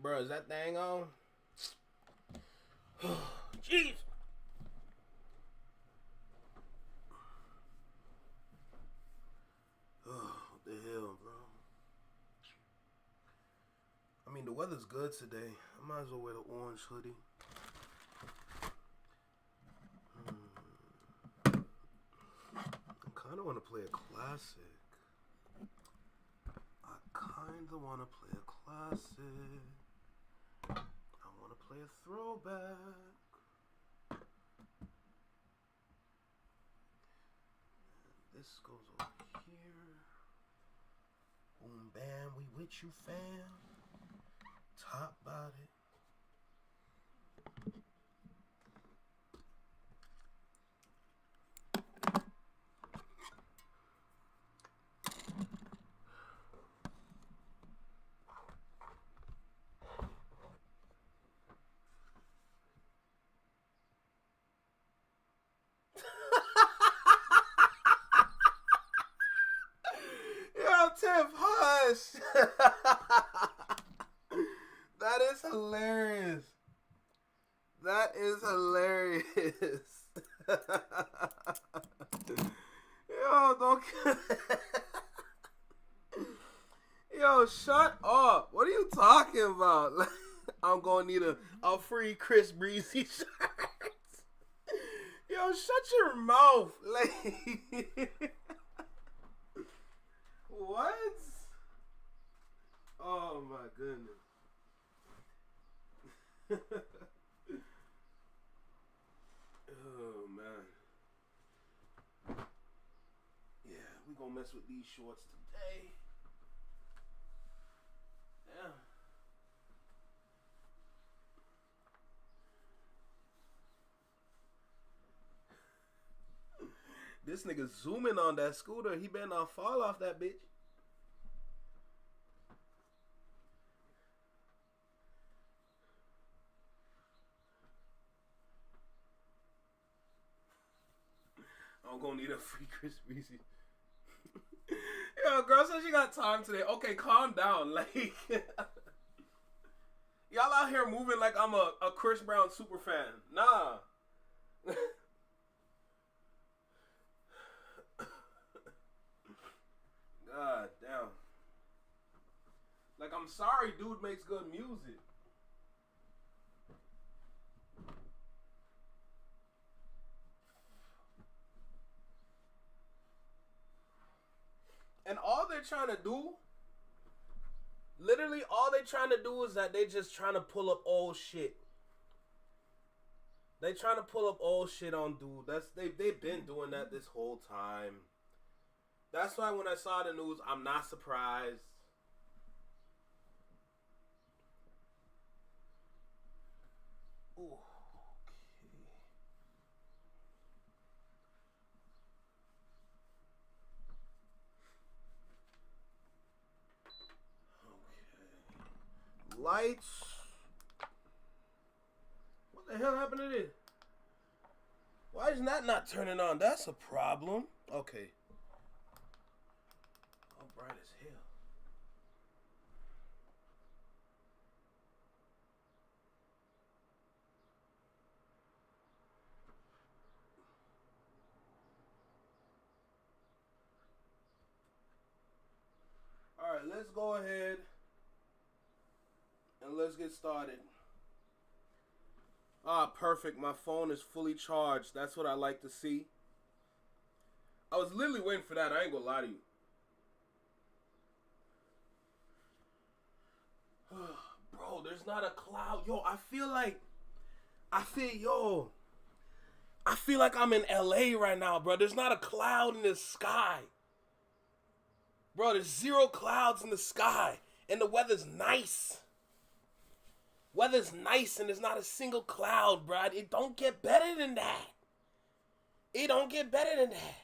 Bro, is that thing on? Jeez. What the hell, bro? I mean, the weather's good today. I might as well wear the orange hoodie. I kind of want to play a classic. I kind of want to play a classic. I want to play a throwback. This goes over here. Boom, bam, we with you, fam. Top body. Tiff, hush. That is hilarious. That is hilarious. Yo, don't. Yo, shut up. What are you talking about? Like, I'm gonna need a free Chris Breezy shirt. Yo, shut your mouth. Like. What? Oh my goodness. Oh man. Yeah, we gonna mess with these shorts today. Yeah. This nigga zooming on that scooter. He better not fall off that bitch. I'm gonna need a free Chris Breezy. Yo, girl says she got time today. Okay, calm down. Like, y'all out here moving like I'm a Chris Brown super fan. Nah. God damn. Like, I'm sorry, dude makes good music. And all they're trying to do, literally all they're trying to do is that they just trying to pull up old shit. They trying to pull up old shit on dude. They've been doing that this whole time. That's why when I saw the news, I'm not surprised. Ooh. Lights. What the hell happened to this? Why is that not turning on? That's a problem. Okay. Oh, bright as hell. Alright, let's go ahead and let's get started. Ah, perfect. My phone is fully charged. That's what I like to see. I was literally waiting for that. I ain't gonna lie to you. Bro, there's not a cloud. Yo, I feel like I'm in LA right now, bro. There's not a cloud in the sky. Bro, there's 0 clouds in the sky. And the weather's nice. Weather's nice and there's not a single cloud, bro. It don't get better than that. It don't get better than that.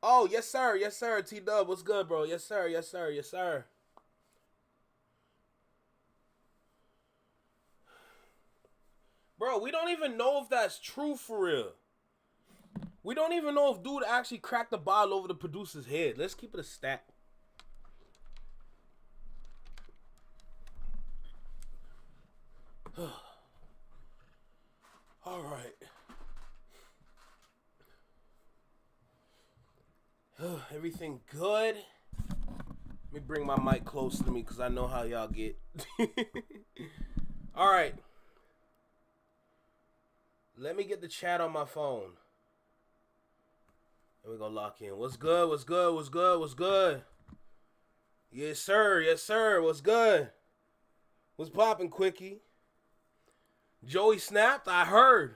Oh, yes, sir. Yes, sir. T-Dub, what's good, bro? Yes, sir. Yes, sir. Yes, sir. Bro, we don't even know if that's true for real. We don't even know if dude actually cracked the bottle over the producer's head. Let's keep it a stat. All right. Everything good? Let me bring my mic close to me because I know how y'all get. All right. Let me get the chat on my phone. And we're going to lock in. What's good? What's good? What's good? What's good? Yes, sir. Yes, sir. What's good? What's poppin', Quickie? Joey snapped? I heard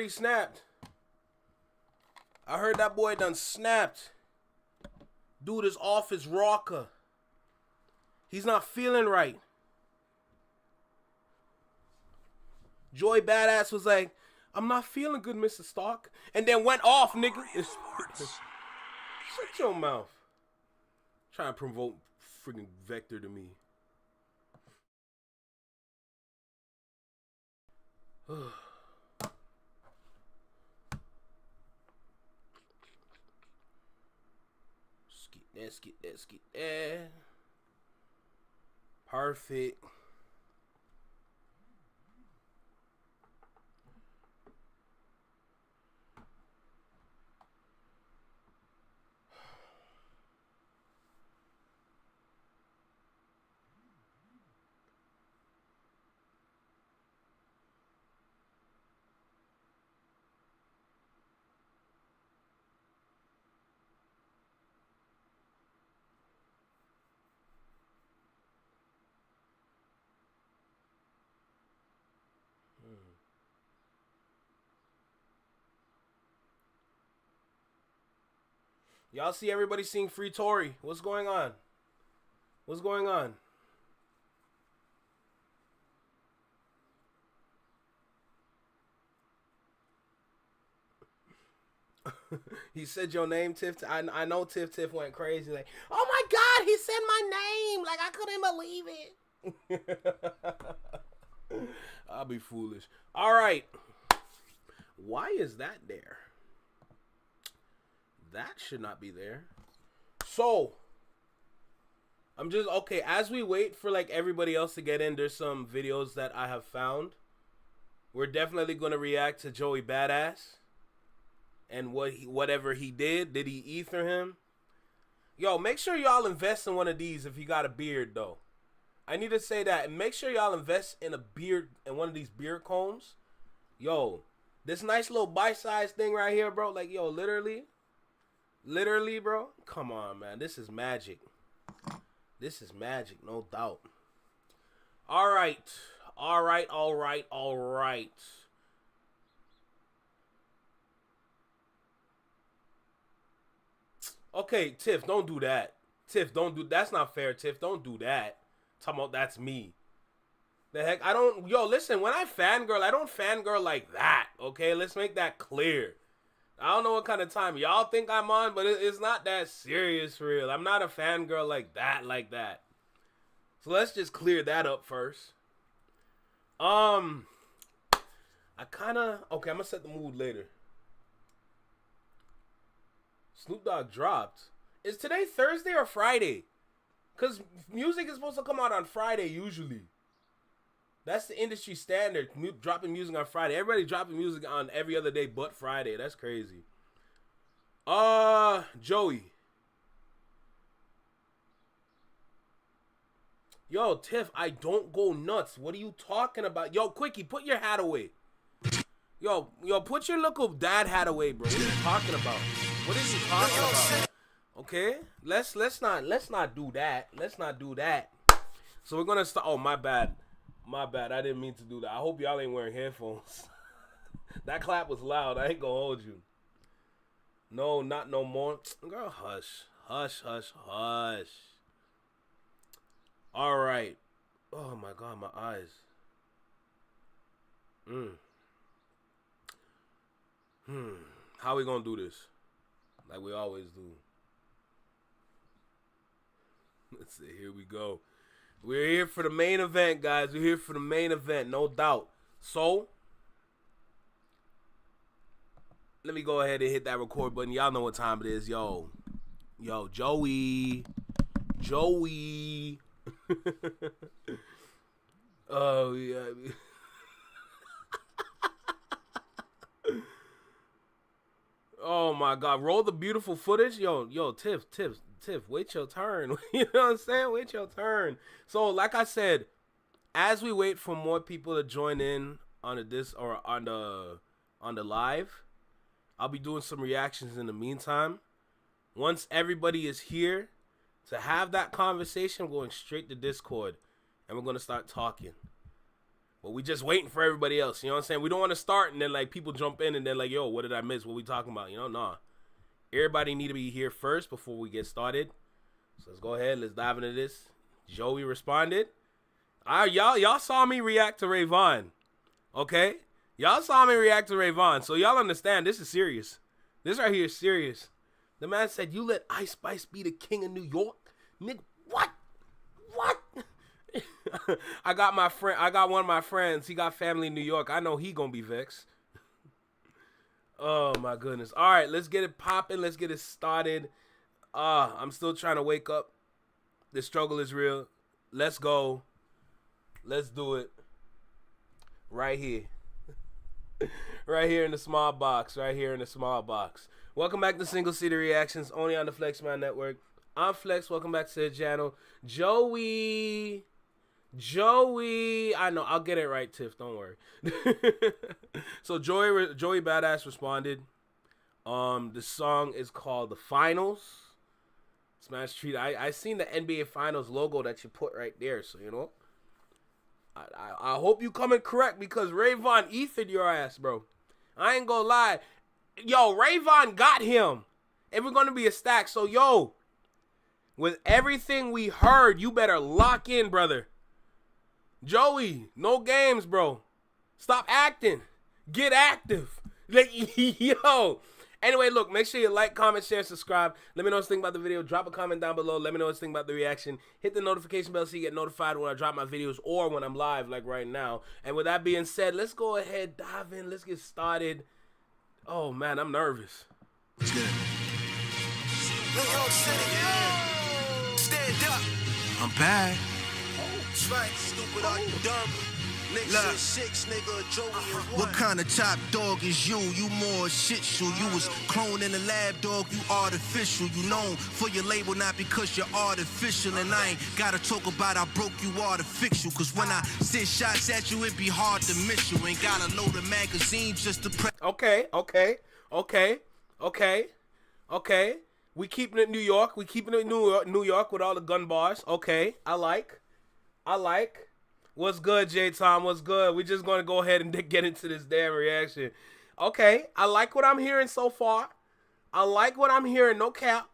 he snapped. I heard that boy done snapped. Dude is off his rocker. He's not feeling right. Joy Badass was like, I'm not feeling good, Mr. Stark. And then went off, nigga. Shut your mouth. Trying to provoke freaking Vector to me. Skit that. Perfect. Y'all see everybody seeing Free Tory. What's going on? What's going on? He said your name, Tiff. I know Tiff went crazy. Like, oh my God, he said my name. Like, I couldn't believe it. I'll be foolish. All right. Why is that there? That should not be there. So, I'm just, okay, as we wait for, like, everybody else to get in, there's some videos that I have found. We're definitely going to react to Joey Badass. And whatever he did he ether him? Yo, make sure y'all invest in one of these if you got a beard, though. I need to say that. Make sure y'all invest in a beard, in one of these beard combs. Yo, this nice little bite-sized thing right here, bro. Like, yo, literally, bro. Come on, man. This is magic. This is magic, no doubt. All right. All right. Okay, Tiff, don't do that. Tiff, don't do, that's not fair, Tiff. Don't do that. Talking about that's me. The heck, I don't, yo, listen, when I fangirl, I don't fangirl like that, okay? Let's make that clear. I don't know what kind of time y'all think I'm on, but it's not that serious for real. I'm not a fangirl like that. So let's just clear that up first. I kind of, okay, I'm going to set the mood later. Snoop Dogg dropped. Is today Thursday or Friday? Because music is supposed to come out on Friday usually. That's the industry standard, dropping music on Friday. Everybody dropping music on every other day but Friday. That's crazy. Joey. Yo, Tiff, I don't go nuts. What are you talking about? Yo, Quickie, put your hat away. Yo, put your little dad hat away, bro. What are you talking about? What are you talking about? Okay, let's not do that. Let's not do that. So we're gonna start. Oh, my bad. I didn't mean to do that. I hope y'all ain't wearing headphones. That clap was loud. I ain't gonna hold you. No, not no more. Girl, hush. All right. Oh my God, my eyes. How we gonna do this? Like we always do. Let's see. Here we go. We're here for the main event, guys. We're here for the main event, no doubt. So, let me go ahead and hit that record button. Y'all know what time it is. Yo, Joey. Oh yeah. Oh my God! Roll the beautiful footage, yo, Tiff, wait your turn. You know what I'm saying? Wait your turn. So, like I said, as we wait for more people to join in on the live, I'll be doing some reactions in the meantime. Once everybody is here to have that conversation, I'm going straight to Discord, and we're gonna start talking. But we just waiting for everybody else. You know what I'm saying? We don't want to start and then like people jump in and then like, yo, what did I miss? What we talking about? You know, nah. Everybody need to be here first before we get started. So let's go ahead. Let's dive into this. Joey responded. Y'all saw me react to Rayvon. Okay? Y'all saw me react to Rayvon. So y'all understand this is serious. This right here is serious. The man said, you let Ice Spice be the king of New York? Nigga, what? What? I got one of my friends. He got family in New York. I know he gonna be vexed. Oh my goodness. All right, let's get it popping. Let's get it started. I'm still trying to wake up. The struggle is real. Let's go. Let's do it. Right here. Right here in the small box. Right here in the small box. Welcome back to Single City Reactions, only on the Flexman Network. I'm Flex. Welcome back to the channel. Joey, I know, I'll get it right, Tiff. Don't worry. So Joey Badass responded. The song is called The Finals. Smash Treat. I seen the NBA Finals logo that you put right there, so you know. I hope you coming correct because Rayvon ethered your ass, bro. I ain't gonna lie. Yo, Rayvon got him. And we're gonna be a stack. So yo, with everything we heard, you better lock in, brother. Joey, no games, bro. Stop acting. Get active. Like, yo. Anyway, look, make sure you like, comment, share, subscribe. Let me know what you think about the video. Drop a comment down below. Let me know what you think about the reaction. Hit the notification bell so you get notified when I drop my videos or when I'm live, like right now. And with that being said, let's go ahead, dive in. Let's get started. Oh, man, I'm nervous. Let's get it. New York City, stand up. I'm back. That's right, stupid, are you dumb? Look, six, nigga, Joey what kind of top dog is you? You more shit shoe. You was cloned in the lab, dog. You artificial. You known for your label, not because you're artificial. And I ain't gotta talk about I broke you artificial. Cause when I send shots at you, it be hard to miss you. Ain't gotta load a magazine just to press. Okay. We keeping it New York. We keeping it New York with all the gun bars. Okay, I like. What's good, J Tom? What's good? We just gonna go ahead and get into this damn reaction. Okay, I like what I'm hearing so far. I like what I'm hearing. No cap.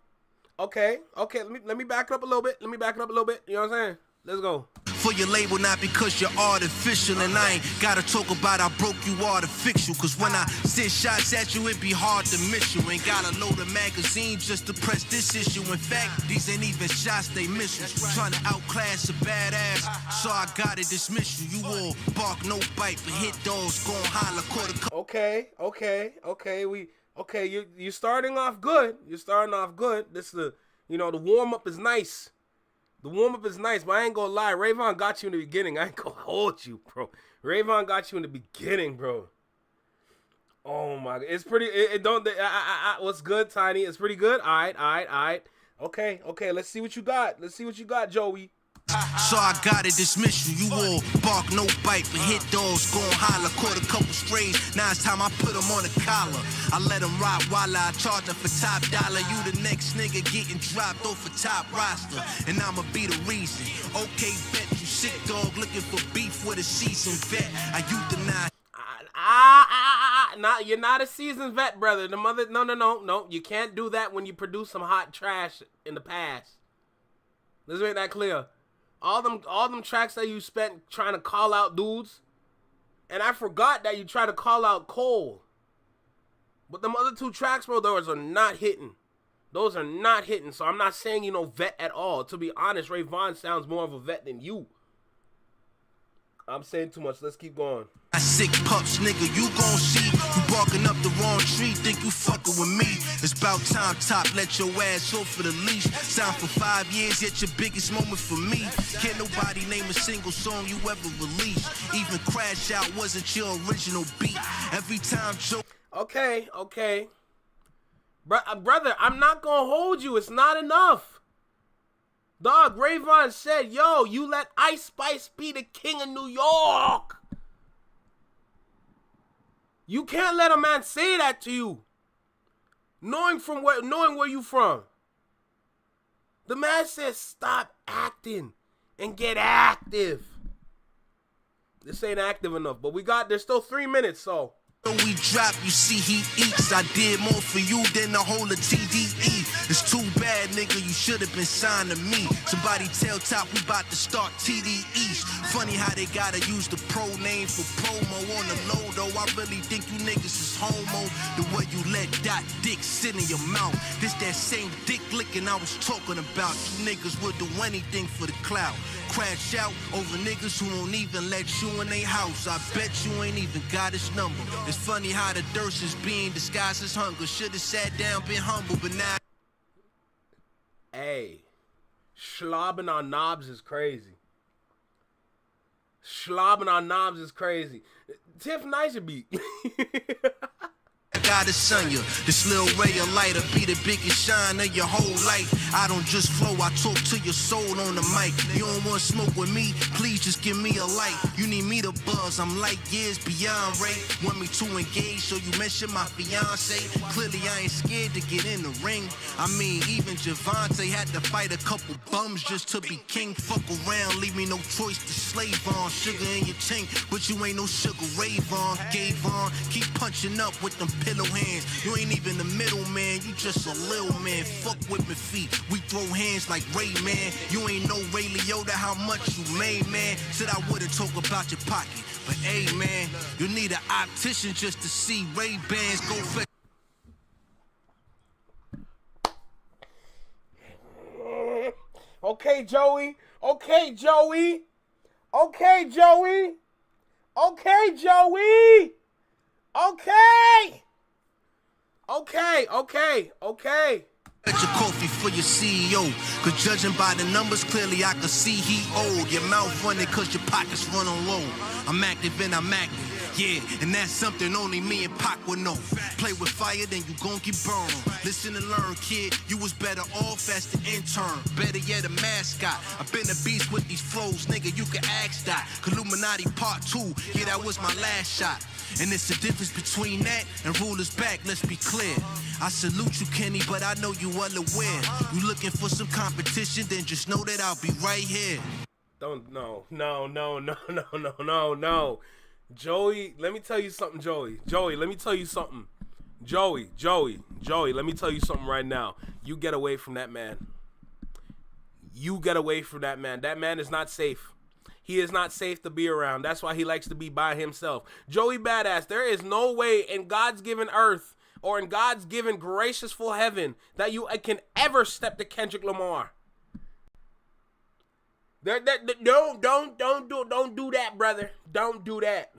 Okay. Let me back it up a little bit. You know what I'm saying? Let's go. For your label, not because you're artificial. And I ain't gotta talk about I broke you artificial. Cause when I send shots at you, it be hard to miss you. Ain't gotta load a magazine just to press this issue. In fact, these ain't even shots, they missiles. Trying to outclass a badass, so I gotta dismiss you. You all bark, no bite, but hit dogs, gon' holler, quarter. Okay, you're starting off good. This the warm up is nice. The warm-up is nice, but I ain't gonna lie. Rayvon got you in the beginning. I ain't gonna hold you, bro. Rayvon got you in the beginning, bro. Oh, my God. It's pretty... what's good, Tiny? It's pretty good? All right. Okay. Let's see what you got. Joey. So I gotta dismiss you. You all bark, no bite, but hit dogs, gon' holler. Caught a couple strays, now it's time I put them on the collar. I let them ride while I charge them for top dollar. You the next nigga getting dropped off a top roster, and I'ma be the reason. Okay, bet you sick dog looking for beef with a seasoned vet. I euthanize. You're not a seasoned vet, brother. No. You can't do that when you produce some hot trash in the past. Let's make that clear. All them tracks that you spent trying to call out dudes, and I forgot that you tried to call out Cole. But them other two tracks, bro, those are not hitting. So I'm not saying you know vet at all. To be honest, Rayvon sounds more of a vet than you. I'm saying too much. Let's keep going. Sick pups, nigga, you gon' see. You barking up the wrong tree, think you fucking with me. It's about time, top, let your ass off for the leash. Signed for 5 years, yet your biggest moment for me. Can't nobody name a single song you ever released. Even Crash Out wasn't your original beat. Every time Joe... Okay. Brother, I'm not gonna hold you. It's not enough. Dog, Rayvon said, yo, you let Ice Spice be the king of New York. You can't let a man say that to you. Knowing where you from. The man says stop acting and get active. This ain't active enough, but there's still 3 minutes, so. We drop, you see he eats. I did more for you than the whole of TDE. It's too bad, nigga, you should have been signed to me. Somebody tell Top we about to start TDEs. Funny how they gotta use the pro name for promo on the low, though. I really think you niggas is homo. The way you let that dick sit in your mouth. This that same dick licking I was talking about. You niggas would do anything for the clout. Crash out over niggas who won't even let you in their house. I bet you ain't even got his number. It's funny how the thirst is being disguised as hunger. Should've sat down, been humble, but now... Hey, slobbing on knobs is crazy. Slobbing on knobs is crazy. Tiff Nicer beat. Gotta son you. This little ray of lighter be the biggest shine of your whole life. I don't just flow, I talk to your soul on the mic. You don't want smoke with me? Please just give me a light. You need me to buzz, I'm light years beyond Ray. Want me to engage, so you mention my fiance. Clearly I ain't scared to get in the ring. I mean, even Javante had to fight a couple bums just to be king. Fuck around, leave me no choice to slave on. Sugar in your tank, but you ain't no sugar rave on. Gave on, keep punching up with them pillow hands. You ain't even the middle man, you just a little man. Fuck with me feet, we throw hands like Ray Man. You ain't no Ray Liotta, how much you made, man. Said I wouldn't talk about your pocket, but hey man, you need an optician just to see Ray Bans go fetch. Okay, Joey. Okay, Joey. Okay, Joey. Okay, Joey. Okay. Okay. Get your coffee for your CEO. Cause judging by the numbers, clearly I can see he old. Your mouth running cause your pockets run on low. I'm active and I'm active. Yeah, and that's something only me and Pac would know. Play with fire, then you gon' get burned. Listen and learn, kid. You was better off as the intern. Better yet, a mascot. I've been a beast with these flows, nigga. You can ask that. Illuminati Part 2. Yeah, that was my last shot. And it's the difference between that and rulers back, let's be clear. I salute you, Kenny, but I know you well aware. You looking for some competition, then just know that I'll be right here. No. Joey, let me tell you something, Joey. Joey, let me tell you something. Joey, let me tell you something right now. You get away from that man. You get away from that man. That man is not safe. He is not safe to be around. That's why he likes to be by himself. Joey Badass, there is no way in God's given earth or in God's given graciousful heaven that you can ever step to Kendrick Lamar. Don't do that, brother. Don't do that.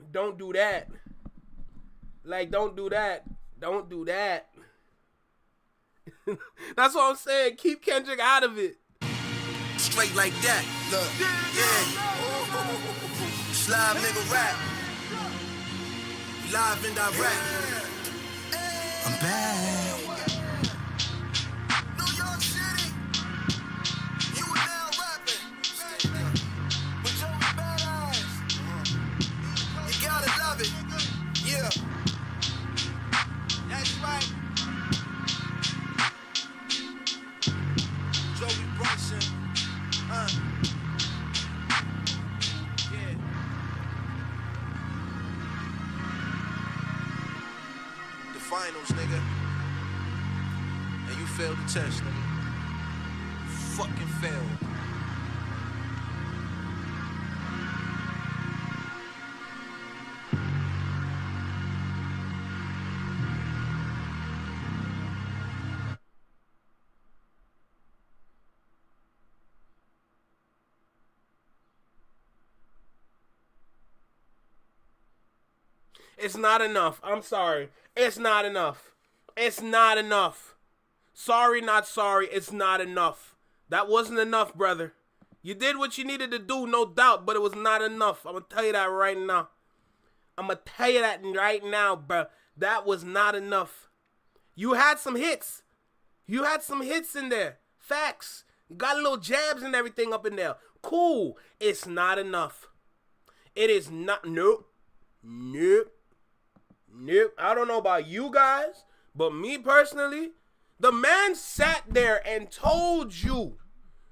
Like, don't do that. That's what I'm saying. Keep Kendrick out of it. Straight like that. Look, yeah. Slime nigga rap. Live and direct. I'm back. New York City. You are now rapping. With Joey Badass. You gotta love it. Yeah. That's right. Joey Brunson. Yeah. The finals, nigga. And you failed the test, nigga. You fucking failed. It's not enough. I'm sorry. It's not enough. It's not enough. Sorry, not sorry. It's not enough. That wasn't enough, brother. You did what you needed to do, no doubt, but it was not enough. I'm going to tell you that right now. I'm going to tell you that right now, bro. That was not enough. You had some hits. You had some hits in there. Facts. You got little jabs and everything up in there. Cool. It's not enough. It is not. Nope. Nope. Nope. I don't know about you guys, but me personally, the man sat there and told you,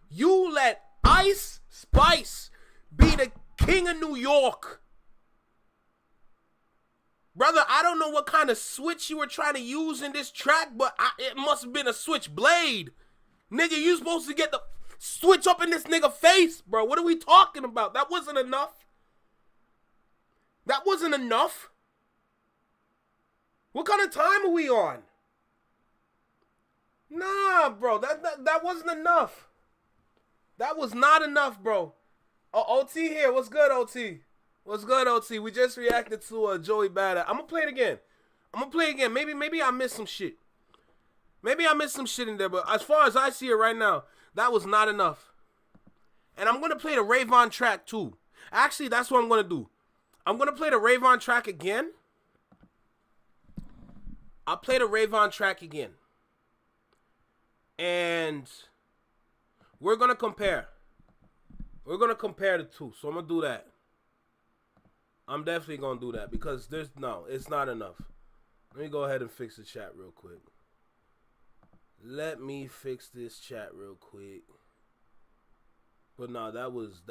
you let Ice Spice be the king of New York. Brother, I don't know what kind of switch you were trying to use in this track, but it must have been a switchblade. Nigga, you supposed to get the switch up in this nigga face, bro. What are we talking about? That wasn't enough. That wasn't enough. What kind of time are we on? Nah, bro. That wasn't enough. That was not enough, bro. OT here. What's good, OT? What's good, OT? We just reacted to Joey Badass. I'm gonna play it again. Maybe I missed some shit. Maybe I missed some shit in there, but as far as I see it right now, that was not enough. And I'm gonna play the Rayvon track too. Actually, that's what I'm gonna do. I'm gonna play the Rayvon track again. I'll play the Rayvon track again. And we're gonna compare. We're gonna compare the two. So I'm gonna do that. I'm definitely gonna do that because it's not enough. Let me go ahead and fix the chat real quick. Let me fix this chat real quick. But no, that was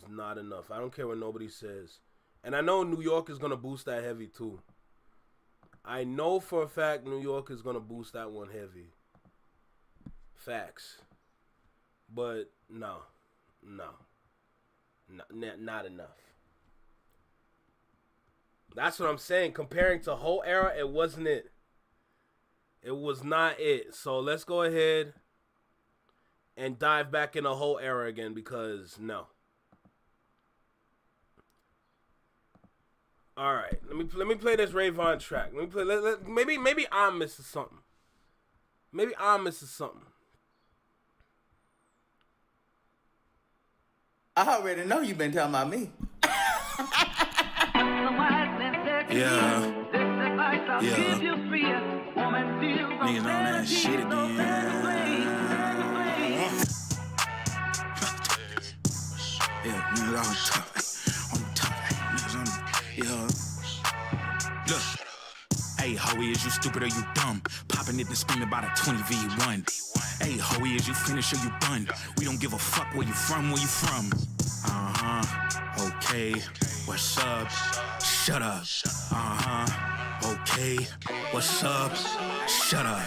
not enough. I don't care what nobody says. And I know New York is gonna boost that heavy too. I know for a fact New York is gonna boost that one heavy. Facts. But not enough. That's what I'm saying. Comparing to whole era, it wasn't it. It was not it. So let's go ahead and dive back in the whole era again because no. All right, let me play this Rayvon track. Let me play. Maybe I'm missing something. Maybe I'm missing something. I already know you've been talking about me. Yeah. Niggas on that shit again. Yeah, niggas on top. On top. Niggas on. Yeah. Look. Hey, Hoey, is you stupid or you dumb? Popping it and screaming about a 20v1. Hey, Hoey, is you finished or you done? We don't give a fuck where you from, where you from. Okay. What's up? Shut up. Okay. What's up? Shut up.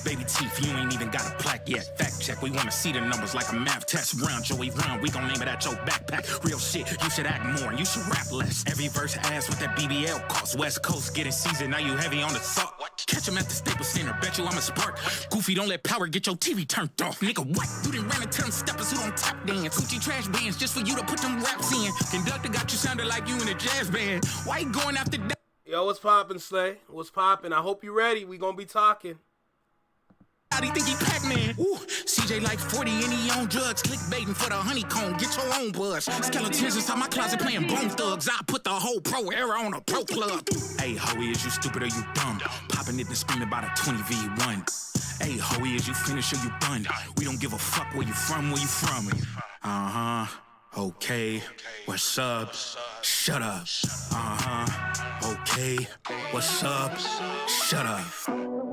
Baby teeth, you ain't even got a plaque yet. Fact check, we wanna see the numbers like a math test. Round, Joey, round, we gon' name it at your backpack. Real shit, you should act more and you should rap less. Every verse ass with that BBL cost. West Coast getting seasoned, now you heavy on the salt. Catch him at the Staples Center, bet you I'm a spark. Goofy, don't let power get your TV turned off. Nigga, what? You done ran into them steppers who don't tap dance. Gucci trash bands just for you to put them raps in. Conductor got you sounding like you in a jazz band. Why you going after that? Yo, what's poppin', Slay? What's poppin'? I hope you ready. We gonna be talking. How do you think he Pac-Man? Ooh, CJ like 40 and he on drugs. Clickbaiting for the honeycomb. Get your own buzz. Skeletons inside my closet playing Bone Thugs. I put the whole pro era on a pro club. Hey, Hoey, is you stupid or you dumb? Popping it and screaming about a 20v1. Hey, Hoey, is you finished or you done? We don't give a fuck where you from, where you from. Okay. What's up? Shut up. Okay. What's up? Shut up.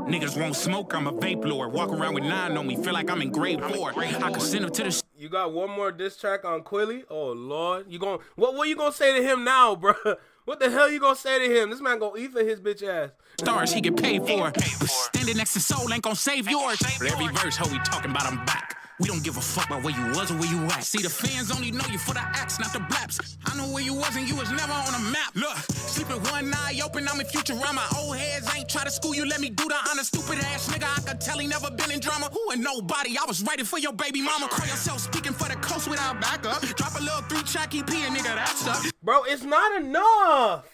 Niggas won't smoke, I'm a vape lord. Walk around with 9 on me, feel like I'm in grade 4. I could send him to the... You got one more diss track on Quilly? Oh, Lord. What you gonna say to him now, bro? What the hell you gonna say to him? This man gonna eat for his bitch ass. Stars he get paid for. But standing next to Soul ain't gonna save yours. But every verse, ho, we talking about I'm back. We don't give a fuck about where you was or where you at. See, the fans only know you for the acts, not the blaps. I know where you was and you was never on a map. Look, sleeping one eye open, I'm in Futurama. My old heads ain't try to school you, let me do the honor. Stupid ass nigga, I could tell he never been in drama. Who and nobody, I was writing for your baby mama. Call yourself speaking for the coast without backup. Drop a little 3-track EP and nigga, that's up. Bro, it's not enough.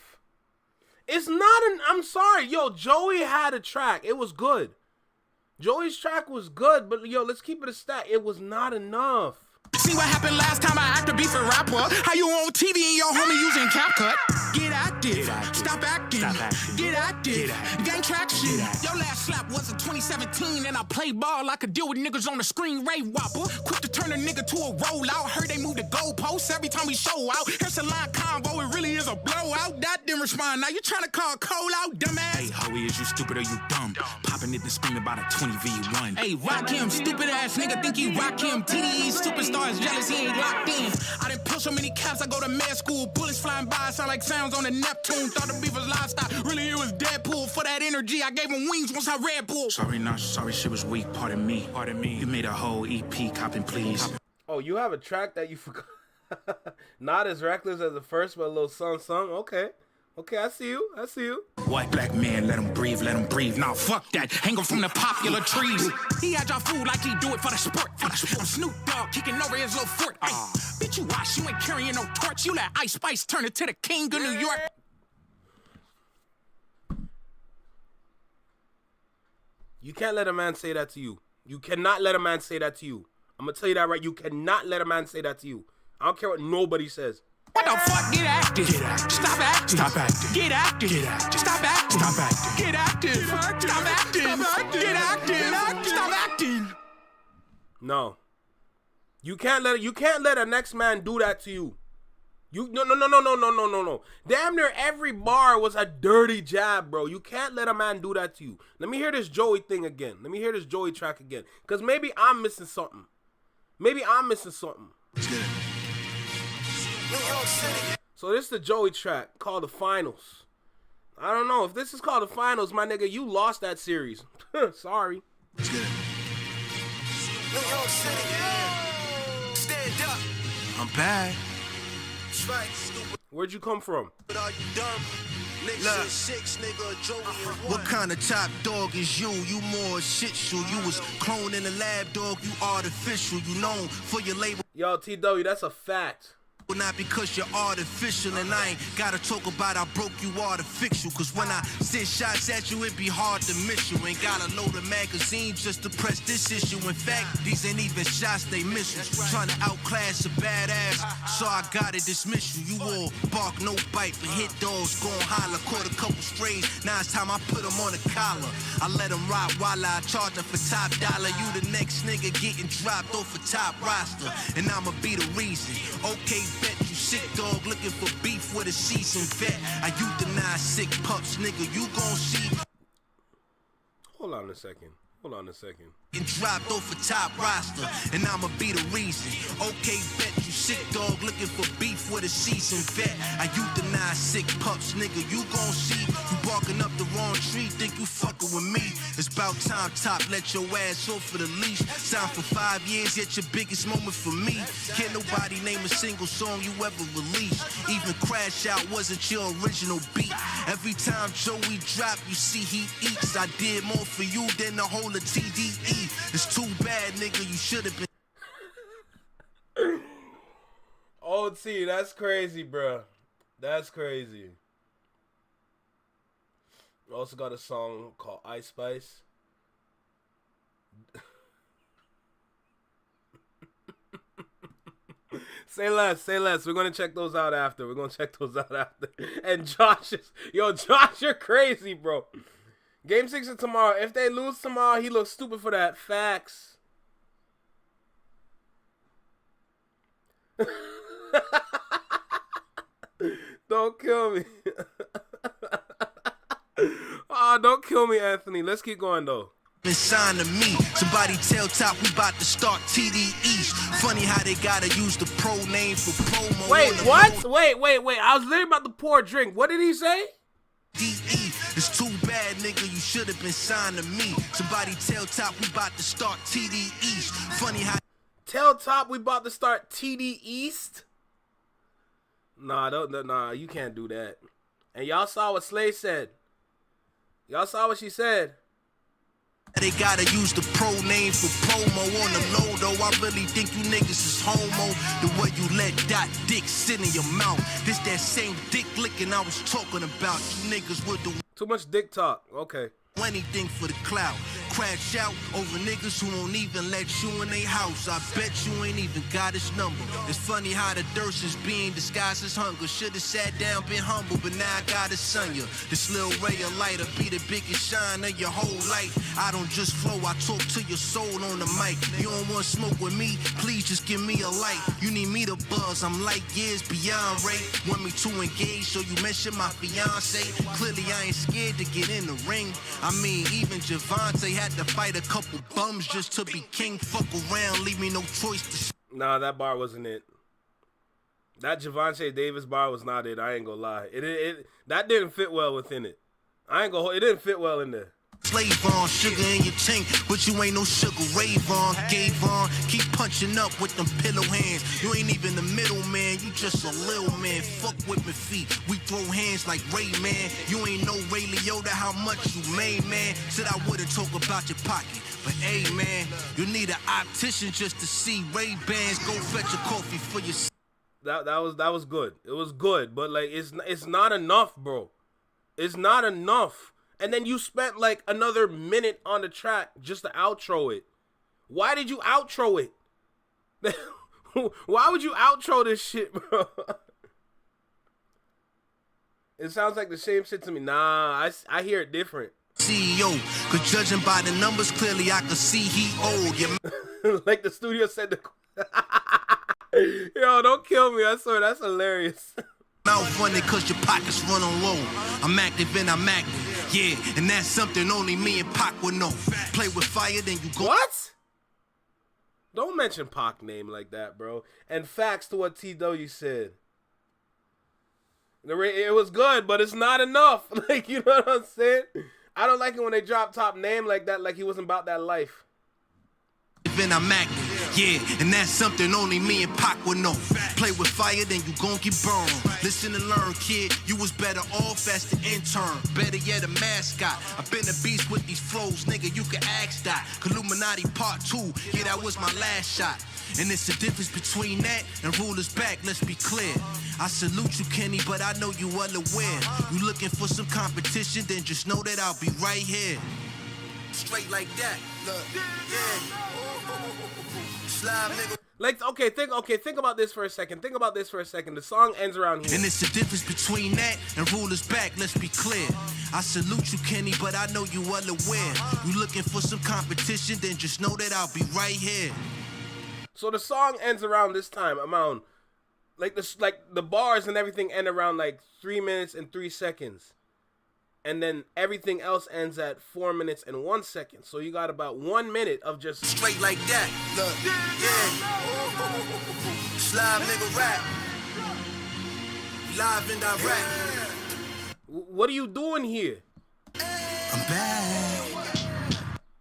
It's not an. I'm sorry, yo. Joey had a track. It was good. Joey's track was good, but yo, let's keep it a stat. It was not enough. See what happened last time I acted beef a rapper? How you on TV and your homie using CapCut? Get active. Stop acting. Get active. Gain traction. Your last slap was in 2017 and I play ball like I deal with niggas on the screen. Ray Whopper. Quick to turn a nigga to a rollout. Heard they move the goalposts every time we show out. Here's a line combo. It really is a blowout. That didn't respond. Now you trying to call Cole out, dumbass? Hey, Howie, is you stupid or you dumb? Popping it and screaming about a 20v1. Hey, rock him. Stupid ass nigga think he rock him. TDE superstar is jealous. He ain't locked in. I didn't pull so many caps. I go to med school. Bullets flying by. Sound like sounds on the Neptune. Thought the beef was livestock. Really, it was Deadpool. For that energy, I gave him wings once I Red Bull. Sorry, not sorry. Shit was weak. Pardon me. Pardon me. You made a whole EP. Copping, please. Oh, you have a track that you forgot. Not as reckless as the first, but a little song. Okay. Okay, I see you. I see you. White black man, let him breathe, let him breathe. Nah, fuck that. Hang him from the popular trees. He had y'all food like he do it for the sport. I'm Snoop Dogg kicking over his little fort. Bitch, you watch, you ain't carrying no torch. You let Ice Spice turn it to the king of New York. You can't let a man say that to you. You cannot let a man say that to you. I'm gonna tell you that right. You cannot let a man say that to you. I don't care what nobody says. What the fuck? Get active. Get active. Stop acting. Stop acting. Get active. Get active. Stop acting. Stop acting. Get active. Stop acting. Get active. Stop acting. No. You can't let a next man do that to you. No. Damn near every bar was a dirty jab, bro. You can't let a man do that to you. Let me hear this Joey thing again. Let me hear this Joey track again. Because maybe I'm missing something. So this is the Joey track called The Finals. I don't know. If this is called The Finals, my nigga, you lost that series. Sorry. Let's get it. New York City, stand up. I'm back. That's right, stupid. Where'd you come from? Are you dumb? Look, what kind of top dog is you? You more shit shoe. You was cloned in a lab, dog. You artificial. You known for your label. Yo, TW, that's a fact. Not because you're artificial, and I ain't gotta talk about I broke you artificial. Cause when I send shots at you, it be hard to miss you. Ain't gotta load a magazine just to press this issue. In fact, these ain't even shots, they missiles. Trying to outclass a badass, so I gotta dismiss you. You all bark, no bite, but hit dogs, gon' holler. Caught a couple strays, now it's time I put them on a collar. I let them ride while I charge them for top dollar. You the next nigga getting dropped off a top roster, and I'ma be the reason. Okay, bet you sick dog looking for beef with a seasoned vet. I euthanize sick pups, nigga. You gon' see. Hold on a second. And dropped off a top roster, and I'ma be the reason. Okay, bet you sick dog looking for beef with a seasoned vet. I euthanize sick pups, nigga. You gon' see. You barking up the wrong tree, think you fucking with me. It's about time, top, let your ass off for the leash. Signed for 5 years, yet your biggest moment for me. Can't nobody name a single song you ever released. Even Crash Out wasn't your original beat. Every time Joey drop, you see he eats. I did more for you than the whole of TDE. It's too bad, nigga, you should have been. Oh, T, that's crazy, bro. That's crazy. We also got a song called Ice Spice. Say less. We're gonna check those out after. And Josh, you're crazy, bro. Game 6 is tomorrow. If they lose tomorrow, he looks stupid for that. Facts. Don't kill me. Don't kill me, Anthony. Let's keep going, though. Been signed to me. Somebody tell Top we about to start TDEs. Funny how they gotta use the pro name for promo. Wait, what? Wait. I was literally about to pour a drink. What did he say? DE. It's too bad, nigga, you should have been signed to me. Somebody tell Top we about to start TDEs. Funny how. Tell Top we about to start TD East? Nah, you can't do that. And y'all saw what Slay said. Y'all saw what she said. They gotta use the pro name for promo on the low, though. I really think you niggas is homo. The way you let that dick sit in your mouth. This that same dick glick and I was talking about you niggas would do Too much dick talk. Okay. anything for the clout. Crash out over niggas who won't even let you in their house. I bet you ain't even got his number. It's funny how the thirst is being disguised as hunger. Should've sat down, been humble, but now I got it son you. This little ray of light will be the biggest shine of your whole life. I don't just flow, I talk to your soul on the mic. You don't want smoke with me? Please just give me a light. You need me to buzz, I'm light years beyond Ray. Want me to engage, so you mention my fiance. Clearly I ain't scared to get in the ring. I mean, even Javante had to fight a couple bums just to be king. Fuck around, leave me no choice to Nah, that bar wasn't it. That Javante Davis bar was not it. I ain't gonna lie. That didn't fit well within it. It didn't fit well in there. slave on, sugar in your tank, but you ain't no sugar rave on, gave on, keep punching up with them pillow hands. You ain't even the middle man, you just a little man. Fuck with my feet, we throw hands like Ray Man. You ain't no Ray Liotta, how much you made, man. Said I wouldn't talk about your pocket, but hey man, you need an optician just to see Ray-Bans. Go fetch a coffee for your. That was good. It was good, but like it's not enough, bro. It's not enough. And then you spent like another minute on the track just to outro it. Why did you outro it? Why would you outro this shit, bro? It sounds like the same shit to me. Nah, I hear it different. CEO, cause judging by the numbers, clearly I could see he old. Your like the studio said the Yo, don't kill me, I swear, that's hilarious. mouth funny cause your pockets run on low. I'm active and I'm active. Yeah, and that's something only me and Pac would know. Play with fire, then you go. What? Don't mention Pac name like that, bro. And facts to what TW said. It was good, but it's not enough. Like, you know what I'm saying? I don't like it when they drop top name like that, like he wasn't about that life. And I'm active. Yeah, and that's something only me and Pac would know. Play with fire, then you gon' get burned. Listen and learn, kid. You was better off as the intern. Better yet, a mascot. I've been a beast with these flows, nigga. You can ask that. Illuminati Part 2. Yeah, that was my last shot. And it's the difference between that and rulers back, let's be clear. I salute you, Kenny, but I know you well aware. You looking for some competition, then just know that I'll be right here. Straight like that. Look, yeah. Slime, nigga. Like, okay, think about this for a second. Think about this for a second. The song ends around here. And it's the difference between that and rulers back, let's be clear. I salute you, Kenny, but I know you well aware. You looking for some competition, then just know that I'll be right here. So the song ends around this time, around like the bars and everything end around like 3 minutes and 3 seconds. And then everything else ends at 4 minutes and 1 second. So you got about 1 minute of just straight like that. Look, yeah. Slime nigga rap. Live and direct. What are you doing here? I'm back.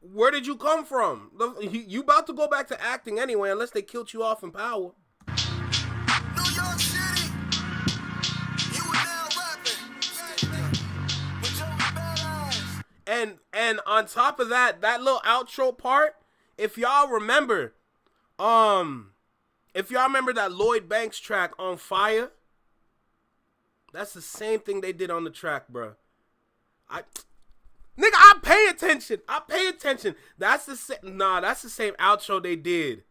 Where did you come from? You about to go back to acting anyway, unless they killed you off in Power. New York City. You are now rapping. And on top of that, that little outro part, if y'all remember that Lloyd Banks track On Fire, that's the same thing they did on the track, bro. Nigga, I pay attention. That's the same outro they did.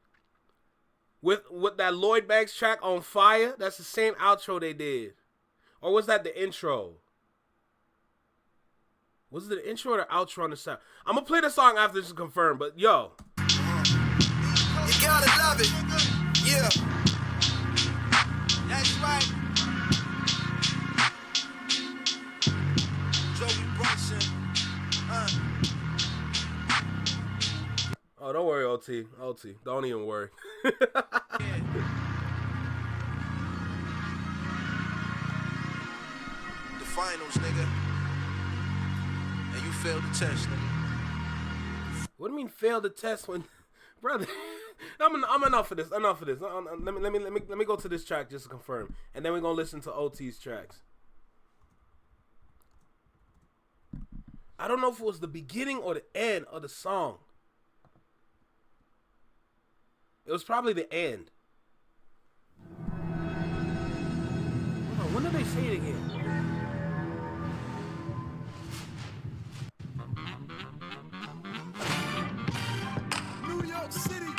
With that Lloyd Banks track On Fire, that's the same outro they did. Or was that the intro? Was it the intro or the outro on the side? I'm gonna play the song after this is confirmed, but yo. You gotta love it. Yeah. That's right. Joey Bryson. Oh, don't worry, OT. Don't even worry. The finals, nigga. And you failed the test, nigga. What do you mean failed the test when, brother? I'm enough of this. Let me go to this track just to confirm, and then we're gonna listen to OT's tracks. I don't know if it was the beginning or the end of the song. It was probably the end. Hold on, when did they say it again? New York City.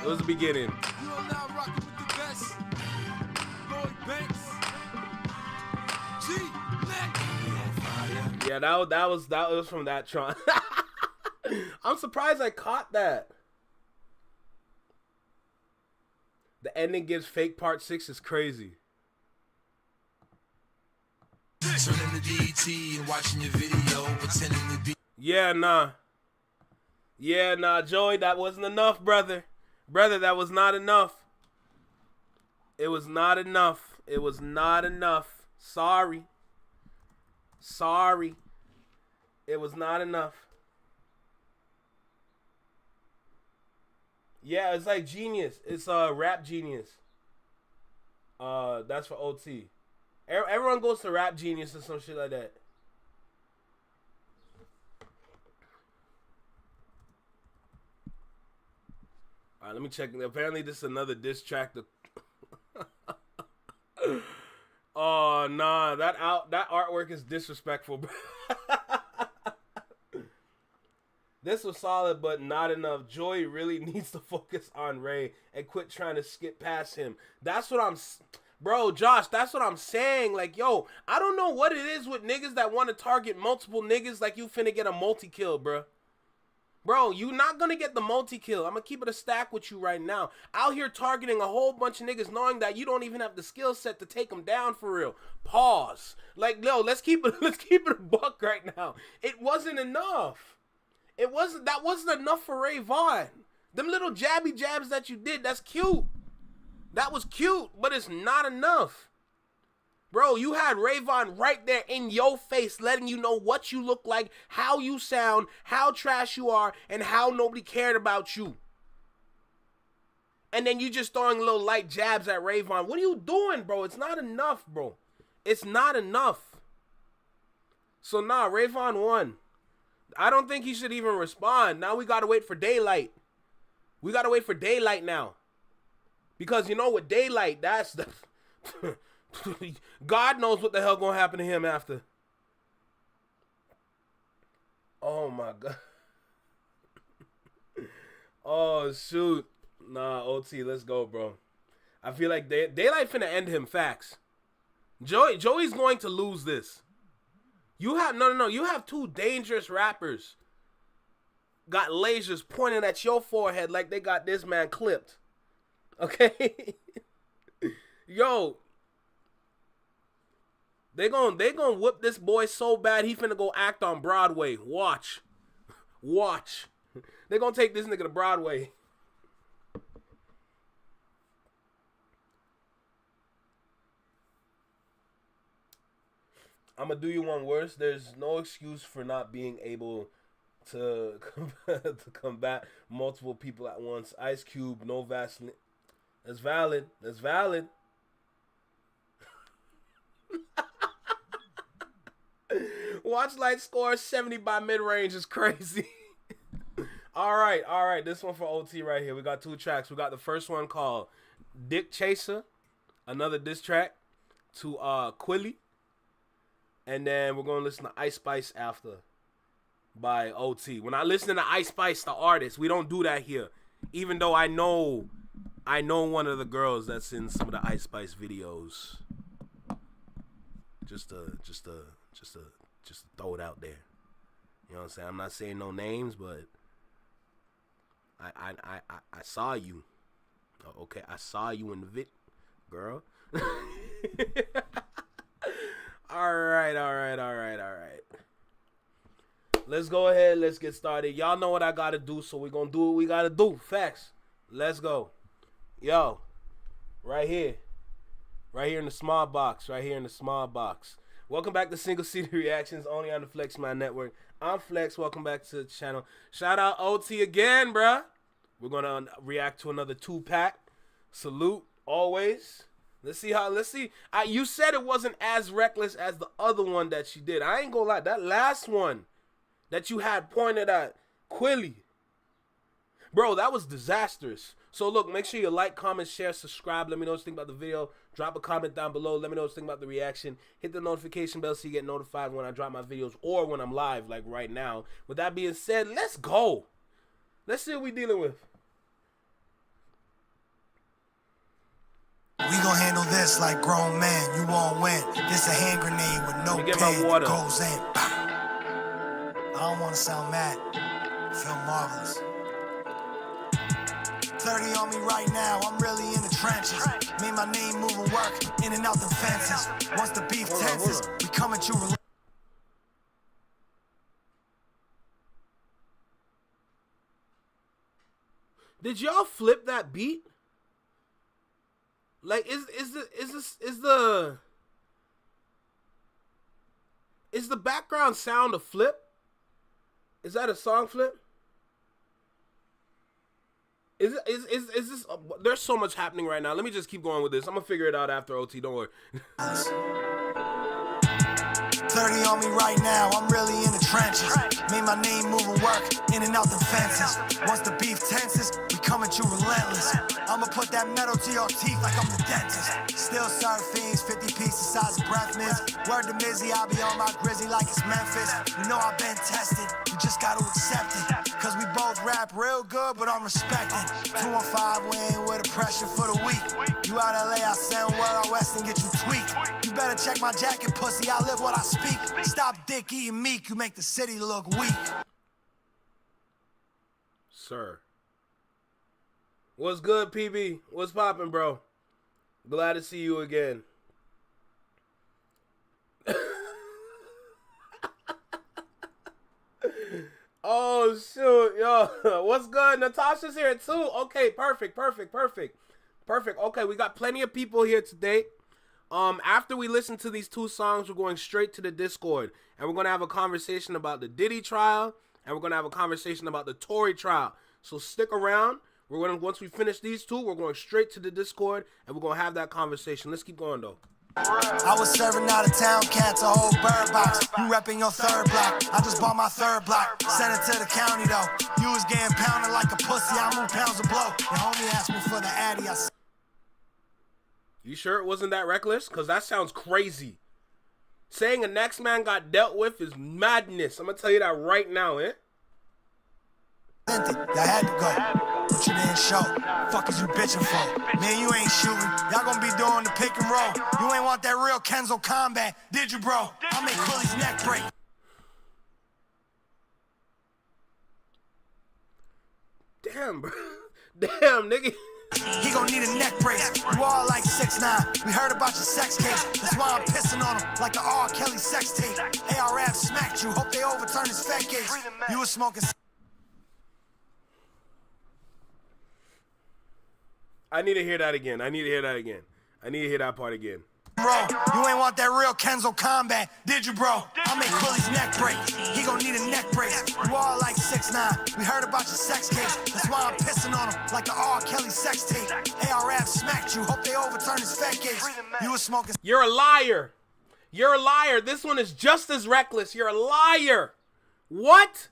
It was the beginning. You are now rocking with the best. Lloyd Banks. Yeah, that was from that Tron. I'm surprised I caught that. The ending gives fake part 6 is crazy. Turning the DT and watching your video, pretending to be. Yeah, nah, Joey, that wasn't enough, brother. Brother, that was not enough. It was not enough. It was not enough. Sorry. It was not enough. Yeah, it's like Genius. It's Rap Genius. That's for OT. Everyone goes to Rap Genius or some shit like that. All right, let me check. Apparently, this is another diss track. Oh nah, that artwork is disrespectful, bro. This was solid, but not enough. Joey really needs to focus on Ray and quit trying to skip past him. That's what I'm, bro, Josh. That's what I'm saying. Like, yo, I don't know what it is with niggas that want to target multiple niggas like you finna get a multi-kill, bro. Bro, you not gonna get the multi-kill. I'm gonna keep it a stack with you right now. Out here targeting a whole bunch of niggas knowing that you don't even have the skill set to take them down for real. Pause. Like, yo, let's keep it a buck right now. It wasn't enough. That wasn't enough for Ray Vaughn. Them little jabby jabs that you did, that's cute. That was cute, but it's not enough. Bro, you had Ray Vaughn right there in your face, letting you know what you look like, how you sound, how trash you are, and how nobody cared about you. And then you just throwing little light jabs at Ray Vaughn. What are you doing, bro? It's not enough, bro. It's not enough. So, nah, Ray Vaughn won. I don't think he should even respond. Now we got to wait for daylight. We got to wait for daylight now. Because, you know, with daylight, that's the... God knows what the hell gonna happen to him after. Oh, my God. Oh, shoot. Nah, OT, let's go, bro. I feel like daylight finna end him, facts. Joey's going to lose this. You have no. You have two dangerous rappers. Got lasers pointing at your forehead like they got this man clipped. Okay, yo, they gonna whip this boy so bad he finna go act on Broadway. Watch. They gonna take this nigga to Broadway. I'm gonna do you one worse. There's no excuse for not being able to combat multiple people at once. Ice Cube, no Vaseline. That's valid. That's valid. Watch Light score 70 by mid-range is crazy. All right. This one for OT right here. We got two tracks. We got the first one called Dick Chaser, another diss track to Quilly. And then we're going to listen to Ice Spice after by OT. When I listen to Ice Spice, the artist, we don't do that here. Even though I know one of the girls that's in some of the Ice Spice videos. Just to throw it out there. You know what I'm saying? I'm not saying no names, but I saw you. Okay, I saw you in the vid, girl. All right. Let's go ahead. Let's get started. Y'all know what I got to do, so we're going to do what we got to do. Facts. Let's go. Yo, right here in the small box. Welcome back to Single City Reactions, only on the Flex My Network. I'm Flex. Welcome back to the channel. Shout out OT again, bruh. We're going to react to another 2-pack. Salute, always. Let's see. You said it wasn't as reckless as the other one that she did. I ain't gonna lie. That last one that you had pointed at Quilly. Bro, that was disastrous. So look, make sure you like, comment, share, subscribe. Let me know what you think about the video. Drop a comment down below. Let me know what you think about the reaction. Hit the notification bell so you get notified when I drop my videos or when I'm live, like right now. With that being said, let's go. Let's see what we dealing with. We gon' handle this like grown men. You won't win. This a hand grenade with no pin. Goes in. I don't wanna sound mad. Feel marvelous. 30 on me right now, I'm really in the trenches. Made my name move and work, in and out the fences. Once the beef tenses, we come at you. Did y'all flip that beat? Like, is the background sound a flip? Is that a song flip? Is this? There's so much happening right now. Let me just keep going with this. I'm gonna figure it out after OT. Don't worry. 30 on me right now, I'm really in the trenches. Made my name move and work, in and out the fences. Once the beef tenses, we come at you relentless. I'ma put that metal to your teeth like I'm the dentist. Still serve fiends, 50 pieces size of breath mints. Word to Mizzy, I'll be on my Grizzy like it's Memphis. You know I've been tested, you just gotta accept it. Cause we both rap real good, but I'm respected. 215 win with the pressure for the week. You out LA, I send word out west and get you tweaked. You better check my jacket, pussy, I live what I speak. Stop dick eating meek, you make the city look weak. Sir. What's good, PB? What's poppin', bro? Glad to see you again. Oh, shoot, yo. What's good? Natasha's here, too. Okay, perfect. Okay, we got plenty of people here today. After we listen to these two songs, we're going straight to the Discord. And we're going to have a conversation about the Diddy trial. And we're going to have a conversation about the Tory trial. So stick around. Once we finish these two, we're going straight to the Discord. And we're going to have that conversation. Let's keep going, though. I was serving out of town cats a whole bird box. You repping your third block. I just bought my third block. Sent it to the county, though. You was getting pounded like a pussy. I move pounds of blow. Your homie asked me for the addy. You sure it wasn't that reckless? Because that sounds crazy. Saying a next man got dealt with is madness. I'm going to tell you that right now, eh? I had to go, but you didn't show. Fuck is you bitching for? Man, you ain't shooting. Y'all gonna be doing the pick and roll. You ain't want that real Kenzo combat, did you, bro? I'll make Willie's neck break. Damn, bro. Damn, nigga. He gon' need a neck brace. You all like 6'9". We heard about your sex case. That's why I'm pissing on him like the R. Kelly sex tape. ARF smacked you. Hope they overturn his fat case. You was smoking. I need to hear that again. I need to hear that part again. Bro, you ain't want that real Kenzo combat, did you, bro? I'll make Willie's neck break. He gon' need a neck brace. You all like 6'9". We heard about your sex case. That's why I'm pissing on him like the R. Kelly sex tape. ARF smacked you. Hope they overturn his fat case. You was smoking. You're a liar. You're a liar. This one is just as reckless. You're a liar. What?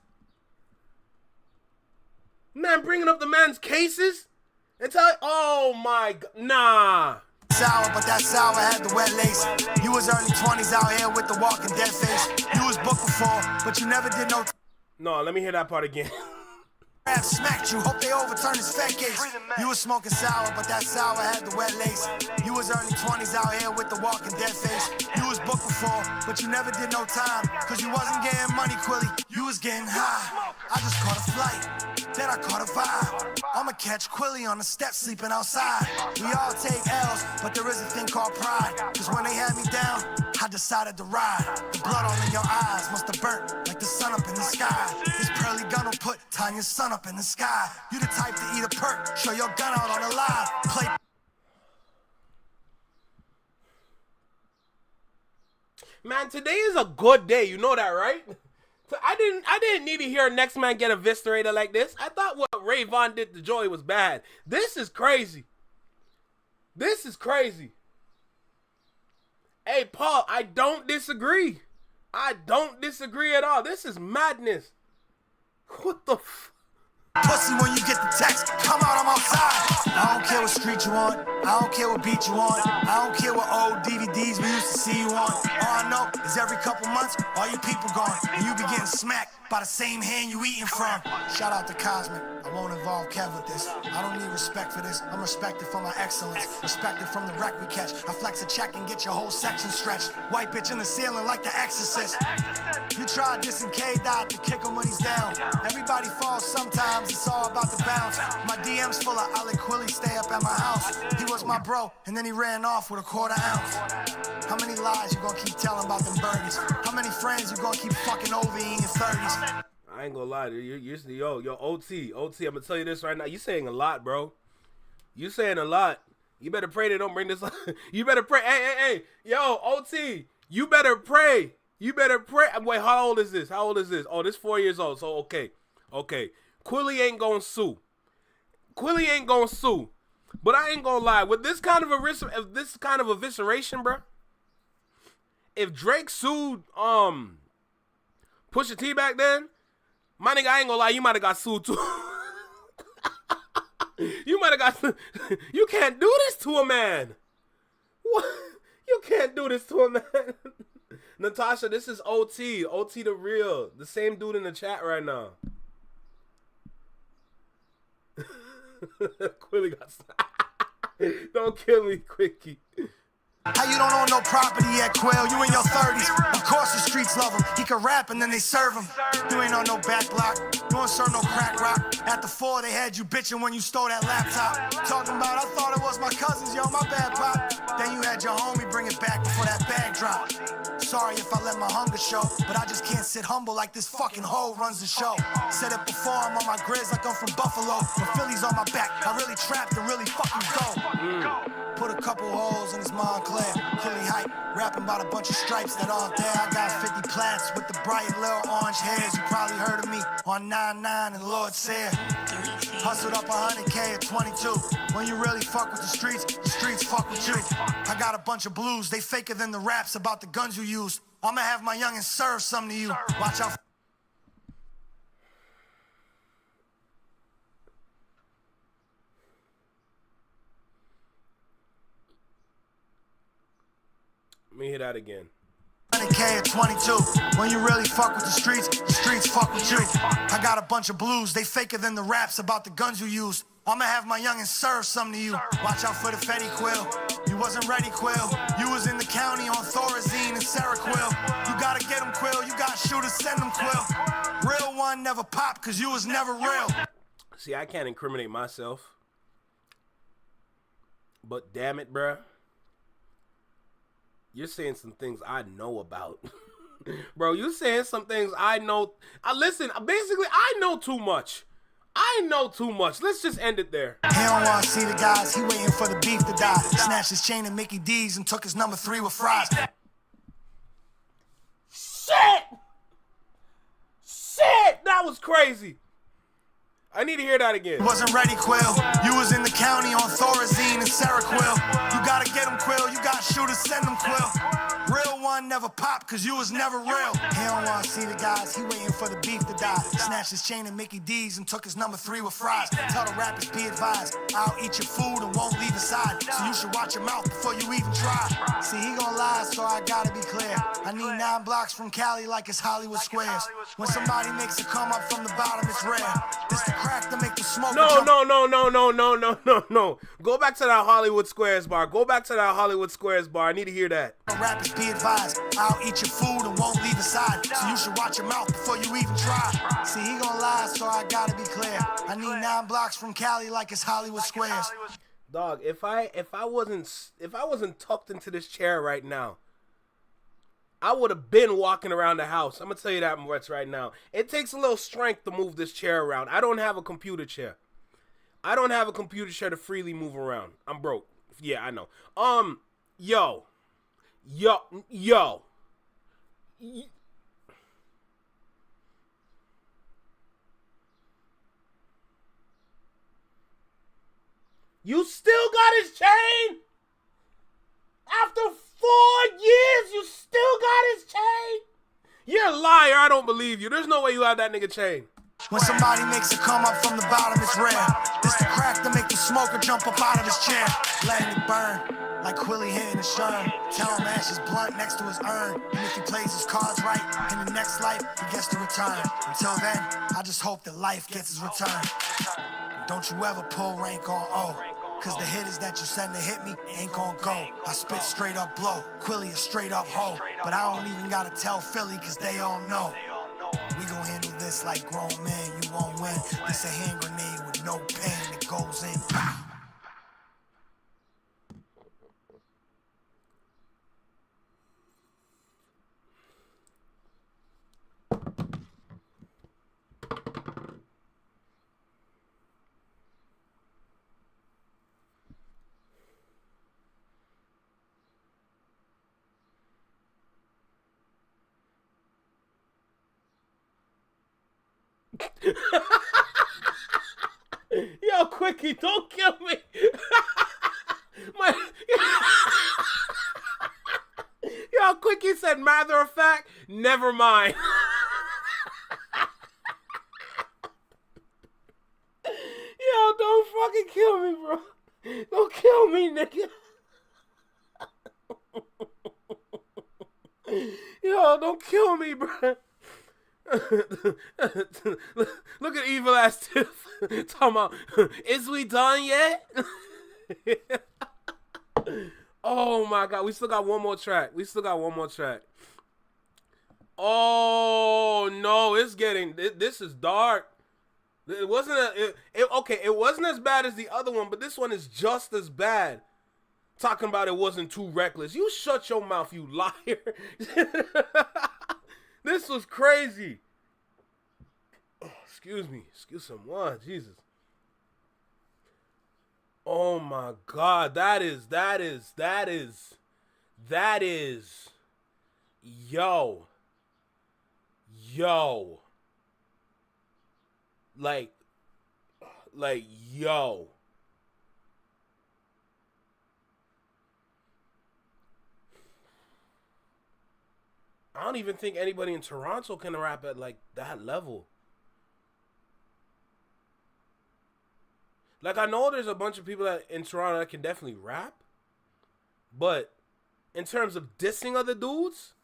Man, bringing up the man's cases? And tell, oh my God, nah. Sour, but that sour had the wet lace. You was early 20s out here with the walking dead face. You was booked before, but you never did no. No, let me hear that part again. Rap smacked you, hope they overturn his fat case. You was smoking sour, but that sour had the wet lace. You was early 20s out here with the walking dead face. You was booked before, but you never did no time. Cause you wasn't getting money, Quilly, you was getting high. I just caught a flight, then I caught a vibe. I'ma catch Quilly on the steps sleeping outside. We all take L's, but there is a thing called pride. Cause when they had me down, I decided to ride. The blood all in your eyes must have burnt like the sun up in the sky. This pearly gun will put Tanya's sun up in the sky. You the type to eat a perk, show your gun out on the live. Play. Man, today is a good day. You know that, right? I didn't need to hear next man get eviscerated like this. I thought what Ray Vaughn did to Joey was bad. This is crazy. This is crazy. Hey, Paul, I don't disagree. I don't disagree at all. This is madness. What the f... Pussy when you get the text, come out, I'm outside. I don't care what street you on, I don't care what beat you on, I don't care what old DVDs we used to see you on. All I know is every couple months, all you people gone, and you be getting smacked by the same hand you eating from. Shout out to Cosmic, I won't involve Kev with this. I don't need respect for this, I'm respected for my excellence. Respected from the wreck we catch. I flex a check and get your whole section stretched. White bitch in the ceiling like the Exorcist. You tried this and K-Dot to kick him when he's down. Everybody falls sometimes, it's all about the bounce. My DM's full of Alec Quilly, stay up at my house. He was my bro, and then he ran off with a quarter ounce. How many lies you gonna keep telling about them birdies? How many friends you gonna keep fucking over in your 30s? I ain't gonna lie to you. Yo, OT, I'm gonna tell you this right now. You saying a lot, bro. You saying a lot. You better pray they don't bring this up. You better pray. Hey. Yo, OT, you better pray. You better pray. Wait, how old is this? Oh, this 4 years old. So, okay. Quilly ain't gonna sue. But I ain't gonna lie. With this kind of evisceration, bro. If Drake sued Pusha T back then, my nigga, I ain't gonna lie, you might have got sued too. You can't do this to a man. What? You can't do this to a man. Natasha, this is OT the real, the same dude in the chat right now. Quilly got don't kill me, Quickie. How you don't own no property yet, Quill? You in your 30s. Of course the streets love him. He can rap and then they serve him. You ain't on no back block. You don't serve no crack rock. At the 4, they had you bitching when you stole that laptop. Talking about, I thought it was my cousins, yo, my bad, pop. Then you had your homie bring it back before that bag drop. Sorry if I let my hunger show, but I just can't sit humble like this fucking hoe runs the show. Said it before, I'm on my grizz like I'm from Buffalo. The Phillies on my back, I really trapped and really fucking go. Put a couple holes in his Montclair. Philly hype, rapping about a bunch of stripes that all there. I got 50 plats with the bright little orange hairs. You probably heard of me on 9-9 and Lord Sayre. Hustled up 100K at 22. When you really fuck with the streets fuck with you. I got a bunch of blues, they faker than the raps about the guns you use. I'ma have my youngin' serve some to you. Watch out. Let me hear that again. 100K at 22. When you really fuck with the streets fuck with you. I got a bunch of blues, they faker than the raps about the guns you use. I'ma have my youngin' serve some to you. Watch out for the Fetty Quill. You wasn't ready, Quill. You was in the county on Thorazine and Seroquel. You gotta get them, Quill. You got shooters, send them, Quill. Real one never pop, cause you was never real. See, I can't incriminate myself. But damn it, bruh. You're saying some things I know about. Bro, you're saying some things I know. Listen, basically, I know too much. Let's just end it there. He don't wanna see the guys. He waiting for the beef to die. Snatched his chain at Mickey D's and took his number 3 with fries. Shit! That was crazy. I need to hear that again. You wasn't ready, Quill. You was in the county on Thorazine and Seroquel. You gotta get him, Quill. You got shooters, send them, Quill. Real one never pop, cause you was never real. He don't wanna see the guys, he waiting for the beef to die. Snatched his chain at Mickey D's and took his number 3 with fries. Tell the rappers, be advised, I'll eat your food and won't leave aside. So you should watch your mouth before you even try. See, he gon' lie, so I gotta be clear. I need 9 blocks from Cali like it's Hollywood Squares. When somebody makes a come up from the bottom, it's rare. It's the crack to make the smoke. No. Go back to that Hollywood Squares bar. I need to hear that. Rappers, be advised, I'll eat your food and won't leave aside. So you should watch your mouth before you even try. See, he gon' lie, so I gotta be clear. I need 9 blocks from Cali like it's Hollywood Squares. Dog, if I wasn't tucked into this chair right now, I would have been walking around the house. I'm gonna tell you that much right now. It takes a little strength to move this chair around. I don't have a computer chair. To freely move around. I'm broke. Yeah, I know. Yo. You still got his chain? After 4 years, you still got his chain? You're a liar. I don't believe you. There's no way you have that nigga chain. When somebody makes a come up from the bottom, it's rare. This the crack to make the smoker jump up out of his chair. Letting it burn, like Quilly hitting a sherm. Tell him ash his blunt next to his urn. And if he plays his cards right, in the next life, he gets to return. Until then, I just hope that life gets his return. Don't you ever pull rank on O. Cause the hitters that you send to hit me ain't gon' go. I spit straight up blow, Quilly a straight up hoe. But I don't even gotta tell Philly cause they all know. We gon' handle this like grown men, you won't win. This a hand grenade with no pain that goes in. Pow. Yo, Quickie, don't kill me. Yo, Quickie said, matter of fact, never mind. Yo, don't fucking kill me, bro. Don't kill me, nigga. Yo, don't kill me, bro. Look at evil ass Tiff talking about, is we done yet? Oh my god, we still got one more track. Oh no, it's getting, this is dark. It wasn't okay, it wasn't as bad as the other one, but this one is just as bad. Talking about it wasn't too reckless. You shut your mouth, you liar. This was crazy. Oh, excuse me. Excuse someone. Jesus. Oh my God. That is. Yo. Like, yo. I don't even think anybody in Toronto can rap at like that level. Like, I know there's a bunch of people that in Toronto that can definitely rap, but in terms of dissing other dudes,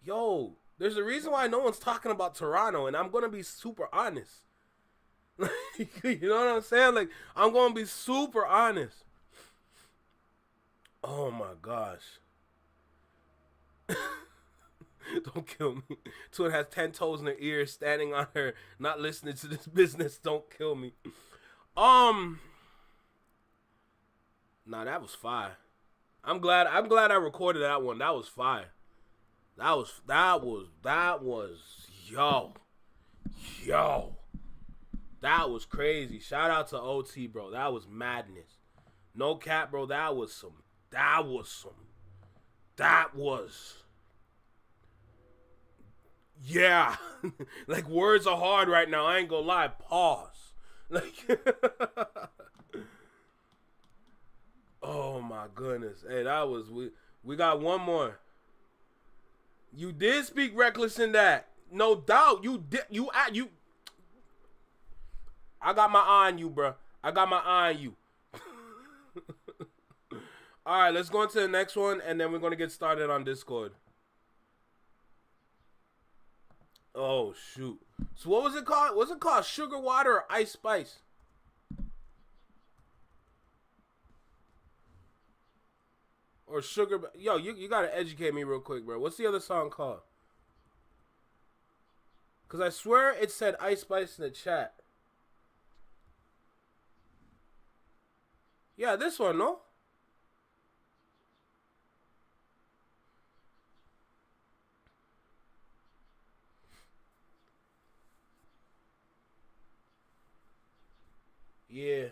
yo, there's a reason why no one's talking about Toronto, and I'm gonna be super honest. You know what I'm saying? Like, I'm gonna be super honest. Oh my gosh. Don't kill me. Twin has 10 toes in her ears, standing on her, not listening to this business. Don't kill me. Nah, that was fire. I'm glad I recorded that one. That was fire. That was yo. That was crazy. Shout out to OT, bro. That was madness. No cap, bro. That was yeah. Like, words are hard right now. I ain't gonna lie. Pause. Like, oh my goodness. Hey, that was, we got one more. You did speak reckless in that. No doubt. You did. I got my eye on you, bro. I got my eye on you. All right, let's go into the next one, and then we're going to get started on Discord. Oh, shoot. So what was it called? Was it called Sugar Water or Ice Spice? Or Sugar... Yo, you got to educate me real quick, bro. What's the other song called? Because I swear it said Ice Spice in the chat. Yeah, this one, no? Yeah.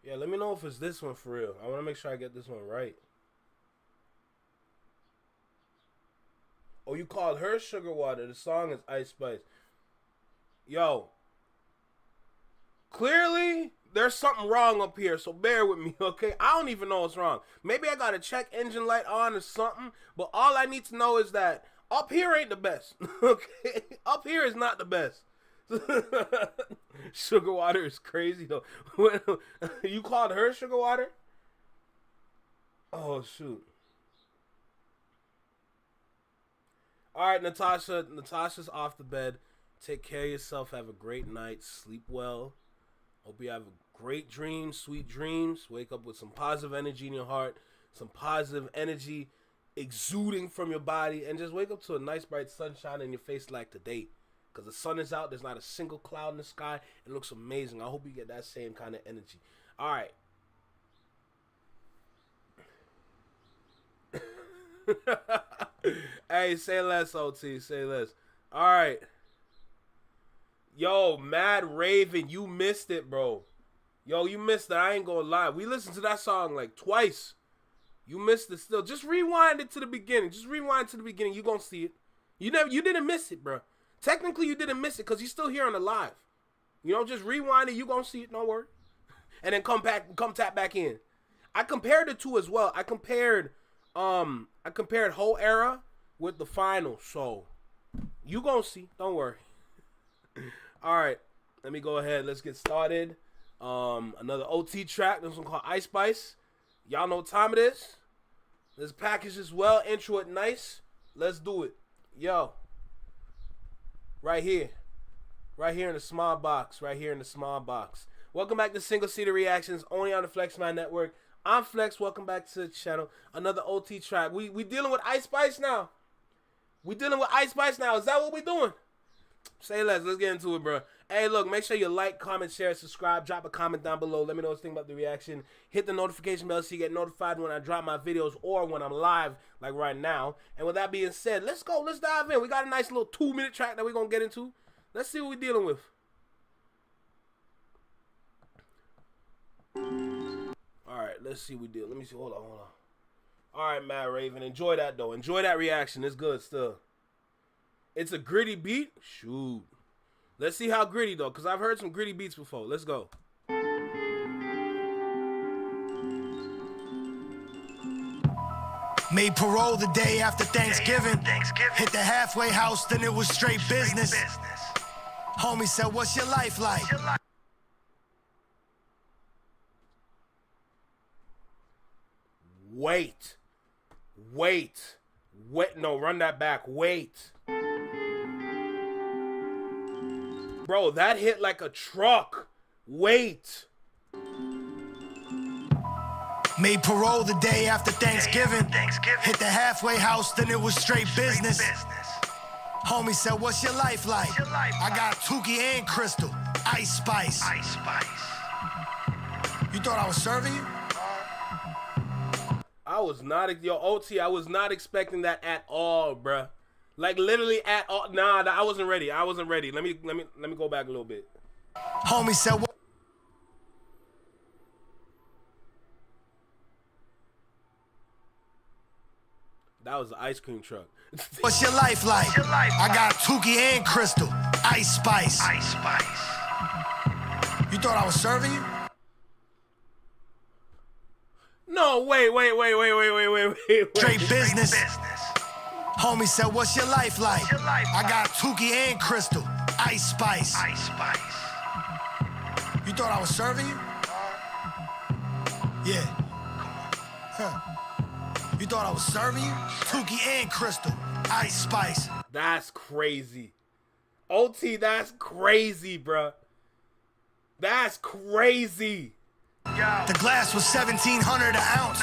Yeah, let me know if it's this one for real. I want to make sure I get this one right. Oh, you called her Sugar Water. The song is Ice Spice. Yo. Clearly, there's something wrong up here, so bear with me, okay? I don't even know what's wrong. Maybe I got a check engine light on or something, but all I need to know is that up here ain't the best, okay? Up here is not the best. Sugar water is crazy, though. You called her sugar water? Oh, shoot. All right, Natasha. Natasha's off the bed. Take care of yourself. Have a great night. Sleep well. Hope you have a great dream, sweet dreams. Wake up with some positive energy in your heart, some positive energy exuding from your body, and just wake up to a nice bright sunshine in your face like today. Because the sun is out. There's not a single cloud in the sky. It looks amazing. I hope you get that same kind of energy. All right. Hey, say less, OT. Say less. All right. Yo, Mad Raven, you missed it, bro. Yo, you missed it. I ain't gonna lie. We listened to that song like twice. You missed it still. Just rewind it to the beginning. Just rewind to the beginning. You gonna see it. You didn't miss it, bro. Technically, you didn't miss it because you're still here on the live. You know, just rewind it. You gonna see it. Don't worry. And then come tap back in. I compared the two as well. I compared whole era with the final. So you gonna see. Don't worry. All right, let me go ahead. Let's get started. Another OT track. This one called Ice Spice. Y'all know what time it is. Let's package this well. Intro it nice. Let's do it. Yo. Right here. Right here in the small box. Right here in the small box. Welcome back to Single Seater Reactions, only on the FlexMan Network. I'm Flex. Welcome back to the channel. Another OT track. We dealing with Ice Spice now. We dealing with Ice Spice now. Is that what we doing? Say less. Let's get into it, bro. Hey, look, make sure you like, comment, share, subscribe. Drop a comment down below. Let me know what you think about the reaction. Hit the notification bell so you get notified when I drop my videos or when I'm live, like right now. And with that being said, let's go. Let's dive in. We got a nice little 2-minute track that we're going to get into. Let's see what we're dealing with. All right, let's see what we deal. Let me see. Hold on. All right, Mad Raven. Enjoy that, though. Enjoy that reaction. It's good still. It's a gritty beat? Shoot. Let's see how gritty, though, because I've heard some gritty beats before. Let's go. Made parole the day after Thanksgiving. Hit the halfway house, then it was straight business. Homie said, what's your life like? Wait. No, run that back. Wait. Bro, that hit like a truck. Wait. Made parole the day after Thanksgiving. Hit the halfway house, then it was straight business. Homie said, what's your life like? I got Tukey and Crystal. Ice Spice. You thought I was serving you? I was not, yo, OT, I was not expecting that at all, bruh. Like literally at all. Nah, I wasn't ready. Let me go back a little bit. Homie said, what? That was the ice cream truck. What's your life like? I got Tukey and Crystal. Ice Spice. You thought I was serving you? No, wait. Straight business. Homie said, what's your life like? I got Tukey and Crystal. Ice Spice. You thought I was serving you? Yeah. You thought I was serving you? Tukey and Crystal. Ice Spice. That's crazy. OT, that's crazy, bruh. That's crazy. The glass was $1,700 an ounce.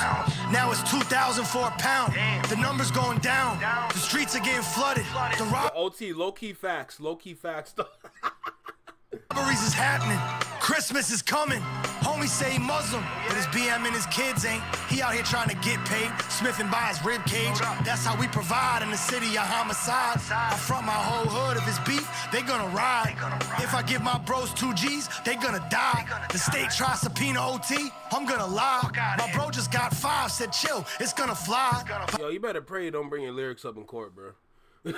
Now it's $2,000 for a pound. The numbers going down. The streets are getting flooded. The OT, low-key facts. Low-key facts. robberies is happening. Christmas is coming. Homie say he Muslim, but his BM and his kids ain't. He out here trying to get paid, smithing by his rib cage. That's how we provide in the city of homicide. I front my whole hood. If it's beef, they gonna ride. If I give my bros 2 G's, they gonna die. The state tries subpoena OT, I'm gonna lie. My bro just got 5, said chill, it's gonna fly. Yo, you better pray you don't bring your lyrics up in court, bro. You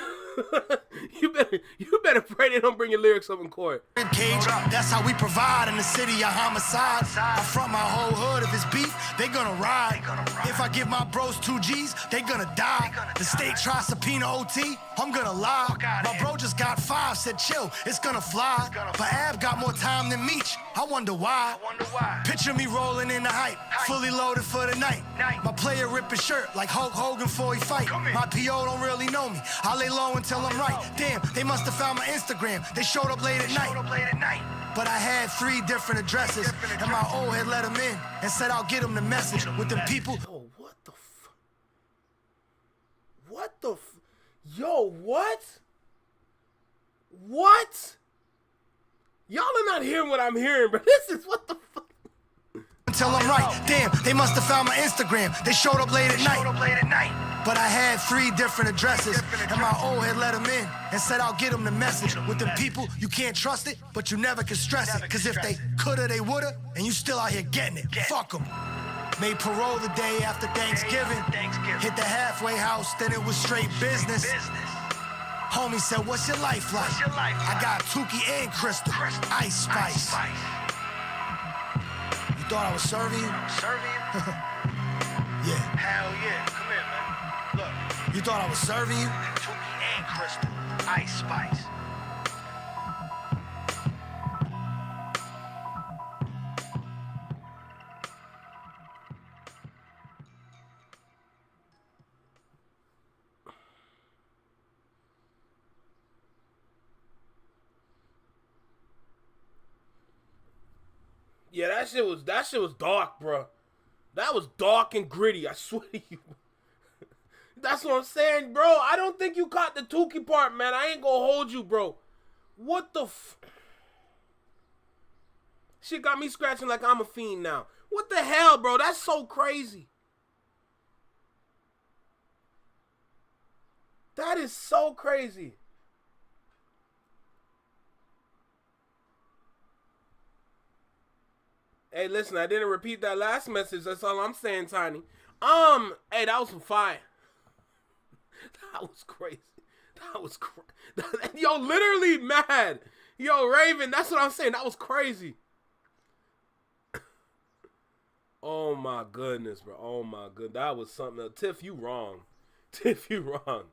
better pray they don't bring your lyrics up in court. Cage, that's how we provide in the city of homicide. I front my whole hood. If it's beef, they gonna ride. If I give my bros 2 G's, they gonna die. The state tries subpoena OT, I'm gonna lie. My bro just got 5, said chill, it's gonna fly. But Ab got more time than Meech, I wonder why. Picture me rolling in the hype, fully loaded for the night. My player rip his shirt like Hulk Hogan before he fight. My PO don't really know me, I lay low until I'm right. Damn, they must have found my Instagram, they showed up late at night. But I had 3 different addresses, and my old head let them in and said I'll get them the message with them people. Oh, what the f? What the f? Yo, what? What? Y'all are not hearing what I'm hearing, but this is what the fuck. Until I'm right. Damn, they must have found my Instagram. They showed up late at night. But I had 3 different addresses, and my old head let them in and said I'll get them the message with them people. You can't trust it, but you never can stress it. Cause if they coulda, they woulda, and you still out here getting it. Fuck them. Made parole the day after Thanksgiving. Hit the halfway house, then it was straight business. Homie said, what's your life like? I got Tukey and Crystal, Ice Spice. You thought I was serving you? Yeah. Hell yeah. Come here, man. Look. You thought I was serving you? Tukey and Crystal. Ice Spice. Yeah, that shit was dark, bro. That was dark and gritty. I swear to you. That's what I'm saying, bro. I don't think you caught the Tukey part, man. I ain't gonna hold you, bro. What the f... Shit got me scratching like I'm a fiend now. What the hell, bro? That's so crazy. That is so crazy. Hey, listen, I didn't repeat that last message. That's all I'm saying, Tiny. Hey, that was some fire. That was crazy. That was crazy. Yo, literally mad. Yo, Raven, that's what I'm saying. That was crazy. Oh, my goodness, bro. Oh, my goodness. That was something else. Tiff, you wrong. Tiff, you wrong.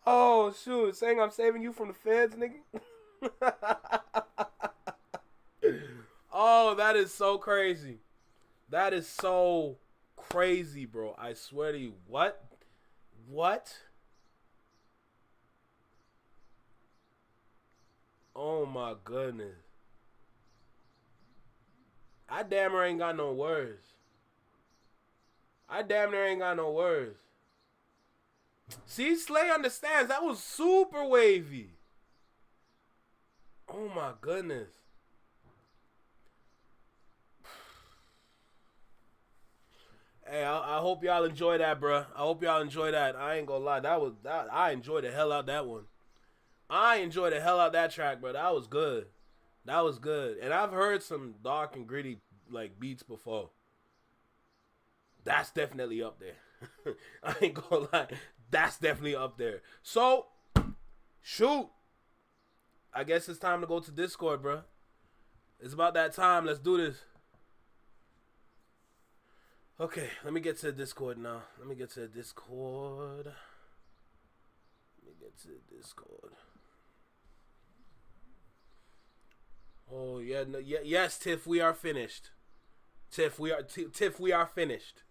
Oh, shoot. Saying I'm saving you from the feds, nigga? Oh, that is so crazy. That is so crazy, bro. I swear to you. What? What? Oh, my goodness. I damn near ain't got no words. I damn near ain't got no words. See, Slay understands. That was super wavy. Oh my goodness. Hey, I hope y'all enjoy that, bro. I hope y'all enjoy that. I ain't gonna lie. I enjoyed the hell out that one. I enjoyed the hell out that track, bro. That was good. That was good. And I've heard some dark and gritty like beats before. That's definitely up there. I ain't gonna lie. That's definitely up there. So, shoot. I guess it's time to go to Discord, bro. It's about that time. Let's do this. Okay, let me get to Discord now. Let me get to Discord. Oh, yeah, no, yeah, yes, Tiff, we are finished. Tiff, we are finished.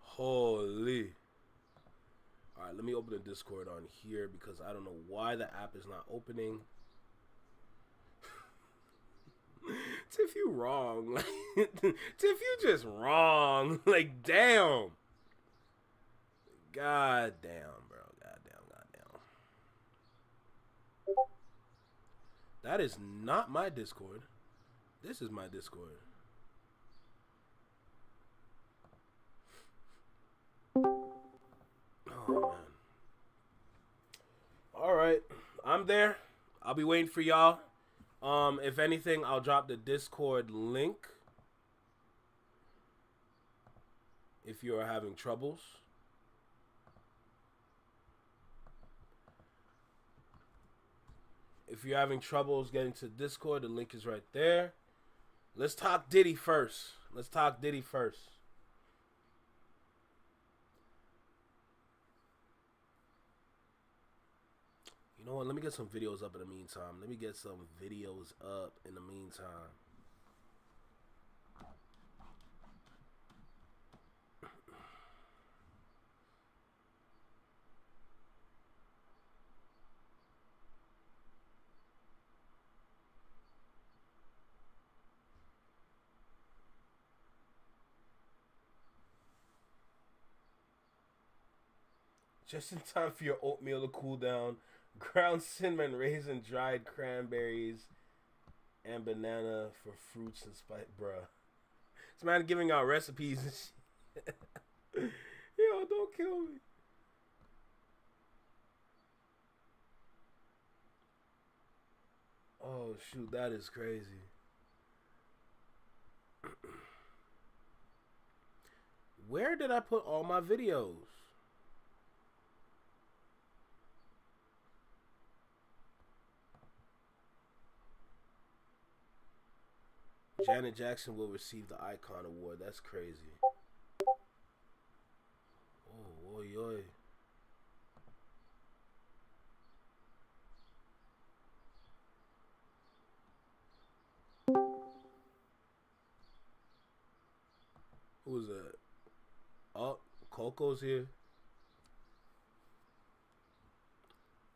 Holy. Alright, let me open the Discord on here because I don't know why the app is not opening. Tiff, you wrong. Tiff, you just wrong. Like, damn. God damn, bro. God damn. That is not my Discord. This is my Discord. Oh, man. Alright. I'm there. I'll be waiting for y'all. If anything, I'll drop the Discord link if you are having troubles. If you're having troubles getting to Discord, the link is right there. Let's talk Diddy first. Let's talk Diddy first. You know what? Let me get some videos up in the meantime. Let me get some videos up in the meantime. Just in time for your oatmeal to cool down. Ground cinnamon, raisin, dried cranberries, and banana for fruits and spice. Bruh. This man giving out recipes and shit. Yo, don't kill me. Oh, shoot. That is crazy. Where did I put all my videos? Janet Jackson will receive the Icon Award. That's crazy. Oh, oi, oi. Who's that? Oh, Coco's here.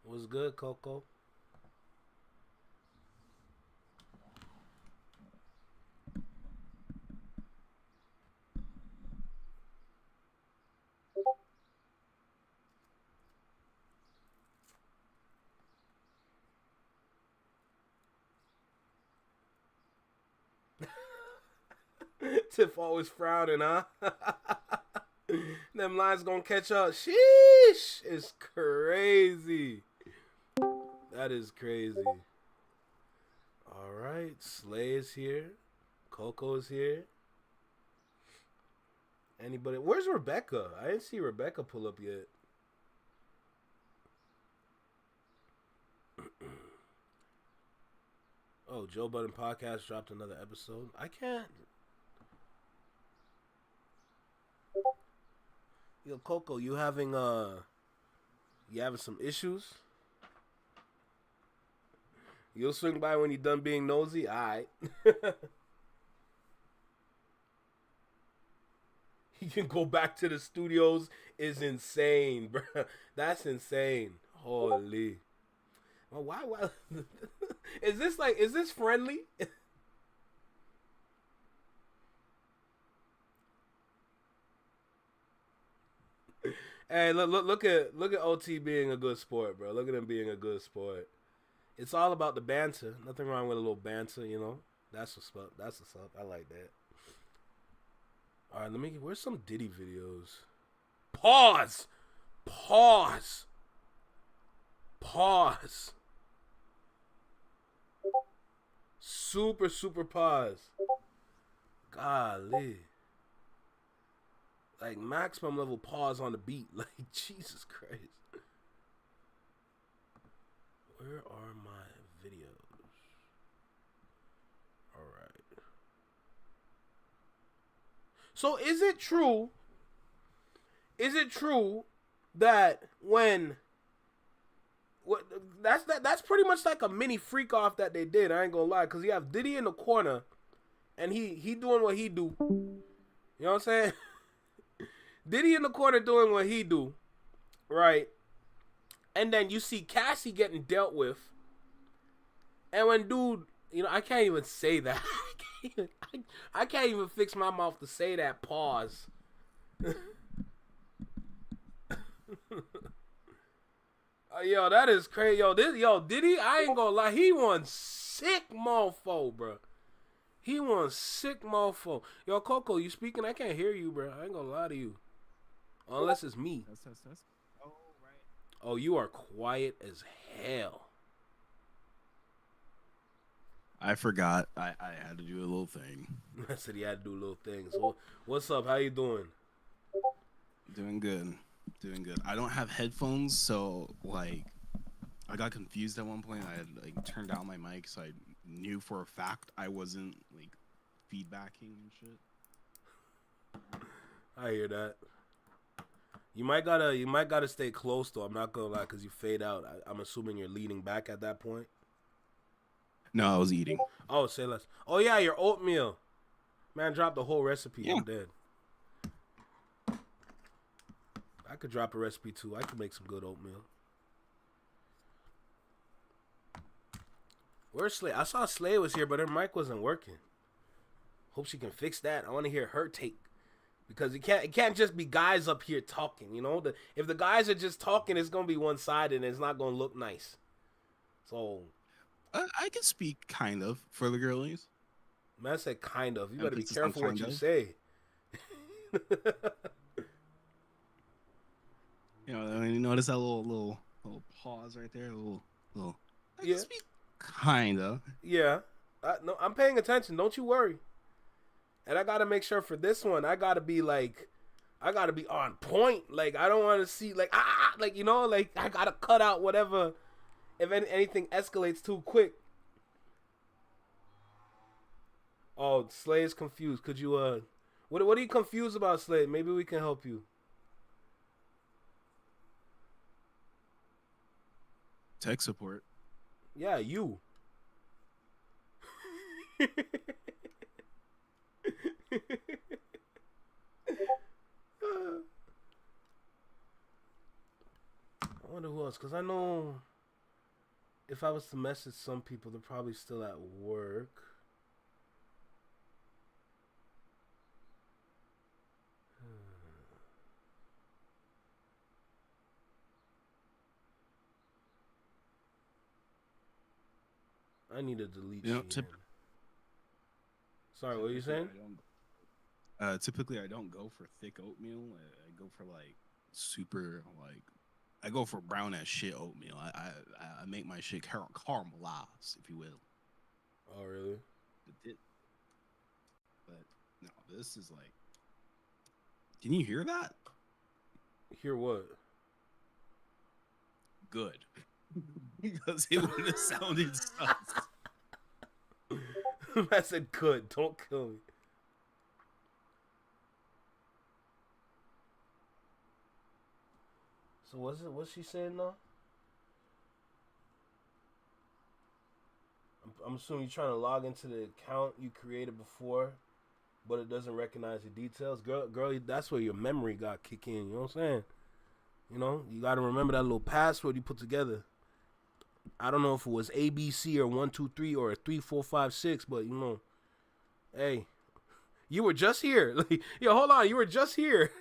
What's good, Coco? Tiff always frowning, huh? Them lines gonna catch up. Sheesh! It's crazy. That is crazy. Alright, Slay is here. Coco is here. Anybody? Where's Rebecca? I didn't see Rebecca pull up yet. Oh, Joe Budden Podcast dropped another episode. I can't. Yo, Coco, you having some issues? You'll swing by when you're done being nosy? Alright. You can go back to the studios is insane, bro. That's insane. Holy. Well, why is this friendly? Hey, look at OT being a good sport, bro. Look at him being a good sport. It's all about the banter. Nothing wrong with a little banter, you know. That's what's up. That's what's up. I like that. All right, where's some Diddy videos? Pause. Super pause. Golly. Like maximum level pause on the beat. Like Jesus Christ. Where are my videos? Alright. So is it true that when that's pretty much like a mini freak off that they did, I ain't gonna lie, because you have Diddy in the corner and he doing what he do. You know what I'm saying? Diddy in the corner doing what he do, right? And then you see Cassie getting dealt with. And when dude, you know, I can't even say that. I can't even fix my mouth to say that. Pause. Yo, that is crazy. Diddy, I ain't gonna lie, he one sick mofo, bro. He one sick mofo. Yo, Coco, you speaking? I can't hear you, bro. I ain't gonna lie to you. Unless it's me. That's. Oh, right. Oh, you are quiet as hell. I forgot. I had to do a little thing. I said he had to do little things. So, what's up? How you doing? Doing good. Doing good. I don't have headphones, so like I got confused at one point. I had like turned down my mic, so I knew for a fact I wasn't like feedbacking and shit. I hear that. You might gotta stay close though. I'm not gonna lie, cause you fade out. I'm assuming you're leaning back at that point. No, I was eating. Oh, say less. Oh yeah, your oatmeal. Man, drop the whole recipe. Yeah. I'm dead. I could drop a recipe too. I could make some good oatmeal. Where's Slay? I saw Slay was here, but her mic wasn't working. Hope she can fix that. I want to hear her take. Because it can't just be guys up here talking, you know? If the guys are just talking, it's going to be one-sided and it's not going to look nice. So... I can speak kind of for the girlies. Man, I said kind of. You better be Emphasis on careful what kind you of. say. You know, you notice that little pause right there? Little. I Yeah. can speak kind of. Yeah. No, I'm paying attention. Don't you worry. And I got to make sure for this one, I got to be on point. Like, I don't want to see, like, like, you know, like, I got to cut out whatever, if anything escalates too quick. Oh, Slay is confused. Could you, what are you confused about, Slay? Maybe we can help you. Tech support. Yeah, you. I wonder who else, because I know if I was to message some people, they're probably still at work. I need to delete you. Sorry, what are you saying? Typically, I don't go for thick oatmeal. I go for like super like. I go for brown as shit oatmeal. I make my shit caramelized, if you will. Oh really? But no, this is like. Can you hear that? Hear what? Good. Because it would have sounded sus. I said good. Don't kill me. So what's she saying now? I'm assuming you're trying to log into the account you created before, but it doesn't recognize your details. Girl, that's where your memory got kicked in. You know what I'm saying? You know, you got to remember that little password you put together. I don't know if it was ABC or 123 or 3456, but you know, hey, you were just here. Yo, hold on, you were just here.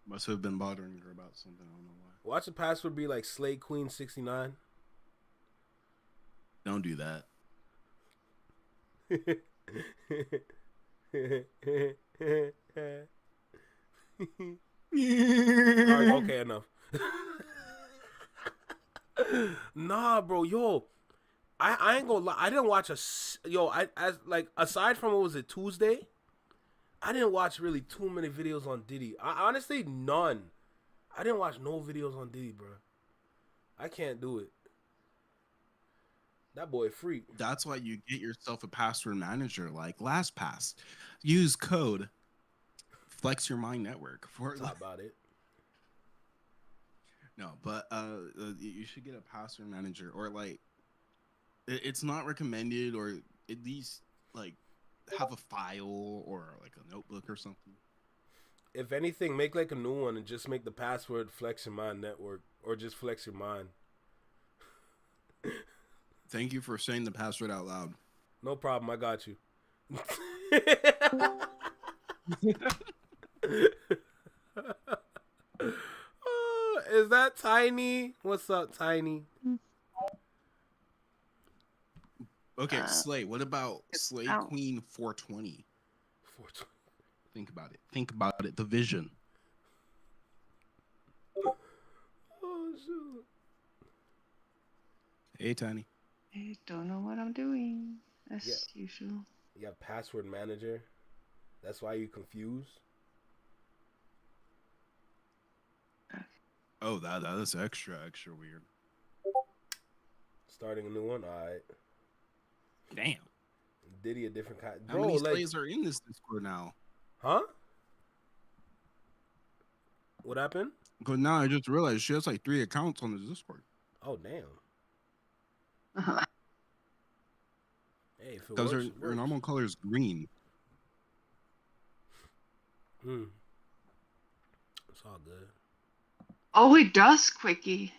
Must have been bothering her about something. I don't know why. Watch the password be like Slay Queen 69. Don't do that. Alright, okay, enough. Nah, bro, yo, I ain't gonna lie. I didn't watch like aside from what was it, Tuesday, I didn't watch really too many videos on Diddy. Honestly, none. I didn't watch no videos on Diddy, bro. I can't do it. That boy freak. That's why you get yourself a password manager like LastPass. Use code Flex Your Mind Network for Talk about it. No, but you should get a password manager, or like it's not recommended, or at least like have a file or like a notebook or something. If anything, make like a new one and just make the password Flex Your Mind Network, or just Flex Your Mind. Thank you for saying the password out loud. No problem, I got you. Is that Tiny? What's up, Tiny? Okay, Slay. What about Slay Queen 420? 420. Think about it. Think about it. The vision. Oh shoot. Hey, Tiny. I don't know what I'm doing, as usual. You have password manager. That's why you confused. Oh, that is extra weird. Starting a new one. All right. Damn. Diddy a different kind. How Bro, many like, slaves are in this Discord now? huh? What happened? Because now I just realized she has like 3 accounts on the Discord. Oh damn. Hey, if it Because works, her, it her works. normal color is green. It's all good. Oh, he does, Quickie.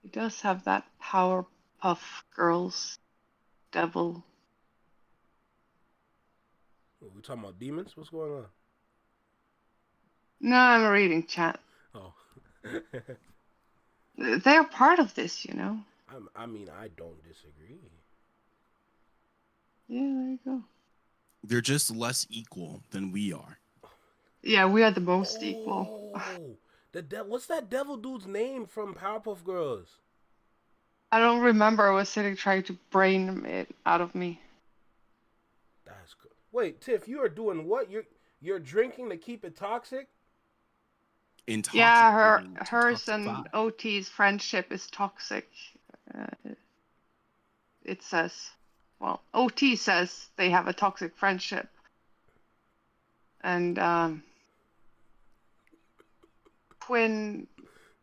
He does have that Powerpuff Girls devil. We talking about demons? What's going on? No, I'm reading chat. Oh. They're part of this, you know. I mean, I don't disagree. Yeah, there you go. They're just less equal than we are. Yeah, we are the most equal. Oh, what's that devil dude's name from Powerpuff Girls? I don't remember. I was sitting trying to brain it out of me. That's good. Wait, Tiff, you are doing what? You're drinking to keep it toxic? Yeah, Intoxicating to hers and toxify. OT's friendship is toxic. It says, well, OT says they have a toxic friendship, and Twin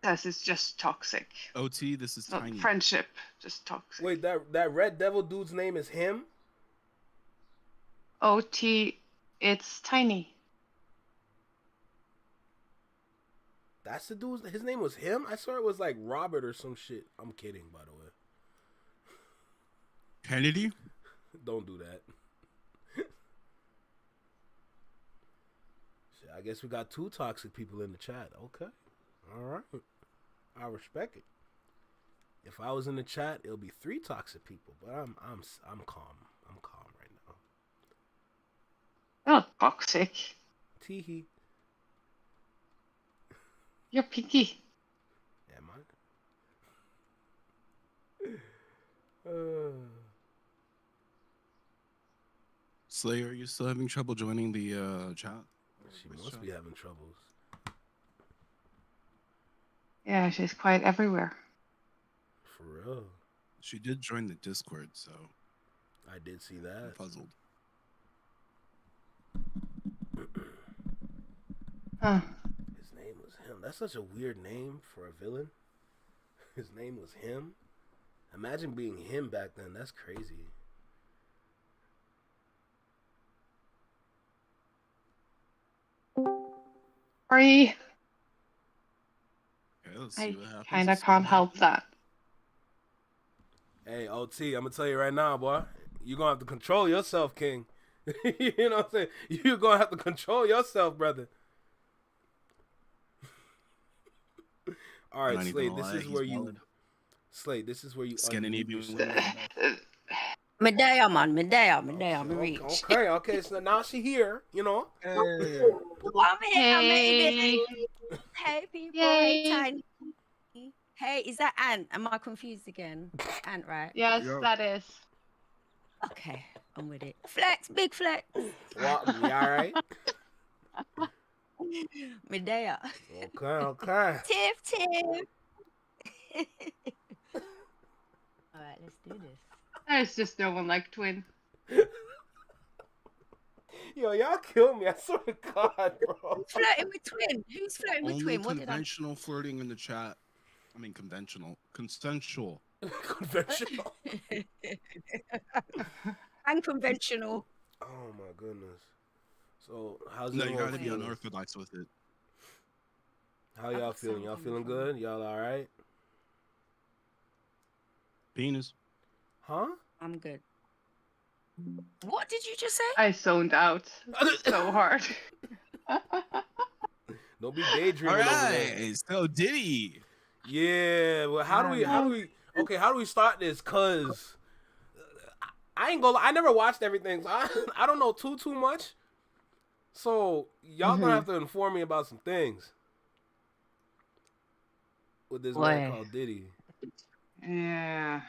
says it's just toxic. OT, this is It's not tiny. friendship, just toxic. Wait, that red devil dude's name is him? OT, it's tiny. That's the dude's. His name was him? I swear it was like Robert or some shit. I'm kidding, by the way. Kennedy? Don't do that. Shit, I guess we got 2 toxic people in the chat. Okay. All right. I respect it. If I was in the chat, it'll be 3 toxic people, but I'm calm. I'm calm right now. Not toxic. Teehee. You're picky. Am I? Slayer, are you still having trouble joining the chat? She must be having troubles. Yeah, she's quite everywhere. For real. She did join the Discord, so I did see that. I'm puzzled. Huh. His name was him. That's such a weird name for a villain. His name was him. Imagine being him back then. That's crazy. Sorry. Okay, let's I see what happens. kinda can't help that. Hey, OT, I'm gonna tell you right now, boy. You're gonna have to control yourself, King. You know what I'm saying? You're gonna have to control yourself, brother. All right, Slade, this is where you... Slade, this is where you... Scandinavian. Medea, man, Medea, me reach. Okay, so now she here, you know? Hey. I'm here, I made it. Hey. Hey, people. Yay. Hey, Tiny. Hey, is that Ant? Am I confused again? Ant, right? Yes, Yep. that is. Okay, I'm with it. Flex, big flex. Well, you all right? Medea. Okay. Tiff. All right, let's do this. There's just no one like Twin. Yo, y'all kill me. I swear to God, bro. Flirting with Twin. Who's flirting with Only Twin? What did I... conventional flirting in the chat. I mean, conventional. Consensual. Conventional. Unconventional. Oh my goodness. So how's No, you everyone gotta be feeling? unorthodox with it. How y'all feeling? Y'all feeling good? Y'all all right? Penis. Huh? I'm good. What did you just say? I zoned out so hard. Don't be daydreaming over there. Alright, so Diddy. Yeah. Well, how do we start this? Cause I ain't gonna lie, I never watched everything. So I don't know too much. So y'all gonna have to inform me about some things with this man called Diddy. Yeah.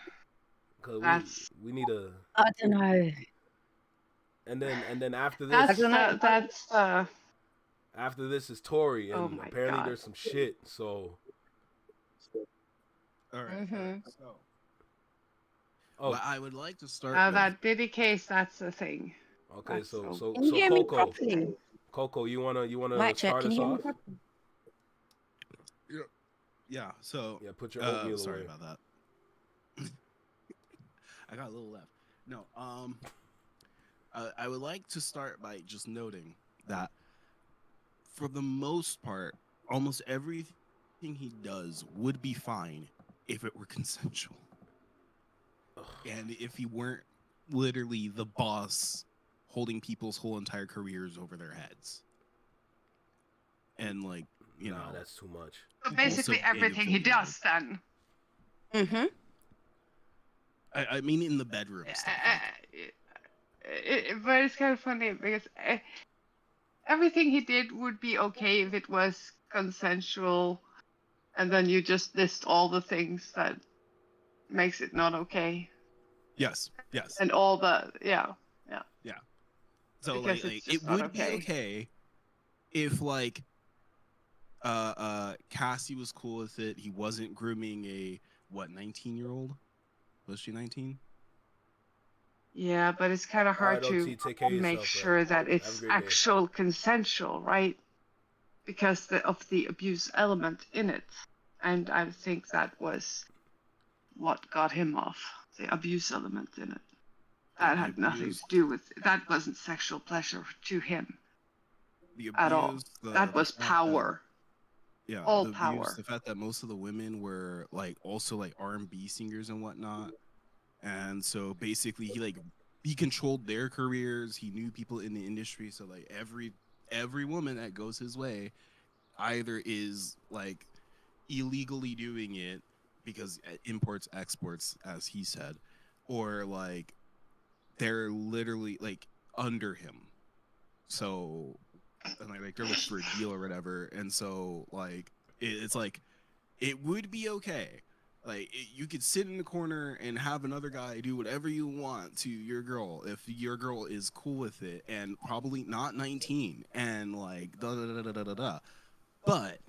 Cause we need a. I don't know. And then after this, after this is Tory, and apparently there's some shit. So. All right. So. Oh, well, I would like to start. That Diddy case, that's the thing. Okay, that's so Can you hear me Coco, properly? Coco, you wanna Mic check, start can us you hear me off? properly? Yeah. So. Yeah, put your oatmeal sorry away. about that. I got a little left. No. I would like to start by just noting that, for the most part, almost everything he does would be fine if it were consensual. And if he weren't literally the boss holding people's whole entire careers over their heads. And like, you know, that's too much. So basically everything he does then. I mean in the bedroom stuff. But it's kind of funny because everything he did would be okay if it was consensual, and then you just list all the things that makes it not okay. Yes. And all the yeah. So because like it would be okay if like Cassie was cool with it. He wasn't grooming a 19-year-old? Was she 19? Yeah, but it's kind of hard to make sure that it's actual consensual, right? Because of the abuse element in it. And I think that was what got him off, the abuse element in it. That had nothing to do with, that wasn't sexual pleasure to him at all. That was power. All power. The fact that most of the women were like also like R&B singers and whatnot. And so basically he controlled their careers. He knew people in the industry. So like every woman that goes his way either is like illegally doing it because imports, exports, as he said, or like they're literally like under him. So and like they're looking for a deal or whatever. And so like it's like it would be okay. Like you could sit in the corner and have another guy do whatever you want to your girl if your girl is cool with it and probably not 19 and like da da da da da da da. But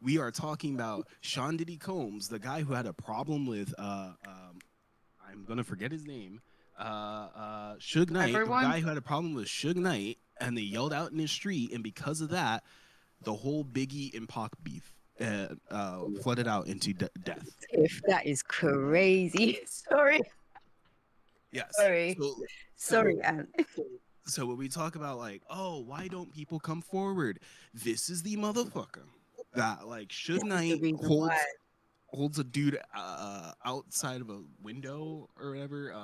we are talking about Sean Diddy Combs, the guy who had a problem with I'm gonna forget his name, Suge Knight, the guy who had a problem with Suge Knight, and they yelled out in the street, and because of that, the whole Biggie and Pac beef flooded out into death. If that is crazy. Sorry. Yes. Sorry, Anne. So when we talk about like, oh, why don't people come forward? This is the motherfucker that like Suge Knight holds a dude outside of a window or whatever,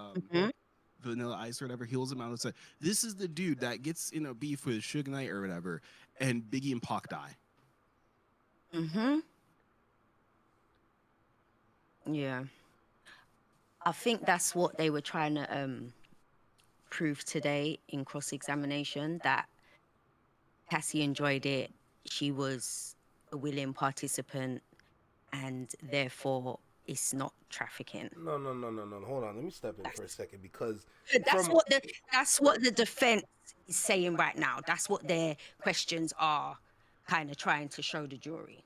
Vanilla Ice or whatever, heals him out outside. This is the dude that gets in a beef with Suge Knight or whatever, and Biggie and Pac die. Yeah. I think that's what they were trying to prove today in cross-examination, that Cassie enjoyed it. She was a willing participant, and therefore it's not trafficking. No. Hold on. Let me step in for a second because that's what the defense is saying right now. That's what their questions are kind of trying to show the jury.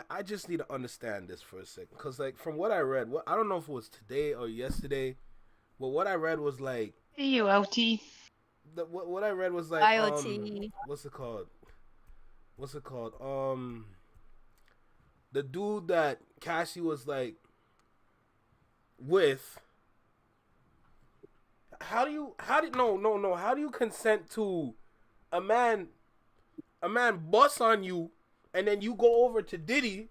I just need to understand this for a second because like from what I read, I don't know if it was today or yesterday, but what I read was like IoT. What I read was like IoT. What's it called? The dude that Cassie was like with. How do you consent to a man busts on you and then you go over to Diddy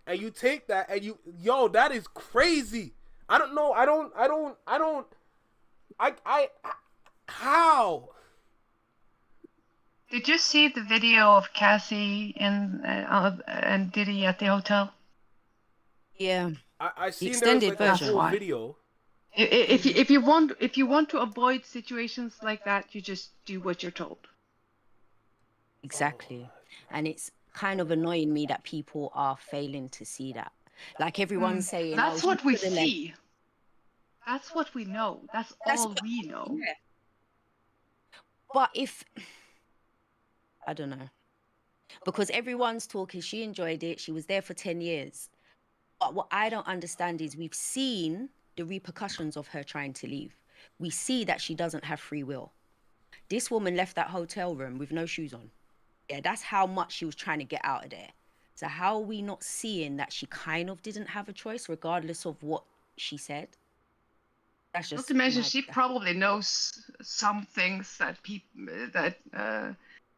and you take that and that is crazy. I don't know. How? Did you see the video of Cassie and Diddy at the hotel? Yeah. I seen extended there was like version. a whole video. If you want to avoid situations like that, you just do what you're told. Exactly. And it's kind of annoying me that people are failing to see that. Like everyone's saying, That's oh, what we he could have see. That's what we know. That's all we know. Yeah. But if I don't know, because everyone's talking, she enjoyed it. She was there for 10 years. But what I don't understand is we've seen the repercussions of her trying to leave. We see that she doesn't have free will. This woman left that hotel room with no shoes on. Yeah, that's how much she was trying to get out of there. So how are we not seeing that she kind of didn't have a choice, regardless of what she said? That's just Not to mention, she probably knows some things that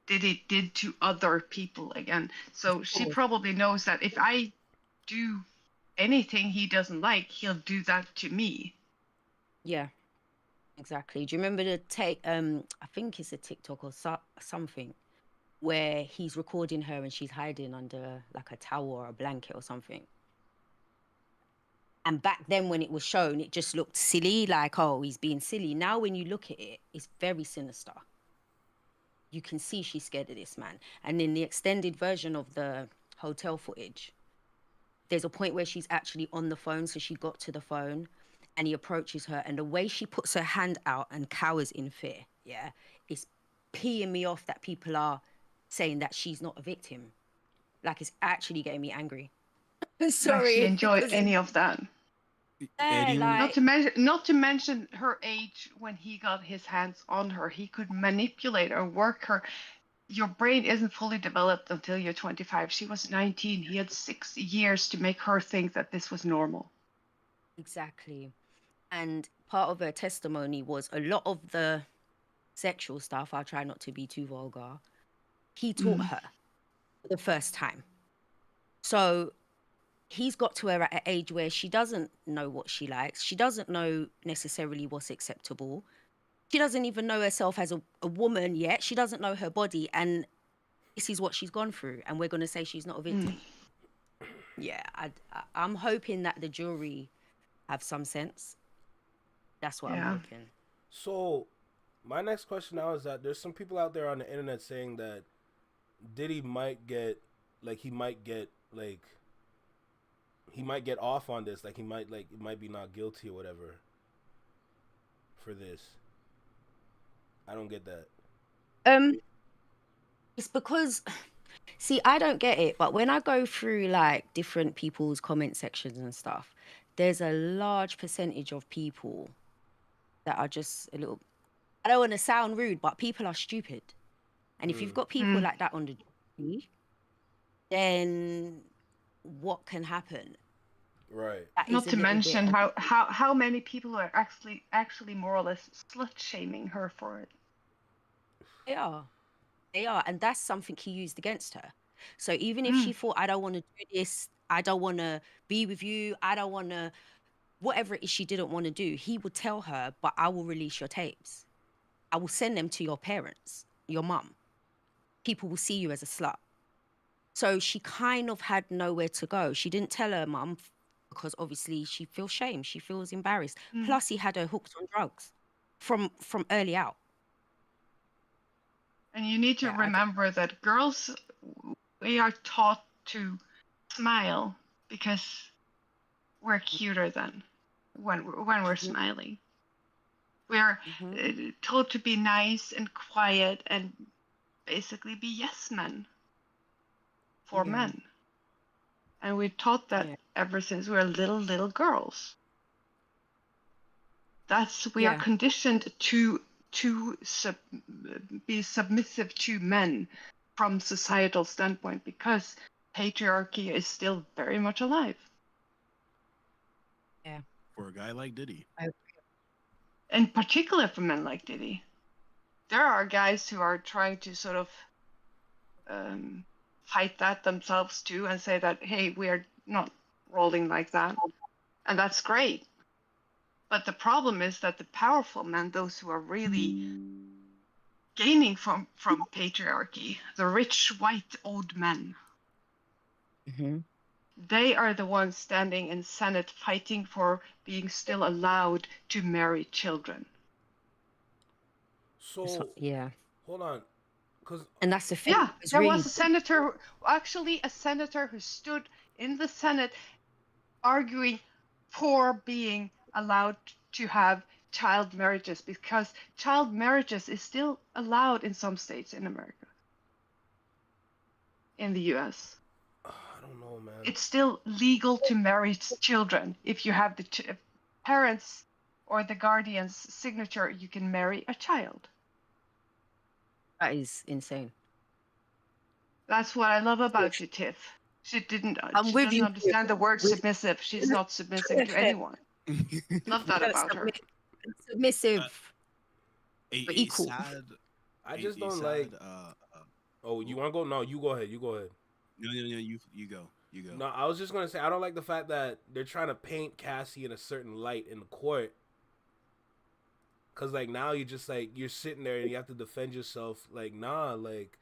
Diddy did to other people again. So she probably knows that if I do anything he doesn't like, he'll do that to me. Yeah, exactly. Do you remember the I think it's a TikTok or something, where he's recording her and she's hiding under like a towel or a blanket or something? And back then when it was shown, it just looked silly, like, oh, he's being silly. Now when you look at it, it's very sinister. You can see she's scared of this man. And in the extended version of the hotel footage, there's a point where she's actually on the phone. So she got to the phone and he approaches her. And the way she puts her hand out and cowers in fear, yeah, it's peeing me off that people are saying that she's not a victim. Like, it's actually getting me angry. Sorry. She enjoy any of that. Like, not to mention her age when he got his hands on her. He could manipulate or work her. Your brain isn't fully developed until you're 25. She was 19. He had 6 years to make her think that this was normal. Exactly. And part of her testimony was a lot of the sexual stuff, I'll try not to be too vulgar, he taught her the first time. So he's got to her at an age where she doesn't know what she likes. She doesn't know necessarily what's acceptable. She doesn't even know herself as a woman yet. She doesn't know her body. And this is what she's gone through. And we're going to say she's not a victim. Yeah, I'm hoping that the jury have some sense. That's what I'm hoping. So my next question now is that there's some people out there on the internet saying that Diddy might get off on this, like it might be not guilty or whatever for this. I don't get that. It's because, see, I don't get it, but when I go through like different people's comment sections and stuff, there's a large percentage of people that are just a little, I don't want to sound rude, but people are stupid. And if you've got people like that on the jury, then what can happen? Right. Not to mention how many people are actually more or less slut shaming her for it. They are, and that's something he used against her. So even if she thought, I don't want to do this, I don't want to be with you, I don't want to, whatever it is she didn't want to do, he would tell her, but I will release your tapes. I will send them to your parents, your mum. People will see you as a slut. So she kind of had nowhere to go. She didn't tell her mum because obviously she feels shame. She feels embarrassed. Plus he had her hooked on drugs from early out. And you need to remember that girls, we are taught to smile because we're cuter than when we're smiling. We're taught to be nice and quiet and basically be yes men for men. And we're taught that ever since we're little girls. We are conditioned to be submissive to men from societal standpoint because patriarchy is still very much alive. Yeah. For a guy like Diddy. In particular for men like Diddy. There are guys who are trying to sort of fight that themselves too and say that, hey, we are not rolling like that. And that's great. But the problem is that the powerful men, those who are really gaining from patriarchy, the rich white old men, they are the ones standing in Senate fighting for being still allowed to marry children. So yeah, hold on, because and that's the thing. Yeah, It's there really was a senator, actually a senator who stood in the Senate arguing for being allowed to have child marriages, because child marriages is still allowed in some states in America, in the US. I don't know, man. It's still legal to marry children. If you have the parents or the guardian's signature, you can marry a child. that is insane. That's what I love about you, Tiff. She doesn't understand the word submissive. She's not submissive to anyone. Love that about her. Submissive, but equal. I just don't like. Oh, you want to go? No, you go ahead. You go ahead. No, you go. You go. No, I was just gonna say I don't like the fact that they're trying to paint Cassie in a certain light in the court. Cause like now you just like you're sitting there and you have to defend yourself. Like nah, like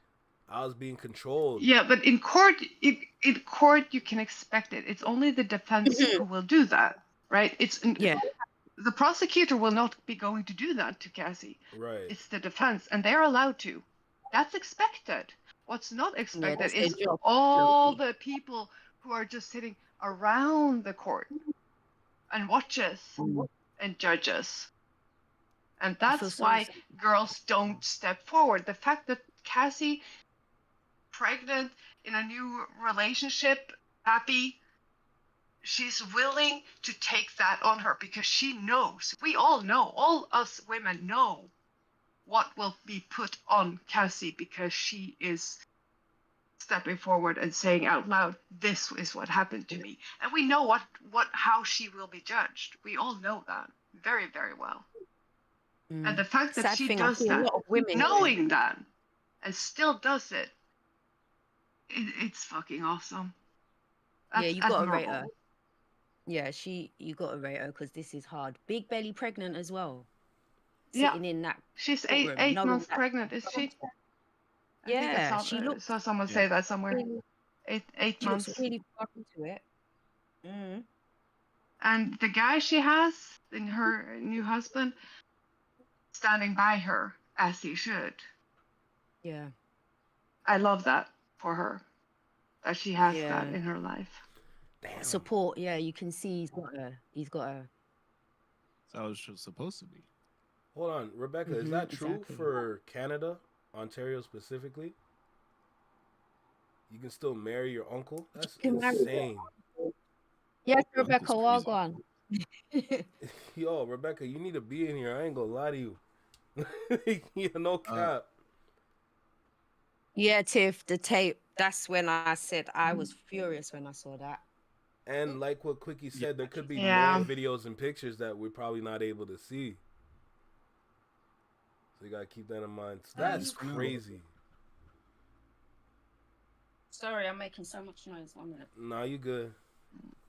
I was being controlled. Yeah, but in court, you can expect it. It's only the defense who will do that, right? The prosecutor will not be going to do that to Cassie. Right. It's the defense, and they're allowed to. That's expected. What's not expected is all the people who are just sitting around the court and watches and judges. And that's why girls don't step forward. The fact that Cassie, pregnant, in a new relationship, happy, she's willing to take that on her because she knows, we all know, all us women know what will be put on Cassie because she is stepping forward and saying out loud, this is what happened to me. And we know how she will be judged. We all know that very, very well. And the fact that she does that, knowing that, and still does it, it's fucking awesome. Yeah, you got to rate her. Yeah, you got to rate her because this is hard. Big belly pregnant as well. Sitting in that. She's eight months pregnant, is she? Yeah, she saw someone say that somewhere. Eight months. Looks really far into it. And the guy she has, in her new husband, standing by her as he should. Yeah. I love that for her, that she has that in her life. Damn. Support, yeah, you can see he's got her. That's how it's supposed to be. Hold on, Rebecca, is that true for Canada, Ontario specifically? You can still marry your uncle? That's insane. Yes, Rebecca, well gone. Yo, Rebecca, you need to be in here. I ain't gonna lie to you. Yeah, no cap. Yeah, Tiff, the tape. That's when I said I was furious when I saw that. And like what Quickie said, there could be more videos and pictures that we're probably not able to see. So you gotta keep that in mind. So that's crazy. Sorry, I'm making so much noise. 1 minute. Nah, you good.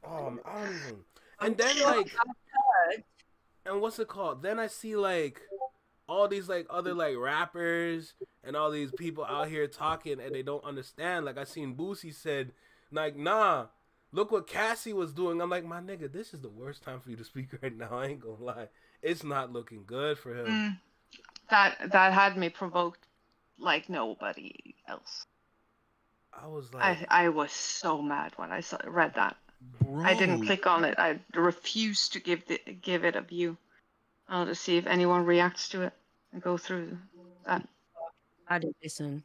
I don't even. And then like, and what's it called? Then I see like all these like other like rappers and all these people out here talking and they don't understand. Like I seen Boosie said, like, nah, look what Cassie was doing. I'm like, my nigga, this is the worst time for you to speak right now. I ain't gonna lie. It's not looking good for him. That had me provoked like nobody else. I was like, I was so mad when I read that. Bro. I didn't click on it. I refused to give it a view. I'll just see if anyone reacts to it and go through that. I didn't listen.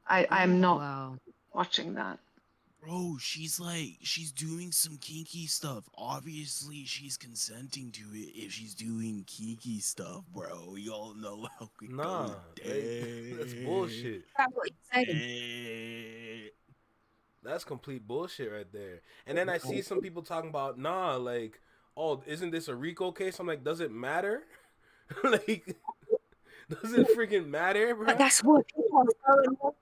I'm not watching that. Bro, she's doing some kinky stuff. Obviously, she's consenting to it if she's doing kinky stuff, bro. Y'all know how it goes. That's bullshit. That's what you're saying. That's complete bullshit right there. And then I see some people talking about, nah, like, oh, isn't this a RICO case? I'm like, does it matter? Like, does it freaking matter, bro? But that's what people are going on.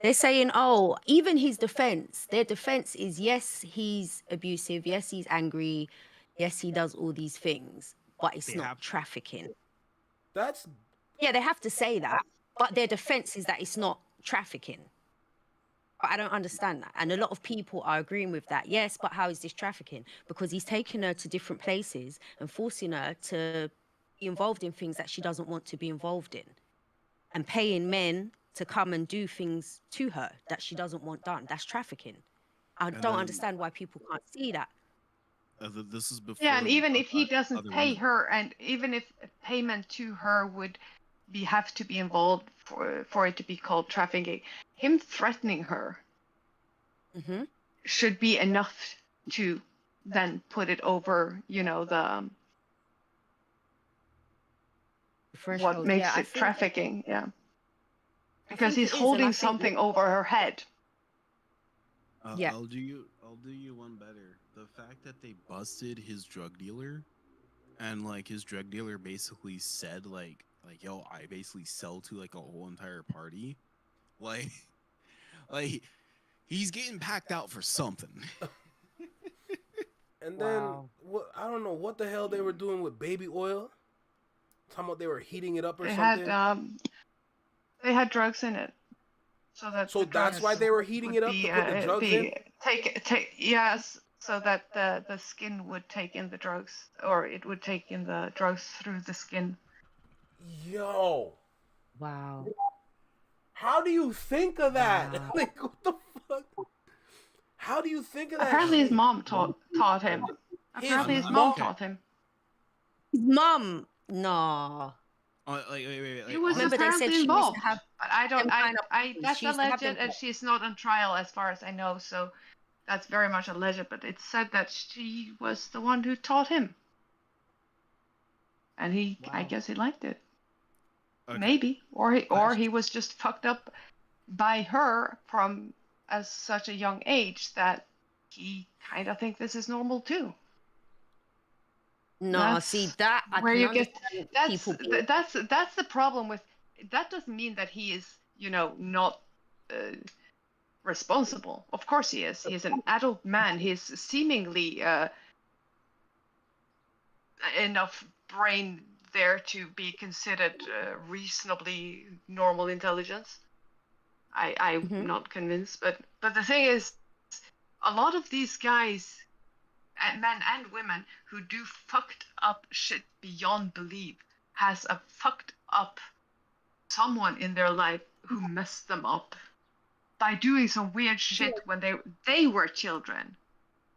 They're saying, oh, even his defense, their defense is, yes, he's abusive. Yes, he's angry. Yes, he does all these things, but it's not trafficking. Yeah, they have to say that, but their defense is that it's not trafficking. But I don't understand that. And a lot of people are agreeing with that. Yes, but how is this trafficking? Because he's taking her to different places and forcing her to be involved in things that she doesn't want to be involved in. And paying men to come and do things to her that she doesn't want done. That's trafficking. I don't understand why people can't see that. This is before. Yeah, and even if he doesn't pay her, and even if payment to her would have to be involved for it to be called trafficking, him threatening her should be enough to then put it over, you know, the what makes it trafficking. Yeah, because he's holding something over her head. Yeah. I'll do you one better. The fact that they busted his drug dealer, and like his drug dealer basically said like yo, I basically sell to like a whole entire party, like he's getting packed out for something. And then I don't know what the hell they were doing with baby oil. Talking about they were heating it up or something. They had drugs in it. So that's why they were heating it up, to put the drugs in? Yes, so that the skin would take in the drugs, or it would take in the drugs through the skin. Yo. Wow. How do you think of that? Like, what the fuck? How do you think of that? Apparently his mom taught him. Apparently his mom taught him. His mom? No. Wait. He was apparently involved, but that's alleged, and she's not on trial as far as I know, so that's very much alleged, but it's said that she was the one who taught him. And I guess he liked it. Okay. Maybe. Or he was just fucked up by her from as such a young age that he kind of think this is normal too. No, that's see that I where can you get that's people the problem with that. Doesn't mean that he is, you know, not responsible. Of course he is. He's an adult man. He's seemingly enough brain there to be considered reasonably normal intelligence. I'm not convinced, but the thing is, a lot of these guys, men and women, who do fucked up shit beyond belief, has a fucked up someone in their life who messed them up by doing some weird shit when they were children,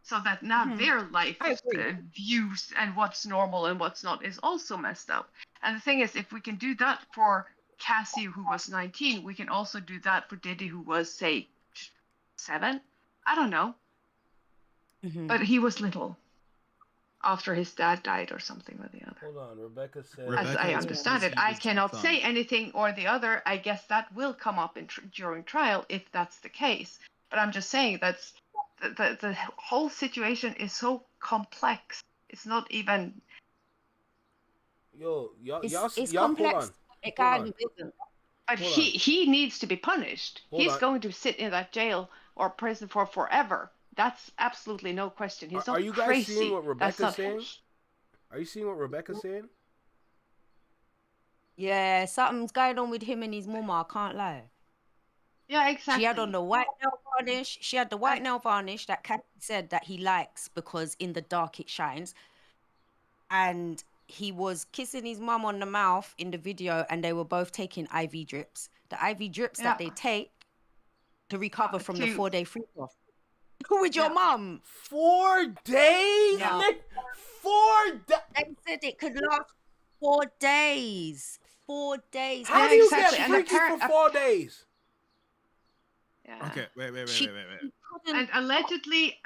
so that now their life views and what's normal and what's not is also messed up. And the thing is, if we can do that for Cassie, who was 19, we can also do that for Diddy, who was, say, 7? I don't know. But he was little after his dad died or something or the other. Hold on, Rebecca said... As I understand it, I cannot say anything or the other. I guess that will come up during trial if that's the case. But I'm just saying that's the whole situation is so complex. It's not even... Yo, y'all complex. Hold on. It kind of isn't. But he needs to be punished. He's going to sit in that jail or prison for forever. That's absolutely no question. He's not crazy. Are you guys seeing what Rebecca's saying? Are you seeing what Rebecca's saying? Yeah, something's going on with him and his mama, I can't lie. Yeah, exactly. She had on the white nail varnish. She had the white nail varnish that Kat said that he likes because in the dark it shines. And he was kissing his mum on the mouth in the video, and they were both taking IV drips. The IV drips that they take to recover from the 4-day freeze-off. With your mum. 4 days? Yeah. 4 days? They said it could last 4 days. 4 days. How do you get freaky for 4 days? Yeah. Okay, wait. And allegedly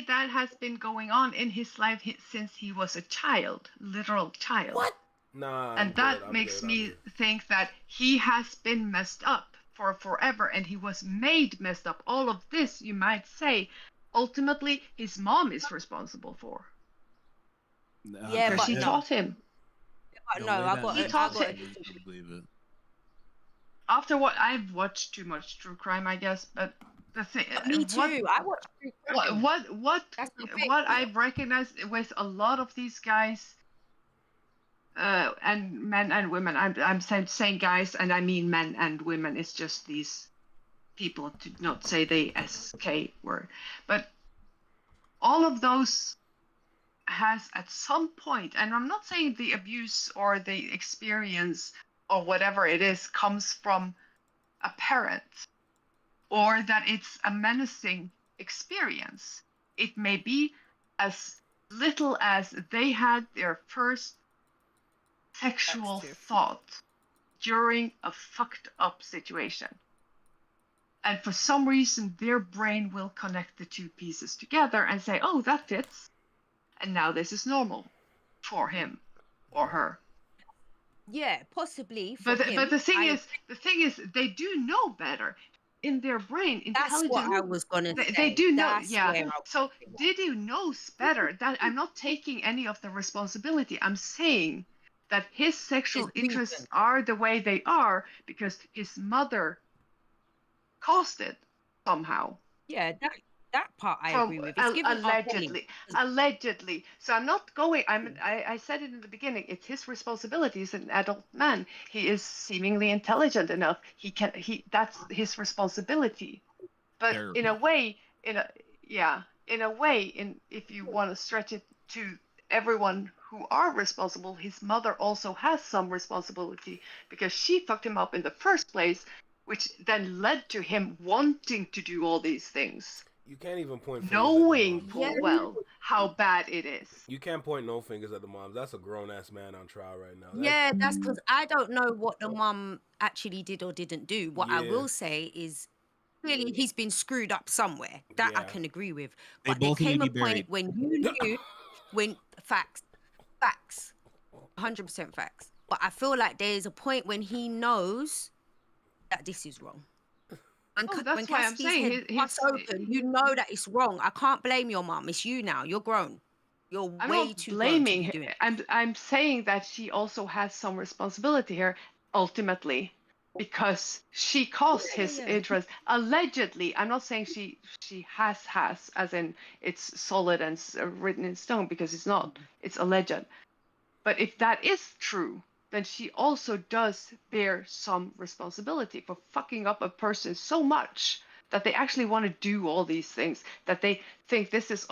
that has been going on in his life since he was a child, literal child. What? Nah. And that makes me think that he has been messed up for forever, and he was made messed up. All of this, you might say, ultimately his mom is responsible for. Yeah, because she taught him. No, I got it. After what I've watched too much true crime, I guess, but the thing. Me too. I watch true crime. What I've recognized with a lot of these guys, and men and women. I'm saying guys, and I mean men and women. It's just these people to not say the SK word. But all of those has at some point, and I'm not saying the abuse or the experience or whatever it is comes from a parent or that it's a menacing experience. It may be as little as they had their first sexual thought during a fucked up situation. And for some reason, their brain will connect the two pieces together and say, oh, that fits. And now this is normal for him or her. Yeah, possibly. But the thing is, they do know better in their brain. That's what I was gonna say. They do know, yeah. So Diddy knows better. That I'm not taking any of the responsibility. I'm saying that his sexual interests are the way they are because his mother caused it somehow. Yeah, that part I agree with. It's allegedly. So I'm not going. I said it in the beginning. It's his responsibility. He's an adult man. He is seemingly intelligent enough. That's his responsibility. But in a way, if you want to stretch it to everyone who are responsible, his mother also has some responsibility because she fucked him up in the first place, which then led to him wanting to do all these things. You can't even point fingers knowing at the full well how bad it is. You can't point no fingers at the moms. That's a grown-ass man on trial right now. That's because I don't know what the mom actually did or didn't do. What I will say is clearly he's been screwed up somewhere. That I can agree with. But there came a point when you knew, when facts, 100% facts. But I feel like there's a point when he knows that this is wrong. That's why I'm saying he's open. You know that it's wrong. I can't blame your mom. It's you now. You're grown. You're way too blaming grown to be doing it. I'm saying that she also has some responsibility here, ultimately, because she caused his interest. Allegedly, I'm not saying she has, as in it's solid and written in stone, because it's not. It's alleged. But if that is true, then she also does bear some responsibility for fucking up a person so much that they actually want to do all these things, that they think this is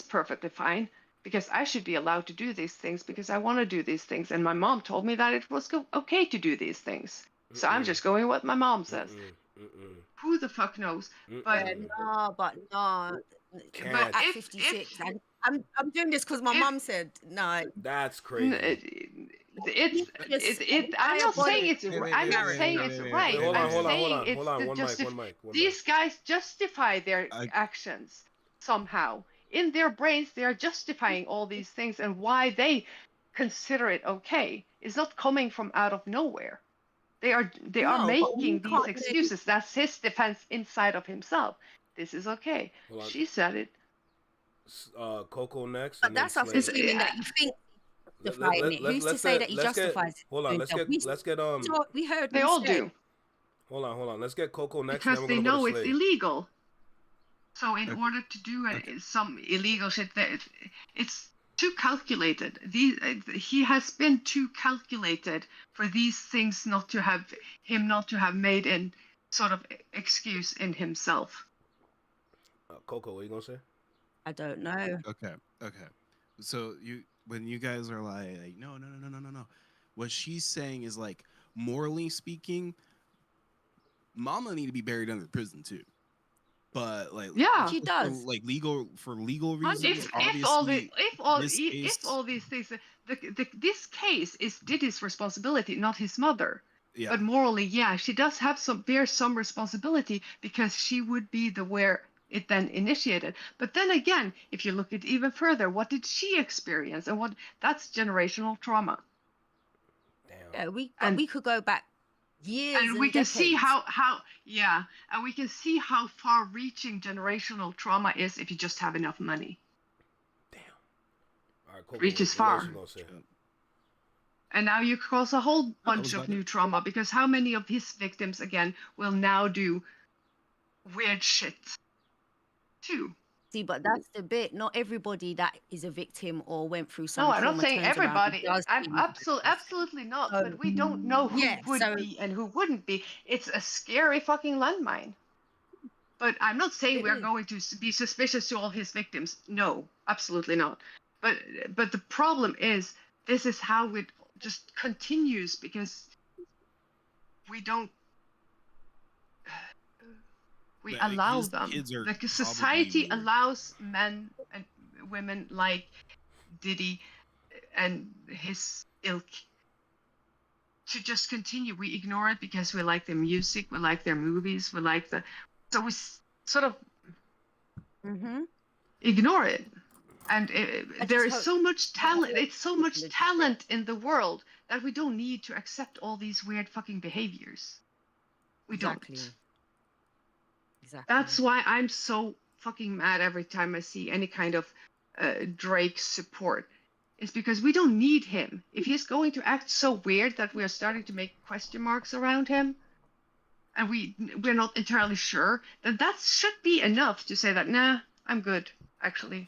perfectly fine because I should be allowed to do these things because I want to do these things. And my mom told me that it was okay to do these things. So I'm just going with what my mom says. Who the fuck knows? But no. But at 56, I'm doing this because my mom said no. That's crazy. I'm not saying it's right. I'm not saying it's right. Hold on. One mic. These guys justify their actions somehow. In their brains, they are justifying all these things and why they consider it okay. It's not coming from out of nowhere. They are making these excuses. That's his defense inside of himself. This is okay. She said it. Coco next. But that's us assuming that you think. Who's to say that he justifies it? Hold on, let's get we heard they all do. Hold on. Let's get Coco next. Because they know it's illegal. So in order to do some illegal shit, it's too calculated. He has been too calculated for these things not to have made in sort of excuse in himself. Coco, what are you gonna say? I don't know. Okay. So when you guys are like no, what she's saying is like, morally speaking, mama need to be buried under prison too. But like, she does. Like legal reasons. If all these things, this case is Diddy's responsibility, not his mother. Yeah. But morally, she does have bear some responsibility because she would be where it then initiated. But then again, if you look at even further, what did she experience, and that's generational trauma. Damn. Yeah, we could go back years, and we can see how far-reaching generational trauma is if you just have enough money. Damn. All right, Coco, reaches far. And now you cause a whole bunch of new trauma, because how many of his victims again will now do weird shit too? See, but that's the bit. Not everybody that is a victim or went through some. No, I'm not saying everybody. I'm absolutely not. But we don't know who would be and who wouldn't be. It's a scary fucking landmine. But I'm not saying we're going to be suspicious to all his victims. No, absolutely not. But the problem is, this is how it just continues because we don't. We allow them. Like society allows men and women like Diddy and his ilk to just continue. We ignore it because we like their music, we like their movies, we like so we sort of ignore it. And there is so much talent. It's so much talent in the world that we don't need to accept all these weird fucking behaviors. We don't. Exactly. That's why I'm so fucking mad every time I see any kind of Drake support. It's because we don't need him. If he's going to act so weird that we are starting to make question marks around him, and we're not entirely sure, then that should be enough to say that, nah, I'm good, actually.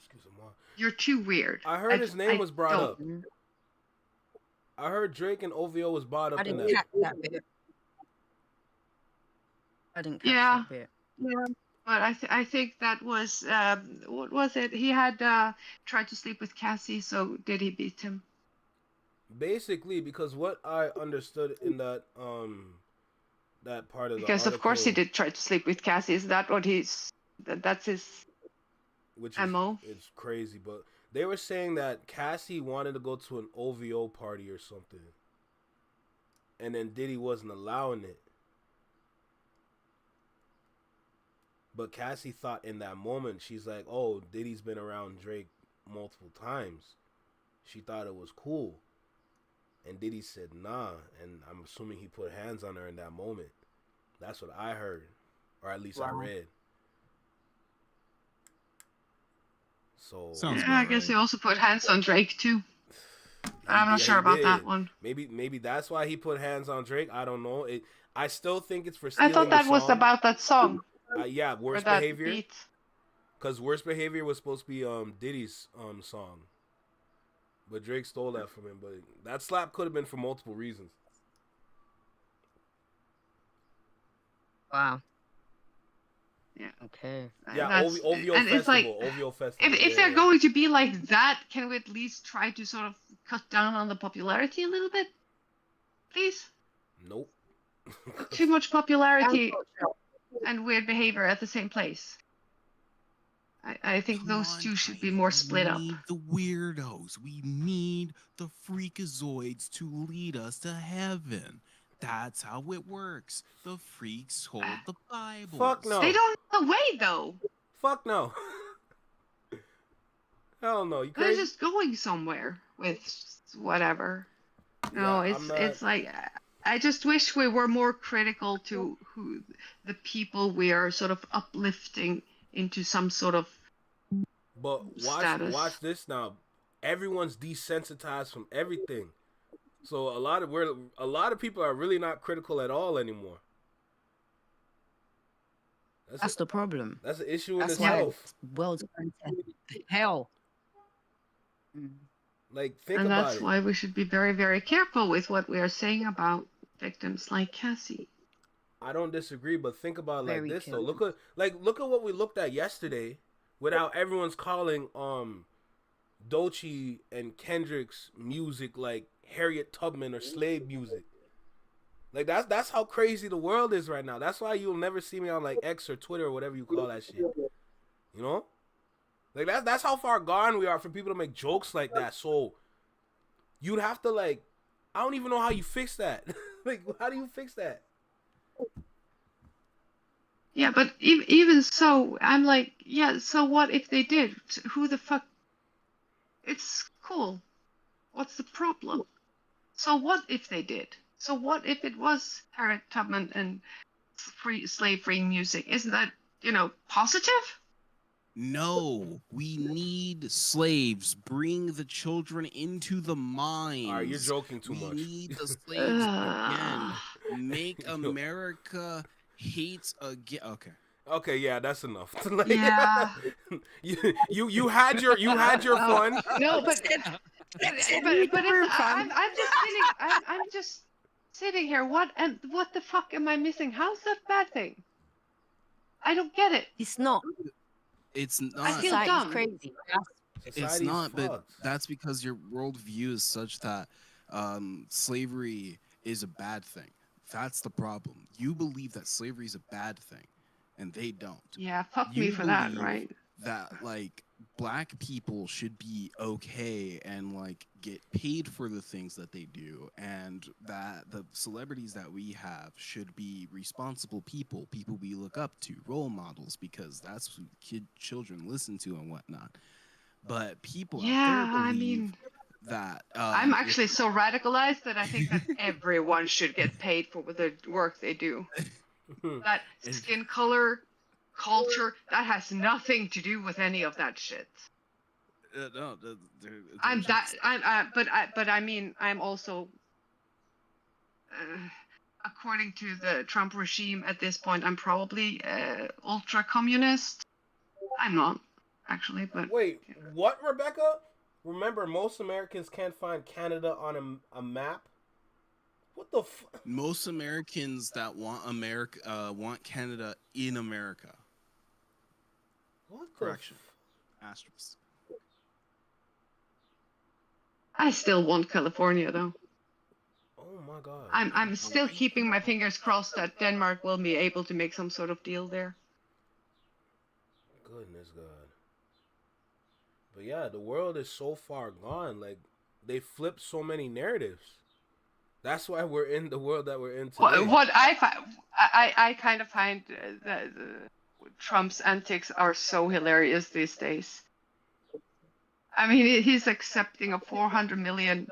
You're too weird. I heard his name was brought up. I heard Drake and OVO was brought up in that. That bit. I didn't catch that bit. Yeah, but I think that was what was it? He had tried to sleep with Cassie, so Diddy beat him. Basically, because what I understood in that that part of the because article, of course he did try to sleep with Cassie. Is that what that's his MO? It's crazy, but they were saying that Cassie wanted to go to an OVO party or something, and then Diddy wasn't allowing it. But Cassie thought in that moment, she's like, oh, Diddy's been around Drake multiple times. She thought it was cool. And Diddy said, nah. And I'm assuming he put hands on her in that moment. That's what I heard. Or at least I read. So I guess he also put hands on Drake too. I'm not sure about that one. Maybe that's why he put hands on Drake. I don't know. I still think it's for stealing I thought that was about that song. Yeah, Worst Behavior. Because Worst Behavior was supposed to be Diddy's song. But Drake stole that from him. But that slap could have been for multiple reasons. Wow. Yeah. Okay. Yeah, OVO Festival. It's like, OVO Festival. If they're going to be like that, can we at least try to sort of cut down on the popularity a little bit? Please? Nope. Too much popularity and weird behavior at the same place. I think those two should be more split up. We need the weirdos. We need the freakazoids to lead us to heaven. That's how it works. The freaks hold the Bible. Fuck no. They don't know the way, though. Fuck no. Hell no. You crazy? They're just going somewhere with whatever. No, it's like... I just wish we were more critical to who the people we are sort of uplifting into some sort of status. Watch this now. Everyone's desensitized from everything, so a lot of people are really not critical at all anymore. That's the problem. That's an issue in itself. World's going to hell. Like, think and about that's it. why we should be very, very careful with what we are saying about victims like Cassie. I don't disagree, but think about it like this though. Look at what we looked at yesterday, with how everyone's calling Doechii and Kendrick's music like Harriet Tubman or slave music. Like that's how crazy the world is right now. That's why you'll never see me on like X or Twitter or whatever you call that shit. You know? Like that's how far gone we are for people to make jokes like that. So you'd have to like, I don't even know how you fix that. Like, how do you fix that? Yeah, but even so, I'm like, yeah, so what if they did? Who the fuck? It's cool. What's the problem? So what if they did? So what if it was Harriet Tubman and slave-free music? Isn't that, positive? No, we need slaves. Bring the children into the mines. All right, you're joking too much. We need the slaves again. Make America hate again. Okay. Okay, yeah, that's enough. Yeah. you had your fun. No, but I'm just sitting here. What the fuck am I missing? How's that a bad thing? I don't get it. It's not. It's not. I feel Society's dumb. crazy. It's not, but that's because your worldview is such that slavery is a bad thing. That's the problem. You believe that slavery is a bad thing, and they don't. Yeah, fuck me for that, right? That like black people should be okay and like get paid for the things that they do, and that the celebrities that we have should be responsible people we look up to, role models, because that's who children listen to and whatnot. But people out there believe that I'm actually so radicalized that I think that everyone should get paid for the work they do. That skin color, culture, that has nothing to do with any of that shit. No, but I mean, I'm also, according to the Trump regime at this point, I'm probably ultra communist. I'm not, actually, but wait, what, Rebecca? Remember, most Americans can't find Canada on a map. What the most Americans that want America want Canada in America. What correction? Asterisk. I still want California, though. Oh my God. I'm still keeping my fingers crossed that Denmark will be able to make some sort of deal there. Goodness God. But yeah, the world is so far gone. Like, they flip so many narratives. That's why we're in the world that we're in today. What I kind of find that Trump's antics are so hilarious these days. I mean, he's accepting a $400 million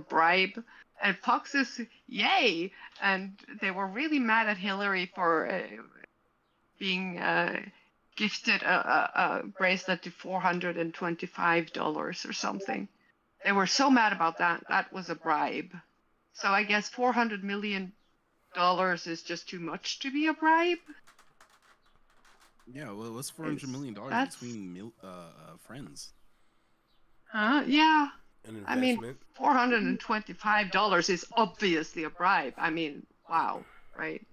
bribe, and Fox is yay, and they were really mad at Hillary for being gifted a bracelet to $425 or something. They were so mad about that. That was a bribe. So I guess $400 million is just too much to be a bribe. Yeah, well, what's $400 million between friends? Yeah. An I mean, investment. $425 is obviously a bribe. I mean, wow, right?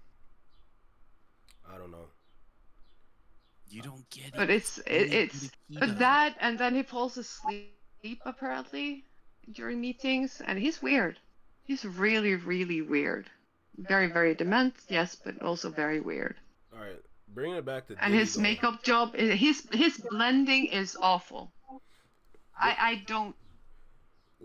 I don't know. You don't get it. But it's but that, and then he falls asleep apparently during meetings, and he's weird. He's really, really weird. Very, very dement, yes, but also very weird. All right, bringing it back to and Diddy, his though. makeup job, his blending is awful. I don't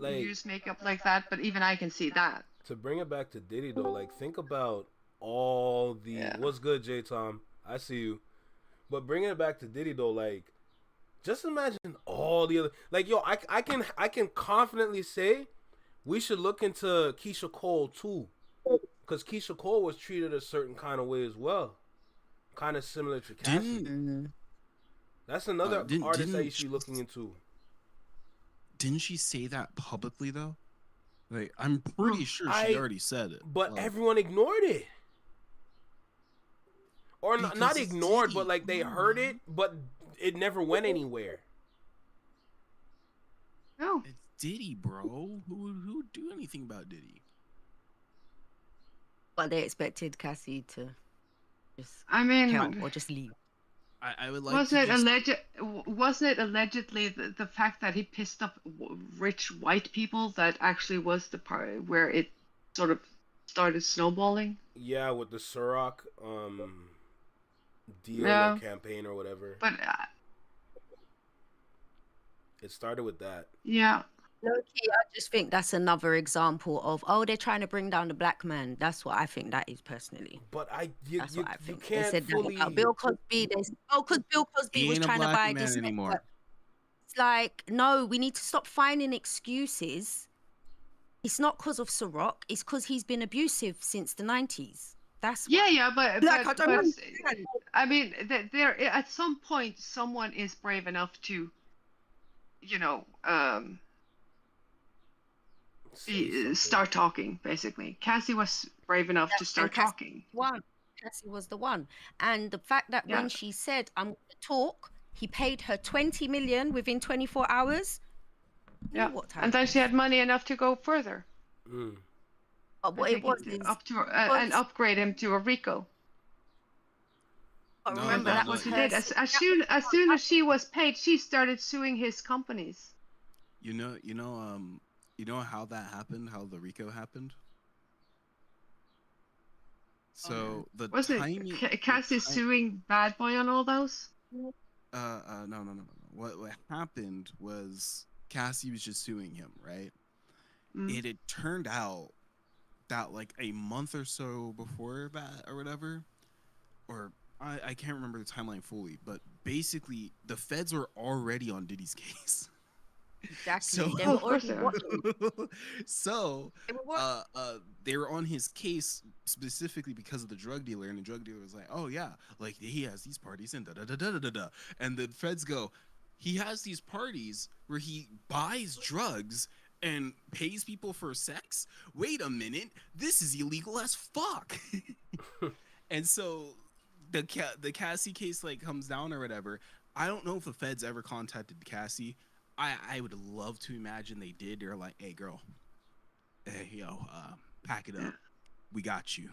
use makeup like that, but even I can see that. To bring it back to Diddy, though, like, think about all the what's good, J Tom? I see you. But bringing it back to Diddy, though, like, just imagine all the other, like, yo, I can confidently say we should look into Keisha Cole too, because Keisha Cole was treated a certain kind of way as well, kind of similar to Cassie. That's another artist that you should be looking into. Didn't she say that publicly though? Like, I'm pretty sure she already said it. But everyone ignored it. Or not ignored, but like they heard it, but it never went anywhere. No. It's Diddy, bro. Who would do anything about Diddy? But they expected Cassie to just help or just leave. I would like. Wasn't it allegedly the fact that he pissed off rich white people that actually was the part where it sort of started snowballing? Yeah, with the Ciroc deal or campaign or whatever. But it started with that. Yeah. Low-key, I just think that's another example of they're trying to bring down the black man. That's what I think that is personally. But you can't they said fully... that about Bill Cosby. Because Bill Cosby was trying to buy this anymore. It's like, no, we need to stop finding excuses. It's not because of Ciroc. It's because he's been abusive since the 90s. That's why. But I mean, there at some point someone is brave enough to, start talking. Basically, Cassie was brave enough to start talking. Cassie was the one, and the fact that when she said, "I'm going to talk," he paid her $20 million within 24 hours. Yeah, and then she had money enough to go further. What it was and upgrade him to a Rico. Remember that's what she did. As soon as she was paid, she started suing his companies. You know how that happened? How the RICO happened? So the was timing. it Cassie suing Bad Boy on all those? No. What happened was Cassie was just suing him, right? It had turned out that like a month or so before that or whatever, or I can't remember the timeline fully, but basically the feds were already on Diddy's case. Exactly. So, They were already watching. So they were on his case specifically because of the drug dealer, and the drug dealer was like, "Oh yeah, like he has these parties and da da da da da da," and the feds go, "He has these parties where he buys drugs and pays people for sex? Wait a minute, this is illegal as fuck." And so the Cassie case like comes down or whatever. I don't know if the feds ever contacted Cassie. I would love to imagine they did. They're like, "Hey girl, hey yo, pack it up. We got you."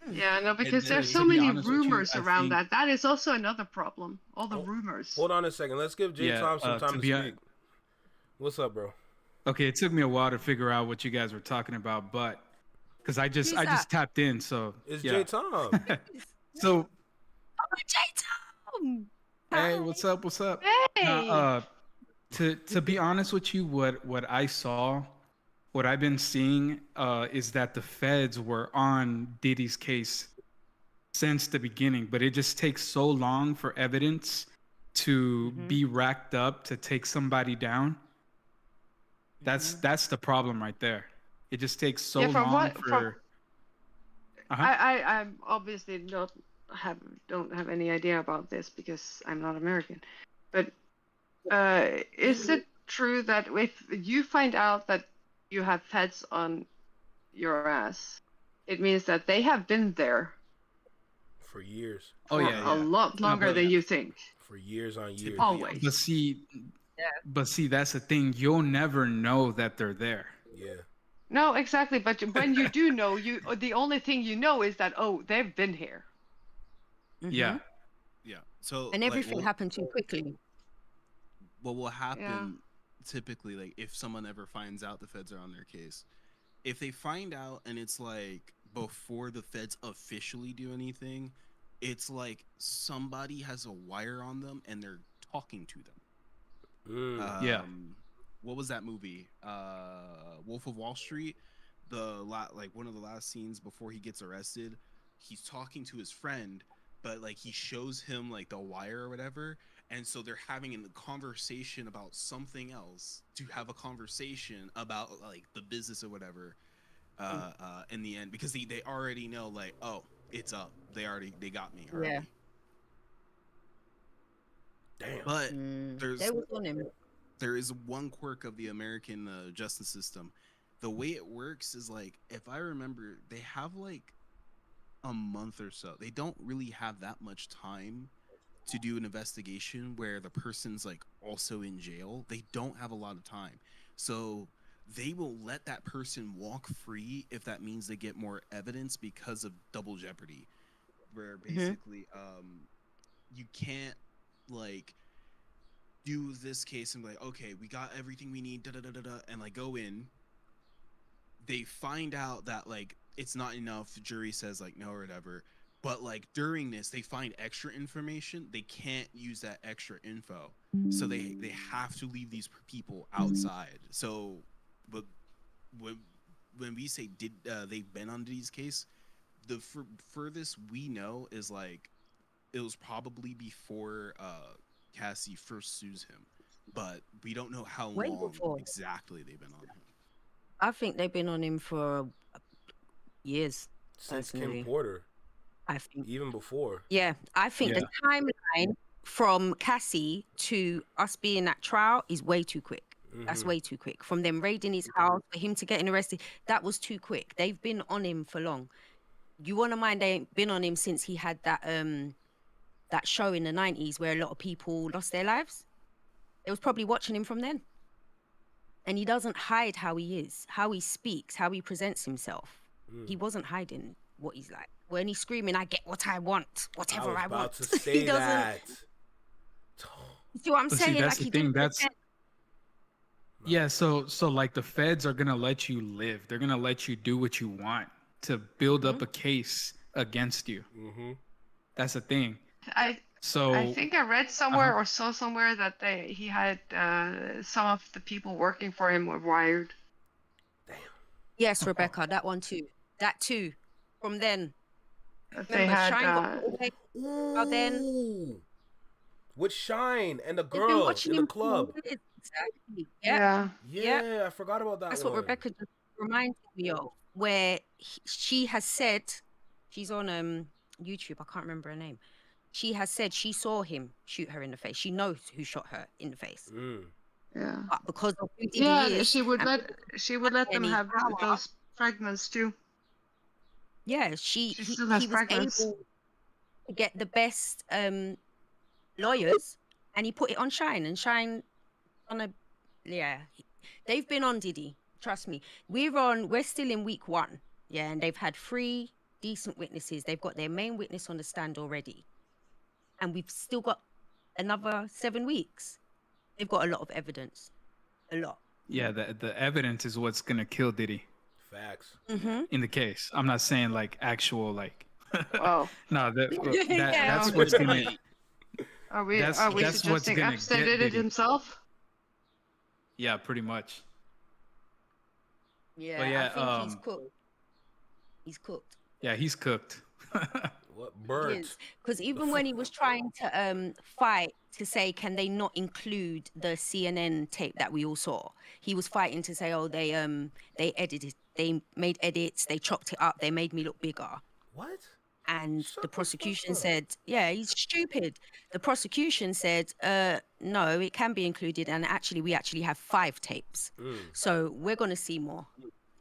Yeah, no, because there's so many rumors around that. That is also another problem. All the rumors. Hold on a second. Let's give Jay Tom some time to speak. What's up, bro? Okay, it took me a while to figure out what you guys were talking about, but because I just tapped in, so it's Jay Tom. So, Jay Tom. Hey, what's up? What's up? Hey. To be honest with you, what I saw, what I've been seeing, is that the feds were on Diddy's case since the beginning, but it just takes so long for evidence to be racked up to take somebody down. That's the problem right there. It just takes so long for. I obviously don't have any idea about this because I'm not American, but is it true that if you find out that you have feds on your ass, it means that they have been there for years? For a lot longer than you think. For years on years. Always. But see, that's the thing. You'll never know that they're there. Yeah. No, exactly. But when you do know, the only thing you know is that they've been here. Yeah. Yeah. So and everything happened too quickly. What will happen typically, like if someone ever finds out the feds are on their case, if they find out and it's like before the feds officially do anything, it's like somebody has a wire on them and they're talking to them. What was that movie? Wolf of Wall Street. Like one of the last scenes before he gets arrested, he's talking to his friend, but like he shows him like the wire or whatever, and so they're having a conversation about something else to have a conversation about like the business or whatever. In the end, because they already know like, oh, it's up. They got me already. Yeah. Damn. But they was on him. There is one quirk of the American justice system. The way it works is like, if I remember, they have like a month or so. They don't really have that much time to do an investigation where the person's like also in jail. They don't have a lot of time. So they will let that person walk free if that means they get more evidence because of double jeopardy. Where basically you can't like do this case and be like, okay, we got everything we need, and like go in. They find out that like it's not enough. The jury says like no or whatever. But like during this, they find extra information. They can't use that extra info, so they have to leave these people outside. So, but when we say they've been on Diddy's case, the furthest we know is like it was probably before Cassie first sues him, but we don't know how long exactly they've been on him. I think they've been on him for years. Since Kim Porter. I think even before. Yeah, I think the timeline from Cassie to us being at trial is way too quick. That's way too quick. From them raiding his house, for him to getting arrested, that was too quick. They've been on him for long. You want to mind they ain't been on him since he had that that show in the 90s where a lot of people lost their lives? They was probably watching him from then. And he doesn't hide how he is, how he speaks, how he presents himself. He wasn't hiding what he's like. when he's screaming, "I get what I want, whatever I I was want." about to say He doesn't. that. See what I'm But saying? see, that's Like, he the thing. didn't. Yeah. So like the feds are gonna let you live. They're gonna let you do what you want to build up a case against you. That's the thing. I So think I read somewhere or saw somewhere that he had some of the people working for him were wired. Yes, Rebecca, that one too. That too. From then. They had. Shine got then. Ooh. With Shine and the They've been girl watching in the him club. Exactly. Yeah. Yeah, I forgot about that. That's one. what Rebecca just reminded me of. Where she has said, she's on YouTube. I can't remember her name. She has said she saw him shoot her in the face. She knows who shot her in the face. Yeah. But because of who Diddy is, she would let them have those fragments too. Yeah, he still has was fragments. able to get the best lawyers, and he put it on Shine, and Shine they've been on Diddy. Trust me, we're still in week 1, and they've had 3 decent witnesses. They've got their main witness on the stand already, and we've still got another 7 weeks. They've got a lot of evidence, a lot. yeah, the evidence is what's gonna kill Diddy. Facts. In the case, I'm not saying like actual like. Wow. No, Yeah. that's what's gonna. Are we that's what's suggesting gonna Epstein get did it Diddy. himself? Yeah, pretty much. Yeah, But yeah, I think he's cooked. He's cooked. Yeah, he's cooked. What burnt? Because even when he was trying to fight to say, can they not include the CNN tape that we all saw? He was fighting to say, oh, they edited, they made edits, they chopped it up, they made me look bigger. What? And Shut the the prosecution fuck up. said, yeah, he's stupid. The prosecution said, no, it can be included. And actually, we actually have 5 tapes. So we're going to see more.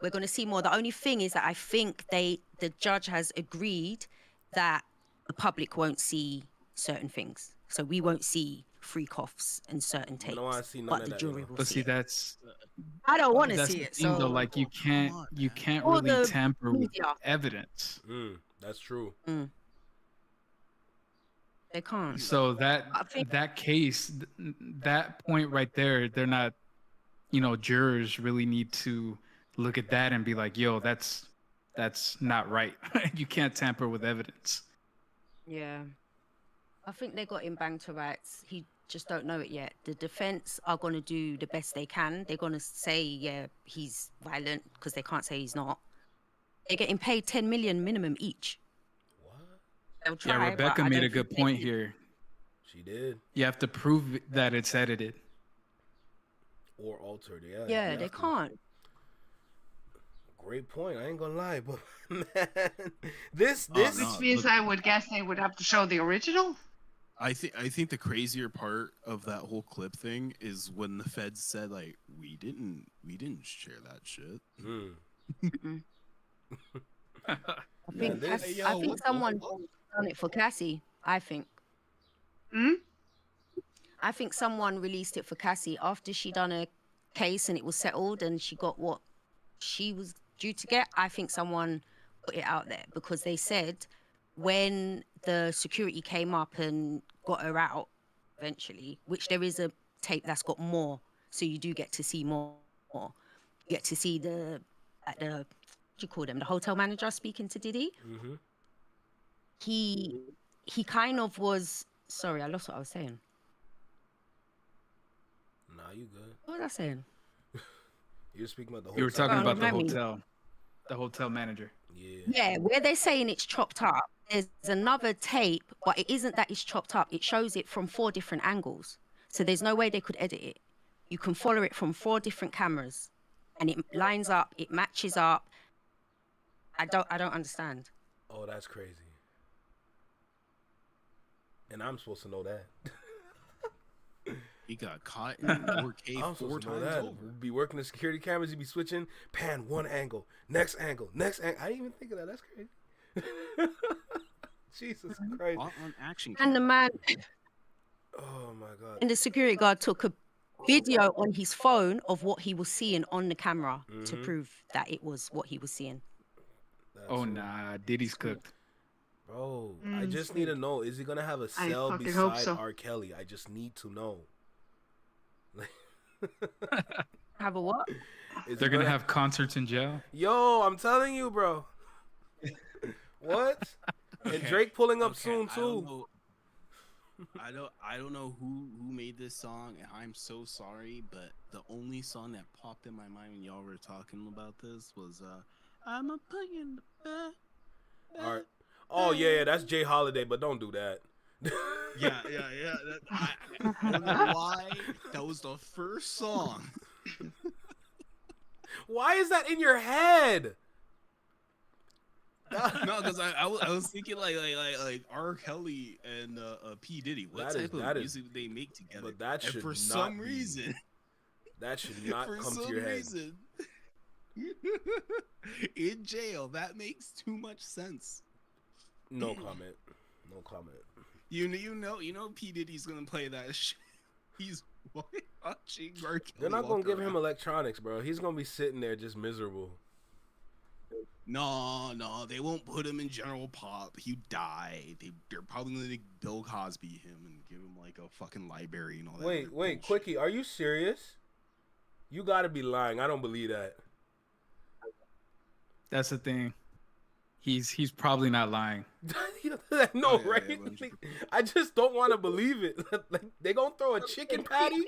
We're going to see more. The only thing is that I think the judge has agreed that the public won't see certain things. So we won't see freak-offs and certain tapes. I don't want to see none but of the that. jury will But see see, it. that's I don't want to that's see the it. thing, So though. Like you can't Or really the tamper with media. evidence. That's true. They can't. So I think- that case, that point right there, they're not, jurors really need to look at that and be like, yo, that's not right. You can't tamper with evidence. Yeah. I think they got him banged to rights. He just don't know it yet. The defense are going to do the best they can. They're going to say, yeah, he's violent, because they can't say he's not. They're getting paid 10 million minimum each. What? They'll try, Yeah, but Rebecca I made don't a good think they point can. here. She did. You have to prove that it's edited. Or altered, yeah. Yeah, you they have to. can't. Great point. I ain't gonna lie, but man, this Which means I would guess they would have to show the original. I think the crazier part of that whole clip thing is when the feds said like we didn't share that shit. I think someone done it for Cassie. I think. I think someone released it for Cassie after she done a case and it was settled and she got what she was due to get. I think someone put it out there because they said when the security came up and got her out eventually, which there is a tape that's got more, so you do get to see more. You get to see the what do you call them, the hotel manager speaking to Diddy. He kind of was, sorry, I lost what I was saying. Nah, you good. What was I saying? You were speaking about the hotel. You were talking about the remind me. hotel manager. Yeah, where they're saying it's chopped up, there's another tape, but it isn't that it's chopped up. It shows it from 4 different angles. So there's no way they could edit it. You can follow it from 4 different cameras and it lines up, it matches up. I don't understand. Oh, that's crazy. And I'm supposed to know that. He got caught in 4K I'm 4 supposed to know times that. over. Be working the security cameras, you be switching, pan one angle, next angle, next angle. I didn't even think of that. That's crazy. Jesus Christ. On action. And the man Oh my God. and the security guard took a video on his phone of what he was seeing on the camera to prove that it was what he was seeing. Oh nah, Diddy's cooked. Bro, I just need to know, is he gonna have a cell fucking hope beside so. R. Kelly? I just need to know. Have a what? They're gonna have concerts in jail. Yo, I'm telling you, bro. What? And Drake pulling up soon too. I don't know who made this song, and I'm so sorry, but the only song that popped in my mind when y'all were talking about this was "I'ma put you in the bed." All right. Oh yeah, that's Jay Holiday, but don't do that. Yeah. I don't know why that was the first song. Why is that in your head? No, because I was thinking like R. Kelly and P. Diddy. What type of music they make together? But that should for not some be, reason. That should not for come some to your head. reason, in jail, that makes too much sense. No comment. No comment. You know P. Diddy's gonna play that shit. He's watching R. Kelly. They're not gonna give him electronics, bro. He's gonna be sitting there just miserable. No, they won't put him in general pop. He died. They're probably gonna Bill Cosby him and give him like a fucking library and all that. Wait, Quickie, are you serious? You gotta be lying. I don't believe that. That's the thing. He's probably not lying. No, right? I just don't want to believe it. Like, they gonna throw a chicken patty?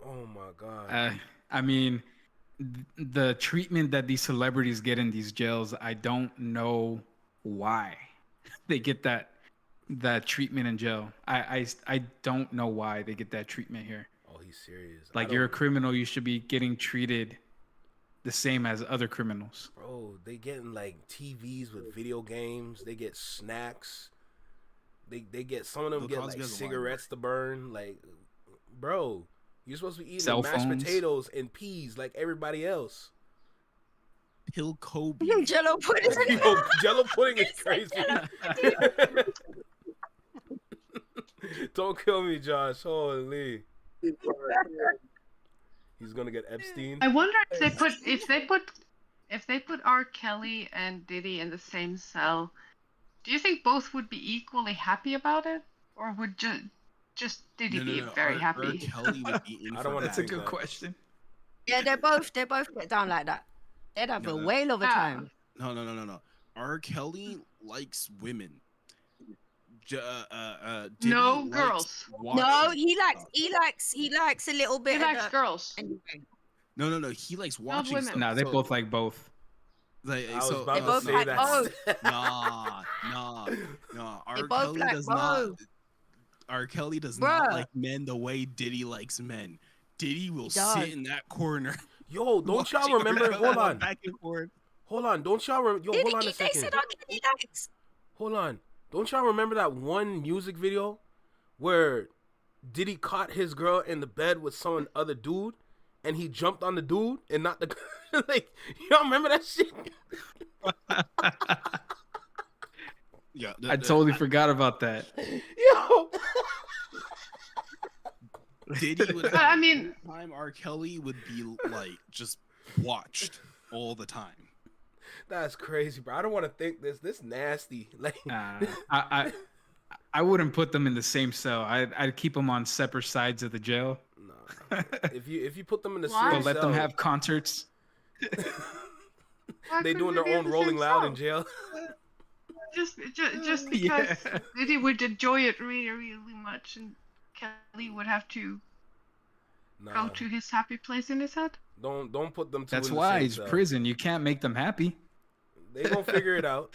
Oh my god. I mean, the treatment that these celebrities get in these jails, I don't know why they get that treatment in jail. I don't know why they get that treatment here. Oh, he's serious. Like, you're a criminal, you should be getting treated the same as other criminals. Bro, they getting like TVs with video games. They get snacks. They get, some of them get like cigarettes to burn. Like, bro, you're supposed to be eating mashed potatoes and peas like everybody else. Pill Kobe. Jello pudding. Yo, Jello pudding is crazy. Don't kill me, Josh. Holy. He's gonna get Epstein. I wonder if they put R. Kelly and Diddy in the same cell. Do you think both would be equally happy about it, or would just Diddy be very happy? R. Kelly would be in. I don't want. That's a good question. Yeah, they both get down like that. They'd have a whale of a time. No. R. Kelly likes women. No girls. No, he likes a little bit. He likes girls. Anyway. No. He likes watching stuff. No, they both like both. Like, I was so, about they to both say like that. No. They both like both. R. Kelly does not like men the way Diddy likes men. Diddy will sit in that corner. Yo, don't y'all remember? Hold on. Back and forth. Hold on. Don't y'all remember? Yo, hold on a second. They said R. Kelly likes. Hold on. Don't y'all remember that one music video where Diddy caught his girl in the bed with some other dude and he jumped on the dude and not the like, y'all remember that shit? Yeah, I totally forgot about that. Yo. Diddy would have, I mean, time R. Kelly would be like just watched all the time. That's crazy, bro. I don't want to think this nasty. Like, I wouldn't put them in the same cell. I'd keep them on separate sides of the jail. No. If you put them in the Why? same Let cell, them have concerts. why they doing couldn't their be in own the Rolling same Loud cell? in jail. Just because Diddy would enjoy it really, really much, and Kelly would have to go to his happy place in his head. Don't put them two. That's in the why same it's cell. prison. You can't make them happy. They gonna figure it out.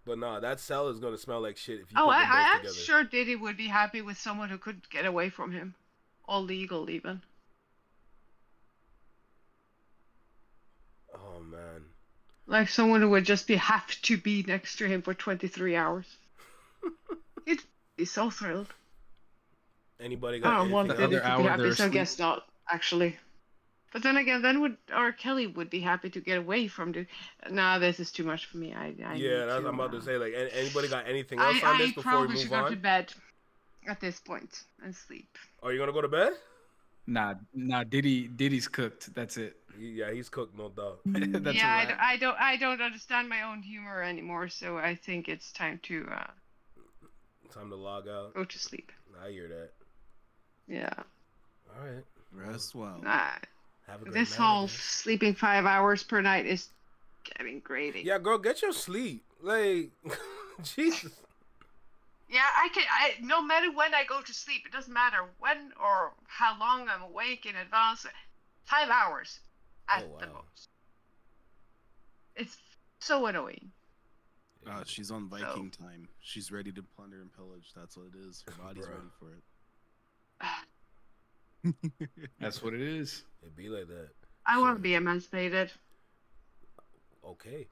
But nah, that cell is gonna smell like shit if you put them both I'm together. sure Diddy would be happy with someone who could get away from him, all legal even. Oh man. Like someone who would just have to be next to him for 23 hours. He'd be so thrilled. Anybody got I don't want anything Diddy else? to hour be they're happy, so I asleep. guess not, actually. But then again, then would R. Kelly would be happy to get away from the. Nah, this is too much for me. I Yeah, that's what I'm about to say. Like, anybody got anything else on this I before probably we should move go to on? bed at this point and sleep. Are you gonna go to bed? Nah, Diddy's cooked. That's it. Yeah, he's cooked, no doubt. That's yeah, I don't understand my own humor anymore, so I think it's time to Time to log out. go to sleep. I hear that. Yeah. All right. Rest well. Have a great This night, whole again. sleeping 5 hours per night is getting grating. Yeah, girl, get your sleep. Like, Jesus. Yeah, no matter when I go to sleep, it doesn't matter when or how long I'm awake in advance. 5 hours at the most. It's so annoying. She's on Viking time. She's ready to plunder and pillage. That's what it is. Her body's ready for it. That's what it is. It be like that. I want to be emancipated. Okay.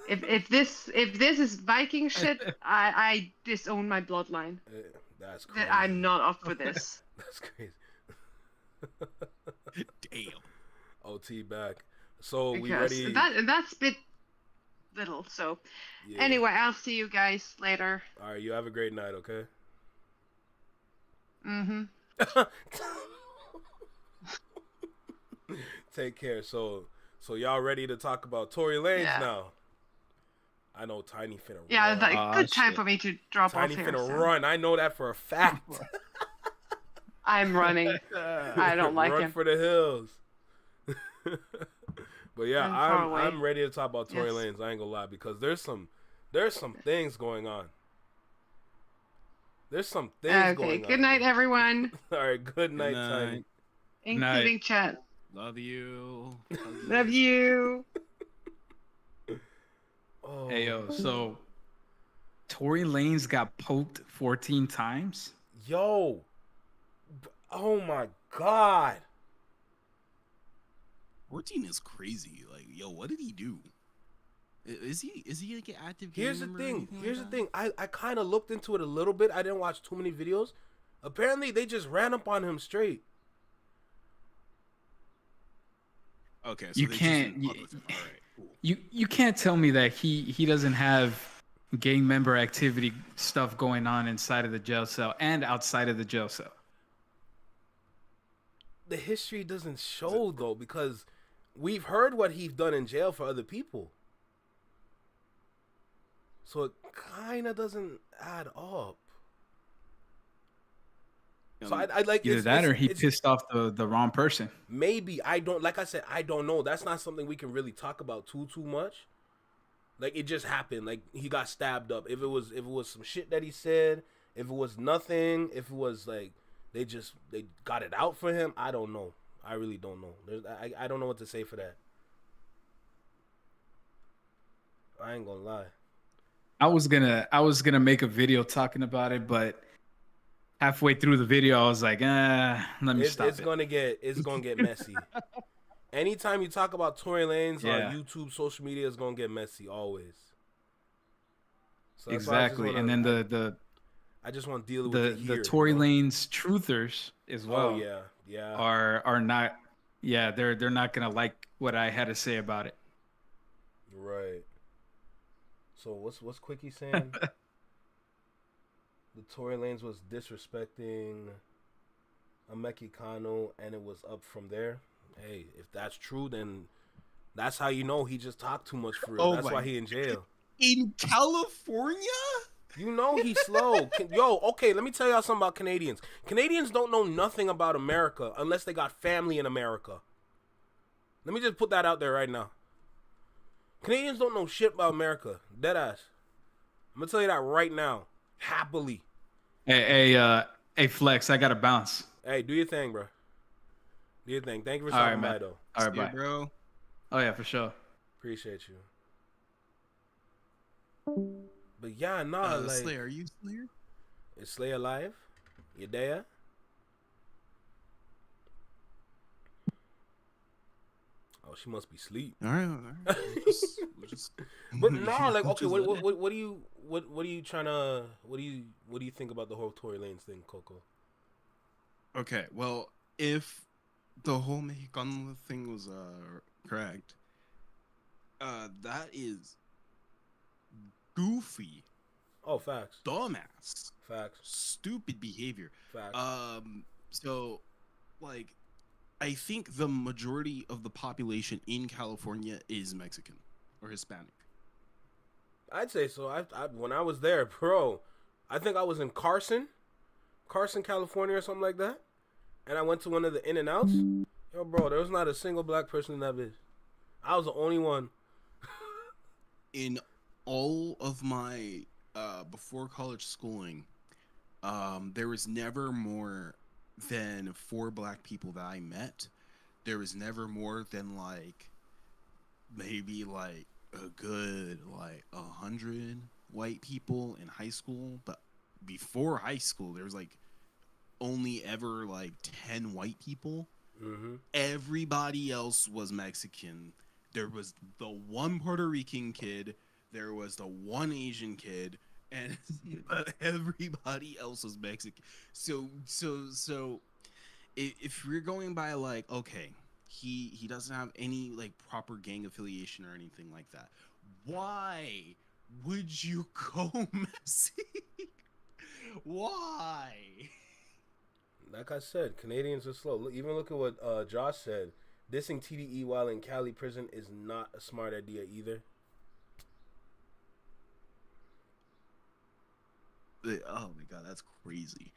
If this is Viking shit, I disown my bloodline. That's crazy. I'm not up for this. That's crazy. Damn. OT back. So we Because ready? That's a bit little. So anyway, I'll see you guys later. All right, you have a great night, okay? Mm-hmm. Take care. So y'all ready to talk about Tory Lanez now? I know Tiny finna run. Yeah, good time for me to drop Tiny off here. Tiny finna run. I know that for a fact. I'm running. I don't like run him. for the hills. But yeah, I'm ready to talk about Tory Yes. Lanez. I ain't gonna lie, because there's some things going on. There's some things going on. Okay, good night, everyone. All right, good night, Tiny. Including chat. Love you. Love you. Oh. Hey, yo, so Tory Lanez got poked 14 times? Yo. Oh my God. 14 is crazy. Like, yo, what did he do? Is he like an active gang Here's the member or thing. anything Here's like the that? thing. I kind of looked into it a little bit. I didn't watch too many videos. Apparently, they just ran up on him straight. Okay, so You they can't just went public. All right, cool. you can't tell me that he doesn't have gang member activity stuff going on inside of the jail cell and outside of the jail cell. The history doesn't show though, because we've heard what he's done in jail for other people. So it kind of doesn't add up. So I like either that or he pissed off the wrong person. Maybe. I don't, like I said, I don't know. That's not something we can really talk about too much. Like, it just happened. Like, he got stabbed up. If it was some shit that he said, if it was nothing, if it was like they got it out for him, I don't know. I really don't know. I don't know what to say for that. I ain't gonna lie. I was gonna make a video talking about it, but halfway through the video, I was like, let me stop. It's gonna get messy. Anytime you talk about Tory Lanez on YouTube, social media is gonna get messy always. So exactly, and then I just want to deal with it here, the Tory Lanez truthers as well. Oh yeah. Are not, they're not gonna like what I had to say about it. Right. So what's Quickie saying? The Tory Lanez was disrespecting a Mexicano, and it was up from there. Hey, if that's true, then that's how you know he just talked too much for real. Oh That's why he in jail. In California? You know he's slow. Yo, okay, let me tell y'all something about Canadians. Canadians don't know nothing about America unless they got family in America. Let me just put that out there right now. Canadians don't know shit about America. Deadass. I'm going to tell you that right now. Happily. Hey, Flex, I gotta bounce. Hey, do your thing, bro. Do your thing. Thank you for stopping by, though. All right, See you, bye. bro. Oh, yeah, for sure. Appreciate you. But yeah, nah, like... Slayer, are you Slayer? Is Slayer alive? You there? Oh, she must be asleep. All right. We'll just... But no, like, okay, what do you think about the whole Tory Lanez thing, Coco? Okay, well, if the whole Mexicano thing was correct, that is goofy. Oh, facts. Dumbass. Facts. Stupid behavior. Facts. So, like, I think the majority of the population in California is Mexican or Hispanic. I'd say so. When I was there, bro, I think I was in Carson, California or something like that. And I went to one of the In-N-Outs. Yo, bro, there was not a single black person in that bitch. I was the only one. In all of my before college schooling, there was never more than 4 black people that I met. There was never more than like maybe like a good like 100 white people in high school. But before high school, there was like only ever like 10 white people. Mm-hmm. Everybody else was Mexican. There was the one Puerto Rican kid. There was the one Asian kid, and everybody else was Mexican. So if we're going by like, okay, he doesn't have any like proper gang affiliation or anything like that, why would you go Messi? Why? Like I said, Canadians are slow. Even look at what Josh said. Dissing TDE while in Cali prison is not a smart idea either. Oh my god, that's crazy.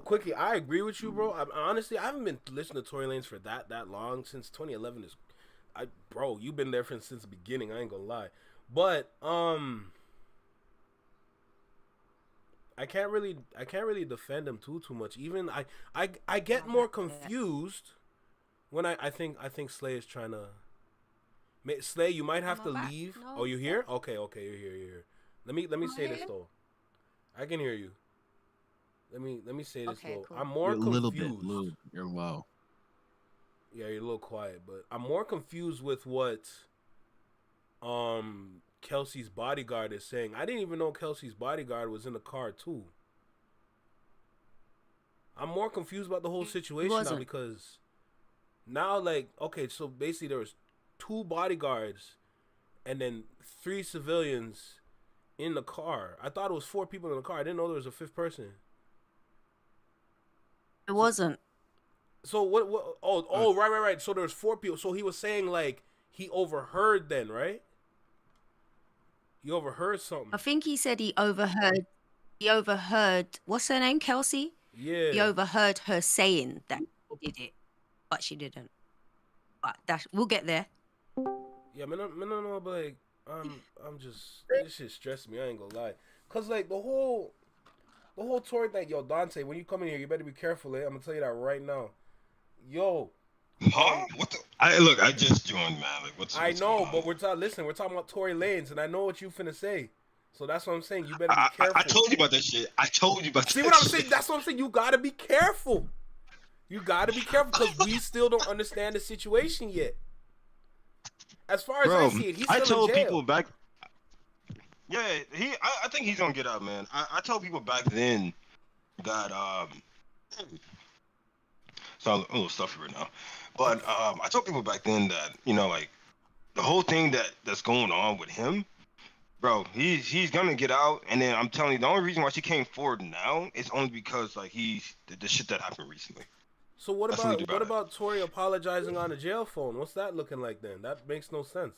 Quickie, I agree with you, bro. Honestly, I haven't been listening to Tory Lanez for that long since 2011. Bro, you've been there since the beginning. I ain't gonna lie, but I can't really defend him too much. Even I get more confused when I think Slay is trying to. Slay, you might have to leave. No, oh, you here? Okay, you're here. Let me say this though. I can hear you. Let me say this though. Cool. I'm more confused. You're low. Yeah, you're a little quiet, but I'm more confused with what Kelsey's bodyguard is saying. I didn't even know Kelsey's bodyguard was in the car too. I'm more confused about the whole situation now because now, like, okay, so basically there was 2 bodyguards and then 3 civilians in the car. I thought it was 4 people in the car. I didn't know there was a 5th person. It wasn't. So what? Oh, right. So there was 4 people. So he was saying like he overheard then, right? He overheard something. I think he said he overheard. What's her name? Kelsey. Yeah. He overheard her saying that he did it, but she didn't. But we'll get there. Yeah, no, but like, I'm just, this shit stressed me. I ain't gonna lie, cause like the whole Tory thing, yo, Dante, when you come in here, you better be careful. I'm gonna tell you that right now, yo. Huh? What the? Look, I just joined, man. Like, what's I know, but we're talking about Tory Lanez, and I know what you finna say, so that's what I'm saying. You better be careful. I told you about that shit. See what I'm saying? That's what I'm saying. You gotta be careful. You gotta be careful because we still don't understand the situation yet. As far as I see it, he's still I told in jail. people back. Yeah, I think he's gonna get out, man. I told people back then that so I'm a little stuffy right now, but I told people back then that, you know, like the whole thing that's going on with him, bro, he's gonna get out, and then I'm telling you, the only reason why she came forward now is only because like the shit that happened recently. So what about Tory apologizing on the jail phone? What's that looking like then? That makes no sense.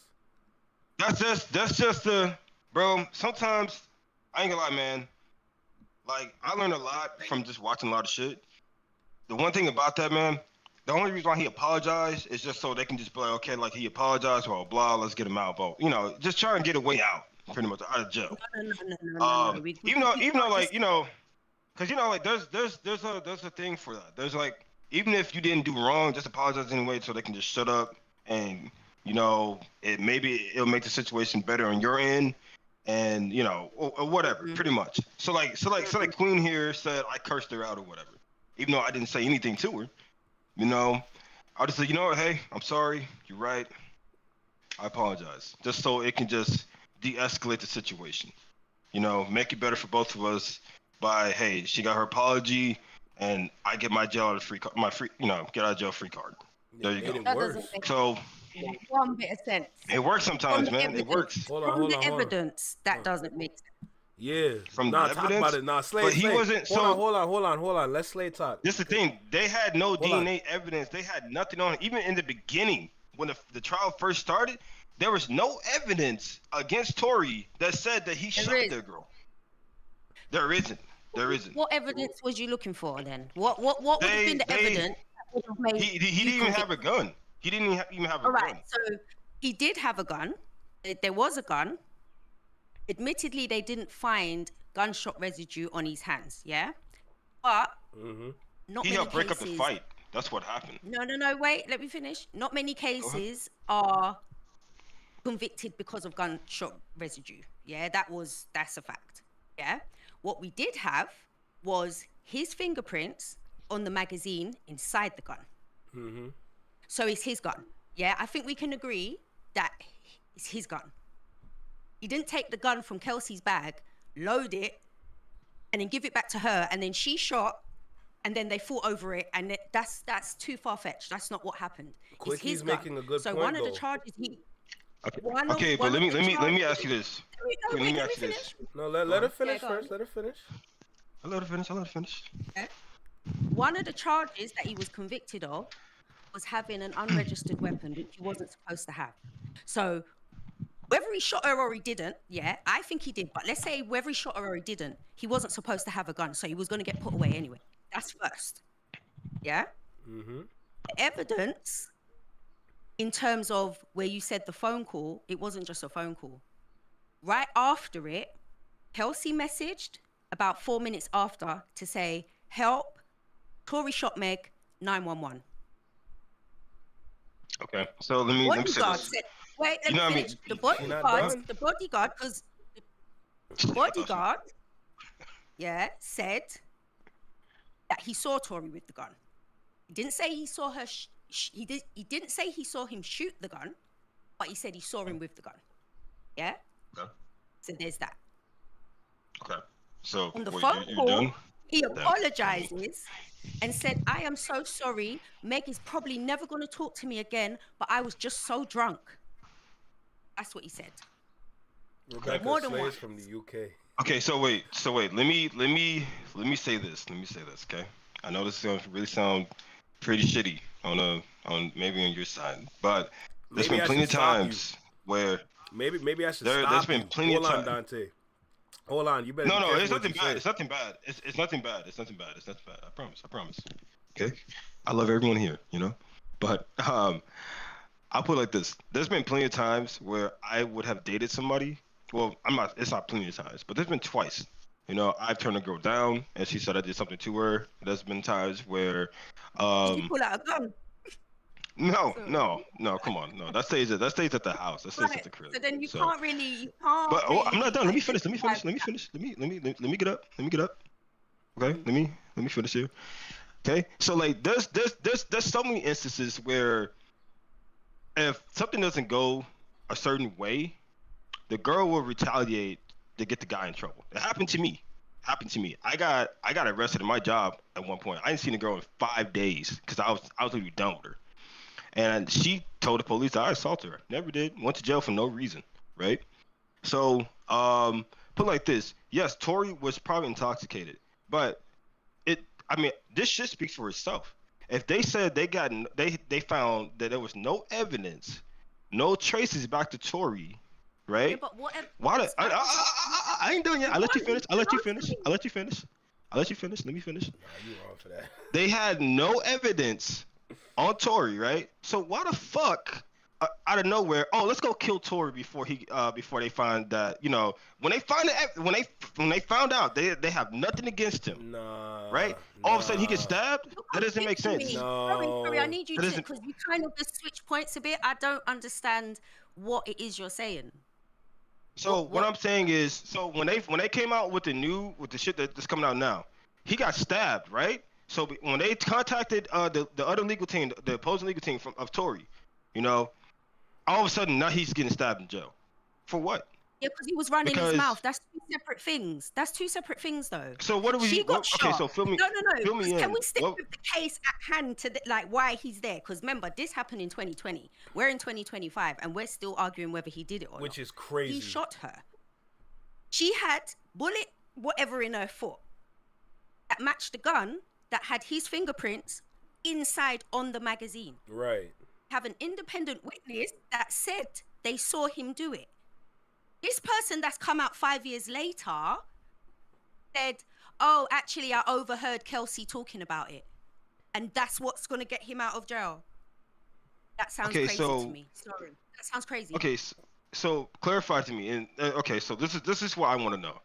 That's just the bro. Sometimes I ain't gonna lie, man. Like I learned a lot from just watching a lot of shit. The one thing about that, man, the only reason why he apologized is just so they can just be like, okay, like he apologized, well, blah, let's get him out, but you know, just try and get a way out, pretty much out of jail. No. Even though, like, you know, because you know, like there's a thing for that. There's like, even if you didn't do wrong, just apologize anyway, so they can just shut up, and you know, it'll make the situation better on your end, and you know, or whatever, pretty much. So like Queen here said, I cursed her out or whatever, even though I didn't say anything to her. You know, I just said, you know what, hey, I'm sorry, you're right, I apologize, just so it can just de-escalate the situation. You know, make it better for both of us by, hey, she got her apology. And I get my get out of jail free card. There you go. That doesn't make so one bit of sense. It works sometimes, man. It works. From the evidence, that doesn't make sense. Yeah. from Nah, the talk evidence. about it. Nah, Slade. But he wasn't. Hold on. Let Slade talk. This is the thing. They had no DNA evidence. They had nothing on it. Even in the beginning, when the trial first started, there was no evidence against Tory that said that he shot that girl. There isn't. There isn't. What evidence was you looking for then? What would have been the evidence that would have made he didn't even have a gun. He didn't even have a gun. All right, so he did have a gun. There was a gun. Admittedly, they didn't find gunshot residue on his hands, yeah? But not he many helped break up cases- the fight. That's what happened. No, wait, let me finish. Not many cases are convicted because of gunshot residue. Yeah, that's a fact. Yeah. What we did have was his fingerprints on the magazine inside the gun. So it's his gun. Yeah, I think we can agree that it's his gun. He didn't take the gun from Kelsey's bag, load it, and then give it back to her, and then she shot, and then they fought over it, and that's too far-fetched. That's not what happened. It's his gun. Making a good so point, one of the though. charges he. Okay, but let me ask you this. Let me finish. No, let her finish first. Let her finish. I'll let her finish. Okay. One of the charges that he was convicted of was having an unregistered weapon, which he wasn't supposed to have. So whether he shot her or he didn't, yeah, I think he did. But let's say whether he shot her or he didn't, he wasn't supposed to have a gun, so he was going to get put away anyway. That's first. Yeah? The evidence, in terms of where you said the phone call, it wasn't just a phone call. Right after it, Kelsey messaged about 4 minutes after to say, help, Tory shot Meg, 911. Okay, so let me say this. Wait, let me finish. The bodyguard, because the bodyguard, yeah, said that he saw Tory with the gun. He didn't say he saw her. He didn't say he saw him shoot the gun, but he said he saw him with the gun. Yeah. Okay. So there's that. Okay. So on the wait, phone you call, done? he apologizes and said, "I am so sorry. Meg is probably never going to talk to me again, but I was just so drunk." That's what he said. Rebecca More than Slade's once. from the UK. Okay, so wait. Let me say this. Okay. I know this is gonna really sound pretty shitty on maybe on your side, but there's Maybe been I plenty of should stop times where maybe I should there's stop been you. plenty Hold of on, time. Dante. Hold on, you better. No, be careful it's what nothing you bad. say. It's nothing bad. It's nothing bad. It's nothing bad. I promise. Okay. I love everyone here, you know, but I'll put it like this. There's been plenty of times where I would have dated somebody. Well, it's not plenty of times, but there's been twice. You know, I've turned a girl down and she said I did something to her. There's been times where Did you pull out a gun? No, come on. No, that stays at the house. That stays at the crib. So then you can't really. But I'm not done. Let me finish. Let me get up. Okay? Let me finish here. Okay? So like there's so many instances where if something doesn't go a certain way, the girl will retaliate to get the guy in trouble. It happened to me. I got arrested in my job at one point. I didn't see the girl in 5 days because I was literally done with her. And she told the police that I assaulted her. Never did. Went to jail for no reason, right? So, put like this. Yes, Tory was probably intoxicated, but this shit speaks for itself. If they said they found that there was no evidence, no traces back to Tory, right? Yeah, but what? I ain't done yet. I let you finish. Let me finish. You wrong for that. They had no evidence on Tory, right? So why the fuck out of nowhere? Oh, let's go kill Tory before they find that, you know, when they found out they have nothing against him. Nah. Right? All of a sudden he gets stabbed. That doesn't make sense. No. Sorry, I need you to, because you kind of just switch points a bit. I don't understand what it is you're saying. So what I'm saying is, so when they came out with the shit that's coming out now, he got stabbed, right? So when they contacted the other legal team, the opposing legal team of Tory, you know, all of a sudden now he's getting stabbed in jail. For what? Yeah, because he was running his mouth. That's two separate things. Though. So what do we? She got shot. Okay, so fill me. No. Fill me in. Can we stick with the case at hand to like why he's there? Because remember, this happened in 2020. We're in 2025, and we're still arguing whether he did it or not. Which is crazy. He shot her. She had bullet whatever in her foot that matched the gun that had his fingerprints inside on the magazine. Right. Have an independent witness that said they saw him do it. This person that's come out 5 years later said, oh, actually, I overheard Kelsey talking about it. And that's what's going to get him out of jail. That sounds crazy to me. Sorry. That sounds crazy. Okay, so clarify to me. And okay, so this is what I want to know.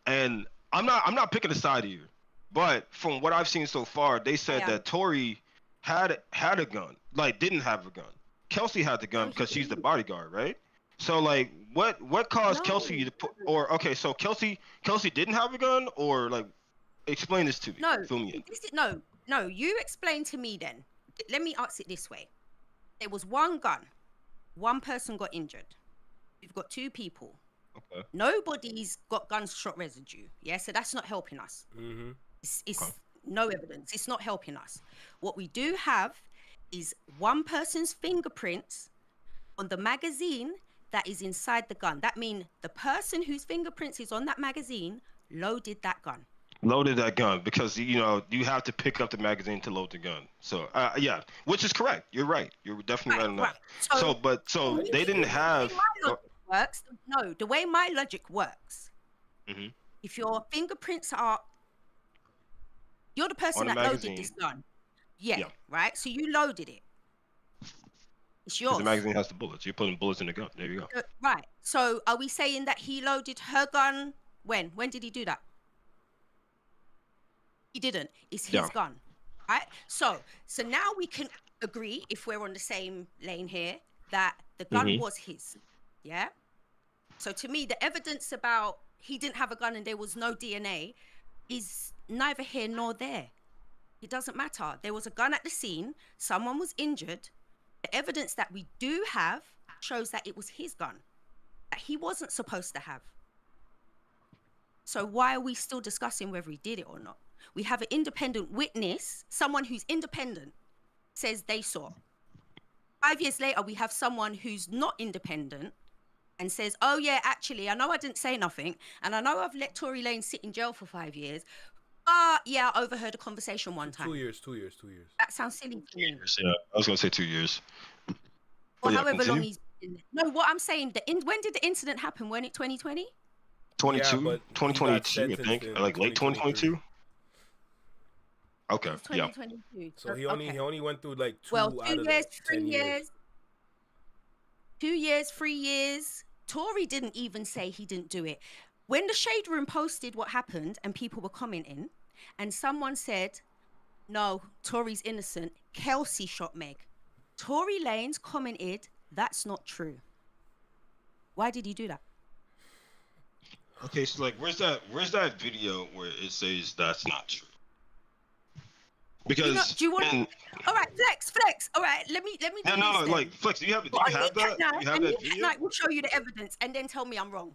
And I'm not picking a side here, but from what I've seen so far, they said that Tory had a gun, like didn't have a gun. Kelsey had the gun because she's the bodyguard, right? So like, what caused Kelsey to put? Or okay, so Kelsey didn't have a gun, or like, explain this to me. No, fill me in. No. You explain to me then. Let me ask it this way: there was one gun, one person got injured. We've got two people. Okay. Nobody's got gunshot residue. Yeah, so that's not helping us. Mm-hmm. It's no evidence. It's not helping us. What we do have is one person's fingerprints on the magazine that is inside the gun. That means the person whose fingerprints is on that magazine loaded that gun. Loaded that gun because you have to pick up the magazine to load the gun. So yeah, which is correct. You're right. You're definitely right on that. Right. So they didn't have. The way my logic works. Mm-hmm. If your fingerprints are, you're the person that loaded this gun. Yeah, right. So you loaded it. It's yours. The magazine has the bullets. You're putting bullets in the gun. There you go. Right. So are we saying that he loaded her gun? When? When did he do that? He didn't. It's his gun. Right? So now we can agree, if we're on the same lane here, that the gun was his. Yeah? So to me, the evidence about he didn't have a gun and there was no DNA is neither here nor there. It doesn't matter. There was a gun at the scene. Someone was injured. The evidence that we do have shows that it was his gun, that he wasn't supposed to have. So why are we still discussing whether he did it or not? We have an independent witness, someone who's independent, says they saw. 5 years later, we have someone who's not independent and says, oh yeah, actually, I know I didn't say nothing, and I know I've let Tory Lanez sit in jail for 5 years, but yeah, I overheard a conversation one time. 2 years. That sounds silly to me. Yeah, I was gonna say 2 years. Or however long he's been. No, what I'm saying, when did the incident happen? When it 2020? 2022, I think, like late 2022. Okay, yeah. So he only went through like 2 out out of 3 years. 2 years, 3 years. Tory didn't even say he didn't do it. When the Shade Room posted what happened and people were commenting, and someone said, no, Tory's innocent, Kelsey shot Meg. Tory Lanez commented, that's not true. Why did he do that? Okay, so like, where's that video where it says that's not true? Because do you want? All right, flex. All right, let me. No, like flex. Do you have that? You have that video? Night will show you the evidence, and then tell me I'm wrong.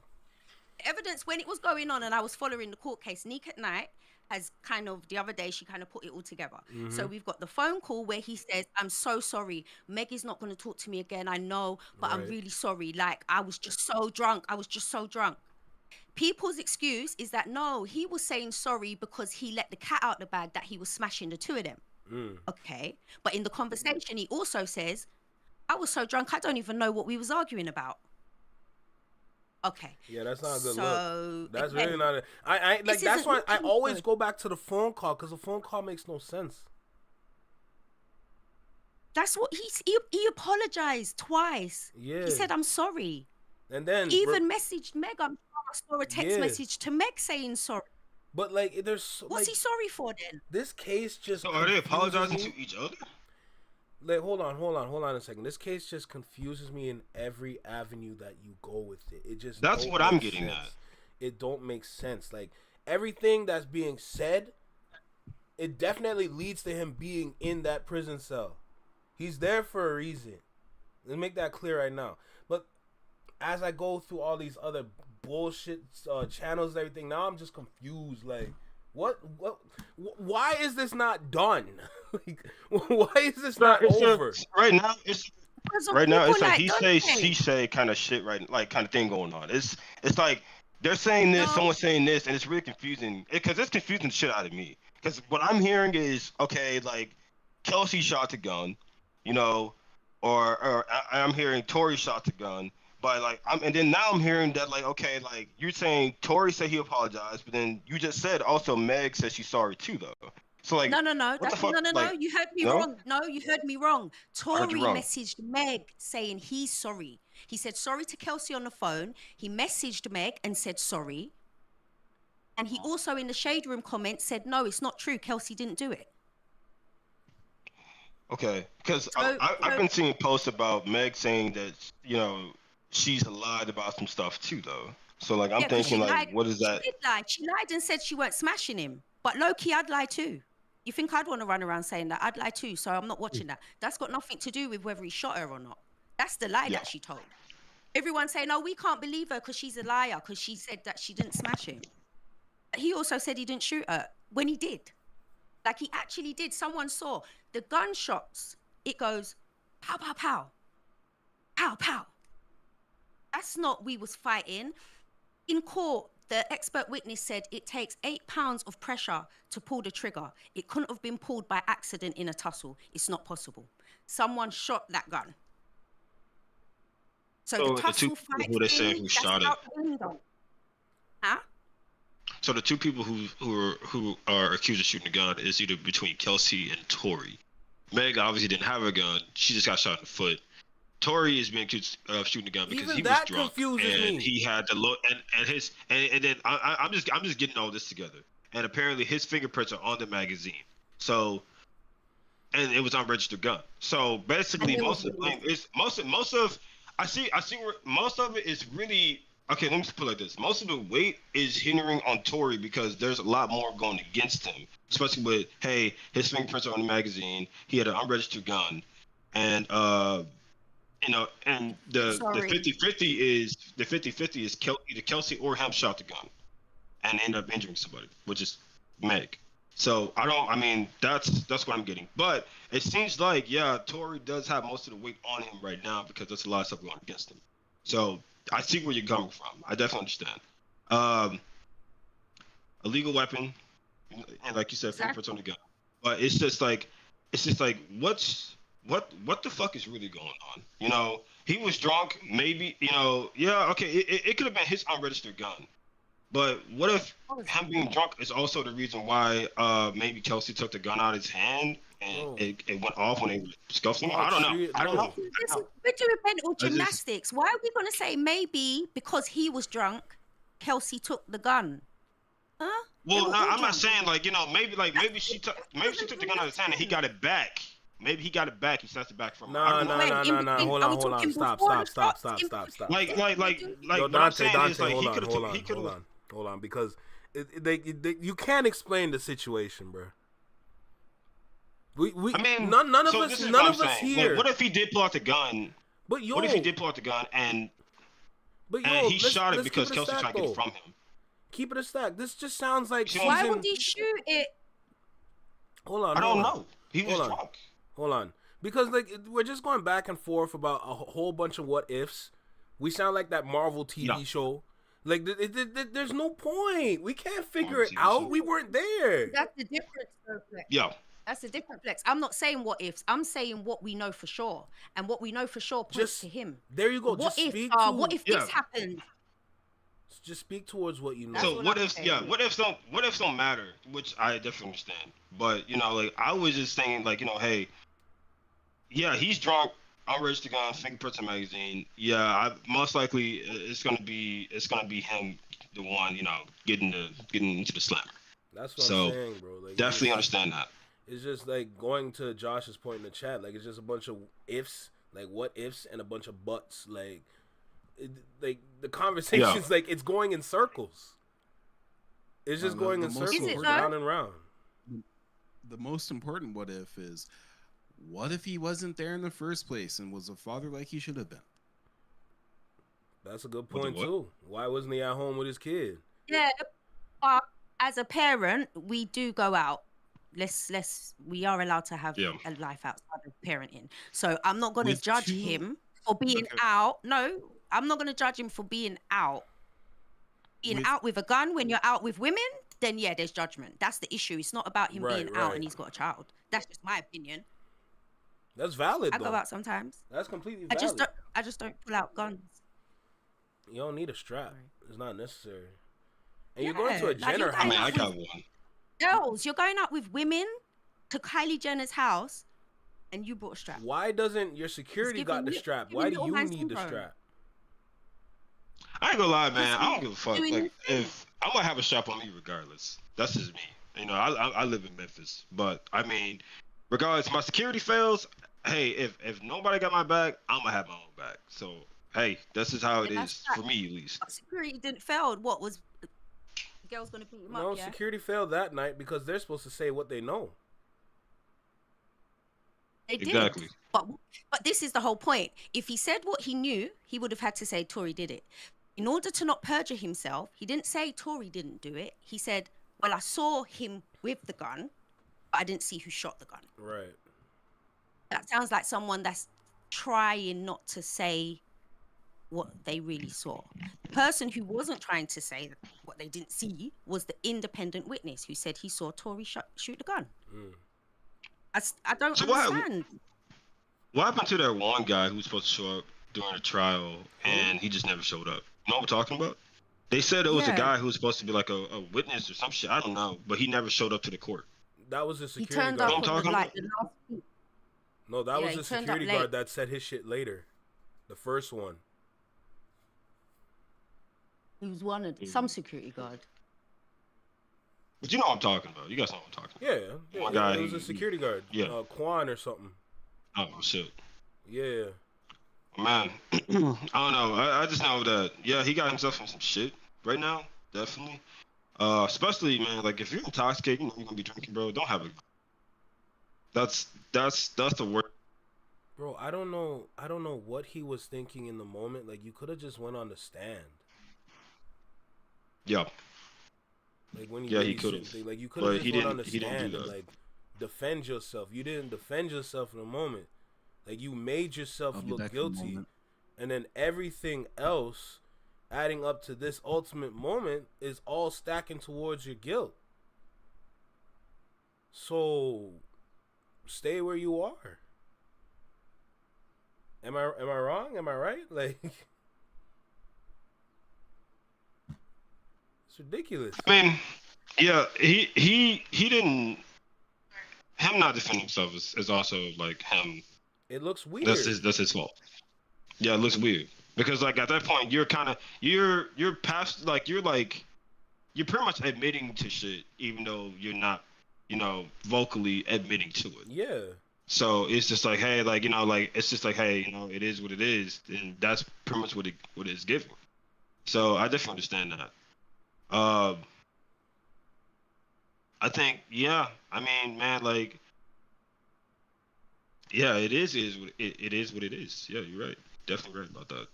The evidence when it was going on, and I was following the court case. Nick at Night has kind of the other day she kind of put it all together. Mm-hmm. So we've got the phone call where he says, "I'm so sorry. Meg is not going to talk to me again. I know, but I'm really sorry. Like I was just so drunk. People's excuse is that no, he was saying sorry because he let the cat out the bag that he was smashing the two of them. Okay. But in the conversation, he also says, I was so drunk, I don't even know what we was arguing about. Okay. Yeah, that's not a good look. That's really not I like, that's why I always go back to the phone call, because the phone call makes no sense. That's what he apologized twice. Yeah. He said, I'm sorry. And then he even messaged Meg. I saw a text message to Meg saying sorry. But like, there's what's he sorry for then? This case just. So are they apologizing to each other? Like, hold on a second. This case just confuses me in every avenue that you go with it. It just. That's what I'm getting at. It don't make sense. Like everything that's being said, it definitely leads to him being in that prison cell. He's there for a reason. Let's make that clear right now. But as I go through all these other bullshit channels and everything, now I'm just confused. Like, why is this not done? Like, why is this not over? Right now, it's like he say, she say kind of shit, right? Like kind of thing going on. It's like they're saying this, someone's saying this, and it's really confusing. Because it's confusing the shit out of me. Because what I'm hearing is, okay, like, Kelsey shot the gun, you know, or I'm hearing Tory shot the gun. But like, and then now I'm hearing that, like, okay, like, you're saying Tory said he apologized, but then you just said also Meg said she's sorry too, though. So like, No, what the fuck? no, Like, you heard me no? wrong. No, you heard me wrong. I heard Tory you wrong. messaged Meg saying he's sorry. He said sorry to Kelsey on the phone. He messaged Meg and said sorry. And he also in the Shade Room comment said, no, it's not true. Kelsey didn't do it. Okay, because I've been seeing posts about Meg saying that, you know, she's lied about some stuff too, though. So like, I'm thinking like, what is that? She did lie. She lied and said she weren't smashing him. But low-key, I'd lie too. You think I'd want to run around saying that? I'd lie too, so I'm not watching that. That's got nothing to do with whether he shot her or not. That's the lie that she told. Everyone's saying, no, we can't believe her because she's a liar because she said that she didn't smash him. He also said he didn't shoot her when he did. Like, he actually did. Someone saw the gunshots. It goes, pow, pow, pow. Pow, pow. That's not we was fighting. In court, the expert witness said it takes 8 pounds of pressure to pull the trigger. It couldn't have been pulled by accident in a tussle. It's not possible. Someone shot that gun. So the tussle fight who they say who shot it? Huh? So the two people who are accused of shooting a gun is either between Kelsey and Tory. Meg obviously didn't have a gun; she just got shot in the foot. Tory is being accused of shooting a gun because Even he was that drunk confuses and me. he had the look and then I'm just getting all this together. And apparently his fingerprints are on the magazine. So, and it was unregistered gun. So basically, most of I see where most of it is really. Okay, let me just put it like this. Most of the weight is hindering on Tory because there's a lot more going against him, especially with, hey, his fingerprints are on the magazine. He had an unregistered gun. And, you know, and the 50-50 is either Kelsey or him shot the gun and end up injuring somebody, which is Meg. So that's what I'm getting. But it seems like, yeah, Tory does have most of the weight on him right now because there's a lot of stuff going against him. So I see where you're coming from. I definitely understand. A legal weapon, and like you said, fingerprints on the gun. But it's just like what the fuck is really going on? You know, he was drunk, maybe, you know, yeah, okay, it could have been his unregistered gun. But what if him being drunk is also the reason why maybe Kelsey took the gun out of his hand and it went off when they scuffed him? I don't know. We're doing mental gymnastics. Why are we going to say maybe because he was drunk, Kelsey took the gun? Huh? Well, no, I'm not saying like, you know, maybe she took the gun out of his hand and he got it back. Maybe he got it back. He snatched it back from her. No. Hold on. Stop. Like, Yo, what I'm saying is like hold on, because you can't explain the situation, bro. None of us here. Like, what if he did pull out the gun? But yo, what if he did pull out the gun and he shot it because Kelsey tried to get it from him? Keep it a stack. This just sounds like why would he shoot it? Hold on. I don't know. He was drunk. Hold on. Because like we're just going back and forth about a whole bunch of what ifs. We sound like that Marvel TV show. Like there's no point. We can't figure it out. We weren't there. That's the difference, though, Flex. Yeah. That's the different Flex. I'm not saying what ifs. I'm saying what we know for sure, and what we know for sure points to him. There you go. What if this happened? Just speak towards what you know. So what ifs don't matter, which I definitely understand. But you know, like I was just saying, like, you know, hey, yeah, he's drunk. Unregistered gun, fingerprints in magazine. Yeah, most likely it's gonna be him, the one, you know, getting into the slammer. That's what I'm saying, bro. Like, definitely understand that. It's just like going to Josh's point in the chat. Like it's just a bunch of ifs, like what ifs, and a bunch of buts. Like the conversation's like it's going in circles. It's just going in circles, round and round. The most important what if is, what if he wasn't there in the first place and was a father like he should have been? That's a good point too. Why wasn't he at home with his kid? Yeah, as a parent, we do go out. We are allowed to have a life outside of parenting. So I'm not going to judge him for being out. No, I'm not going to judge him for being out being out with a gun when you're out with women, then yeah, there's judgment. That's the issue. It's not about him being out and he's got a child. That's just my opinion. That's valid. I go out sometimes. That's completely valid. I just don't pull out guns. You don't need a strap. It's not necessary. And you're going to a Jenner house. I mean, I got one. Girls, you're going out with women to Kylie Jenner's house, and you brought a strap. Why doesn't your security got the strap? Why do you need the strap? I ain't gonna lie, man. I don't give a fuck. Like, if I'm gonna have a strap on me regardless. That's just me. You know, I live in Memphis, but I mean, regardless, my security fails. Hey, if nobody got my back, I'm gonna have my own back. So hey, this is how it is for me at least. Security didn't fail. What was the girl's gonna beat him up? No, security failed that night because they're supposed to say what they know. They did. Exactly. But this is the whole point. If he said what he knew, he would have had to say Tory did it. In order to not perjure himself, he didn't say Tory didn't do it. He said, well, I saw him with the gun, but I didn't see who shot the gun. Right. That sounds like someone that's trying not to say what they really saw. The person who wasn't trying to say what they didn't see was the independent witness who said he saw Tory shoot the gun. I don't understand. What happened to that one guy who was supposed to show up during the trial and he just never showed up? You know what we're talking about? They said it was a guy who was supposed to be like a witness or some shit. I don't know, but he never showed up to the court. That was a security guard. No, that was a security guard that said his shit later. The first one. He was one of some security guard. But you know what I'm talking about. You guys know what I'm talking about. Yeah. One guy. It was a security guard. Yeah. Quan or something. Oh, shit. Yeah. Man, I don't know. I just know that, yeah, he got himself in some shit right now. Definitely. Especially, man, like, if you're intoxicated, you know you're going to be drinking, bro. Don't have a... That's the worst. Bro, I don't know what he was thinking in the moment. Like, you could have just went on the stand. Yeah. Like when he could have. Like you could have just went on the stand and like defend yourself. You didn't defend yourself in the moment. Like you made yourself look guilty, and then everything else, adding up to this ultimate moment, is all stacking towards your guilt. So, stay where you are. Am I wrong? Am I right? Like. Ridiculous. I mean, yeah, he didn't. Him not defending himself is also like him. It looks weird. That's his fault. Yeah, it looks weird because like at that point you're past you're pretty much admitting to shit even though you're not vocally admitting to it. Yeah. So it's just like hey it's just like hey it is what it is and that's pretty much what it is giving. So I definitely understand that. I think, yeah. I mean, man, like, yeah, it is what it is. Yeah, you're right. Definitely right about that.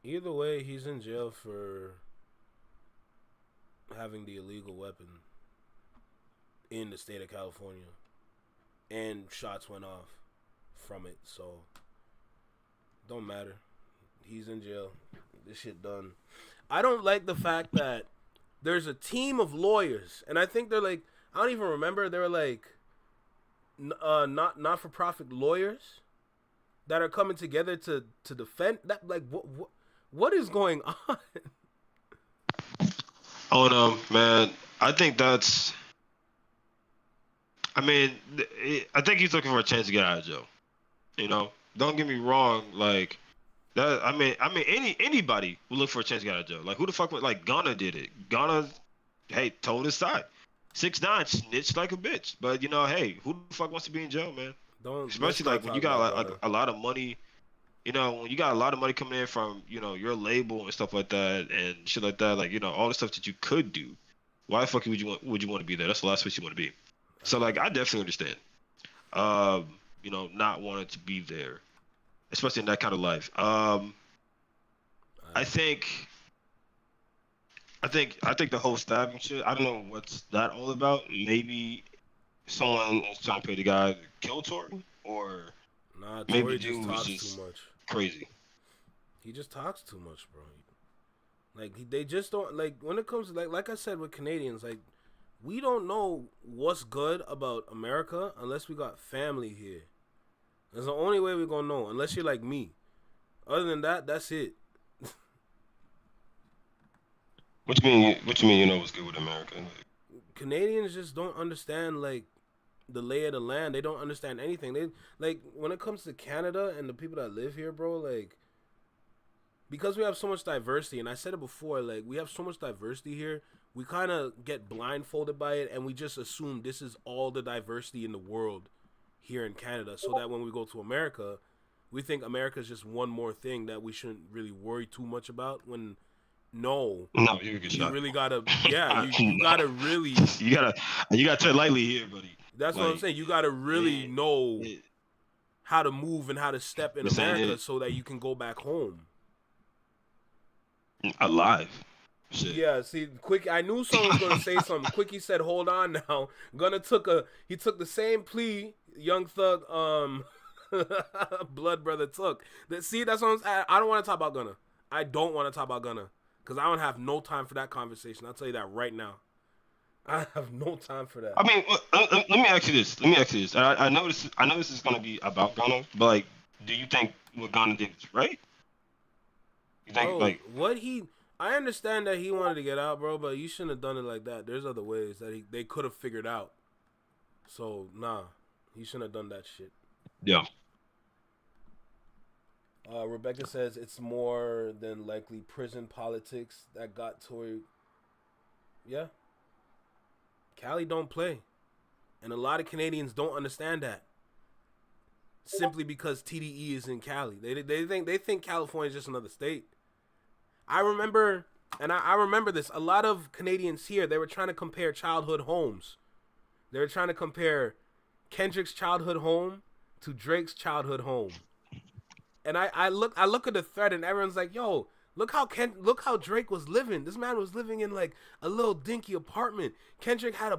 Either way, he's in jail for having the illegal weapon in the state of California, and shots went off from it. So, don't matter. He's in jail. This shit done. I don't like the fact that there's a team of lawyers, and I think they're like, I don't even remember, they were like not for profit lawyers that are coming together to defend that. Like what is going on? Oh no, man. I think that's. I mean, I think he's looking for a chance to get out of jail. Don't get me wrong, like. That, I mean, anybody would look for a chance to get out of jail. Like, who the fuck would, like, Gunna did it. Gunna, hey, told his side. 6ix9ine snitched like a bitch. But, hey, who the fuck wants to be in jail, man? Especially, like, when you got, like, a lot of money, when you got a lot of money coming in from, your label and stuff like that and shit like that, like, all the stuff that you could do. Why the fuck would you want to be there? That's the last place you want to be. So, like, I definitely understand, not wanting to be there. Especially in that kind of life. I think the whole stabbing shit, I don't know what's that all about. Maybe someone is trying to pay the guy to kill Tory, or maybe dude was just crazy. He just talks too much, bro. Like they just don't like when it comes to like I said with Canadians, like we don't know what's good about America unless we got family here. That's the only way we're gonna know, unless you're like me. Other than that, that's it. What you mean? What you mean? You know what's good with America? Canadians just don't understand like the lay of the land. They don't understand anything. They like when it comes to Canada and the people that live here, bro. Like because we have so much diversity, and I said it before, like we have so much diversity here. We kind of get blindfolded by it, and we just assume this is all the diversity in the world here in Canada. So that when we go to America, we think America is just one more thing that we shouldn't really worry too much about. When no, you really gotta, yeah, you gotta really, you gotta tread lightly here, buddy. That's like, what I'm saying. You gotta really know how to move and how to step in America so that you can go back home alive. Shit. Yeah, see, Quick. I knew someone was gonna say something. Quickie said, "Hold on now." Gunna took the same plea Young Thug, Blood Brother took. See, that's what I don't want to talk about Gunna. I don't want to talk about Gunna because I don't have no time for that conversation. I'll tell you that right now. I have no time for that. I mean, let me ask you this. I know this is gonna be about Gunna, but like, do you think what Gunna did was right? You think what he? I understand that he wanted to get out, bro, but you shouldn't have done it like that. There's other ways that they could have figured out. So, nah, he shouldn't have done that shit. Yeah. Rebecca says it's more than likely prison politics that got Tory. Yeah. Cali don't play. And a lot of Canadians don't understand that. Simply because TDE is in Cali. They think California is just another state. I remember, and I remember this, a lot of Canadians here, they were trying to compare childhood homes. They were trying to compare Kendrick's childhood home to Drake's childhood home. And I look at the thread and everyone's like, yo, look how Drake was living. This man was living in like a little dinky apartment. Kendrick had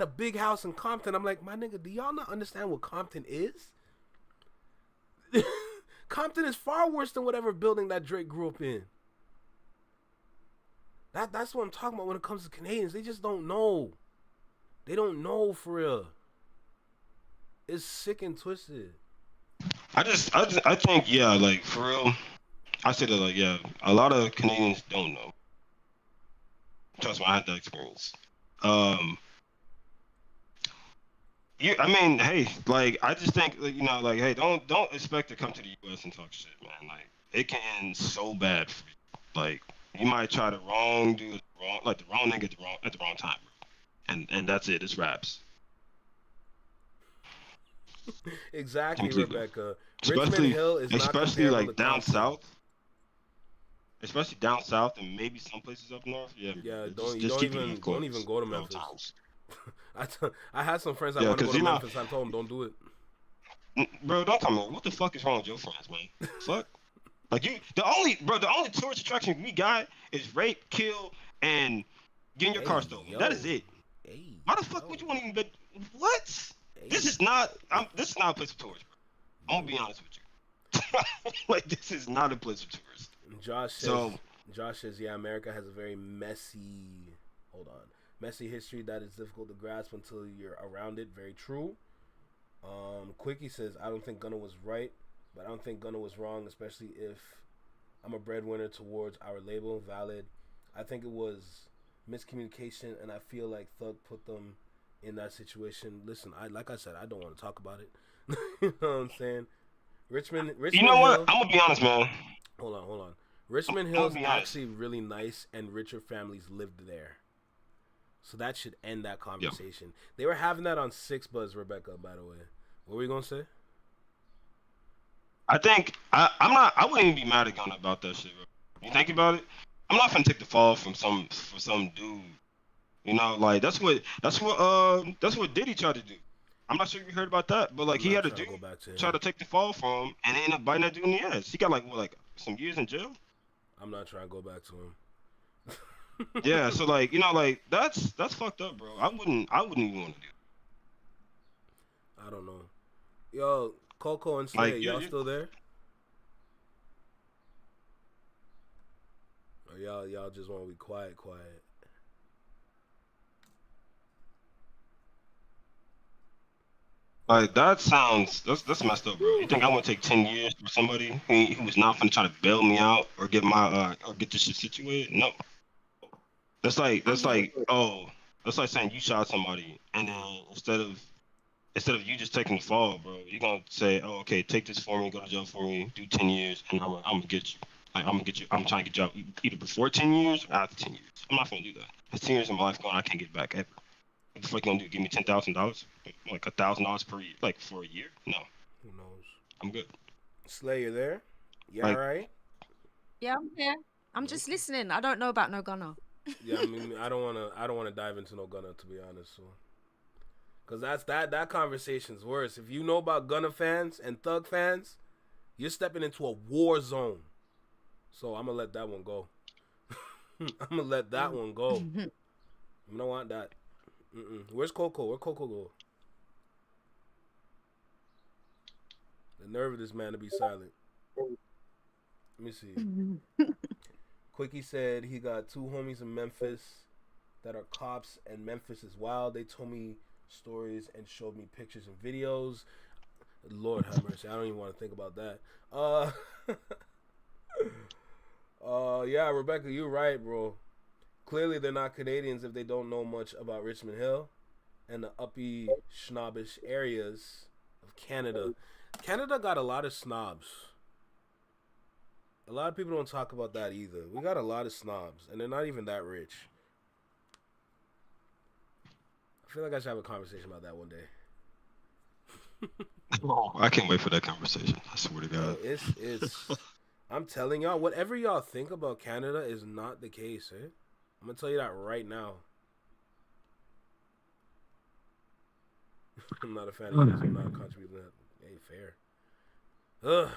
a big house in Compton. I'm like, my nigga, do y'all not understand what Compton is? Compton is far worse than whatever building that Drake grew up in. That's what I'm talking about when it comes to Canadians. They just don't know. They don't know for real. It's sick and twisted. I think, yeah, like, for real, I say that, like, yeah, a lot of Canadians don't know. Trust me, I had that experience. I mean, hey, like, I just think, you know, like, hey, don't expect to come to the U.S. and talk shit, man. Like, it can end so bad for you. Like, you might try the wrong dude, the wrong nigga at the wrong time, and that's it. It's raps. Exactly, Completely. Rebecca. Especially, Richmond Hill is especially not like down south. Especially down south and maybe some places up north. Yeah. Don't even go to Memphis. Times. I had some friends that want to go to Memphis. I told them don't do it. Bro, don't tell me what the fuck is wrong with your friends, man. Fuck. Like the only tourist attraction we got is rape, kill, and getting your car stolen. That is it. Why the fuck would you want to even? What? This is not a place for tourists, bro. I'm gonna be honest with you. Like, this is not a place for tourists. Josh says, yeah, America has a very messy history that is difficult to grasp until you're around it. Very true. Quickie says, I don't think Gunna was right, but I don't think Gunna was wrong, especially if I'm a breadwinner towards our label. Valid. I think it was miscommunication, and I feel like Thug put them in that situation. Listen, like I said, I don't want to talk about it. You know what I'm saying? Richmond you know what? Hill, I'm gonna be honest, man. Hold on. Richmond Hill is actually really nice, and richer families lived there. So that should end that conversation. Yep. They were having that on 6 Buzz, Rebecca, by the way. What were you gonna say? I think I wouldn't even be mad at Gunna about that shit, bro. You think about it? I'm not gonna take the fall for some dude. You know, like that's what Diddy tried to do. I'm not sure if you heard about that, but like he had a dude try to take the fall from him and ended up biting that dude in the ass. He got like some years in jail. I'm not trying to go back to him. Yeah, so like, you know, like that's fucked up, bro. I wouldn't even want to do it. I don't know. Yo, Coco and Slay, y'all still there? Or y'all just want to be quiet. Like that's messed up, bro. You think I want to take 10 years for somebody who was not gonna try to bail me out or get my or get this shit situated? No. That's like that's like saying you shot somebody and then instead of you just taking the fall, bro, you're gonna say, oh, okay, take this for me, go to jail for me, do 10 years, and I'm gonna get you. Like I'm trying to get you out either before 10 years or after 10 years. I'm not gonna do that. It's 10 years of my life gone, I can't get back ever. What the fuck you gonna do? Give me $10,000? Like $1,000 per year, like for a year? No. Who knows? I'm good. Slay, you there? Yeah, Like, right. Yeah, I'm here. I'm just listening. I don't know about no gunner. Yeah, I mean, I don't wanna dive into no Gunna, to be honest. So, cause that conversation's worse. If you know about Gunna fans and Thug fans, you're stepping into a war zone. So I'm gonna let that one go. I'm gonna let that one go. I don't want that. Where's Coco? Where Coco go? The nerve of this man to be silent. Let me see. Quickie said he got 2 homies in Memphis that are cops, and Memphis is wild. They told me stories and showed me pictures and videos. Lord have mercy. I don't even want to think about that. Yeah, Rebecca, you're right, bro. Clearly, they're not Canadians if they don't know much about Richmond Hill and the uppy, snobbish areas of Canada. Canada got a lot of snobs. A lot of people don't talk about that either. We got a lot of snobs, and they're not even that rich. I feel like I should have a conversation about that one day. oh, I can't wait for that conversation. I swear to God. It's I'm telling y'all, whatever y'all think about Canada is not the case, eh? I'm gonna tell you that right now. I'm not a fan of this. I'm not contributing to that. Ain't fair. Ugh.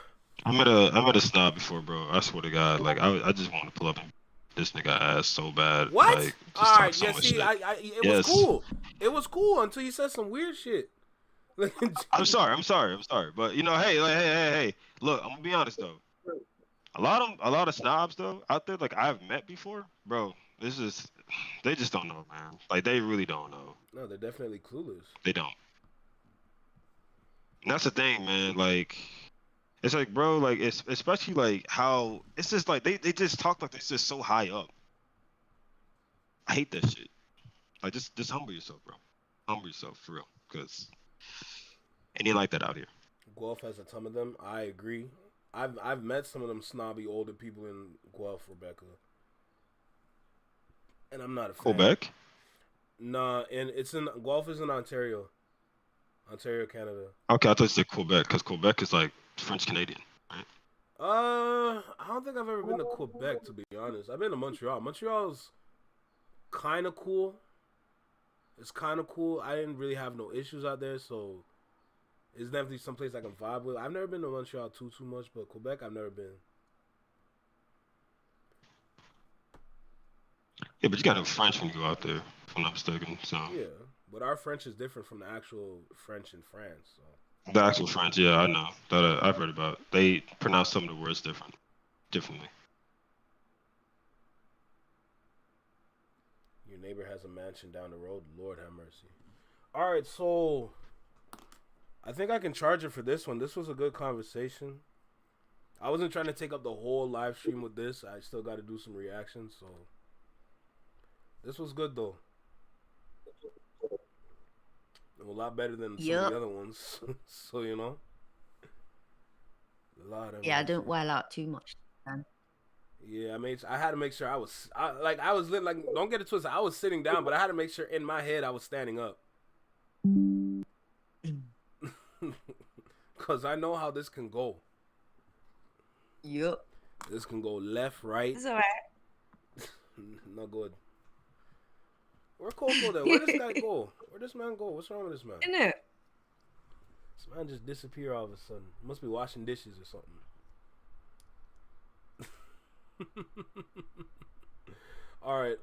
I met a snob before, bro. I swear to God, like I just want to pull up and this nigga ass so bad. What? Like, all right, so yeah. See, it was cool. It was cool until you said some weird shit. I'm sorry. But you know, hey. Look, I'm gonna be honest though. A lot of snobs though out there, like I've met before, bro. They just don't know, man. Like they really don't know. No, they're definitely clueless. They don't. And that's the thing, man. Like. It's like, bro, like, it's especially like how it's just like they just talk like they're just so high up. I hate that shit. Like, just humble yourself, bro. Humble yourself for real, because it ain't like that out here. Guelph has a ton of them. I agree. I've met some of them snobby older people in Guelph, Rebecca, and I'm not a fan. Quebec? Nah, and Guelph is in Ontario, Canada. Okay, I thought you said Quebec, because Quebec is like French Canadian, right? I don't think I've ever been to Quebec, to be honest. I've been to Montreal. Montreal's kind of cool. It's kind of cool. I didn't really have no issues out there, so it's definitely someplace I can vibe with. I've never been to Montreal too much, but Quebec I've never been. Yeah, but you got no French when you go out there, if I'm not mistaken. So yeah, but our French is different from the actual French in France. So. The actual French, yeah, I know. That I've heard about. They pronounce some of the words differently. Your neighbor has a mansion down the road. Lord have mercy. All right, so I think I can charge it for this one. This was a good conversation. I wasn't trying to take up the whole live stream with this. I still got to do some reactions, so this was good though. A lot better than some of the other ones. So, you know. I don't wild out too much. Man. Yeah, I had to make sure I was don't get it twisted. I was sitting down, but I had to make sure in my head I was standing up. Cause I know how this can go. Yep. This can go left, right. It's alright. Not good. Where Coco there? Where this guy go? Where this man go? What's wrong with this man? In it. This man just disappear all of a sudden. Must be washing dishes or something. All right.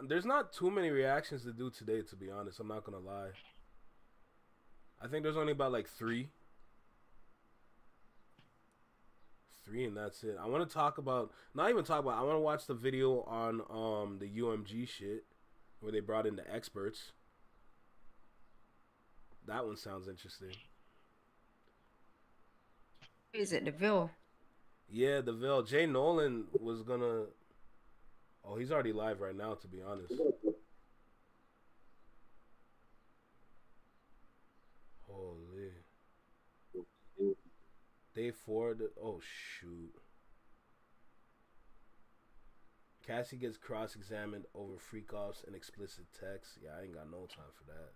There's not too many reactions to do today, to be honest. I'm not gonna lie. I think there's only about like 3 3 and that's it. I want to talk about, not even talk about, I want to watch the video on the UMG shit where they brought in the experts. That one sounds interesting. Is it DeVille? Yeah, DeVille. Jay Nolan was gonna. Oh, he's already live right now, to be honest. Holy. Day 4. Oh, shoot. Cassie gets cross-examined over freak-offs and explicit text. Yeah, I ain't got no time for that.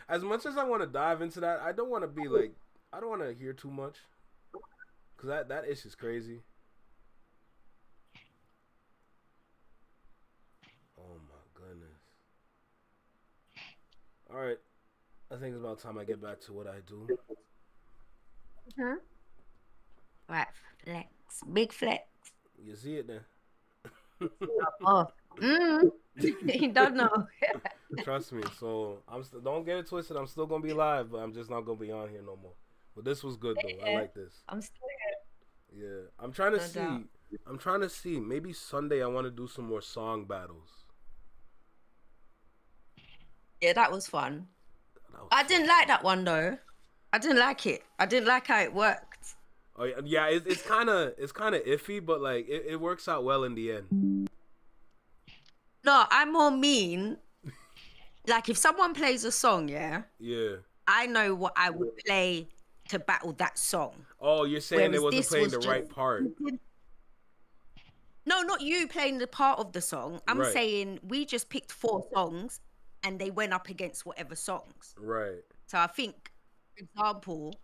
As much as I want to dive into that, I don't want to be like, I don't want to hear too much. Because that issue's crazy. Oh, my goodness. All right. I think it's about time I get back to what I do. Mm-hmm. Right, flex. Big flex. You see it then? Oh. You don't know. Trust me. So don't get it twisted. I'm still gonna be live, but I'm just not gonna be on here no more. But this was good though. I like this. I'm still here. Yeah, I'm trying to see. Doubt. I'm trying to see. Maybe Sunday I want to do some more song battles. Yeah, that was fun. I didn't like that one though. I didn't like it. I didn't like how it worked. Oh yeah, it's kind of iffy, but like it works out well in the end. No, I'm more mean. Like if someone plays a song, yeah, I know what I would play to battle that song. Oh, you're saying it wasn't playing the right part? No, not you playing the part of the song. I'm saying we just picked 4 songs, and they went up against whatever songs. Right. So I think, for example,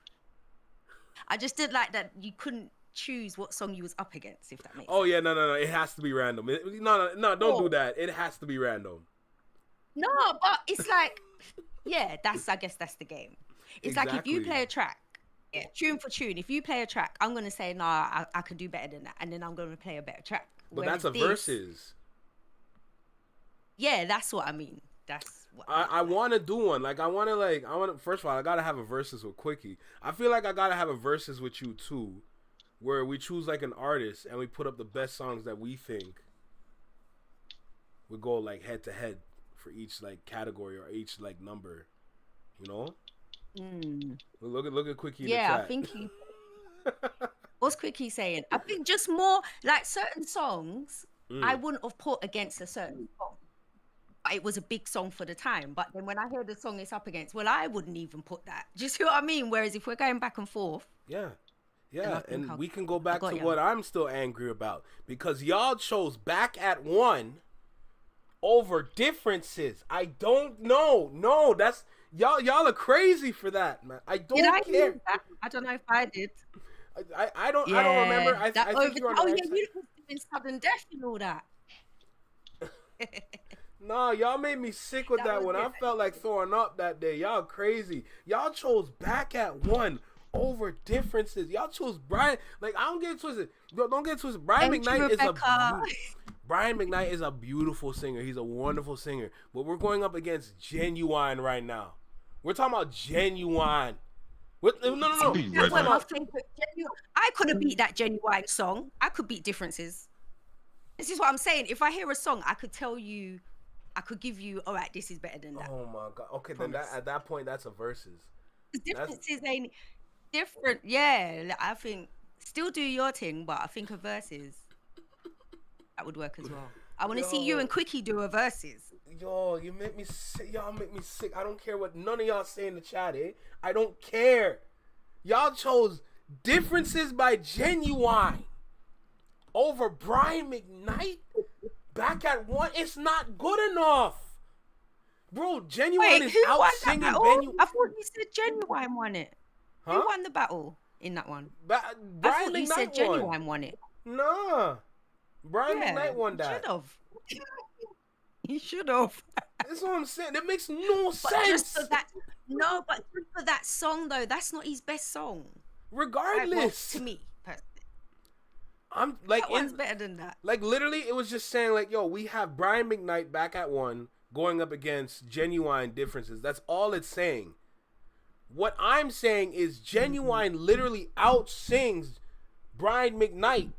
I just did like that you couldn't choose what song you was up against, if that makes sense. Oh yeah, no. It has to be random. No, don't do that. It has to be random. No, but it's like, yeah, I guess that's the game. It's like if you play a track, tune for tune. If you play a track, I'm gonna say, nah, I could do better than that, and then I'm gonna play a better track. But that's a versus. Yeah, that's what I mean. That's what I want to do one. Like I want to. First of all, I gotta have a versus with Quickie. I feel like I gotta have a versus with you too, where we choose like an artist and we put up the best songs that we think would go like head to head for each like category or each like number. You know. Look at Quickie. Yeah, I think he. What's Quickie saying? I think just more like certain songs I wouldn't have put against a certain song. It was a big song for the time, but then when I hear the song it's up against, well, I wouldn't even put that. Do you see what I mean? Whereas if we're going back and forth, and we can go back to what I'm still angry about, because y'all chose Back at One over Differences. I don't know. No, that's y'all are crazy for that, man. I don't care. I don't know if I did. I don't remember. I think you're on the right side. You was doing sudden death and all that. Nah, y'all made me sick with that one. I felt like throwing up that day. Y'all crazy. Y'all chose Back at One over Differences. Y'all chose Brian. Like, I don't get it twisted. Don't get it twisted. Brian McKnight is a beautiful singer. He's a wonderful singer. But we're going up against Genuine right now. We're talking about Genuine. No. That's what my favorite. I could have beat that Genuine song. I could beat Differences. This is what I'm saying. If I hear a song, I could tell you. I could give you, all right, this is better than that. Oh my God. Okay, then at that point, that's a versus. Differences ain't different. Yeah, I think still do your thing, but I think a versus that would work as well. I want to see you and Quickie do a versus. Yo, you make me sick. Y'all make me sick. I don't care what none of y'all say in the chat, I don't care. Y'all chose Differences by Genuine over Brian McKnight. Back at One, it's not good enough, bro. Genuine is out singing Benny. I thought you said Genuine won it. Huh? Who won the battle in that one? Brian McKnight said Genuine won it. Nah, Brian McKnight won that. Should have. He should have. That's what I'm saying. That makes no sense. Just for that, but for that song though, that's not his best song. Regardless, to me. I'm like, that one's better than that. Like literally, it was just saying like, yo, we have Brian McKnight Back at One going up against Genuine Differences. That's all it's saying. What I'm saying is Genuine literally outsings Brian McKnight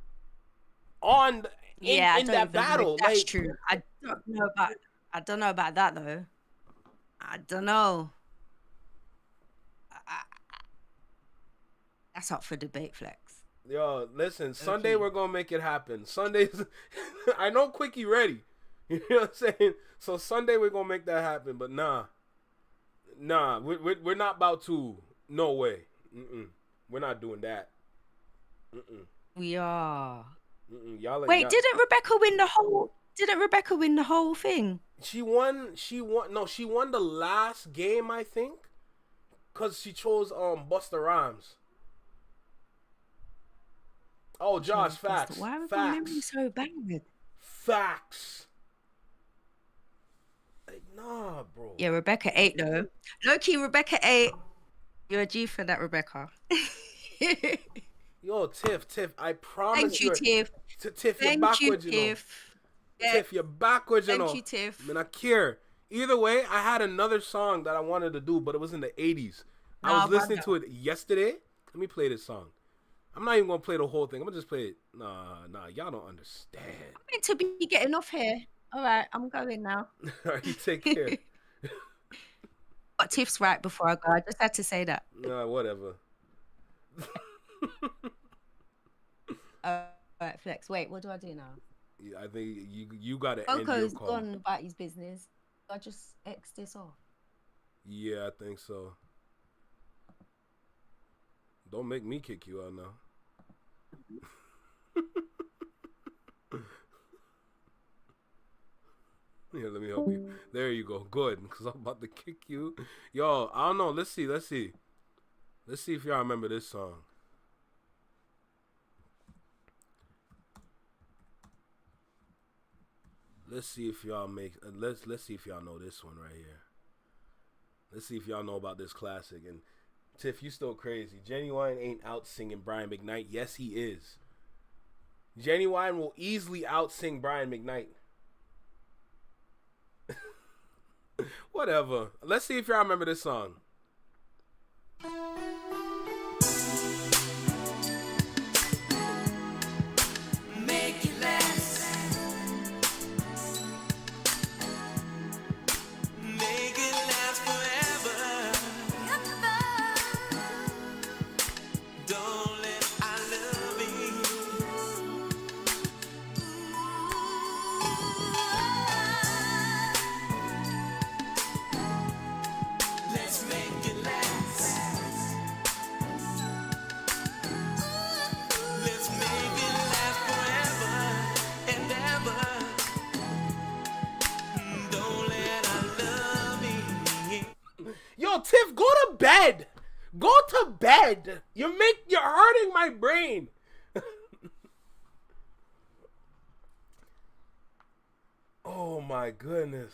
in that battle. That's true. I don't know about that though. I don't know. That's up for debate, Flex. Yo, listen, Sunday we're gonna make it happen. Sundays, I know Quickie ready. You know what I'm saying? So Sunday we're gonna make that happen. But nah, we're not about to. No way. We're not doing that. We are. Y'all Wait, didn't Rebecca win the whole? Didn't Rebecca win the whole thing? She won. No, she won the last game, I think, cause she chose Busta Rhymes. Oh, Josh, facts. Why was my memory so bad? Facts. Like, nah, bro. Yeah, Rebecca 8 though. Low-key, Rebecca 8. You're a G for that, Rebecca. Yo, Tiff, I promise Thank you, Tiff. Tiff, you're backwards, you know. Tiff, you're backwards, you know. Thank you, Tiff. I mean, I care. Either way, I had another song that I wanted to do, but it was in the 80s. I was listening to it yesterday. Let me play this song. I'm not even gonna play the whole thing. I'm gonna just play it. Nah, y'all don't understand. I'm meant to be getting off here. All right, I'm going now. All right, you take care. But Tiff's right before I go. I just had to say that. Nah, whatever. All right, Flex. Wait, what do I do now? Yeah, I think you gotta end your Coco's call. gone about his business. I just X this off. Yeah, I think so. Don't make me kick you out now. Here, let me help you. There you go. Good, because I'm about to kick you. Yo, I don't know. Let's see. Let's see if y'all remember this song. Let's see if y'all let's see if y'all know this one right here. Let's see if y'all know about this classic. And Tiff, you still crazy. Genuine ain't out singing Brian McKnight. Yes, he is. Genuine will easily out sing Brian McKnight. Whatever. Let's see if y'all remember this song. Make it last. Make it last forever. Don't let I love you. Let's make it last. Let's make it last forever and ever. Don't let I love you. Yo, Tiff, go to bed. Go to bed. You're hurting my brain. Oh my goodness.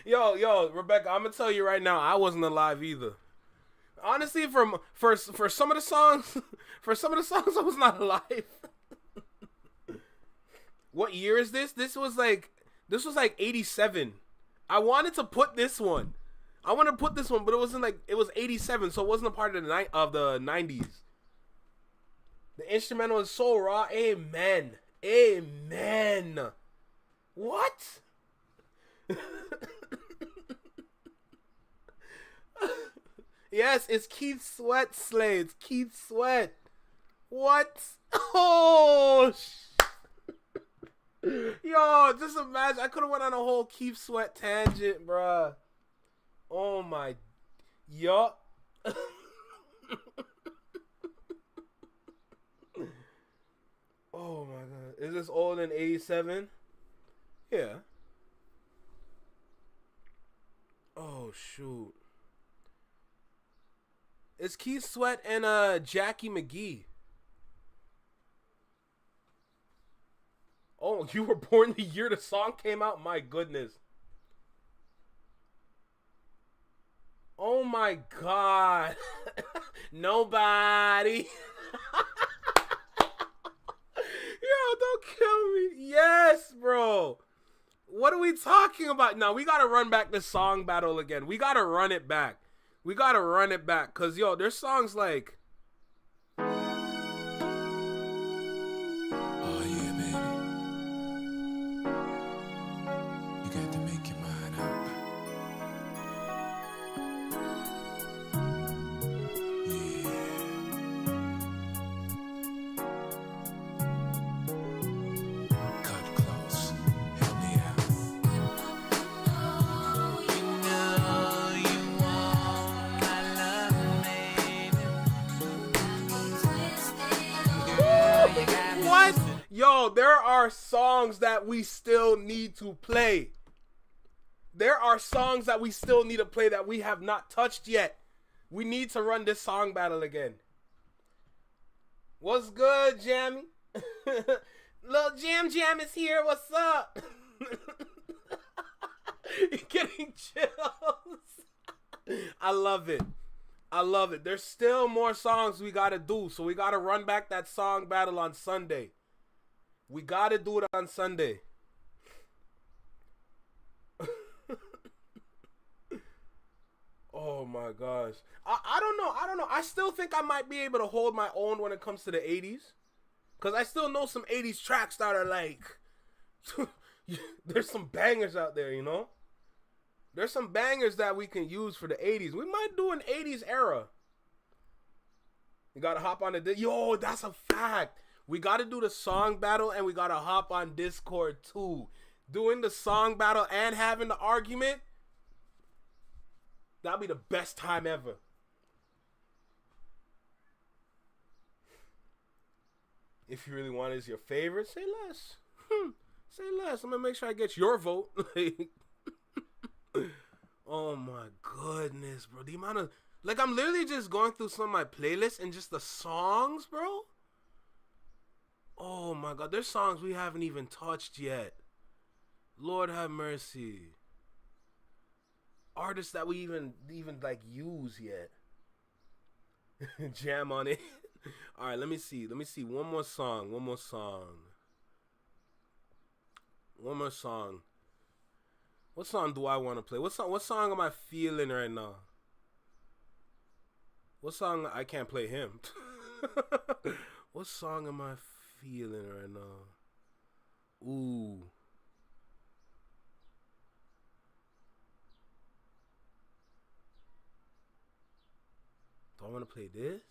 Yo, Rebecca, I'm gonna tell you right now, I wasn't alive either. Honestly, for some of the songs, I was not alive. What year is this? This was like 87. I wanted to put this one. But it was 87, so it wasn't a part of the 90s. The instrumental is so raw. Amen. What? Yes, it's Keith Sweat Slades. Keith Sweat. What? Oh, yo, just imagine. I could have went on a whole Keith Sweat tangent, bruh. Oh my. Yo. Oh my god. Is this older than 87? Yeah. Oh shoot. It's Keith Sweat and Jackie McGee. Oh, you were born the year the song came out? My goodness. Oh my god. Nobody. Yo, don't kill me. Yes, bro. What? what are we talking about? No, we gotta run back this song battle again. We gotta run it back. We gotta run it back. Cause yo, there's songs like Oh yeah, baby. You got to make your mind up. Cut close. Help me out. You know you want my love, baby. Girl, you got me. what? Yo, there are songs that we still need to play. There are songs that we still need to play that we have not touched yet. We need to run this song battle again. What's good, Jammy? Lil Jam is here. What's up? You're getting chills. I love it. I love it. There's still more songs we gotta do, so we gotta run back that song battle on Sunday. We gotta do it on Sunday. Oh my gosh. I don't know. I still think I might be able to hold my own when it comes to the 80s. Because I still know some 80s tracks that are like... there's some bangers out there, you know? There's some bangers that we can use for the 80s. We might do an 80s era. You gotta hop on the... Yo, that's a fact. We gotta do the song battle and we gotta hop on Discord too. Doing the song battle and having the argument... That'll be the best time ever. If you really want it as your favorite, say less. Say less. I'm gonna make sure I get your vote. Oh my goodness, bro. The amount of... Like, I'm literally just going through some of my playlists and just the songs, bro. Oh my God. There's songs we haven't even touched yet. Lord have mercy. Artists that we even like use yet. Jam on it. All right, let me see. One more song. What song do I want to play? What song am I feeling right now? What song? I can't play him. What song am I feeling right now? Ooh. Do I want to play this?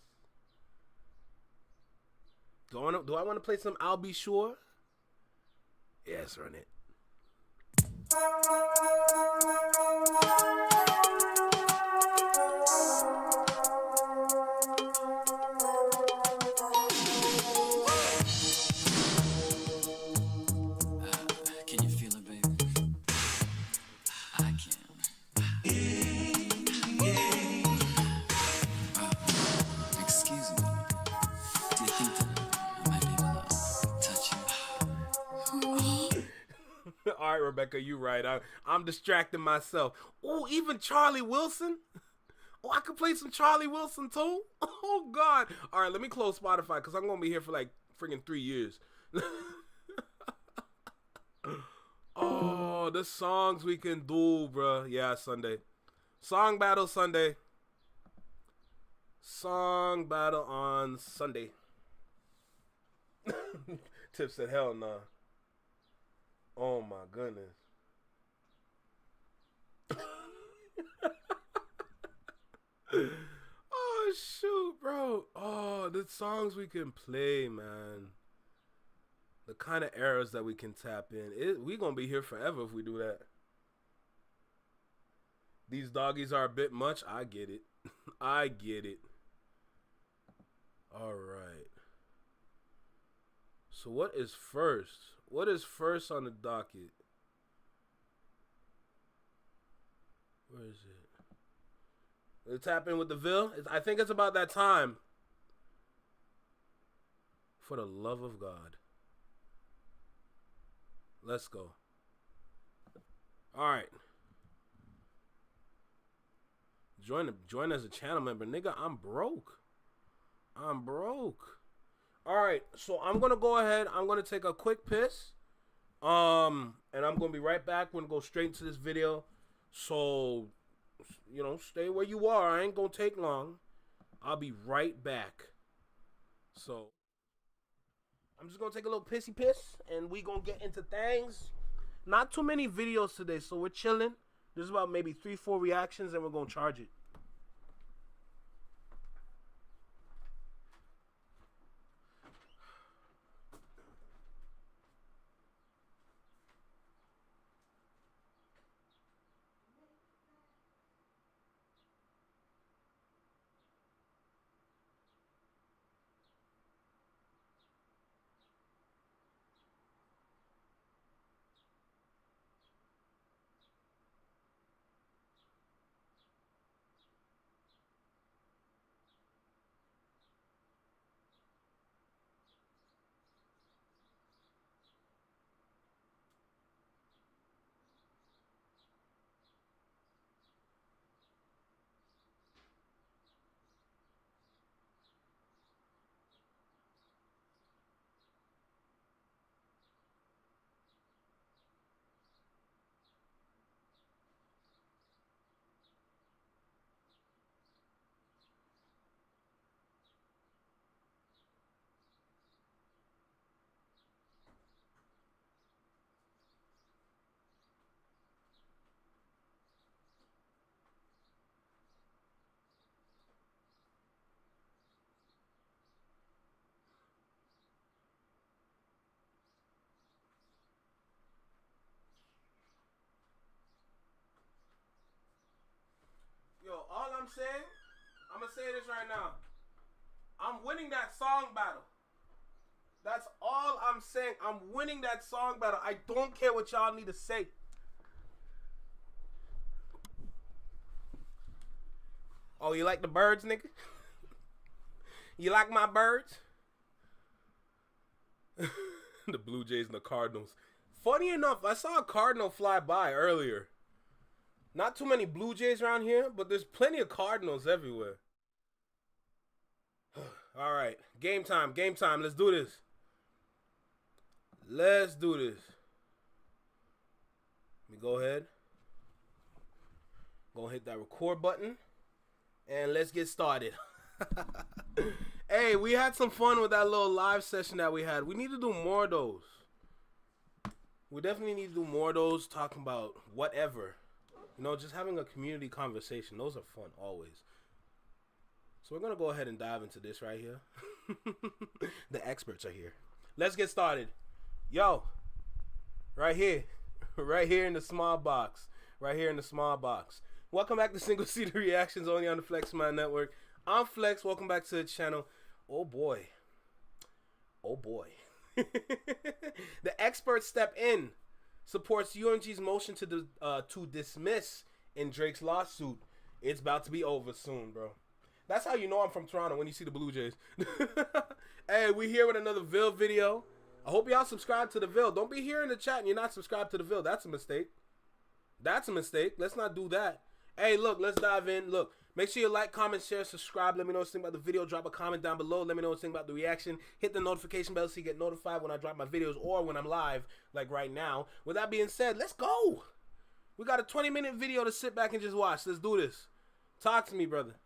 Do I want to play some I'll Be Sure? Yes, run it. Can you feel it, baby? I can. Excuse me. Do you think that I might be able to touch you? All right, Rebecca, you right. I'm distracting myself. Oh, even Charlie Wilson. Oh, I could play some Charlie Wilson too. Oh God. All right, let me close Spotify because I'm gonna be here for like freaking 3 years. Oh, the songs we can do, bruh. Yeah, Sunday. Song battle Sunday. Song battle on Sunday. Tip said, hell nah. Oh my goodness. Oh shoot, bro. Oh, the songs we can play, man. The kind of eras that we can tap in. We gonna be here forever if we do that. These doggies are a bit much. I get it. I get it. All right. So what is first? What is first on the docket? Where is it? Let's tap in with the Ville. I think it's about that time. For the love of God. Let's go. All right. Join as a channel member. Nigga, I'm broke. All right. So I'm going to go ahead. I'm going to take a quick piss. And I'm gonna be right back. We're gonna go straight into this video. So, you know, stay where you are. I ain't gonna take long. I'll be right back. So, I'm just gonna take a little pissy piss, and we gonna get into things. Not too many videos today, so we're chilling. There's about maybe 3-4 reactions, and we're gonna charge it. Yo, all I'm saying, I'm gonna say this right now. I'm winning that song battle. That's all I'm saying. I'm winning that song battle. I don't care what y'all need to say. Oh, you like the birds, nigga? You like my birds? The Blue Jays and the Cardinals. Funny enough, I saw a Cardinal fly by earlier. Not too many Blue Jays around here, but there's plenty of Cardinals everywhere. All right, game time, game time. Let's do this. Let's do this. Let me go ahead. Go hit that record button. And let's get started. Hey, we had some fun with that little live session that we had. We need to do more of those. We definitely need to do more of those, talking about whatever. You know, just having a community conversation. Those are fun, always. So we're going to go ahead and dive into this right here. The experts are here. Let's get started. Yo, right here. Right here in the small box. Right here in the small box. Welcome back to Single Seater Reactions, only on the Flex Mind Network. I'm Flex. Welcome back to the channel. Oh, boy. Oh, boy. The experts step in. Supports UMG's motion to dismiss in Drake's lawsuit. It's about to be over soon, bro. That's how you know I'm from Toronto, when you see the Blue Jays. Hey, we here with another Ville video. I hope y'all subscribe to the Ville. Don't be here in the chat and you're not subscribed to the Ville. That's a mistake. That's a mistake. Let's not do that. Hey, look, let's dive in. Look, make sure you like, comment, share, subscribe. Let me know what you think about the video. Drop a comment down below. Let me know what you think about the reaction. Hit the notification bell so you get notified when I drop my videos or when I'm live, like right now. With that being said, let's go. We got a 20-minute video to sit back and just watch. Let's do this. Talk to me, brother.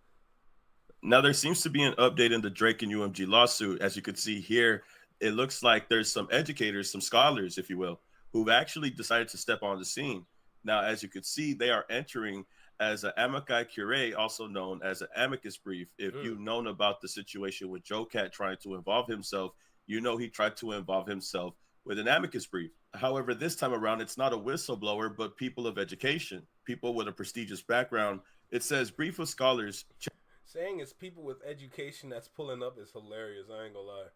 Now, there seems to be an update in the Drake and UMG lawsuit. As you can see here, it looks like there's some educators, some scholars, if you will, who've actually decided to step on the scene. Now, as you can see, they are entering as an amici curiae, also known as an amicus brief. If you've known about the situation with Joe Cat trying to involve himself, you know he tried to involve himself with an amicus brief. However, this time around, it's not a whistleblower, but people of education, people with a prestigious background. It says brief of scholars. Saying it's people with education that's pulling up is hilarious. I ain't gonna lie.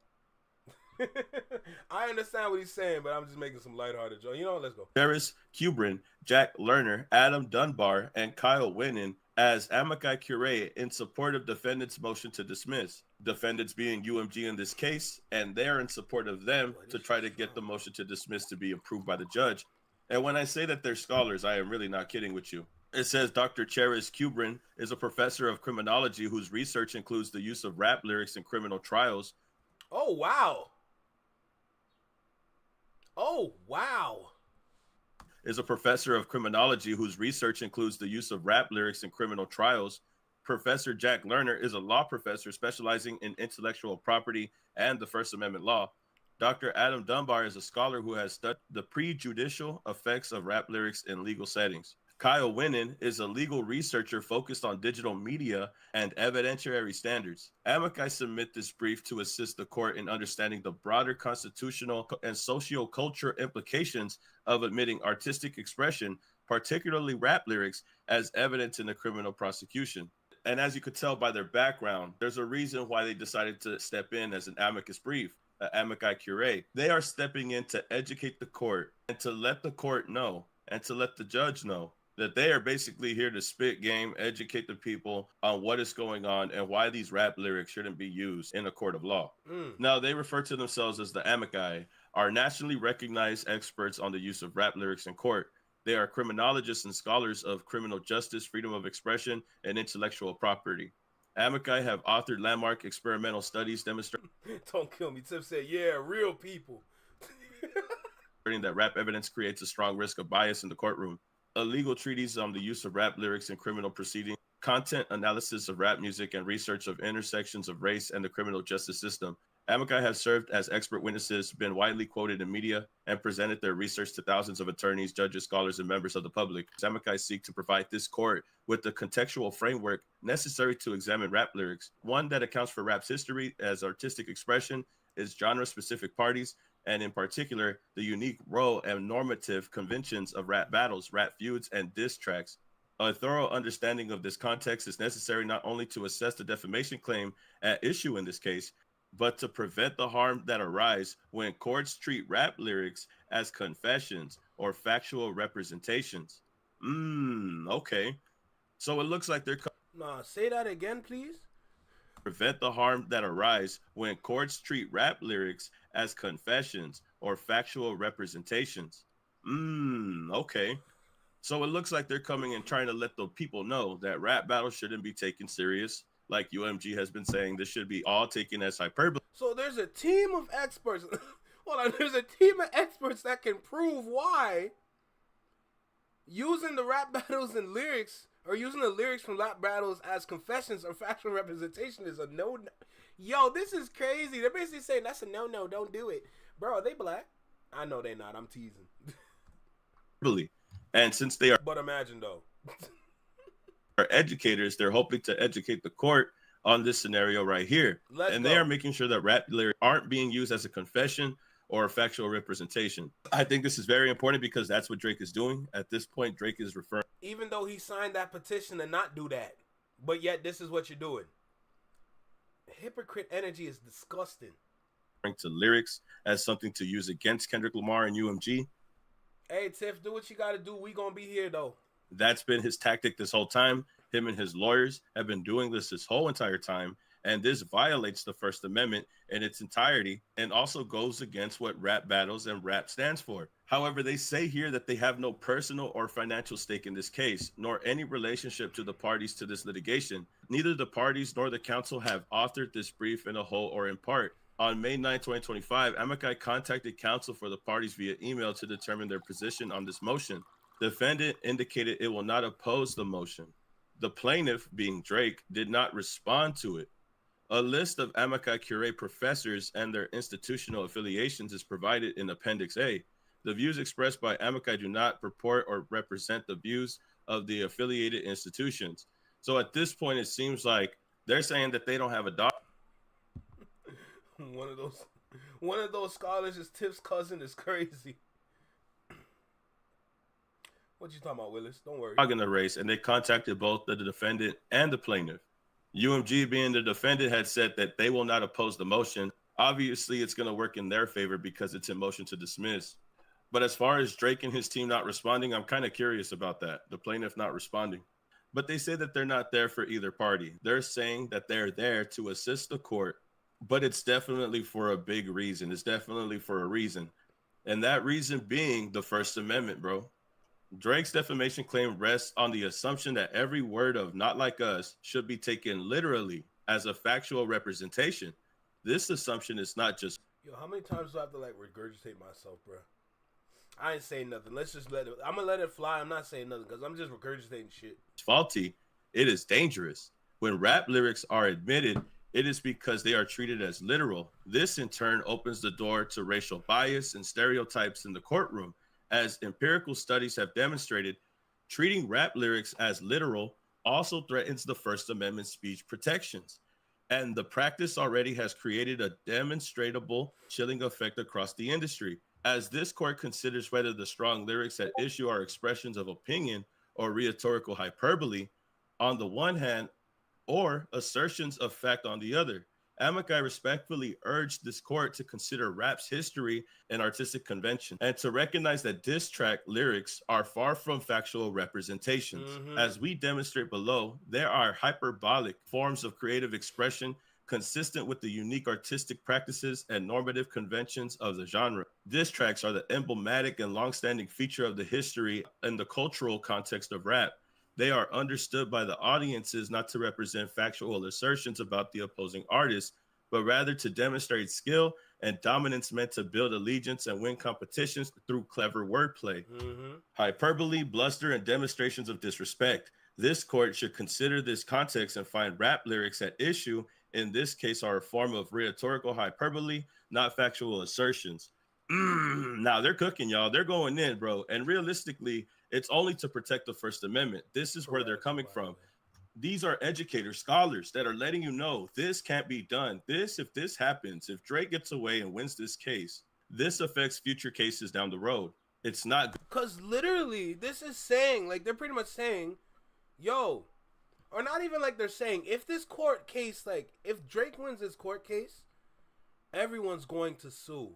I understand what he's saying, but I'm just making some lighthearted jokes. You know what? Let's go. Ferris Kubrin, Jack Lerner, Adam Dunbar, and Kyle Winnan as amici curiae in support of defendants' motion to dismiss. Defendants being UMG in this case, and they're in support of them to try to get the motion to dismiss to be approved by the judge. And when I say that they're scholars, I am really not kidding with you. It says Dr. Ferris Kubrin is a professor of criminology whose research includes the use of rap lyrics in criminal trials. Oh, wow. Oh, wow. Is a professor of criminology whose research includes the use of rap lyrics in criminal trials. Professor Jack Lerner is a law professor specializing in intellectual property and the First Amendment law. Dr. Adam Dunbar is a scholar who has studied the prejudicial effects of rap lyrics in legal settings. Kyle Winnan is a legal researcher focused on digital media and evidentiary standards. Amici submit this brief to assist the court in understanding the broader constitutional and socio-cultural implications of admitting artistic expression, particularly rap lyrics, as evidence in the criminal prosecution. And as you could tell by their background, there's a reason why they decided to step in as an amicus brief, an amici curiae. They are stepping in to educate the court and to let the court know and to let the judge know that they are basically here to spit game, educate the people on what is going on and why these rap lyrics shouldn't be used in a court of law. Now, they refer to themselves as the amici, are nationally recognized experts on the use of rap lyrics in court. They are criminologists and scholars of criminal justice, freedom of expression, and intellectual property. Amici have authored landmark experimental studies demonstrating Don't kill me. Tip said, yeah, real people. that rap evidence creates a strong risk of bias in the courtroom. A legal treatise on the use of rap lyrics in criminal proceedings, content analysis of rap music, and research of intersections of race and the criminal justice system. Amici have served as expert witnesses, been widely quoted in media, and presented their research to thousands of attorneys, judges, scholars, and members of the public. Amici seek to provide this court with the contextual framework necessary to examine rap lyrics, one that accounts for rap's history as artistic expression, its genre-specific parties, and in particular, the unique role and normative conventions of rap battles, rap feuds, and diss tracks. A thorough understanding of this context is necessary not only to assess the defamation claim at issue in this case, but to prevent the harm that arise when courts treat rap lyrics as confessions or factual representations. Okay. So it looks like they're... Nah, say that again, please. Prevent the harm that arise when courts treat rap lyrics as confessions or factual representations. Okay. So it looks like they're coming and trying to let the people know that rap battles shouldn't be taken serious. Like UMG has been saying, this should be all taken as hyperbole. So there's a team of experts. Hold on, there's a team of experts that can prove why using the rap battles and lyrics, or using the lyrics from rap battles as confessions or factual representation is a no. Yo, this is crazy. They're basically saying that's a no-no, don't do it. Bro, are they black? I know they not. I'm teasing. And since they are... But imagine, though. are educators, they're hoping to educate the court on this scenario right here. They are making sure that rap lyrics aren't being used as a confession or a factual representation. I think this is very important because that's what Drake is doing. At this point, Drake is referring... Even though he signed that petition to not do that, but yet this is what you're doing. Hypocrite energy is disgusting. ...to lyrics as something to use against Kendrick Lamar and UMG. Hey, Tiff, do what you got to do. We gonna be here, though. That's been his tactic this whole time. Him and his lawyers have been doing this whole entire time. And this violates the First Amendment in its entirety and also goes against what rap battles and rap stands for. However, they say here that they have no personal or financial stake in this case, nor any relationship to the parties to this litigation. Neither the parties nor the counsel have authored this brief in a whole or in part. On May 9, 2025, Amici contacted counsel for the parties via email to determine their position on this motion. The defendant indicated it will not oppose the motion. The plaintiff, being Drake, did not respond to it. A list of amici curiae professors and their institutional affiliations is provided in Appendix A. The views expressed by amici do not purport or represent the views of the affiliated institutions. So at this point, it seems like they're saying that they don't have a doctor. One of those scholars is Tiff's cousin is crazy. What you talking about, Willis? Don't worry. In the race, and they contacted both the defendant and the plaintiff. UMG, being the defendant, had said that they will not oppose the motion. Obviously, it's going to work in their favor because it's a motion to dismiss. But as far as Drake and his team not responding, I'm kind of curious about that. The plaintiff not responding. But they say that they're not there for either party. They're saying that they're there to assist the court, but it's definitely for a big reason. It's definitely for a reason. And that reason being the First Amendment, bro. Drake's defamation claim rests on the assumption that every word of "not like us" should be taken literally as a factual representation. This assumption is not just... Yo, how many times do I have to like regurgitate myself, bro? I ain't saying nothing. Let's just let it. I'm gonna let it fly. I'm not saying nothing because I'm just regurgitating shit. Faulty, it is dangerous. When rap lyrics are admitted, it is because they are treated as literal. This in turn opens the door to racial bias and stereotypes in the courtroom. As empirical studies have demonstrated, treating rap lyrics as literal also threatens the First Amendment speech protections. And the practice already has created a demonstrable chilling effect across the industry. As this court considers whether the strong lyrics at issue are expressions of opinion or rhetorical hyperbole on the one hand, or assertions of fact on the other. Amici respectfully urge this court to consider rap's history and artistic convention and to recognize that diss track lyrics are far from factual representations. As we demonstrate below, there are hyperbolic forms of creative expression consistent with the unique artistic practices and normative conventions of the genre. Diss tracks are the emblematic and long-standing feature of the history and the cultural context of rap. They are understood by the audiences not to represent factual assertions about the opposing artist, but rather to demonstrate skill and dominance meant to build allegiance and win competitions through clever wordplay. Hyperbole, bluster, and demonstrations of disrespect. This court should consider this context and find rap lyrics at issue, in this case, are a form of rhetorical hyperbole, not factual assertions. Now they're cooking, y'all. They're going in, bro. And realistically, it's only to protect the First Amendment. This is where they're coming from. These are educators, scholars that are letting you know this can't be done. If this happens, if Drake gets away and wins this case, this affects future cases down the road. It's not because literally this is saying, like, they're pretty much saying, yo, or not even like they're saying, if this court case, like, if Drake wins this court case, everyone's going to sue.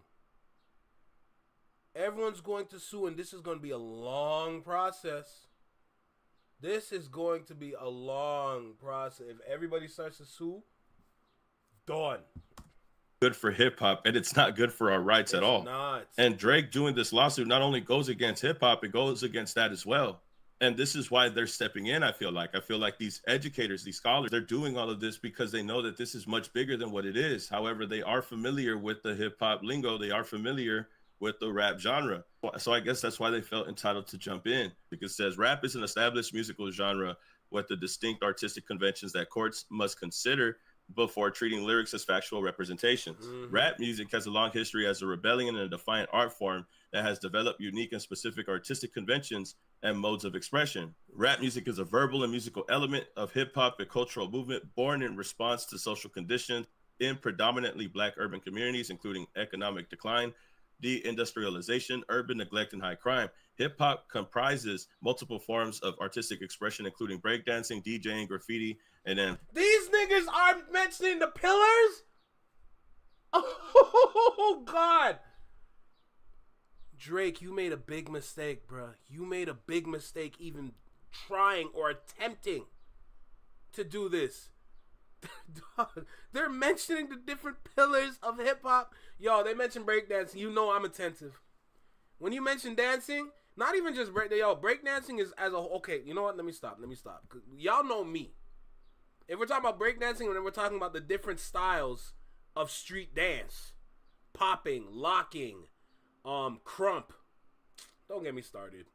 Everyone's going to sue, and this is going to be a long process. This is going to be a long process. If everybody starts to sue, done. Good for hip hop, and it's not good for our rights at all. Not. And Drake doing this lawsuit not only goes against hip hop, it goes against that as well. And this is why they're stepping in. I feel like these educators, these scholars, they're doing all of this because they know that this is much bigger than what it is. However, they are familiar with the hip hop lingo. They are familiar with the rap genre. So I guess that's why they felt entitled to jump in, because it says rap is an established musical genre with the distinct artistic conventions that courts must consider before treating lyrics as factual representations. Rap music has a long history as a rebellion and a defiant art form that has developed unique and specific artistic conventions and modes of expression. Rap music is a verbal and musical element of hip-hop and cultural movement born in response to social conditions in predominantly Black urban communities, including economic decline, deindustrialization, urban neglect, and high crime. Hip-hop comprises multiple forms of artistic expression, including breakdancing, DJing, graffiti, and then... These niggas are mentioning the pillars? Oh, God. Drake, you made a big mistake, bro. You made a big mistake even trying or attempting to do this. They're mentioning the different pillars of hip-hop. Yo, they mention breakdancing. You know I'm attentive. When you mention dancing, not even just breakdancing is as a whole. Okay, you know what? Let me stop. Y'all know me. If we're talking about breakdancing, then we're talking about the different styles of street dance. Popping, locking, crump. Don't get me started.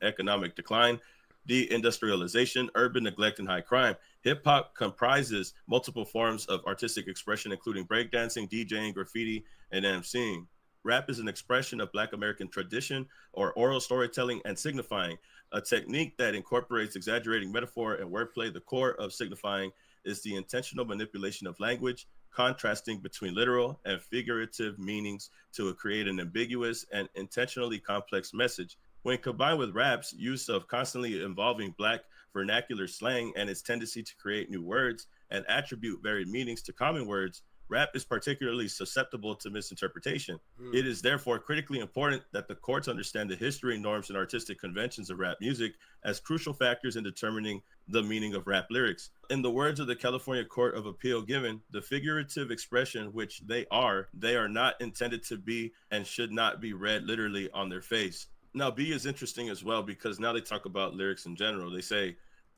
Economic decline, deindustrialization, urban neglect, and high crime. Hip-hop comprises multiple forms of artistic expression, including breakdancing, DJing, graffiti, and MCing. Rap is an expression of Black American tradition or oral storytelling and signifying, a technique that incorporates exaggerating metaphor and wordplay. The core of signifying is the intentional manipulation of language, contrasting between literal and figurative meanings to create an ambiguous and intentionally complex message. When combined with rap's use of constantly evolving Black vernacular slang and its tendency to create new words and attribute varied meanings to common words, rap is particularly susceptible to misinterpretation. It is therefore critically important that the courts understand the history, norms, and artistic conventions of rap music as crucial factors in determining the meaning of rap lyrics. In the words of the California Court of Appeal given, the figurative expression which they are not intended to be and should not be read literally on their face. Now, B is interesting as well because now they talk about lyrics in general. They say...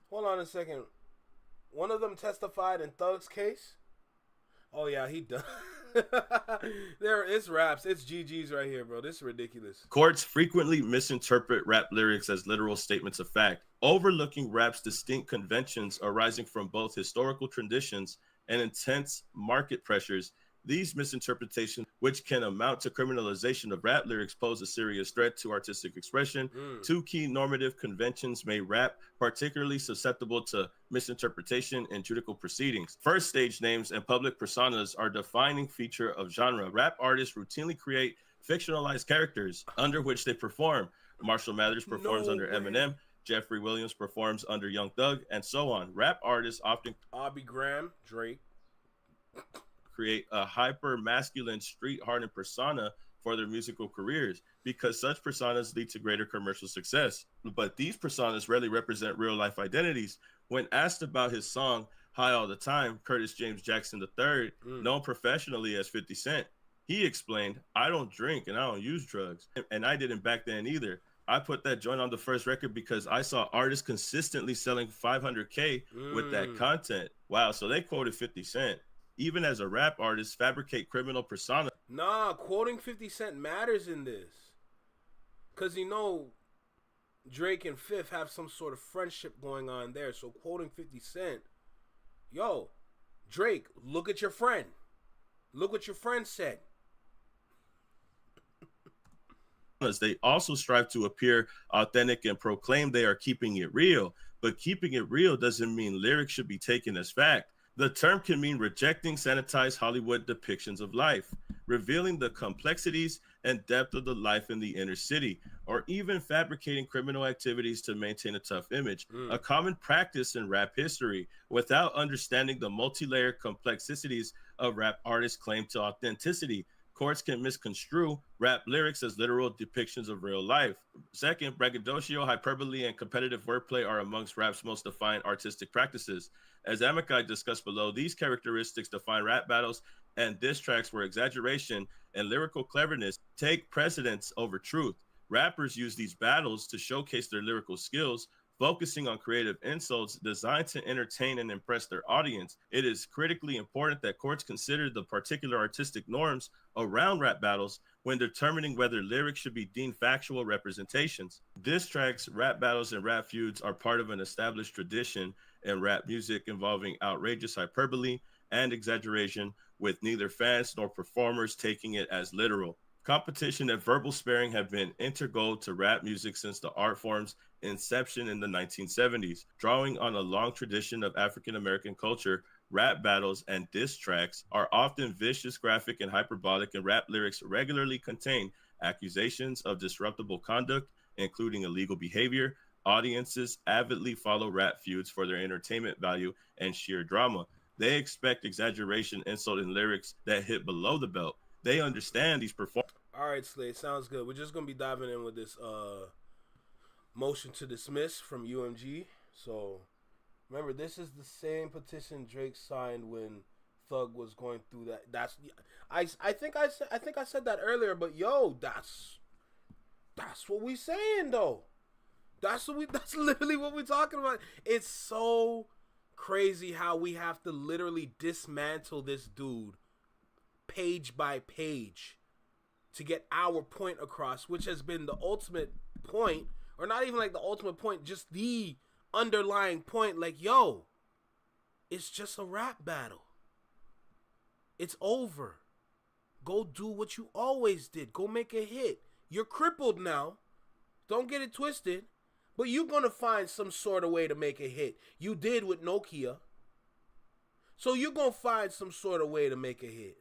Hold on a second. One of them testified in Thug's case? Oh, yeah, he done. It's raps. It's GG's right here, bro. This is ridiculous. Courts frequently misinterpret rap lyrics as literal statements of fact, overlooking rap's distinct conventions arising from both historical traditions and intense market pressures. These misinterpretations, which can amount to criminalization of rap lyrics, pose a serious threat to artistic expression. Two key normative conventions made rap particularly susceptible to misinterpretation in judicial proceedings. First, stage names and public personas are a defining feature of genre. Rap artists routinely create fictionalized characters under which they perform. Marshall Mathers performs under Eminem. Jeffrey Williams performs under Young Thug, and so on. Rap artists often Aubrey Graham, Drake, create a hyper masculine, street hardened persona for their musical careers because such personas lead to greater commercial success. But these personas rarely represent real life identities. When asked about his song High All the Time, Curtis James Jackson III, known professionally as 50 Cent, he explained, "I don't drink and I don't use drugs, and I didn't back then either. I put that joint on the first record because I saw artists consistently selling 500K with that content." Wow, so they quoted 50 Cent. Even as a rap artist, fabricate criminal persona. Nah, quoting 50 Cent matters in this. Because, you know, Drake and Fifth have some sort of friendship going on there. So quoting 50 Cent, yo, Drake, look at your friend. Look what your friend said. They also strive to appear authentic and proclaim they are keeping it real. But keeping it real doesn't mean lyrics should be taken as fact. The term can mean rejecting sanitized Hollywood depictions of life, revealing the complexities and depth of the life in the inner city, or even fabricating criminal activities to maintain a tough image, a common practice in rap history. Without understanding the multi-layered complexities of rap artists' claim to authenticity, courts can misconstrue rap lyrics as literal depictions of real life. Second, braggadocio, hyperbole, and competitive wordplay are amongst rap's most defined artistic practices. As Amakai discussed below, these characteristics define rap battles and diss tracks where exaggeration and lyrical cleverness take precedence over truth. Rappers use these battles to showcase their lyrical skills, focusing on creative insults designed to entertain and impress their audience. It is critically important that courts consider the particular artistic norms around rap battles when determining whether lyrics should be deemed factual representations. Diss tracks, rap battles, and rap feuds are part of an established tradition in rap music involving outrageous hyperbole and exaggeration, with neither fans nor performers taking it as literal. Competition and verbal sparing have been integral to rap music since the art form's inception in the 1970s. Drawing on a long tradition of African American culture, rap battles and diss tracks are often vicious, graphic, and hyperbolic, and rap lyrics regularly contain accusations of disruptible conduct, including illegal behavior. Audiences avidly follow rap feuds for their entertainment value and sheer drama. They expect exaggeration, insult, and lyrics that hit below the belt. They understand these performances. All right, Slade, sounds good. We're just going to be diving in with this motion to dismiss from UMG. So, remember, this is the same petition Drake signed when Thug was going through that. I think I said that earlier, but yo, that's what we saying though. That's literally what we're talking about. It's so crazy how we have to literally dismantle this dude page by page to get our point across, which has been the ultimate point, or not even like the ultimate point, just the underlying point. Like, yo, it's just a rap battle. It's over. Go do what you always did. Go make a hit. You're crippled now. Don't get it twisted. But you're going to find some sort of way to make a hit. You did with Nokia. So you're going to find some sort of way to make a hit.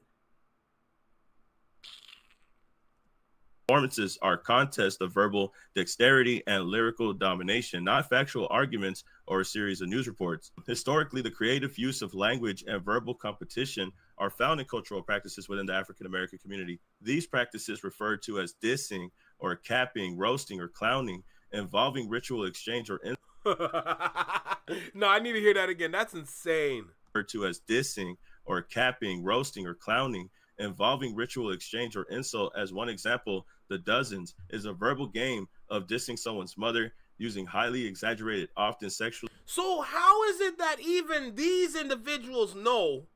Performances are contests of verbal dexterity and lyrical domination, not factual arguments or a series of news reports. Historically, the creative use of language and verbal competition are found in cultural practices within the African American community. These practices referred to as dissing or capping, roasting, or clowning, involving ritual exchange or No, I need to hear that again. That's insane. Referred to as dissing or capping, roasting, or clowning, involving ritual exchange or insult. As one example, the Dozens is a verbal game of dissing someone's mother using highly exaggerated, often sexually. So how is it that even these individuals know?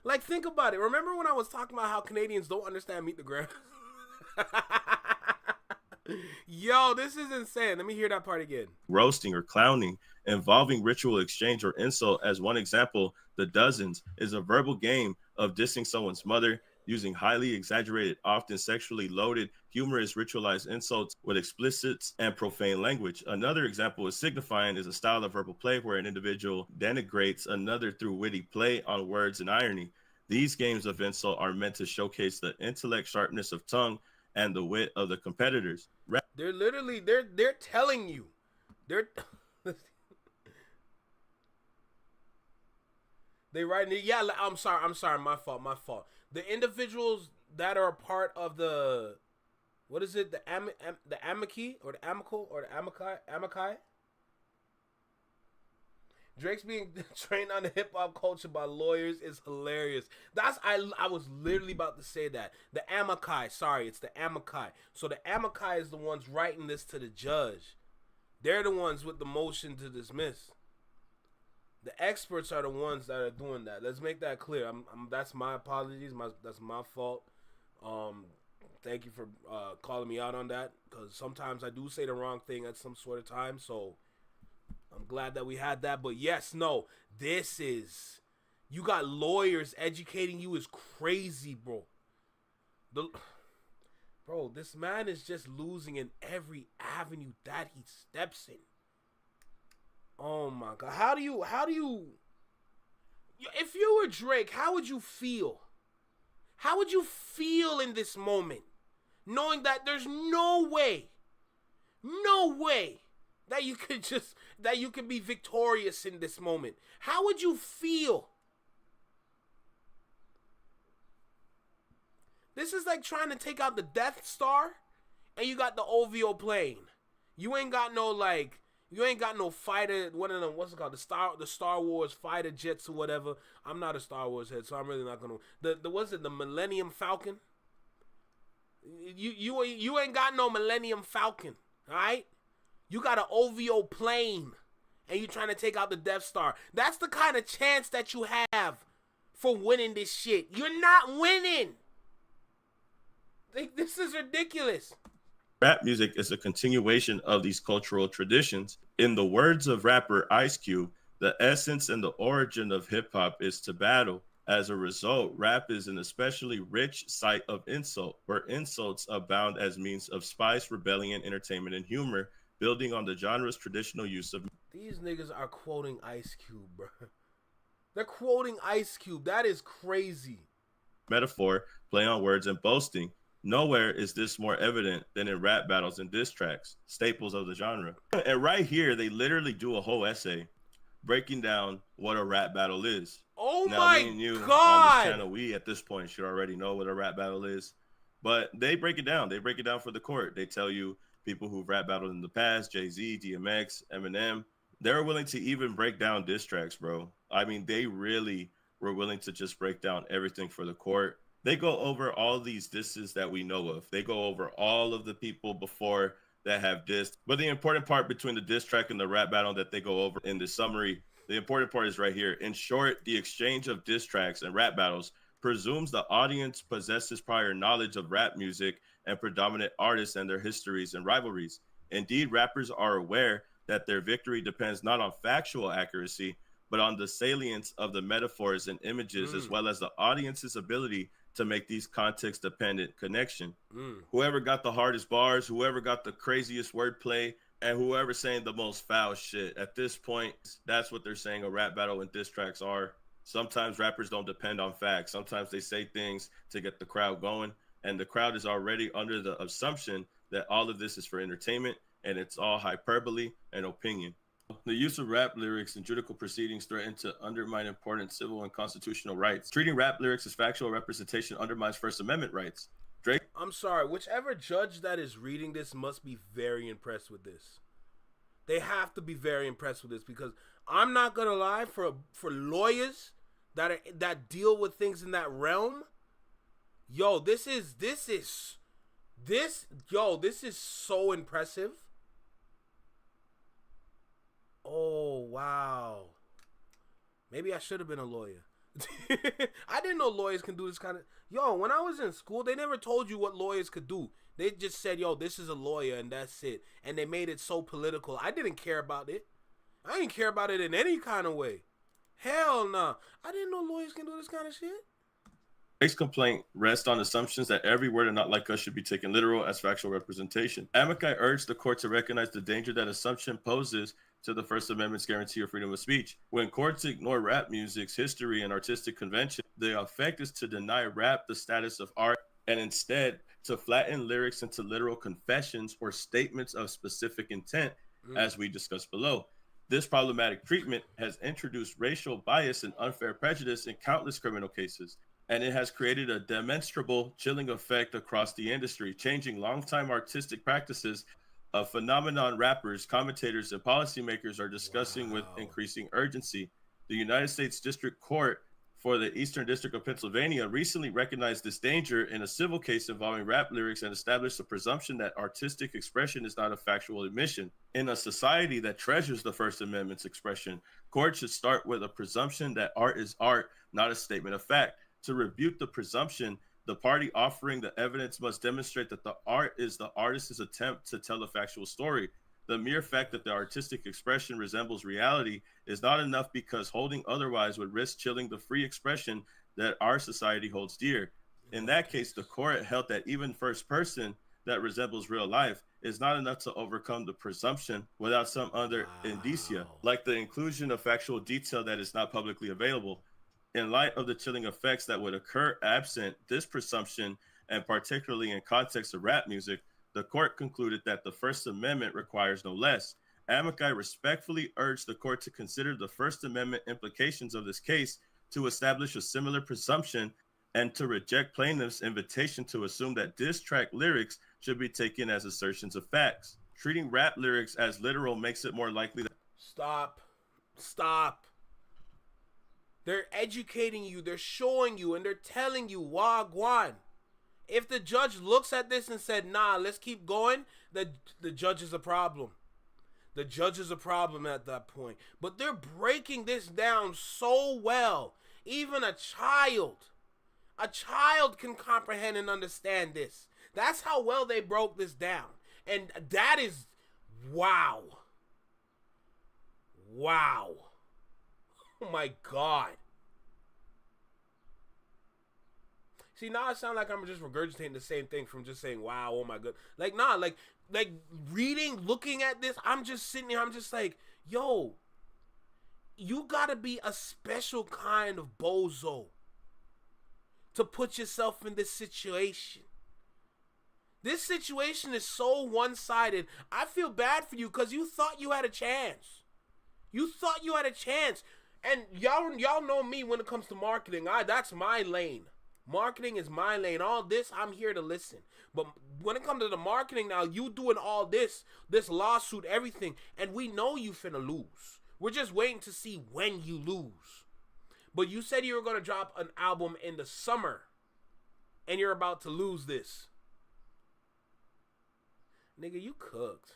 Like, think about it. Remember when I was talking about how Canadians don't understand Meet the Gram? Yo, this is insane. Let me hear that part again. Roasting or clowning involving ritual exchange or insult. As one example, the dozens is a verbal game of dissing someone's mother using highly exaggerated, often sexually loaded, humorous, ritualized insults with explicit and profane language. Another example is signifying is a style of verbal play where an individual denigrates another through witty play on words and irony. These games of insult are meant to showcase the intellect, sharpness of tongue, and the wit of the competitors. They're literally they're telling you. They writing it. Yeah, I'm sorry, my fault. The individuals that are a part of the, what is it? The amici or the amical or the amici. Drake's being trained on the hip hop culture by lawyers is hilarious. I was literally about to say that. The amici, sorry, it's the amici. So the amici is the ones writing this to the judge. They're the ones with the motion to dismiss. The experts are the ones that are doing that. Let's make that clear. That's my apologies. That's my fault. Thank you for calling me out on that, because sometimes I do say the wrong thing at some sort of time. So I'm glad that we had that. But yes, no, this is, you got lawyers educating you is crazy, bro. Bro, this man is just losing in every avenue that he steps in. Oh my God. How do you, if you were Drake, how would you feel? How would you feel in this moment, knowing that there's no way that you could be victorious in this moment? How would you feel? This is like trying to take out the Death Star and you got the OVO plane. You ain't got no fighter, one of them, what's it called? The Star Wars fighter jets or whatever. I'm not a Star Wars head, so I'm really not gonna. The Millennium Falcon? You ain't got no Millennium Falcon, alright? You got an OVO plane and you trying to take out the Death Star. That's the kind of chance that you have for winning this shit. You're not winning. This is ridiculous. Rap music is a continuation of these cultural traditions. In the words of rapper Ice Cube, the essence and the origin of hip-hop is to battle. As a result, rap is an especially rich site of insult, where insults abound as means of spice, rebellion, entertainment, and humor, building on the genre's traditional use of... These niggas are quoting Ice Cube, bro. They're quoting Ice Cube. That is crazy. Metaphor, play on words, and boasting. Nowhere is this more evident than in rap battles and diss tracks, staples of the genre. And right here, they literally do a whole essay breaking down what a rap battle is. Oh now, my me and you God! On this channel, we at this point should already know what a rap battle is. But they break it down. They break it down for the court. They tell you people who've rap battled in the past, Jay-Z, DMX, Eminem, they're willing to even break down diss tracks, bro. I mean, they really were willing to just break down everything for the court. They go over all these disses that we know of. They go over all of the people before that have dissed. But the important part between the diss track and the rap battle that they go over in the summary, the important part is right here. In short, the exchange of diss tracks and rap battles presumes the audience possesses prior knowledge of rap music and predominant artists and their histories and rivalries. Indeed, rappers are aware that their victory depends not on factual accuracy, but on the salience of the metaphors and images, as well as the audience's ability to make these context-dependent connection. Whoever got the hardest bars, whoever got the craziest wordplay, and whoever saying the most foul shit. At this point, that's what they're saying a rap battle and diss tracks are. Sometimes rappers don't depend on facts. Sometimes they say things to get the crowd going, and the crowd is already under the assumption that all of this is for entertainment, and it's all hyperbole and opinion. The use of rap lyrics in judicial proceedings threaten to undermine important civil and constitutional rights. Treating rap lyrics as factual representation undermines First Amendment rights. Drake. I'm sorry, whichever judge that is reading this must be very impressed with this. They have to be very impressed with this, because I'm not gonna lie, for lawyers that deal with things in that realm, yo, this is so impressive. Oh, wow. Maybe I should have been a lawyer. I didn't know lawyers can do this kind of. Yo, when I was in school, they never told you what lawyers could do. They just said, yo, this is a lawyer and that's it. And they made it so political. I didn't care about it. I didn't care about it in any kind of way. Hell no. Nah. I didn't know lawyers can do this kind of shit. Drake's complaint rests on assumptions that every word in Not Like Us should be taken literal as factual representation. Amici urged the court to recognize the danger that assumption poses to the First Amendment's guarantee of freedom of speech. When courts ignore rap music's history and artistic convention, the effect is to deny rap the status of art and instead to flatten lyrics into literal confessions or statements of specific intent, as we discussed below. This problematic treatment has introduced racial bias and unfair prejudice in countless criminal cases, and it has created a demonstrable chilling effect across the industry, changing longtime artistic practices, a phenomenon rappers, commentators, and policymakers are discussing with increasing urgency. The United States District Court for the Eastern District of Pennsylvania recently recognized this danger in a civil case involving rap lyrics and established a presumption that artistic expression is not a factual admission. In a society that treasures the First Amendment's expression, courts should start with a presumption that art is art, not a statement of fact. To rebuke the presumption, the party offering the evidence must demonstrate that the art is the artist's attempt to tell a factual story. The mere fact that the artistic expression resembles reality is not enough because holding otherwise would risk chilling the free expression that our society holds dear. In that case, the court held that even first person that resembles real life is not enough to overcome the presumption without some other indicia, like the inclusion of factual detail that is not publicly available. In light of the chilling effects that would occur absent this presumption, and particularly in context of rap music, the court concluded that the First Amendment requires no less. Amici respectfully urged the court to consider the First Amendment implications of this case, to establish a similar presumption, and to reject plaintiffs' invitation to assume that diss track lyrics should be taken as assertions of facts. Treating rap lyrics as literal makes it more likely that... Stop. They're educating you, they're showing you, and they're telling you, wagwan. If the judge looks at this and said, nah, let's keep going, the judge is a problem. The judge is a problem at that point. But they're breaking this down so well. Even a child can comprehend and understand this. That's how well they broke this down. And that is, wow. Wow. Oh my God. See, now I sound like I'm just regurgitating the same thing from just saying, wow, oh my God. Like, nah, like reading, looking at this, I'm just sitting here, I'm just like, yo, you gotta be a special kind of bozo to put yourself in this situation. This situation is so one-sided. I feel bad for you because you thought you had a chance. You thought you had a chance. And y'all know me when it comes to marketing. That's my lane. Marketing is my lane. All this, I'm here to listen. But when it comes to the marketing now, you doing all this lawsuit, everything, and we know you finna lose. We're just waiting to see when you lose. But you said you were gonna drop an album in the summer, and you're about to lose this. Nigga, you cooked.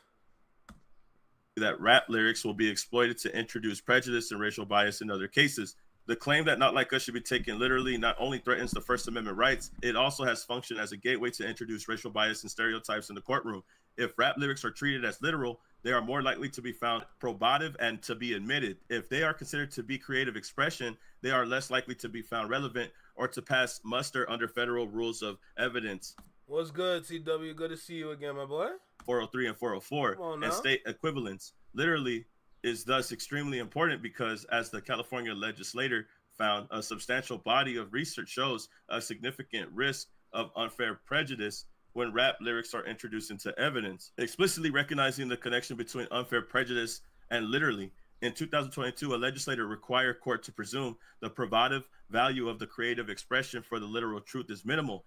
That rap lyrics will be exploited to introduce prejudice and racial bias in other cases. The claim that Not Like Us should be taken literally not only threatens the First Amendment rights, it also has functioned as a gateway to introduce racial bias and stereotypes in the courtroom. If rap lyrics are treated as literal, they are more likely to be found probative and to be admitted. If they are considered to be creative expression, they are less likely to be found relevant or to pass muster under federal rules of evidence. What's good, CW? Good to see you again, my boy. 403 and 404 and state equivalence literally is thus extremely important because, as the California legislator found, a substantial body of research shows a significant risk of unfair prejudice when rap lyrics are introduced into evidence. Explicitly recognizing the connection between unfair prejudice and literally, in 2022, a legislator required court to presume the probative value of the creative expression for the literal truth is minimal,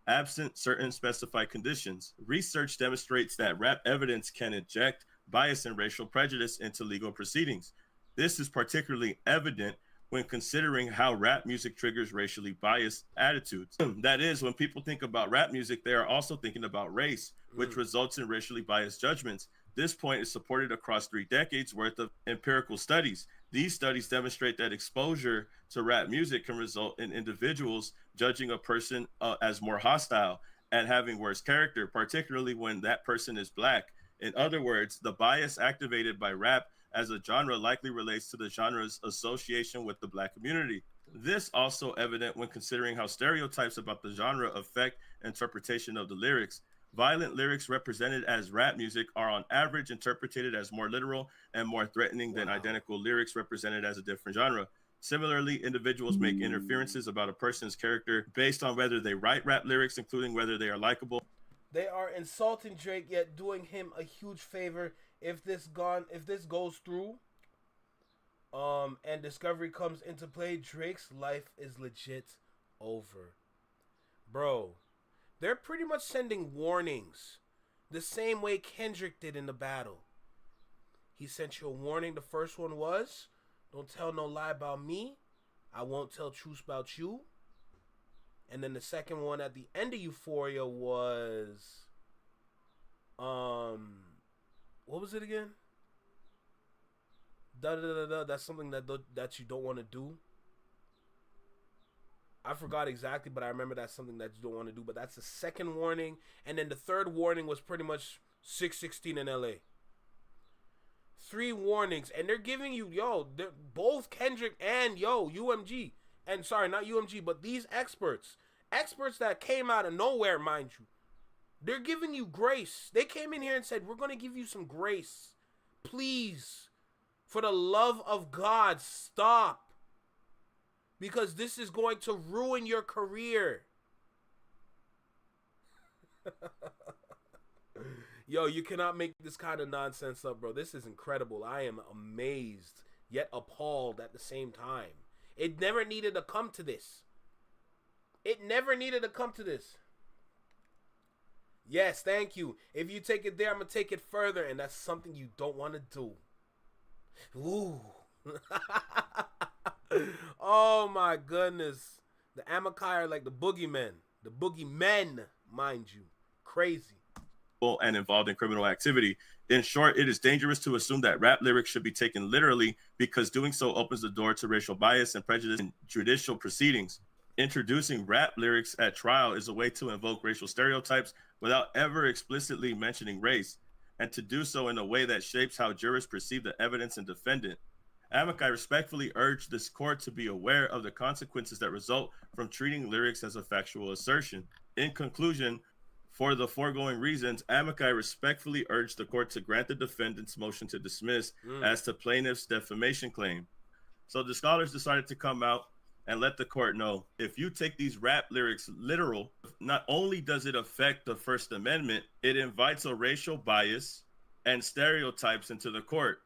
absent certain specified conditions. Research demonstrates that rap evidence can inject bias and racial prejudice into legal proceedings. This is particularly evident when considering how rap music triggers racially biased attitudes. That is, when people think about rap music, they are also thinking about race, which results in racially biased judgments. This point is supported across 3 decades worth of empirical studies. These studies demonstrate that exposure to rap music can result in individuals judging a person as more hostile and having worse character, particularly when that person is black. In other words, the bias activated by rap as a genre likely relates to the genre's association with the black community. This also evident when considering how stereotypes about the genre affect interpretation of the lyrics. Violent lyrics represented as rap music are on average interpreted as more literal and more threatening than identical lyrics represented as a different genre. Similarly, individuals make inferences about a person's character based on whether they write rap lyrics, including whether they are likable. They are insulting Drake, yet doing him a huge favor if this goes through. And Discovery comes into play, Drake's life is legit over. Bro, they're pretty much sending warnings the same way Kendrick did in the battle. He sent you a warning. The first one was, don't tell no lie about me. I won't tell truth about you. And then the second one at the end of Euphoria was, what was it again? That's something that you don't want to do. I forgot exactly, but I remember that's something that you don't want to do. But that's the second warning. And then the third warning was pretty much 616 in LA. 3 warnings. And they're giving you, both Kendrick and, UMG. And sorry, not UMG, but these experts. Experts that came out of nowhere, mind you. They're giving you grace. They came in here and said, we're going to give you some grace. Please. For the love of God, stop. Because this is going to ruin your career. Yo, you cannot make this kind of nonsense up, bro. This is incredible. I am amazed, yet appalled at the same time. It never needed to come to this. It never needed to come to this. Yes, thank you. If you take it there, I'm going to take it further. And that's something you don't want to do. Ooh. Oh my goodness. The Amakai are like the boogeymen. The boogeymen, mind you. Crazy. And involved in criminal activity. In short, it is dangerous to assume that rap lyrics should be taken literally because doing so opens the door to racial bias and prejudice in judicial proceedings. Introducing rap lyrics at trial is a way to invoke racial stereotypes without ever explicitly mentioning race, and to do so in a way that shapes how jurors perceive the evidence and defendant. Amakai respectfully urged this court to be aware of the consequences that result from treating lyrics as a factual assertion. In conclusion, for the foregoing reasons, Amakai respectfully urged the court to grant the defendant's motion to dismiss as to plaintiff's defamation claim. So the scholars decided to come out and let the court know, if you take these rap lyrics literal, not only does it affect the First Amendment, it invites a racial bias and stereotypes into the court.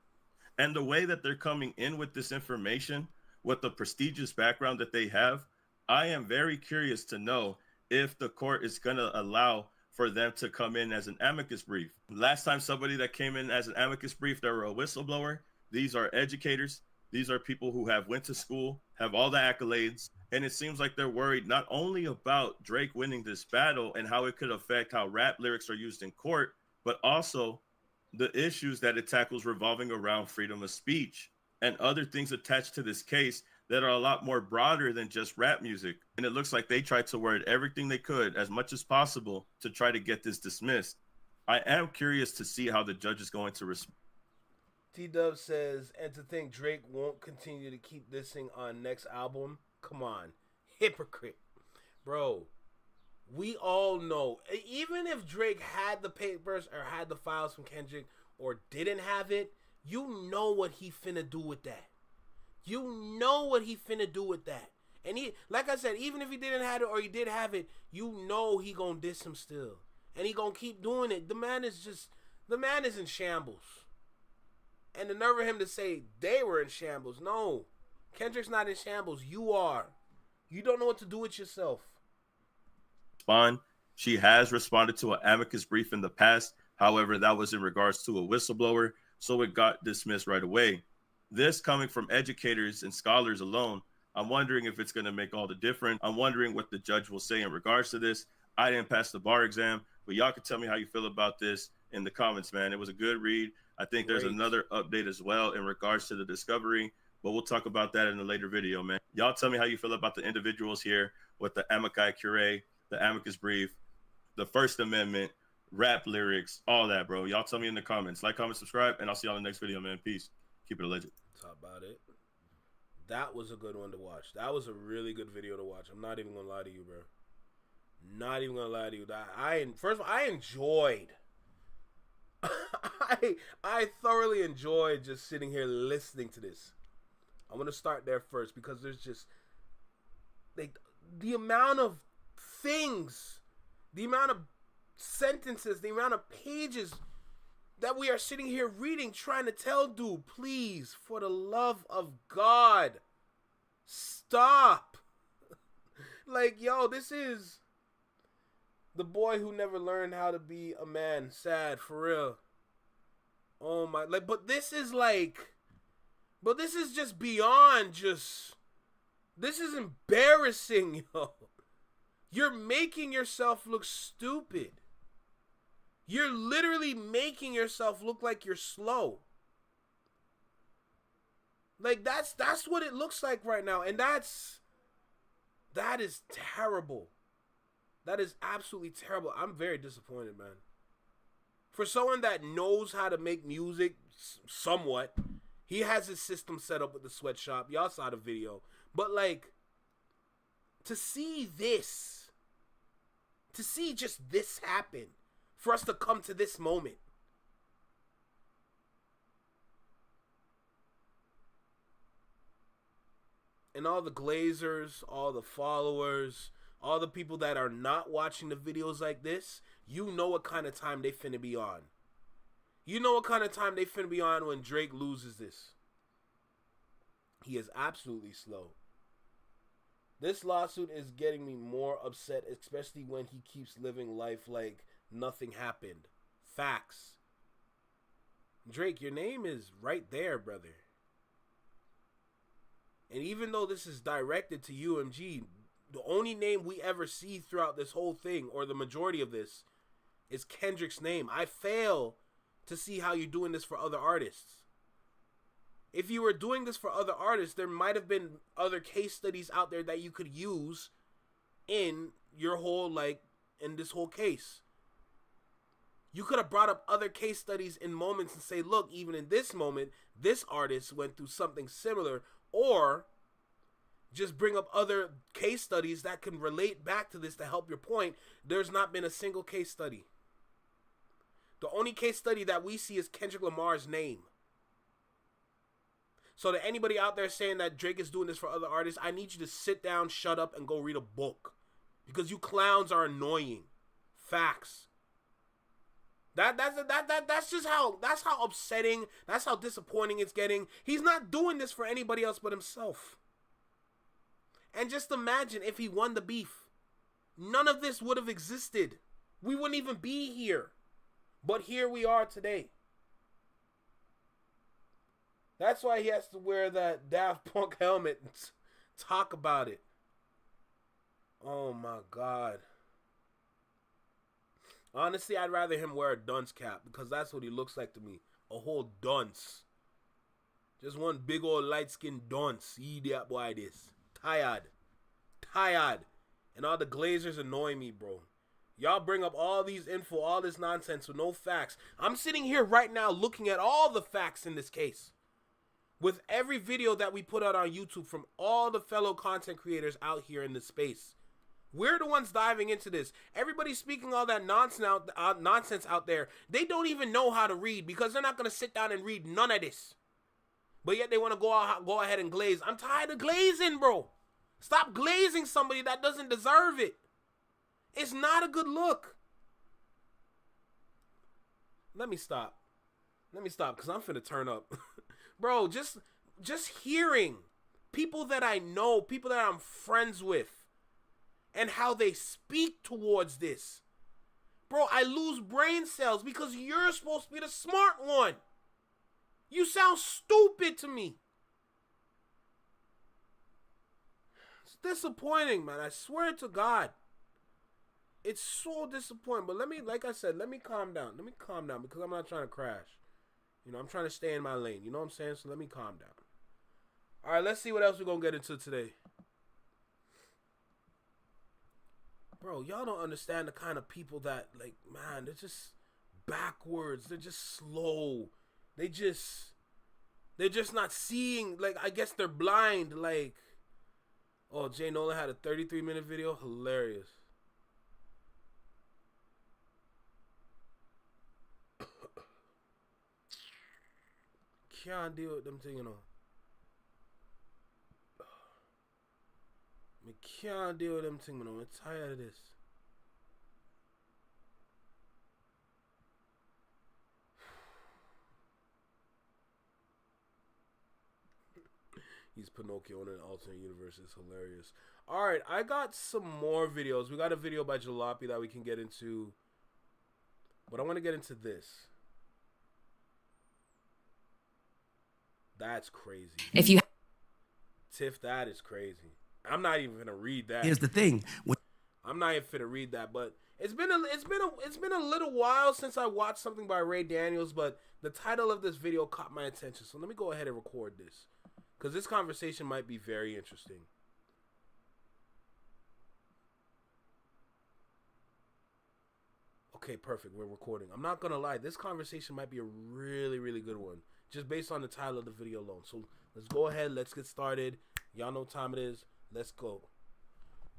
And the way that they're coming in with this information, with the prestigious background that they have, I am very curious to know if the court is going to allow for them to come in as an amicus brief. Last time somebody that came in as an amicus brief, they were a whistleblower. These are educators. These are people who have went to school, have all the accolades, and it seems like they're worried not only about Drake winning this battle and how it could affect how rap lyrics are used in court, but also the issues that it tackles revolving around freedom of speech and other things attached to this case that are a lot more broader than just rap music. And it looks like they tried to word everything they could as much as possible to try to get this dismissed. I am curious to see how the judge is going to respond. T-Dub says, and to think Drake won't continue to keep dissing on next album? Come on. Hypocrite. Bro, we all know, even if Drake had the papers or had the files from Kendrick or didn't have it, you know what he finna do with that. You know what he finna do with that. And he, like I said, even if he didn't have it or he did have it, you know he gonna diss him still. And he gonna keep doing it. The man is in shambles. And the nerve of him to say they were in shambles. No, Kendrick's not in shambles. You are. You don't know what to do with yourself. She has responded to an amicus brief in the past. However, that was in regards to a whistleblower, so it got dismissed right away. This coming from educators and scholars alone, I'm wondering if it's going to make all the difference. I'm wondering what the judge will say in regards to this. I didn't pass the bar exam, but y'all can tell me how you feel about this in the comments, man. It was a good read. I think there's another update as well in regards to the discovery. but we'll talk about that in a later video, man. Y'all tell me how you feel about the individuals here with the Amici Curie, the amicus brief, the First Amendment, rap lyrics, all that, bro. Y'all tell me in the comments. Like, comment, subscribe, and I'll see y'all in the next video, man. Peace. Keep it a legend. Talk about it. That was a good one to watch. That was a really good video to watch. I'm not even gonna lie to you, bro. Not even gonna lie to you. First of all, I enjoyed. I thoroughly enjoyed just sitting here listening to this. I'm gonna start there first because there's just like the amount of things, the amount of sentences, the amount of pages that we are sitting here reading, trying to tell dude, please, for the love of God, stop. Like, yo, this is the boy who never learned how to be a man. Sad, for real. Oh my, like, but this is just beyond just, this is embarrassing, yo. You're making yourself look stupid. You're literally making yourself look like you're slow. Like, that's what it looks like right now. And that is terrible. That is absolutely terrible. I'm very disappointed, man. For someone that knows how to make music somewhat, he has his system set up with the sweatshop. Y'all saw the video. But, like, to see this, to see just this happen, for us to come to this moment. And all the glazers, all the followers, all the people that are not watching the videos like this, you know what kind of time they finna be on. You know what kind of time they finna be on when Drake loses this. He is absolutely slow. This lawsuit is getting me more upset, especially when he keeps living life like nothing happened. Facts. Drake, your name is right there, brother. And even though this is directed to UMG, the only name we ever see throughout this whole thing, or the majority of this, is Kendrick's name. I fail to see how you're doing this for other artists. If you were doing this for other artists, there might have been other case studies out there that you could use in your whole, like, in this whole case. You could have brought up other case studies in moments and say, look, even in this moment, this artist went through something similar, or just bring up other case studies that can relate back to this to help your point. There's not been a single case study. The only case study that we see is Kendrick Lamar's name. So to anybody out there saying that Drake is doing this for other artists, I need you to sit down, shut up, and go read a book. Because you clowns are annoying. Facts. That's just how, that's how upsetting, that's how disappointing it's getting. He's not doing this for anybody else but himself. And just imagine if he won the beef. None of this would have existed. We wouldn't even be here. But here we are today. That's why he has to wear that Daft Punk helmet and talk about it. Oh my God. Honestly, I'd rather him wear a dunce cap because that's what he looks like to me. A whole dunce. Just one big old light-skinned dunce. He that boy this. Tired. And all the glazers annoy me, bro. Y'all bring up all these info, all this nonsense with no facts. I'm sitting here right now looking at all the facts in this case. With every video that we put out on YouTube from all the fellow content creators out here in this space. We're the ones diving into this. Everybody's speaking all that nonsense out there. They don't even know how to read because they're not going to sit down and read none of this. But yet they want to go ahead and glaze. I'm tired of glazing, bro. Stop glazing somebody that doesn't deserve it. It's not a good look. Let me stop because I'm finna turn up. Bro, just hearing people that I know, people that I'm friends with, and how they speak towards this. Bro, I lose brain cells because you're supposed to be the smart one. You sound stupid to me. It's disappointing, man. I swear to God. It's so disappointing. But like I said, let me calm down. Let me calm down because I'm not trying to crash. You know, I'm trying to stay in my lane. You know what I'm saying? So let me calm down. All right, let's see what else we're gonna get into today. Bro, y'all don't understand the kind of people that, like, man, they're just backwards. They're just slow. They're just not seeing. Like, I guess they're blind. Like, oh, Jay Nolan had a 33-minute video. Hilarious. Can't deal with them thing, you know. I can't deal with them thing, you know. I'm tired of this. He's Pinocchio in an alternate universe. It's hilarious. All right, I got some more videos. We got a video by Jalopy that we can get into. But I want to get into this. That's crazy. If you Tiff, that is crazy. I'm not even gonna read that. Here's the thing. I'm not even finna read that, but it's been a little while since I watched something by Ray Daniels, but the title of this video caught my attention. So let me go ahead and record this, because this conversation might be very interesting. Okay, perfect. We're recording. I'm not gonna lie, this conversation might be a really, really good one, just based on the title of the video alone. So let's go ahead. Let's get started. Y'all know what time it is. Let's go.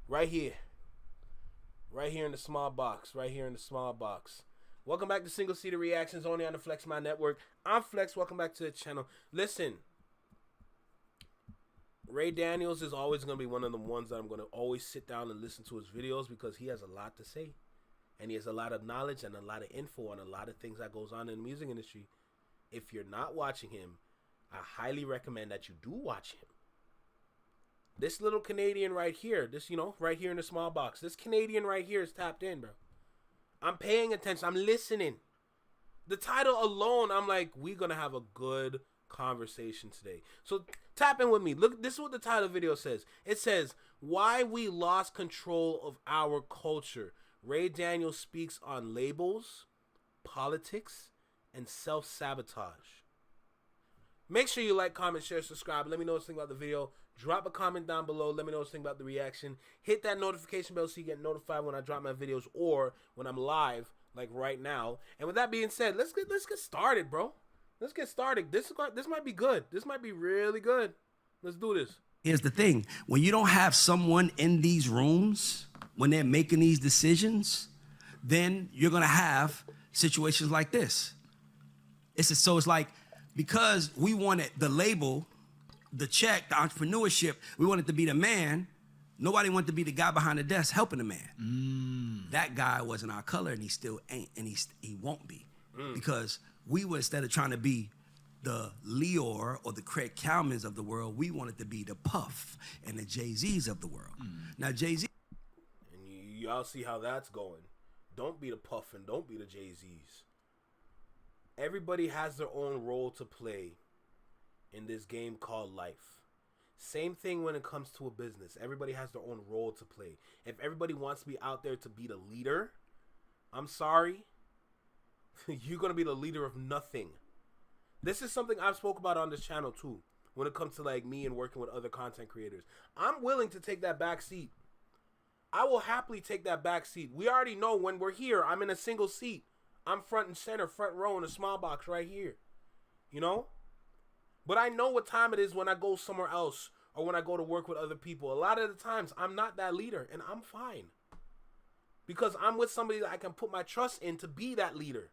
Right here. Right here in the small box. Right here in the small box. Welcome back to Single Seater Reactions, only on the Flex My Network. I'm Flex. Welcome back to the channel. Listen, Ray Daniels is always going to be one of the ones that I'm going to always sit down and listen to his videos, because he has a lot to say. And he has a lot of knowledge and a lot of info on a lot of things that goes on in the music industry. If you're not watching him, I highly recommend that you do watch him. This little Canadian right here, this, you know, right here in the small box, this Canadian right here is tapped in, bro. I'm paying attention. I'm listening. The title alone, I'm like, we're going to have a good conversation today. So tap in with me. Look, this is what the title of the video says. It says, why we lost control of our culture. Ray Daniels speaks on labels, politics, and self-sabotage. Make sure you like, comment, share, subscribe. Let me know what you think about the video. Drop a comment down below. Let me know what you think about the reaction. Hit that notification bell so you get notified when I drop my videos or when I'm live, like right now. And with that being said, let's get started, bro. Let's get started. This might be good. This might be really good. Let's do this. Here's the thing. When you don't have someone in these rooms, when they're making these decisions, then you're going to have situations like this. So it's like, because we wanted the label, the check, the entrepreneurship, we wanted to be the man. Nobody wanted to be the guy behind the desk helping the man. That guy wasn't our color, and he still ain't, and he won't be. Because we were, instead of trying to be the Leor or the Craig Kalmans of the world, we wanted to be the Puff and the Jay-Z's of the world. Now, Jay-Z... And y'all see how that's going. Don't be the Puff and don't be the Jay-Z's. Everybody has their own role to play in this game called life. Same thing when it comes to a business. Everybody has their own role to play. If everybody wants to be out there to be the leader, I'm sorry. You're going to be the leader of nothing. This is something I've spoke about on this channel too. When it comes to like me and working with other content creators. I'm willing to take that back seat. I will happily take that back seat. We already know when we're here, I'm in a single seat. I'm front and center, front row in a small box right here. You know? But I know what time it is when I go somewhere else or when I go to work with other people. A lot of the times, I'm not that leader, and I'm fine. Because I'm with somebody that I can put my trust in to be that leader.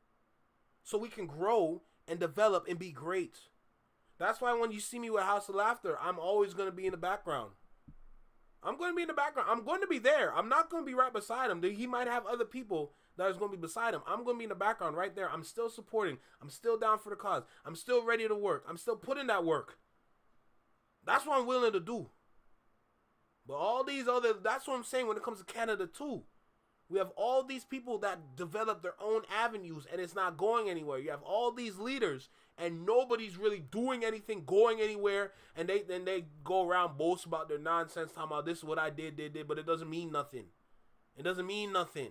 So we can grow and develop and be great. That's why when you see me with House of Laughter, I'm always going to be in the background. I'm going to be in the background. I'm going to be there. I'm not going to be right beside him. He might have other people that is going to be beside him. I'm going to be in the background right there. I'm still supporting. I'm still down for the cause. I'm still ready to work. I'm still putting that work. That's what I'm willing to do. But all these other, that's what I'm saying when it comes to Canada too. We have all these people that develop their own avenues and it's not going anywhere. You have all these leaders and nobody's really doing anything, going anywhere, and they go around boast about their nonsense, talking about this is what I did, but it doesn't mean nothing. It doesn't mean nothing.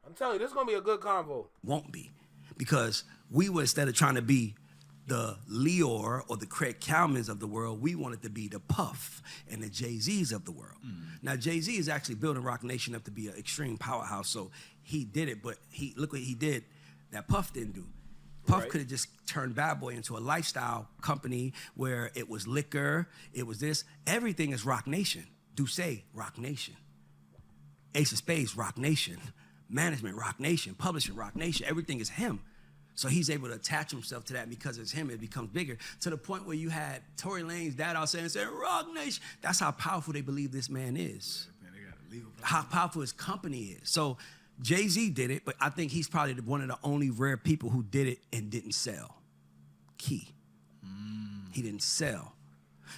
I'm telling you, this is going to be a good convo. Won't be. Because we were, instead of trying to be the Leor or the Craig Kalmans of the world. We wanted to be the Puff and the Jay-Z's of the world. Now, Jay-Z is actually building Rock Nation up to be an extreme powerhouse, so he did it, but look what he did that Puff didn't do. Puff could have just turned Bad Boy into a lifestyle company where it was liquor, it was this. Everything is Rock Nation. Duce, Rock Nation. Ace of Spades, Rock Nation. Management, Rock Nation. Publishing, Rock Nation. Everything is him. So he's able to attach himself to that because it's him. It becomes bigger to the point where you had Tory Lanez's dad out saying, Rock Nation. That's how powerful they believe this man is. How powerful his company is. So Jay-Z did it, but I think he's probably one of the only rare people who did it and didn't sell. Key. He didn't sell.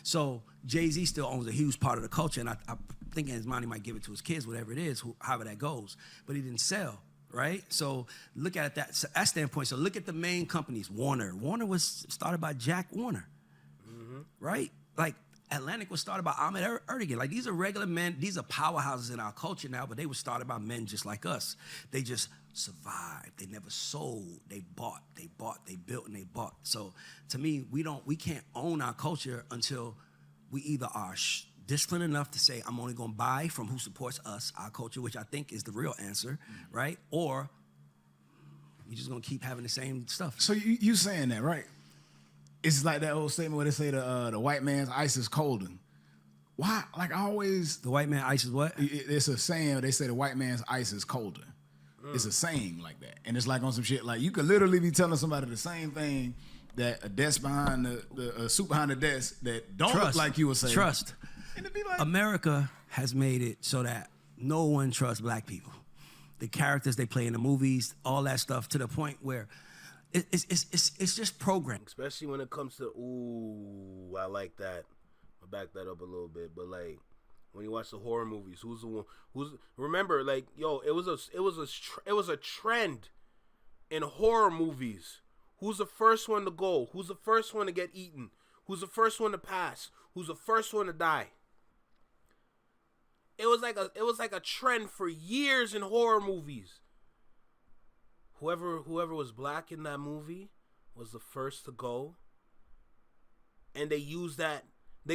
So Jay-Z still owns a huge part of the culture, and I think in his mind he might give it to his kids, whatever it is, however that goes. But he didn't sell. Right? So look at it that standpoint. So look at the main companies. Warner. Warner was started by Jack Warner. Right? Like Atlantic was started by Ahmed Erdogan. Like these are regular men. These are powerhouses in our culture now, but they were started by men just like us. They just survived. They never sold. They bought, they built, and they bought. So to me, we can't own our culture until we either are disciplined enough to say, I'm only going to buy from who supports us, our culture, which I think is the real answer, right? Or we just going to keep having the same stuff. So you saying that, right? It's like that old statement where they say the white man's ice is colder. Why? Like I always... The white man's ice is what? It's a saying. They say the white man's ice is colder. It's a saying like that. And it's like on some shit, like you could literally be telling somebody the same thing that a desk behind the suit behind the desk that don't look like you were saying. Trust. Like, America has made it so that no one trusts black people. The characters they play in the movies, all that stuff, to the point where it's just programmed. Especially when it comes to I like that. I'll back that up a little bit, but like when you watch the horror movies, who's the one? Remember, like it was a trend in horror movies. Who's the first one to go? Who's the first one to get eaten? Who's the first one to pass? Who's the first one to die? It was like a trend for years in horror movies. Whoever was black in that movie was the first to go. And they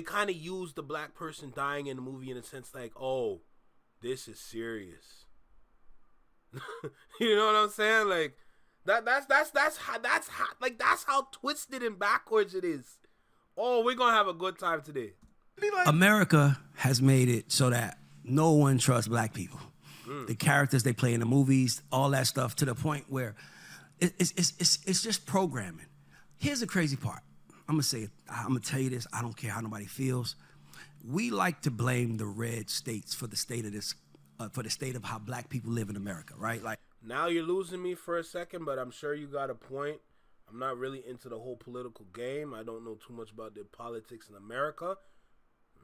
kind of used the black person dying in the movie in a sense like, oh, this is serious. You know what I'm saying? Like that's how twisted and backwards it is. Oh, we're gonna have a good time today. America has made it so that no one trusts black people. The characters they play in the movies, all that stuff, to the point where it's just programming. Here's the crazy part. I'm gonna say it. I'm gonna tell you this. I don't care how nobody feels. We like to blame the red states for the state of this, for the state of how black people live in America, right? Like now you're losing me for a second, but I'm sure you got a point. I'm not really into the whole political game. I don't know too much about the politics in America.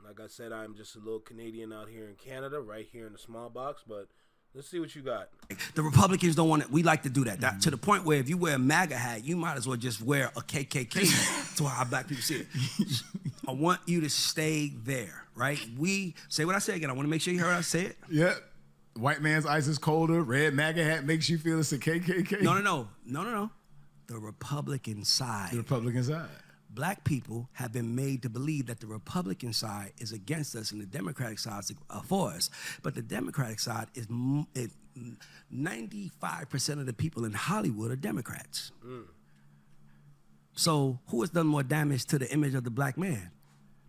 Like I said, I'm just a little Canadian out here in Canada, right here in the small box, but let's see what you got. The Republicans don't want it. We like to do that. To the point where if you wear a MAGA hat, you might as well just wear a KKK to how black people see it. I want you to stay there, right? We say what I say again. I want to make sure you heard I say it. Yeah. White man's ice is colder. Red MAGA hat makes you feel it's a KKK. No. The Republican side. The Republican side. Black people have been made to believe that the Republican side is against us and the Democratic side is for us. But the Democratic side is 95% of the people in Hollywood are Democrats. So who has done more damage to the image of the black man?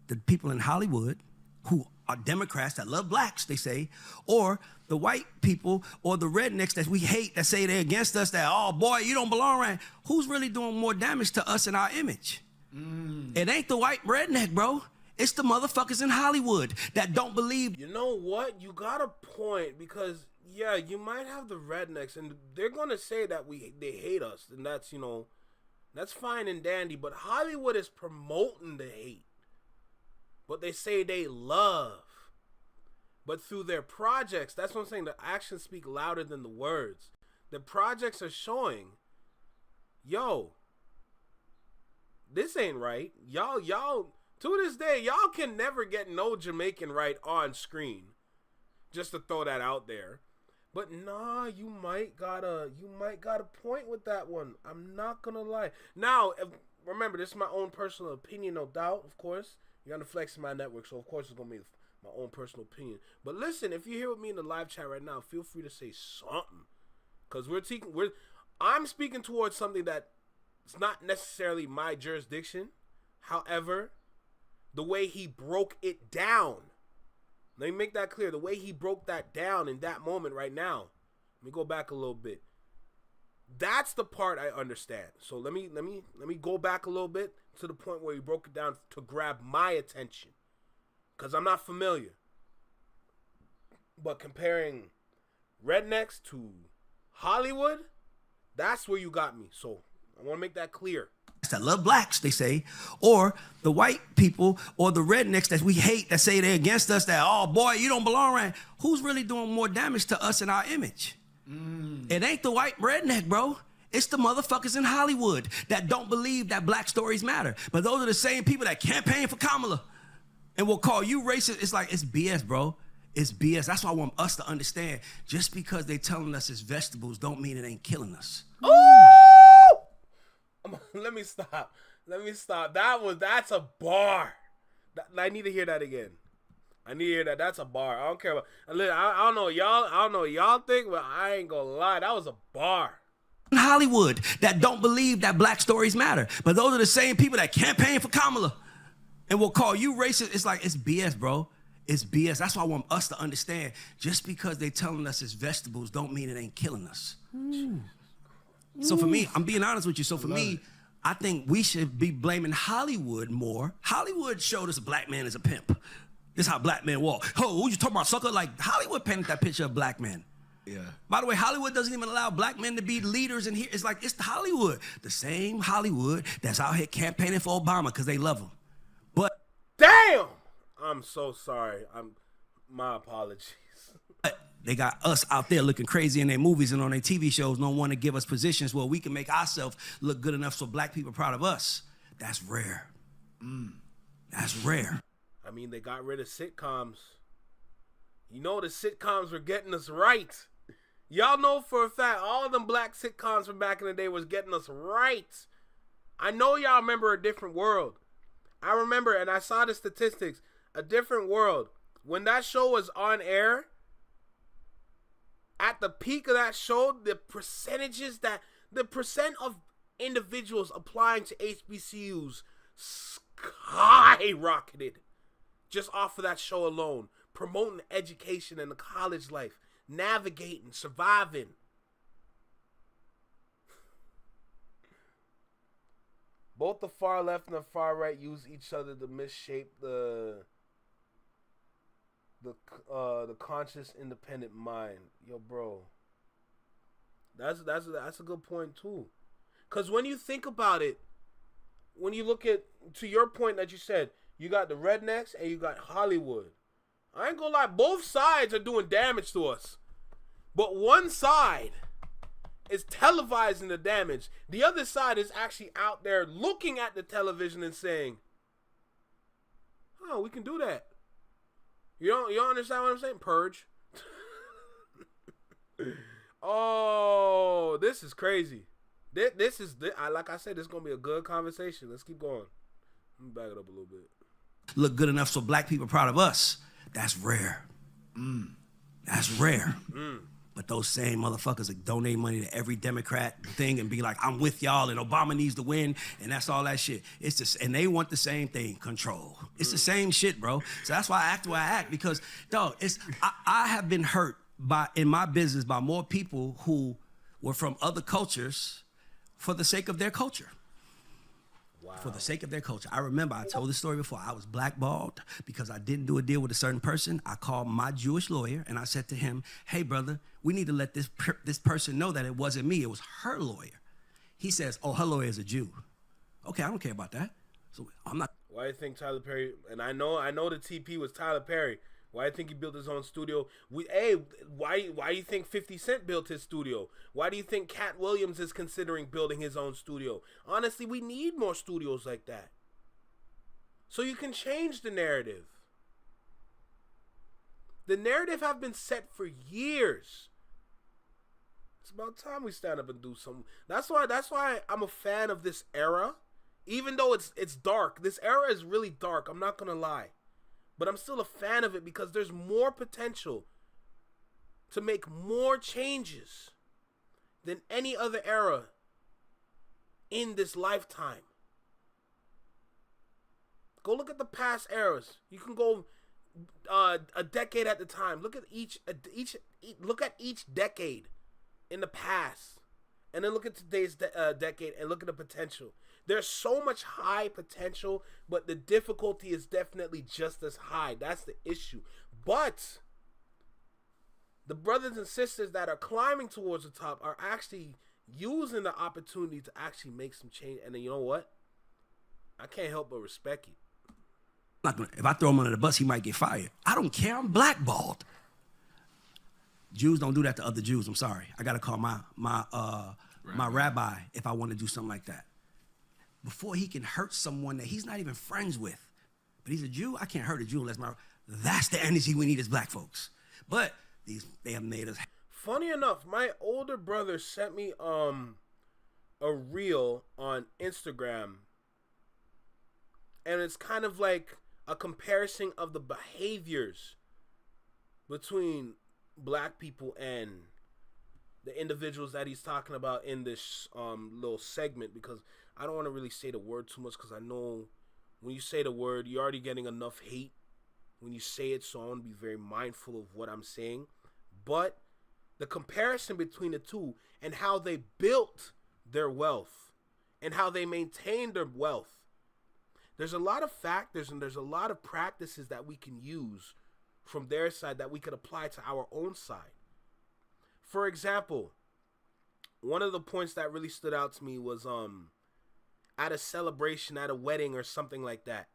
The people in Hollywood who are Democrats that love blacks, they say, or the white people or the rednecks that we hate that say they're against us, that, oh boy, you don't belong around. Who's really doing more damage to us and our image? It ain't the white redneck, bro. It's the motherfuckers in Hollywood that don't believe. You know what? You got a point, because yeah, you might have the rednecks and they're gonna say that they hate us, and that's, you know, that's fine and dandy, but Hollywood is promoting the hate. But they say they love. But through their projects, that's what I'm saying, the actions speak louder than the words. The projects are showing, yo, this ain't right. Y'all, to this day, y'all can never get no Jamaican right on screen. Just to throw that out there. But nah, you might got a point with that one. I'm not gonna lie. Now, remember, this is my own personal opinion, no doubt, of course. You're on the Flex in my network, so of course it's going to be my own personal opinion. But listen, if you're here with me in the live chat right now, feel free to say something. Because I'm speaking towards something that it's not necessarily my jurisdiction. However, the way he broke it down. Let me make that clear. The way he broke that down in that moment right now. Let me go back a little bit. That's the part I understand. So let me go back a little bit to the point where he broke it down to grab my attention. Because I'm not familiar. But comparing rednecks to Hollywood, that's where you got me. So I want to make that clear. That love blacks, they say, or the white people or the rednecks that we hate that say they're against us, that, oh boy, you don't belong right. Who's really doing more damage to us and our image? It ain't the white redneck, bro. It's the motherfuckers in Hollywood that don't believe that black stories matter. But those are the same people that campaign for Kamala and will call you racist. It's like, it's BS, bro. It's BS. That's why I want us to understand. Just because they telling us it's vegetables don't mean it ain't killing us. Let me stop. That's a bar. I need to hear that again. I need to hear that. That's a bar. I don't care about. I don't know y'all. I don't know what y'all think, but I ain't gonna lie. That was a bar. Hollywood that don't believe that black stories matter, but those are the same people that campaign for Kamala and will call you racist. It's like, it's BS, bro. It's BS. That's why I want us to understand. Just because they telling us it's vegetables don't mean it ain't killing us. So for me, I'm being honest with you. So for me, I think we should be blaming Hollywood more. Hollywood showed us a black man as a pimp. This is how black men walk. Oh, who you talking about, sucker? Like, Hollywood painted that picture of black men. Yeah. By the way, Hollywood doesn't even allow black men to be leaders in here. It's like, it's Hollywood. The same Hollywood that's out here campaigning for Obama because they love him. But damn! I'm so sorry. My apologies. But they got us out there looking crazy in their movies and on their TV shows. Don't want to give us positions where we can make ourselves look good enough so black people are proud of us. That's rare. That's rare. I mean, they got rid of sitcoms. You know, the sitcoms were getting us right. Y'all know for a fact all of them black sitcoms from back in the day was getting us right. I know y'all remember A Different World. I remember, and I saw the statistics, A Different World. When that show was on air, at the peak of that show, the percent of individuals applying to HBCUs skyrocketed just off of that show alone. Promoting education and the college life, navigating, surviving. Both the far left and the far right use each other to misshape the conscious, independent mind. Yo, bro, that's a good point too. Cause when you think about it, when you look at, to your point that you said, you got the rednecks and you got Hollywood. I ain't gonna lie, both sides are doing damage to us. But one side is televising the damage. The other side is actually out there looking at the television and saying, oh, we can do that. You don't understand what I'm saying? Purge. Oh, this is crazy. This is, like I said, this is going to be a good conversation. Let's keep going. Let me back it up a little bit. Look good enough so black people are proud of us. That's rare. That's rare. But those same motherfuckers that donate money to every Democrat thing and be like, I'm with y'all and Obama needs to win and that's all that shit. It's just, and they want the same thing, control. It's the same shit, bro. So that's why I act the way I act, because, dog, I have been hurt in my business by more people who were from other cultures for the sake of their culture. Wow. For the sake of their culture. I remember I told this story before. I was blackballed because I didn't do a deal with a certain person. I called my Jewish lawyer and I said to him, hey, brother, we need to let this person know that it wasn't me. It was her lawyer. He says, oh, her lawyer is a Jew. Okay, I don't care about that. So I'm not. Why do you think Tyler Perry, and I know the TP was Tyler Perry. Why do you think he built his own studio? Why do you think 50 Cent built his studio? Why do you think Cat Williams is considering building his own studio? Honestly, we need more studios like that. So you can change the narrative. The narrative have been set for years. It's about time we stand up and do something. That's why I'm a fan of this era. Even though it's dark, this era is really dark. I'm not gonna lie, but I'm still a fan of it because there's more potential to make more changes than any other era in this lifetime. Go look at the past eras. You can go a decade at the time. Look at look at each decade in the past, and then look at today's decade and look at the potential. There's so much high potential, but the difficulty is definitely just as high. That's the issue. But the brothers and sisters that are climbing towards the top are actually using the opportunity to actually make some change. And then you know what? I can't help but respect it. If I throw him under the bus, he might get fired. I don't care. I'm blackballed. Jews don't do that to other Jews. I'm sorry. I gotta call my rabbi if I want to do something like that. Before he can hurt someone that he's not even friends with, but he's a Jew, I can't hurt a Jew unless that's the energy we need as black folks. But they have made us. Funny enough, my older brother sent me a reel on Instagram, and it's kind of like a comparison of the behaviors between black people and the individuals that he's talking about in this little segment, because I don't want to really say the word too much, because I know when you say the word, you're already getting enough hate when you say it, so I want to be very mindful of what I'm saying. But the comparison between the two and how they built their wealth and how they maintained their wealth, there's a lot of factors and there's a lot of practices that we can use from their side that we could apply to our own side. For example, one of the points that really stood out to me was at a celebration, at a wedding or something like that.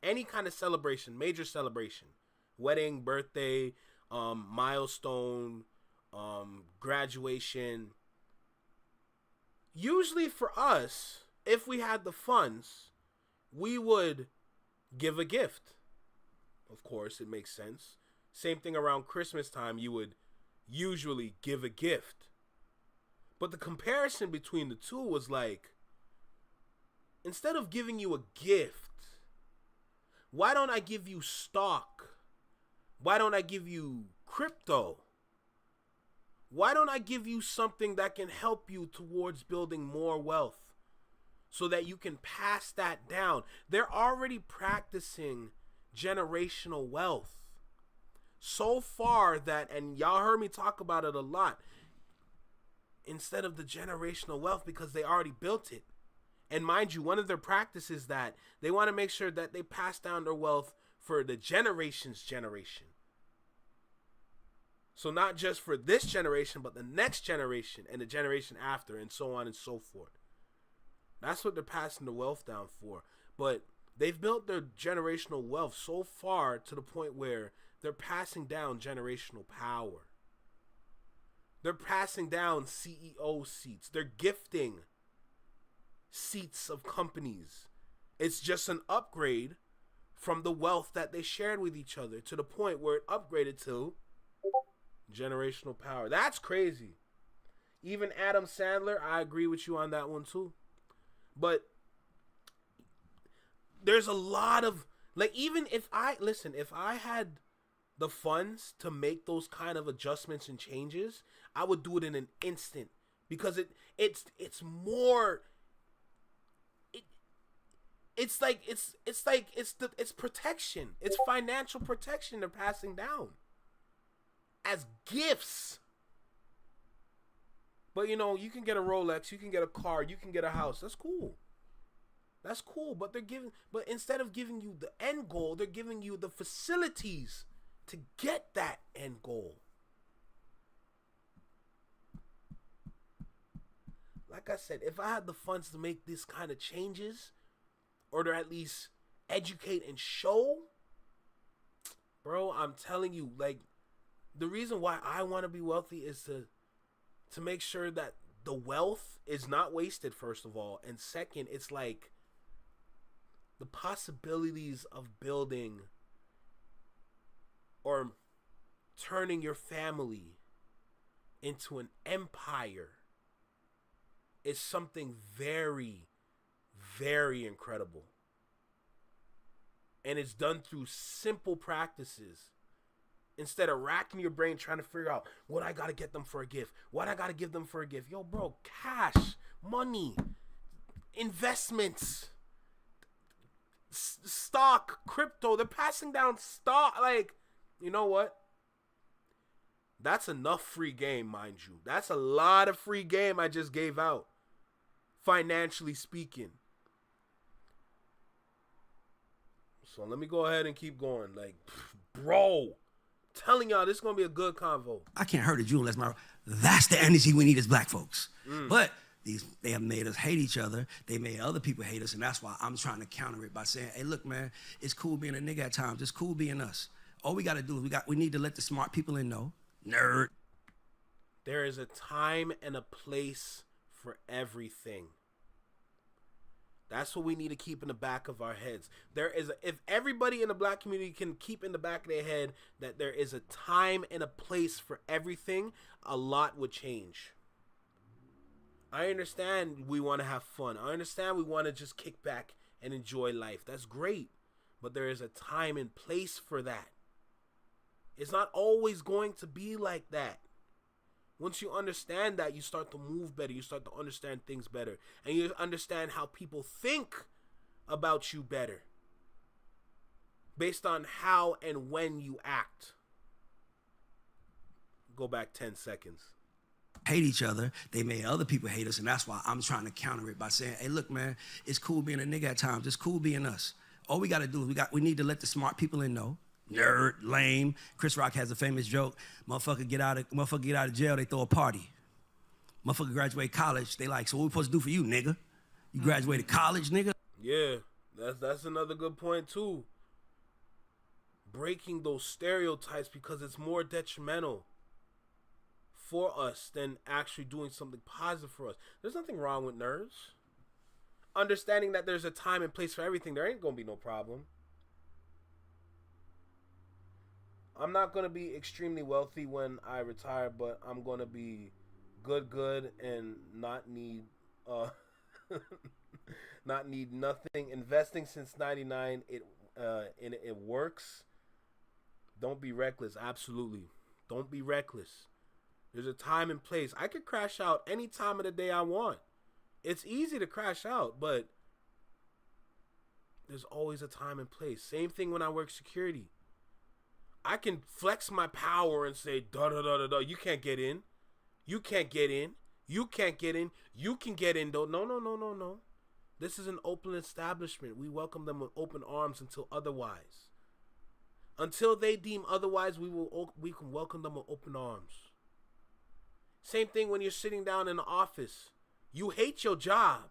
Any kind of celebration, major celebration, wedding, birthday, milestone, graduation. Usually for us, if we had the funds, we would give a gift. Of course, it makes sense. Same thing around Christmas time, you would usually give a gift. But the comparison between the two was like, instead of giving you a gift, why don't I give you stock? Why don't I give you crypto? Why don't I give you something that can help you towards building more wealth so that you can pass that down? They're already practicing generational wealth so far that, and y'all heard me talk about it a lot, instead of the generational wealth, because they already built it. And mind you, one of their practices that they want to make sure that they pass down their wealth for the generation's generation. So not just for this generation, but the next generation and the generation after, and so on and so forth. That's what they're passing the wealth down for. But they've built their generational wealth so far to the point where they're passing down generational power. They're passing down CEO seats. They're gifting seats of companies. It's just an upgrade from the wealth that they shared with each other to the point where it upgraded to generational power. That's crazy. Even Adam Sandler, I agree with you on that one too. But there's a lot of, like, even if I had the funds to make those kind of adjustments and changes, I would do it in an instant, because it's more, it's protection. It's financial protection they're passing down as gifts. But you know, you can get a Rolex, you can get a car, you can get a house. That's cool. That's cool. But instead of giving you the end goal, they're giving you the facilities to get that end goal. Like I said, if I had the funds to make this kind of changes, or to at least educate and show, bro, I'm telling you, like, the reason why I want to be wealthy is to make sure that the wealth is not wasted, first of all. And second, it's like the possibilities of building or turning your family into an empire is something very, very incredible. And it's done through simple practices. Instead of racking your brain trying to figure out what I got to get them for a gift, what I got to give them for a gift. Yo, bro, cash, money, investments, stock, crypto. They're passing down stock. Like, you know what? That's enough free game, mind you. That's a lot of free game I just gave out, financially speaking. So let me go ahead and keep going. Like, bro, telling y'all this is gonna be a good convo. I can't hurt a Jew unless that's the energy we need as black folks. But they have made us hate each other. They made other people hate us, and that's why I'm trying to counter it by saying, hey, look, man, it's cool being a nigga at times. It's cool being us. All we gotta do is we need to let the smart people in know. Nerd. There is a time and a place for everything. That's what we need to keep in the back of our heads. If everybody in the black community can keep in the back of their head that there is a time and a place for everything, a lot would change. I understand we want to have fun. I understand we want to just kick back and enjoy life. That's great. But there is a time and place for that. It's not always going to be like that. Once you understand that, you start to move better. You start to understand things better. And you understand how people think about you better. Based on how and when you act. Go back 10 seconds. Hate each other. They made other people hate us, and that's why I'm trying to counter it by saying, hey, look, man, it's cool being a nigga at times. It's cool being us. All we got to do is we need to let the smart people in know. Nerd, lame. Chris Rock has a famous joke. Motherfucker get out of jail, they throw a party. Motherfucker graduate college, they like, so what we supposed to do for you, nigga? You graduated college, nigga? Yeah, that's another good point too. Breaking those stereotypes, because it's more detrimental for us than actually doing something positive for us. There's nothing wrong with nerds. Understanding that there's a time and place for everything, there ain't gonna be no problem. I'm not going to be extremely wealthy when I retire, but I'm going to be good and not need not need nothing. Investing since 99, it works. Don't be reckless. Absolutely. Don't be reckless. There's a time and place. I could crash out any time of the day I want. It's easy to crash out, but there's always a time and place. Same thing when I work security. I can flex my power and say, da-da-da-da-da, you can't get in. You can't get in. You can't get in. You can get in, though. No. This is an open establishment. We welcome them with open arms until otherwise. Until they deem otherwise, we can welcome them with open arms. Same thing when you're sitting down in the office. You hate your job.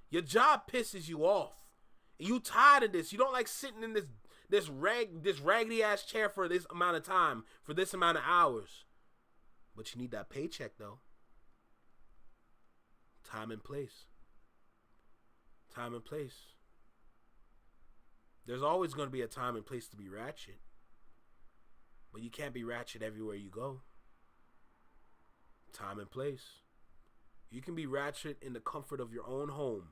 Your job pisses you off. You tired of this. You don't like sitting in this raggedy ass chair for this amount of time, for this amount of hours. But you need that paycheck though. Time and place. Time and place. There's always going to be a time and place to be ratchet. But you can't be ratchet everywhere you go. Time and place. You can be ratchet in the comfort of your own home.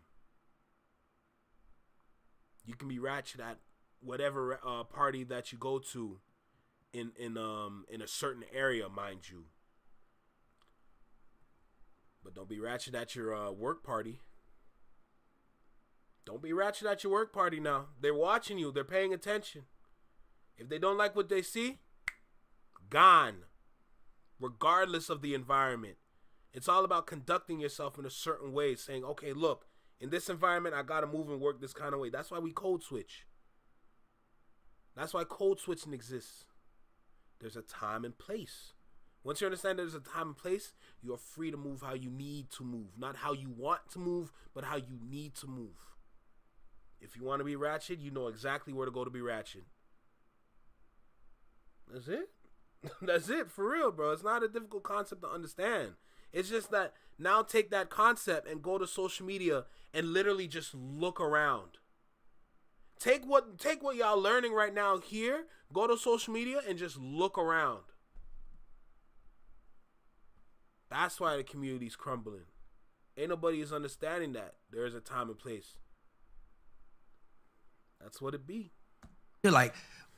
You can be ratchet at whatever party that you go to in a certain area, mind you. But don't be ratchet at your work party. Don't be ratchet at your work party now. They're watching you. They're paying attention. If they don't like what they see, gone. Regardless of the environment. It's all about conducting yourself in a certain way, saying, okay, look, in this environment, I got to move and work this kind of way. That's why we code switch. That's why code switching exists. There's a time and place. Once you understand there's a time and place, you're free to move how you need to move. Not how you want to move, but how you need to move. If you want to be ratchet, you know exactly where to go to be ratchet. That's it. That's it, for real, bro. It's not a difficult concept to understand. It's just that now take that concept and go to social media and literally just look around. Take what y'all learning right now here, go to social media and just look around. That's why the community's crumbling. Ain't nobody is understanding that there is a time and place. That's what it be. Like,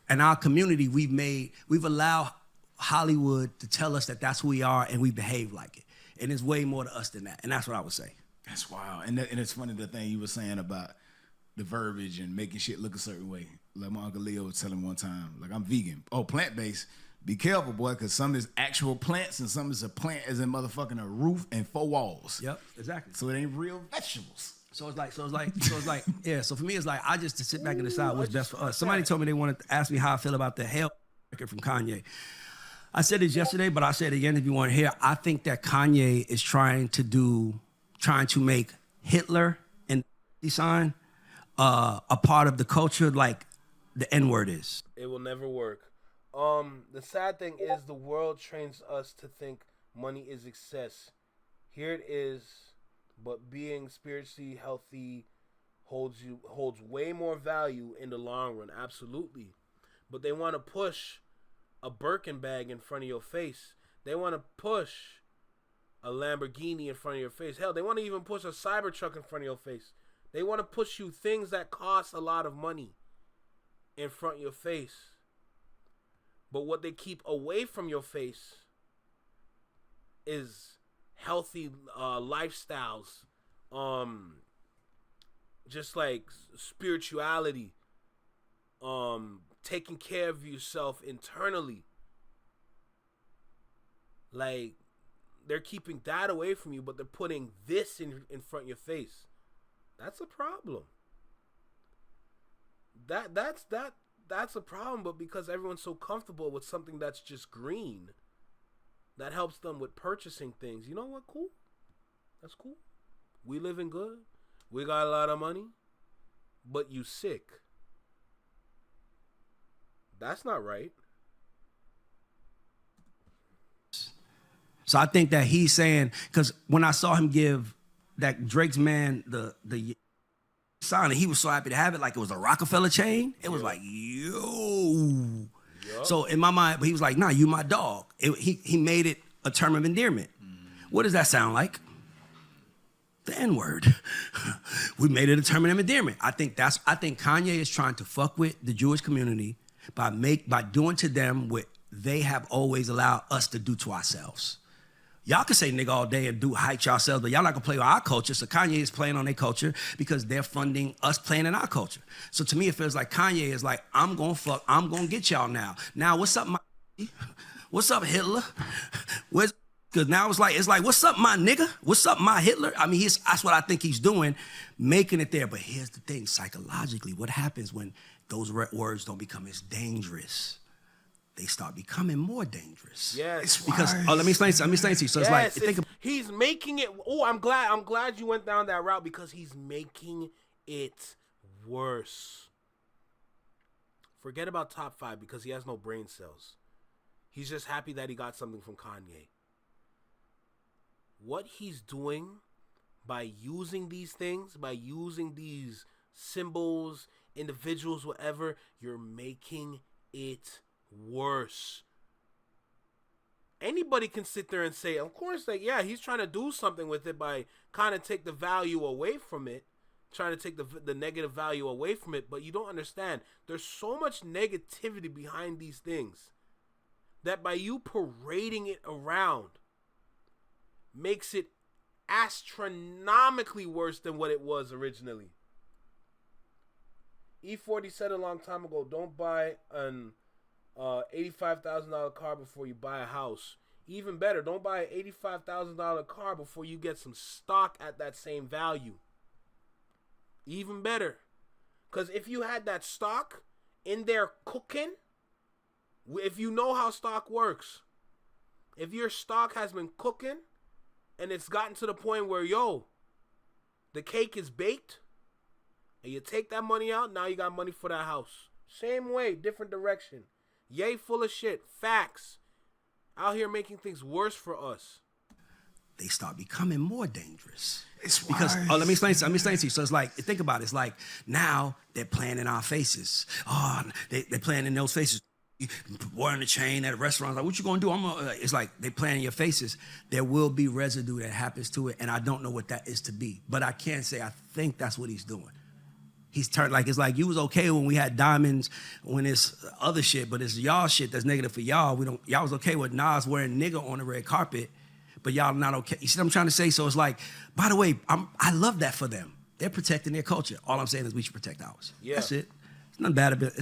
in our community, we've allowed Hollywood to tell us that that's who we are and we behave like it. And there's way more to us than that. And that's what I would say. That's wild. And it's funny the thing you were saying about the verbiage and making shit look a certain way. Like my Uncle Leo was telling me one time, like, I'm vegan. Oh, plant-based. Be careful, boy, because some is actual plants and some is a plant as in motherfucking a roof and 4 walls. Yep, exactly. So it ain't real vegetables. So it's like, yeah. So for me, it's like, I just to sit back and decide what's best for us. Somebody told me they wanted to ask me how I feel about the Hell record from Kanye. I said this yesterday, but I said it again if you want to hear. I think that Kanye is trying to make Hitler and sign a part of the culture like the N-word is. It will never work. The sad thing is the world trains us to think money is excess. Here it is, but being spiritually healthy holds way more value in the long run. Absolutely. But they want to push a Birkin bag in front of your face. They want to push a Lamborghini in front of your face. Hell, they want to even push a Cybertruck in front of your face. They want to push you things that cost a lot of money in front of your face. But what they keep away from your face is healthy lifestyles, just like spirituality, taking care of yourself internally. Like, they're keeping that away from you, but they're putting this in front of your face. That's a problem. That's a problem, but because everyone's so comfortable with something that's just green, that helps them with purchasing things. You know what? Cool. That's cool. We living good. We got a lot of money, but you sick. That's not right. So I think that he's saying, because when I saw him give that Drake's man the sign, and he was so happy to have it, like it was a Rockefeller chain. It was like, yo. Yep. So in my mind, he was like, nah, you my dog. He made it a term of endearment. What does that sound like? The N-word. We made it a term of endearment. I think Kanye is trying to fuck with the Jewish community by doing to them what they have always allowed us to do to ourselves. Y'all can say nigga all day and do hype yourselves, but y'all not gonna play with our culture. So Kanye is playing on their culture because they're funding us playing in our culture. So to me, it feels like Kanye is like, I'm gonna get y'all now. Now, what's up, what's up, Hitler? Because now it's like, what's up, my nigga? What's up, my Hitler? I mean, that's what I think he's doing, making it there. But here's the thing, psychologically, what happens when those words don't become as dangerous? They start becoming more dangerous. Yes. Because let me explain to you. So yes, it's like he's making it. Oh, I'm glad you went down that route because he's making it worse. Forget about top 5 because he has no brain cells. He's just happy that he got something from Kanye. What he's doing by using these things, by using these symbols, individuals, whatever, you're making it worse. Anybody can sit there and say, of course, like, yeah, he's trying to do something with it by kind of take the value away from it, trying to take the negative value away from it, but you don't understand. There's so much negativity behind these things that by you parading it around makes it astronomically worse than what it was originally. E40 said a long time ago, don't buy an $85,000 car before you buy a house. Even better, don't buy an $85,000 car before you get some stock at that same value. Even better. Because if you had that stock in there cooking, if you know how stock works, if your stock has been cooking and it's gotten to the point where, the cake is baked, and you take that money out, now you got money for that house. Same way, different direction. Yay, full of shit. Facts. Out here making things worse for us. They start becoming more dangerous. It's because let me explain to you. So it's like, think about it. It's like now they're playing in our faces. Oh, they're playing in those faces. Wearing the chain at a restaurant, like, what you gonna do? It's like they playing in your faces. There will be residue that happens to it, and I don't know what that is to be. But I can say I think that's what he's doing. He's turned like, it's like you was okay when we had diamonds, when it's other shit, but it's y'all shit that's negative for y'all. Y'all was okay with Nas wearing nigga on the red carpet, but y'all not okay. You see what I'm trying to say? So it's like, by the way, I love that for them. They're protecting their culture. All I'm saying is we should protect ours. Yeah. That's it. It's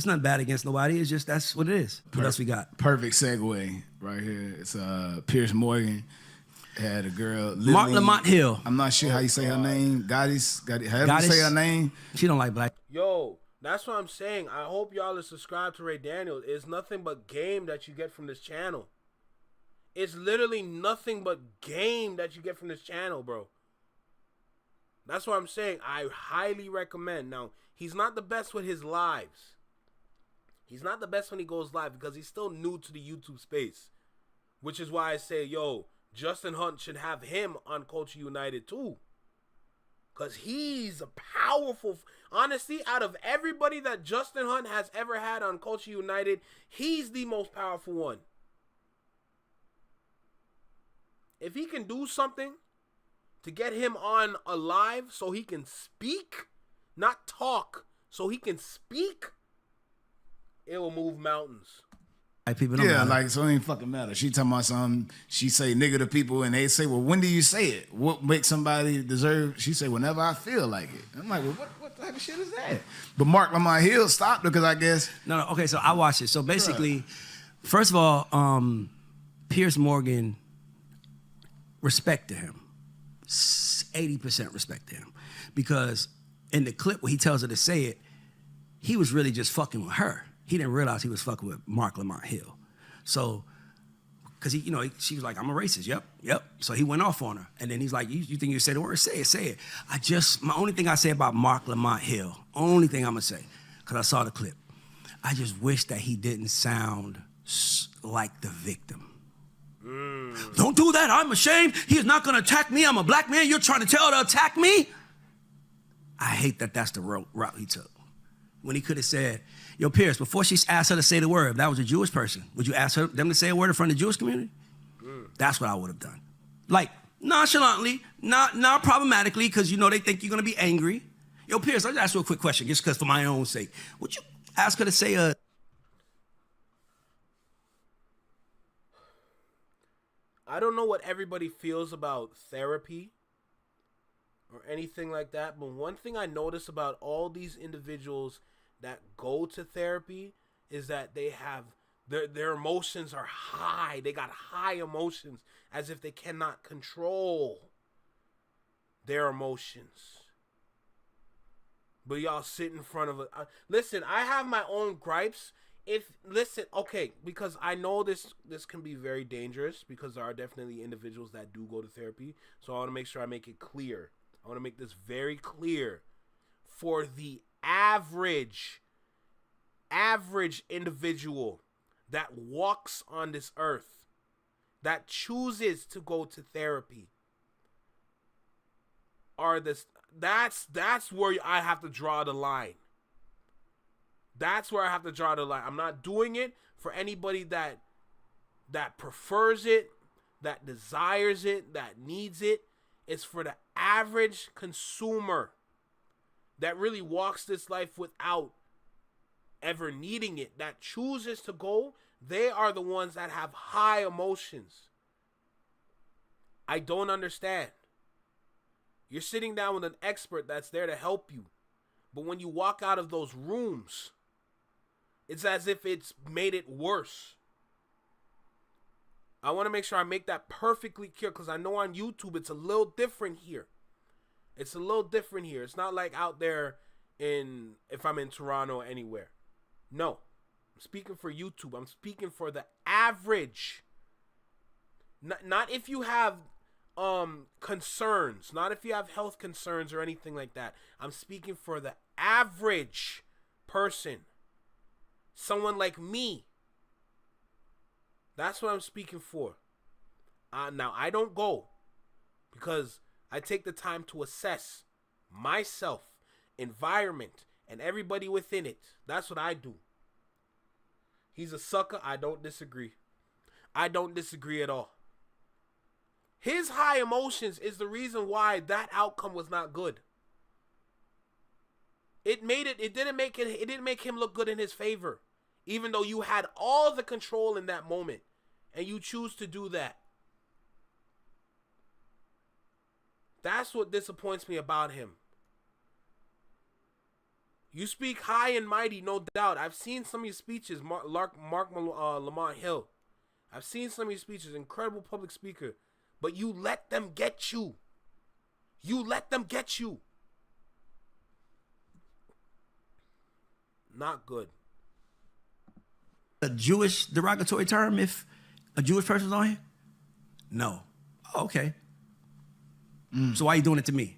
not bad against nobody. It's just that's what it is. What else we got? Perfect segue right here. It's Piers Morgan had a girl. Mark Lamont Hill. I'm not sure how you say her name. Goddess. However you say her name. She don't like black. Yo, that's what I'm saying. I hope y'all are subscribed to Ray Daniels. It's nothing but game that you get from this channel. It's literally nothing but game that you get from this channel, bro. That's what I'm saying. I highly recommend. Now, he's not the best with his lives. He's not the best when he goes live because he's still new to the YouTube space. Which is why I say, yo, Justin Hunt should have him on Culture United too. Because he's a powerful... Honestly, out of everybody that Justin Hunt has ever had on Culture United, he's the most powerful one. If he can do something to get him on a live so he can speak, not talk, so he can speak, it will move mountains. People don't like, so it ain't fucking matter. She talking about something, she say nigga to people, and they say, well, when do you say it? What makes somebody deserve? She say, whenever I feel like it. I'm like, well, what type of shit is that? But Mark Lamont Hill stopped because I guess. No, okay, so I watched it. So basically, first of all, Piers Morgan, respect to him. 80% respect to him. Because in the clip where he tells her to say it, he was really just fucking with her. He didn't realize he was fucking with Mark Lamont Hill. So, because she was like, I'm a racist. Yep. So he went off on her. And then he's like, you think you say the word? Say it. My only thing I say about Mark Lamont Hill, only thing I'm gonna say, because I saw the clip, I just wish that he didn't sound like the victim. Don't do that, I'm ashamed. He is not gonna attack me. I'm a black man. You're trying to tell her to attack me? I hate that that's the route he took. When he could have said, yo, Pierce, before she asked her to say the word, if that was a Jewish person, would you ask them to say a word in front of the Jewish community? That's what I would have done. Like, nonchalantly, not problematically, because they think you're going to be angry. Yo, Pierce, I'll just ask you a quick question, just because for my own sake. Would you ask her to say a... I don't know what everybody feels about therapy or anything like that, but one thing I notice about all these individuals that go to therapy is that they have their emotions are high. They got high emotions as if they cannot control their emotions. But y'all sit in front of it. Listen, I have my own gripes. Because I know this can be very dangerous because there are definitely individuals that do go to therapy. So I want to make sure I make it clear. I want to make this very clear for the average individual that walks on this earth, that chooses to go to therapy, that's where I have to draw the line. That's where I have to draw the line. I'm not doing it for anybody that prefers it, that desires it, that needs it. It's for the average consumer that really walks this life without ever needing it, that chooses to go. They are the ones that have high emotions. I don't understand. You're sitting down with an expert that's there to help you. But when you walk out of those rooms, it's as if it's made it worse. I want to make sure I make that perfectly clear because I know on YouTube it's a little different here. It's a little different here. It's not like out there if I'm in Toronto or anywhere. No. I'm speaking for YouTube. I'm speaking for the average. Not if you have concerns. Not if you have health concerns or anything like that. I'm speaking for the average person. Someone like me. That's what I'm speaking for. Now, I don't go because I take the time to assess myself, environment, and everybody within it. That's what I do. He's a sucker. I don't disagree. I don't disagree at all. His high emotions is the reason why that outcome was not good. It didn't make him look good in his favor, even though you had all the control in that moment, and you choose to do that. That's what disappoints me about him. You speak high and mighty, no doubt. I've seen some of your speeches, Mark Lamont Hill. I've seen some of your speeches, incredible public speaker. But you let them get you. You let them get you. Not good. A Jewish derogatory term if a Jewish person's on here? No. Okay. So why are you doing it to me?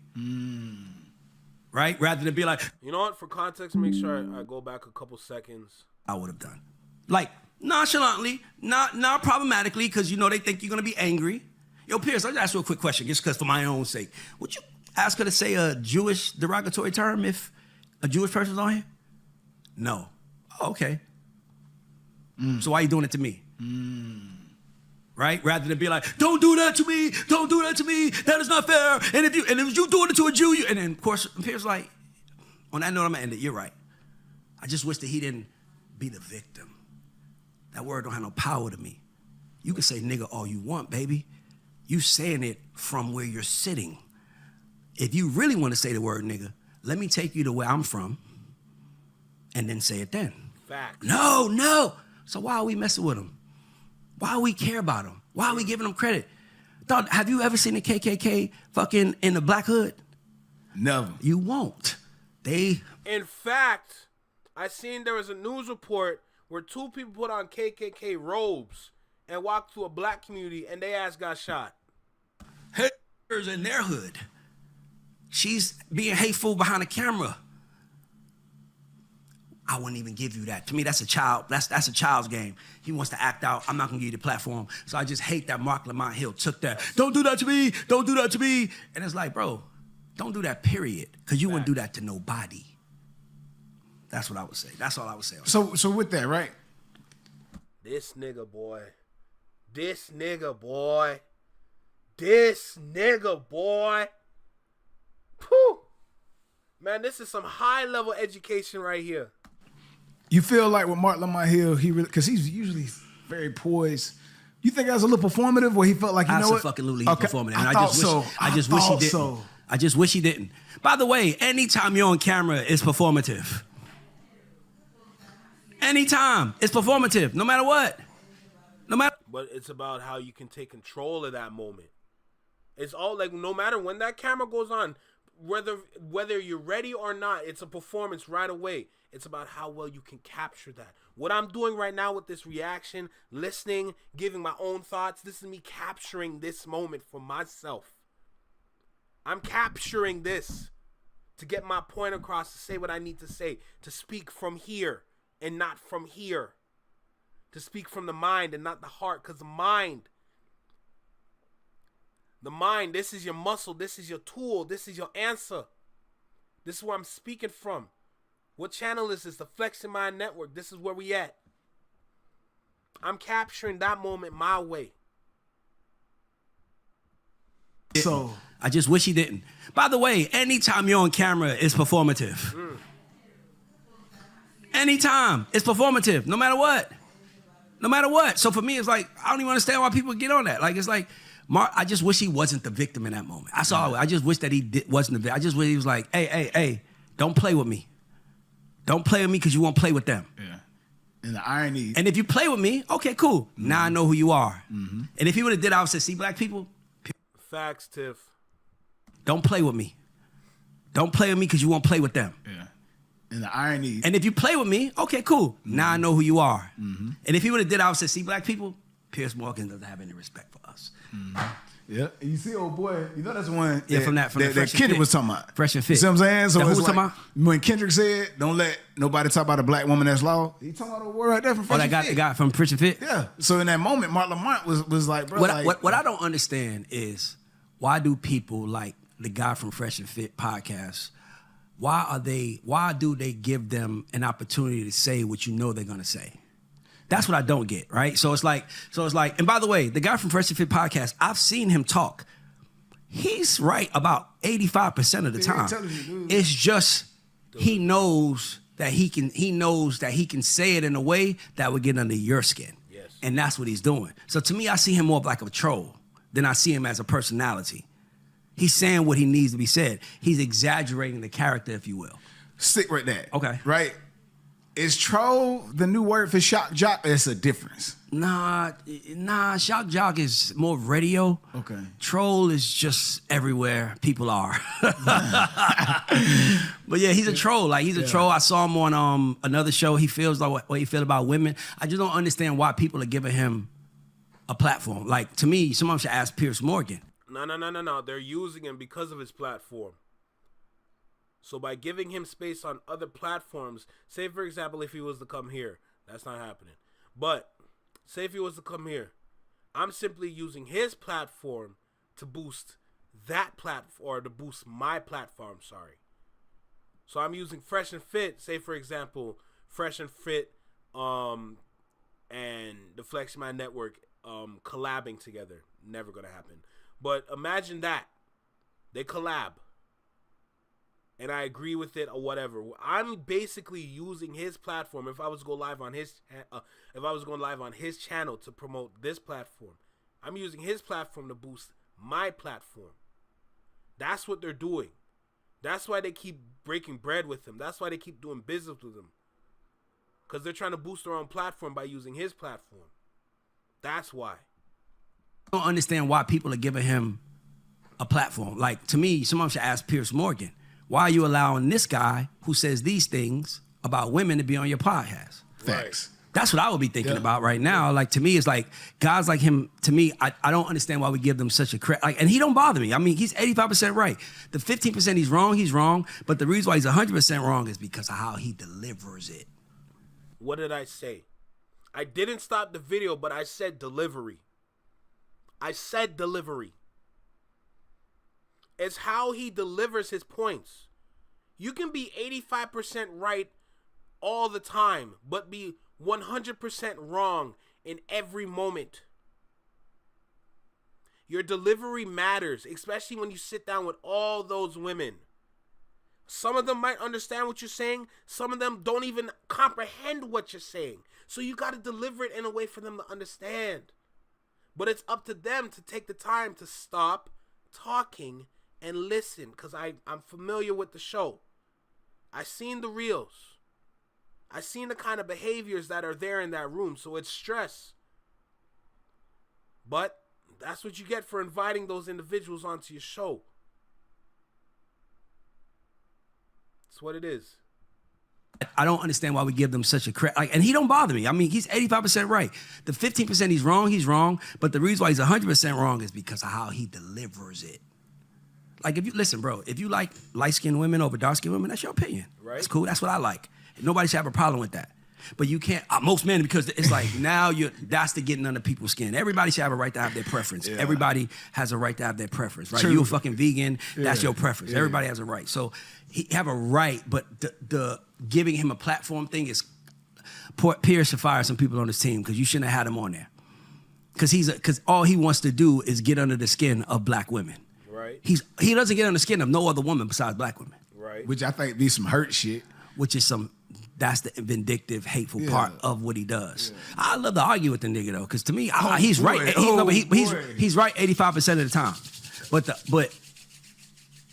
Right? Rather than be like, you know what? For context, make sure I go back a couple seconds. I would have done. Like, nonchalantly, not problematically, because you know they think you're going to be angry. Yo, Pierce, I'll just ask you a quick question, just because for my own sake. Would you ask her to say a Jewish derogatory term if a Jewish person's on here? No. Okay. So why are you doing it to me? Right? Rather than be like, don't do that to me. Don't do that to me. That is not fair. And if you doing it to a Jew, and then of course Pierce like, on that note, I'm gonna end it. You're right. I just wish that he didn't be the victim. That word don't have no power to me. You can say nigga all you want, baby. You saying it from where you're sitting. If you really want to say the word nigga, let me take you to where I'm from and then say it then. Facts. No. So why are we messing with him? Why do we care about him? Why are we giving him credit? Dog, have you ever seen the KKK fucking in the black hood? Never. You won't. In fact, I seen there was a news report where 2 people put on KKK robes and walked to a black community and they ass got shot. Haters in their hood. She's being hateful behind the camera. I wouldn't even give you that. To me, that's a child. That's a child's game. He wants to act out. I'm not gonna give you the platform. So I just hate that Mark Lamont Hill took that. Don't do that to me. Don't do that to me. And it's like, bro, don't do that. Period. Because you wouldn't do that to nobody. That's what I would say. That's all I would say. So with that, right? This nigga boy. This nigga boy. This nigga boy. Whew. Man, this is some high level education right here. You feel like with Mark Lamont Hill, because he's usually very poised. You think that was a little performative, where he felt like, you know what? Absolutely, he's performative. And I just wish he didn't. I just wish he didn't. By the way, anytime you're on camera, it's performative. Anytime, it's performative, no matter what. But it's about how you can take control of that moment. It's all like, no matter when that camera goes on, whether you're ready or not, it's a performance right away. It's about how well you can capture that. What I'm doing right now with this reaction, listening, giving my own thoughts, this is me capturing this moment for myself. I'm capturing this to get my point across, to say what I need to say, to speak from here and not from here, to speak from the mind and not the heart, because the mind, this is your muscle, this is your tool, this is your answer. This is where I'm speaking from. What channel is this? The Flex in Mind Network. This is where we at. I'm capturing that moment my way. So I just wish he didn't. By the way, anytime you're on camera, it's performative. Anytime, it's performative, no matter what. No matter what. So for me, it's like, I don't even understand why people get on that. Like, it's like, Mark, I just wish he wasn't the victim in that moment. That's all. I just wish that he wasn't the victim. I just wish he was like, hey, don't play with me. Don't play with me because you won't play with them. Yeah. And the irony. And if you play with me, okay, cool. Now I know who you are. And if he would have did, I would say, see, black people. Facts, Tiff. Don't play with me. Don't play with me because you won't play with them. Yeah. And the irony. And if you play with me, okay, cool. Now I know who you are. And if he would have did, I would say, see, black people, Pierce Morgan doesn't have any respect for us. Yeah, and you see, old boy, you know that's the one. Yeah, from that Kendrick was talking about. Fresh and Fit. You see what I'm saying? So who it's was like, talking about? when Kendrick said, "Don't let nobody talk about a black woman that's law," he talking about a word right there from Fresh and Fit. The guy from Fresh and Fit. Yeah. So in that moment, Mark Lamont was like, bro. What I don't understand is, why do people like the guy from Fresh and Fit podcast? Why do they give them an opportunity to say what you know they're gonna say? That's what I don't get, right? So it's like, and by the way, the guy from Fresh and Fit podcast, I've seen him talk. He's right about 85% of the time. It's just he knows that he can say it in a way that would get under your skin. Yes. And that's what he's doing. So to me, I see him more like a troll than I see him as a personality. He's saying what he needs to be said. He's exaggerating the character, if you will. Stick right there. Okay. Right? Is troll the new word for shock jock? It's a difference. Nah, shock jock is more radio. Okay. Troll is just everywhere people are. But yeah, he's a troll. Like, he's a troll. I saw him on another show. He feels like what he feel about women. I just don't understand why people are giving him a platform. Like, to me, someone should ask Piers Morgan. No. They're using him because of his platform. So by giving him space on other platforms, say for example, if he was to come here, that's not happening. But say if he was to come here, I'm simply using his platform to boost that platform, or to boost my platform, sorry. So I'm using Fresh and Fit, say for example, Fresh and Fit and the Flex My Network collabing together. Never gonna happen. But imagine that. They collab. And I agree with it or whatever. I'm basically using his platform. If I was to go live on his, channel to promote this platform, I'm using his platform to boost my platform. That's what they're doing. That's why they keep breaking bread with him. That's why they keep doing business with him. Because they're trying to boost their own platform by using his platform. That's why. I don't understand why people are giving him a platform. Like, to me, someone should ask Piers Morgan. Why are you allowing this guy who says these things about women to be on your podcast? Facts. That's what I would be thinking about right now. Like, to me, it's like guys like him. To me, I don't understand why we give them such a credit. Like, and he don't bother me. I mean, he's 85% right. The 15% he's wrong. But the reason why he's 100% wrong is because of how he delivers it. What did I say? I didn't stop the video, but I said delivery. I said delivery. It's how he delivers his points. You can be 85% right all the time, but be 100% wrong in every moment. Your delivery matters, especially when you sit down with all those women. Some of them might understand what you're saying. Some of them don't even comprehend what you're saying. So you got to deliver it in a way for them to understand. But it's up to them to take the time to stop talking and listen, because I'm familiar with the show. I seen the reels. I seen the kind of behaviors that are there in that room, so it's stress. But that's what you get for inviting those individuals onto your show. That's what it is. I don't understand why we give them such a credit. Like, and he don't bother me. I mean, he's 85% right. The 15% he's wrong. But the reason why he's 100% wrong is because of how he delivers it. Like, if you listen, bro, if you like light-skinned women over dark-skinned women, that's your opinion. Right. It's cool. That's what I like. Nobody should have a problem with that. But you can't, most men, because it's like now that's the getting under people's skin. Everybody should have a right to have their preference. Yeah. Everybody has a right to have their preference, right? You a fucking vegan, that's your preference. Everybody has a right. So he have a right, but the giving him a platform thing is, Pierce should fire some people on his team because you shouldn't have had him on there. Because all he wants to do is get under the skin of black women. Right. He doesn't get under the skin of no other woman besides black women. Right. Which I think be some hurt shit. Which is that's the vindictive, hateful part of what he does. Yeah. I love to argue with the nigga though, because to me, he's right. He's right 85% of the time. But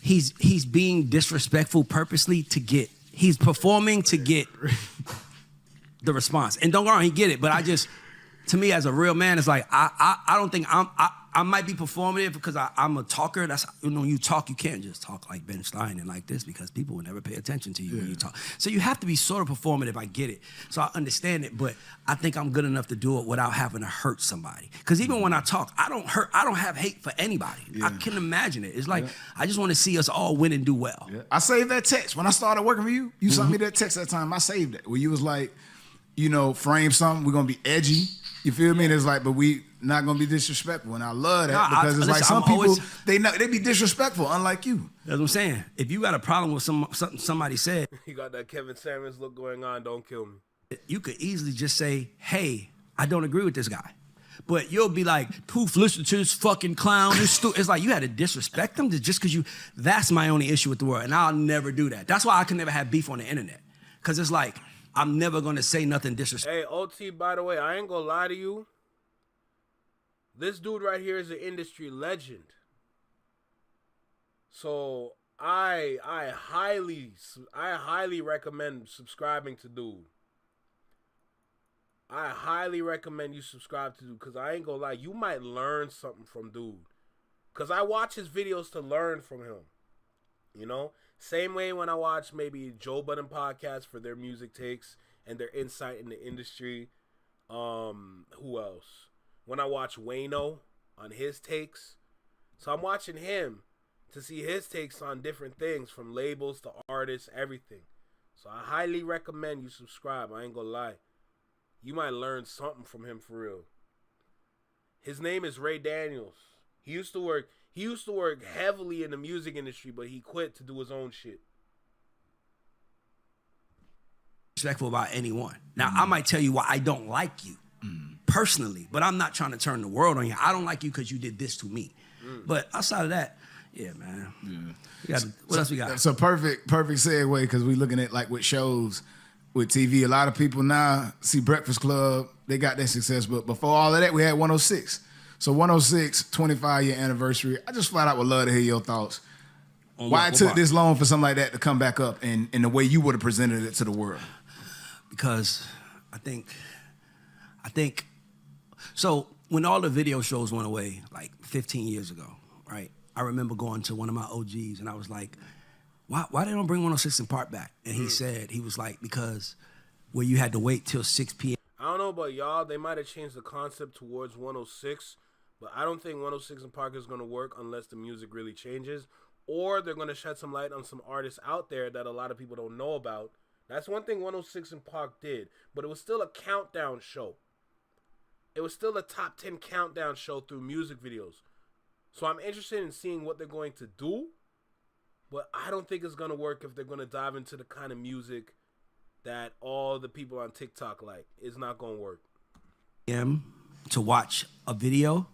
he's being disrespectful purposely to get. He's performing to get the response. And don't go wrong, he get it. But to me as a real man, it's like I don't think I might be performative because I'm a talker. That's, when you talk, you can't just talk like Ben Stein and like this because people will never pay attention to you when you talk. So you have to be sort of performative. I get it. So I understand it, but I think I'm good enough to do it without having to hurt somebody. Because even when I talk, I don't have hate for anybody. I can imagine it. It's like, I just want to see us all win and do well. Yeah. I saved that text. When I started working for you, you sent me that text that time. I saved it. Where you was like, frame something. We're going to be edgy. You feel me? And it's like, but we not gonna be disrespectful, and I love that because it's like some people they be disrespectful, unlike you. That's what I'm saying. If you got a problem with something somebody said, you got that Kevin Samuels look going on. Don't kill me. You could easily just say, "Hey, I don't agree with this guy," But you'll be like, poof, listen to this fucking clown. It's like you had to disrespect them just because you. That's my only issue with the world, and I'll never do that. That's why I can never have beef on the internet, because it's like I'm never gonna say nothing disrespectful. Hey, OT, by the way, I ain't gonna lie to you. This dude right here is an industry legend. So I highly recommend subscribing to dude. I highly recommend you subscribe to dude, because I ain't gonna lie, you might learn something from dude. Because I watch his videos to learn from him. You know? Same way when I watch maybe Joe Budden podcast for their music takes and their insight in the industry. Who else? When I watch Wayno on his takes. So I'm watching him to see his takes on different things, from labels to artists, everything. So I highly recommend you subscribe. I ain't gonna lie. You might learn something from him for real. His name is Ray Daniels. He used to work heavily in the music industry, but he quit to do his own shit. Respectful about anyone. Now, I might tell you why I don't like you personally, but I'm not trying to turn the world on you. I don't like you because you did this to me. But outside of that, yeah, man. Yeah. What else we got? So perfect segue, because we looking at like with shows, with TV. A lot of people now see Breakfast Club. They got their success, but before all of that, we had 106. So 106, 25-year anniversary. I just flat out would love to hear your thoughts. Why it took this long for something like that to come back up in the way you would have presented it to the world? Because I think, so when all the video shows went away, like 15 years ago, right? I remember going to one of my OGs and I was like, why they don't bring 106 in Park back? And he said, he was like, because where you had to wait till 6 p.m. I don't know about y'all. They might have changed the concept towards 106, but I don't think 106 in Park is going to work unless the music really changes, or they're going to shed some light on some artists out there that a lot of people don't know about. That's one thing 106 in Park did, but it was still a countdown show. It was still a top 10 countdown show through music videos. So I'm interested in seeing what they're going to do, but I don't think it's going to work if they're going to dive into the kind of music that all the people on TikTok like. It's not going to work. To watch a video,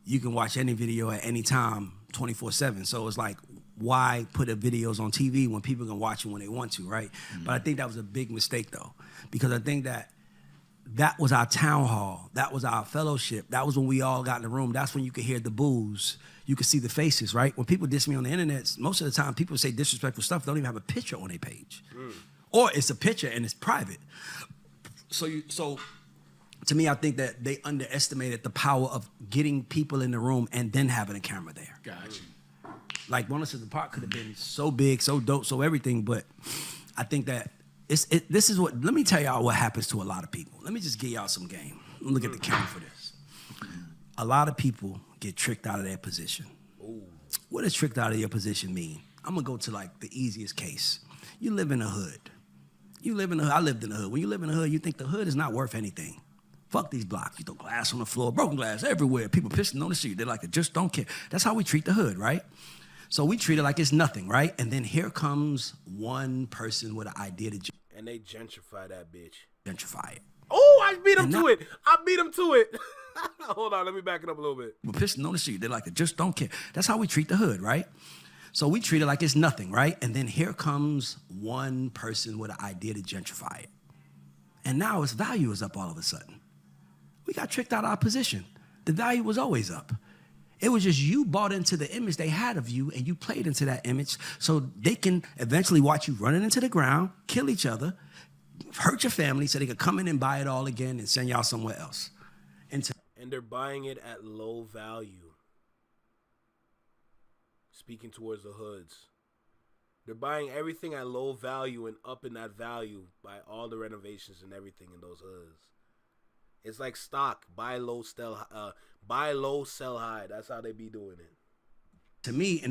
you can watch any video at any time, 24/7. So it's like, why put the videos on TV when people can watch it when they want to, right? But I think that was a big mistake, though, because I think that was our town hall. That was our fellowship. That was when we all got in the room. That's when you could hear the boos. You could see the faces, right? When people diss me on the internet, most of the time people say disrespectful stuff, don't even have a picture on their page. Or it's a picture and it's private. So to me, I think that they underestimated the power of getting people in the room and then having a camera there. Gotcha. Like 106 in Park could have been so big, so dope, so everything, but I think that this is what, let me tell y'all what happens to a lot of people. Let me just give y'all some game. Look at the camera for this. A lot of people get tricked out of their position. What does tricked out of your position mean? I'm gonna go to like the easiest case. You live in a hood. You live in the hood. I lived in the hood. When you live in the hood, you think the hood is not worth anything. Fuck these blocks. You throw glass on the floor, broken glass everywhere. People pissing on the street. They're like, they just don't care. That's how we treat the hood, right? So we treat it like it's nothing, right? And then here comes one person with an idea to and they gentrify that bitch. Gentrify it. Oh, I beat him to it. I beat him to it. Hold on, let me back it up a little bit. We're pissing on the street. They're like, they just don't care. That's how we treat the hood, right? So we treat it like it's nothing, right? And then here comes one person with an idea to gentrify it. And now its value is up all of a sudden. We got tricked out of our position. The value was always up. It was just you bought into the image they had of you and you played into that image so they can eventually watch you running into the ground, kill each other, hurt your family so they could come in and buy it all again and send y'all somewhere else. And they're buying it at low value. Speaking towards the hoods. They're buying everything at low value and upping that value by all the renovations and everything in those hoods. It's like stock. Buy low, sell high. That's how they be doing it. To me,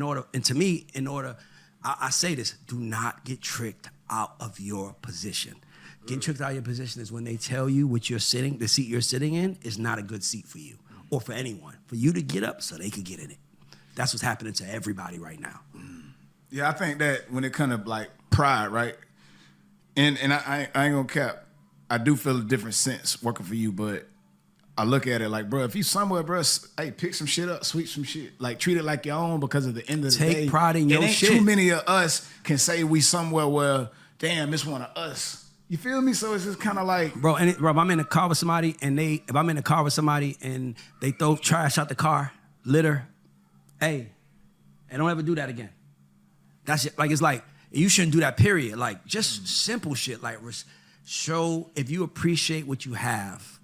I say this, do not get tricked out of your position. Getting tricked out of your position is when they tell you the seat you're sitting in is not a good seat for you or for anyone. For you to get up so they could get in it. That's what's happening to everybody right now. Yeah, I think that when it comes to like pride, right? And I ain't gonna cap. I do feel a different sense working for you, but I look at it like, bro, if you somewhere, bro, hey, pick some shit up, sweep some shit, like treat it like your own, because at the end of the day, take pride in your shit. Too many of us can say we somewhere where, damn, it's one of us. You feel me? So it's just kind of like, bro. And bro, if I'm in a car with somebody and they throw trash out the car, litter, hey, and don't ever do that again. That's it. Like, it's like, you shouldn't do that, period. Like, just simple shit. Like, show, if you appreciate what you have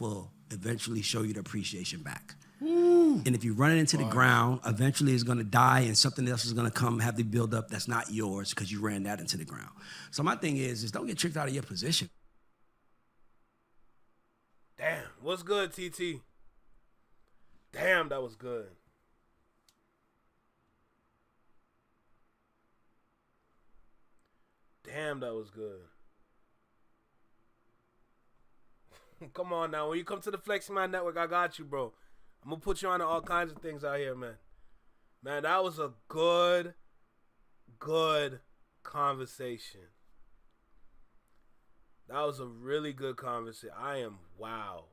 will eventually show you the appreciation back. Woo. And if you run it into the ground, eventually it's gonna die and something else is gonna come, have to build up that's not yours because you ran that into the ground. So my thing is don't get tricked out of your position. Damn, what's good, TT? Damn, that was good. Damn, that was good. Come on now. When you come to the Flexing My Network, I got you, bro. I'm going to put you on to all kinds of things out here, man. Man, that was a good conversation. That was a really good conversation. Wow.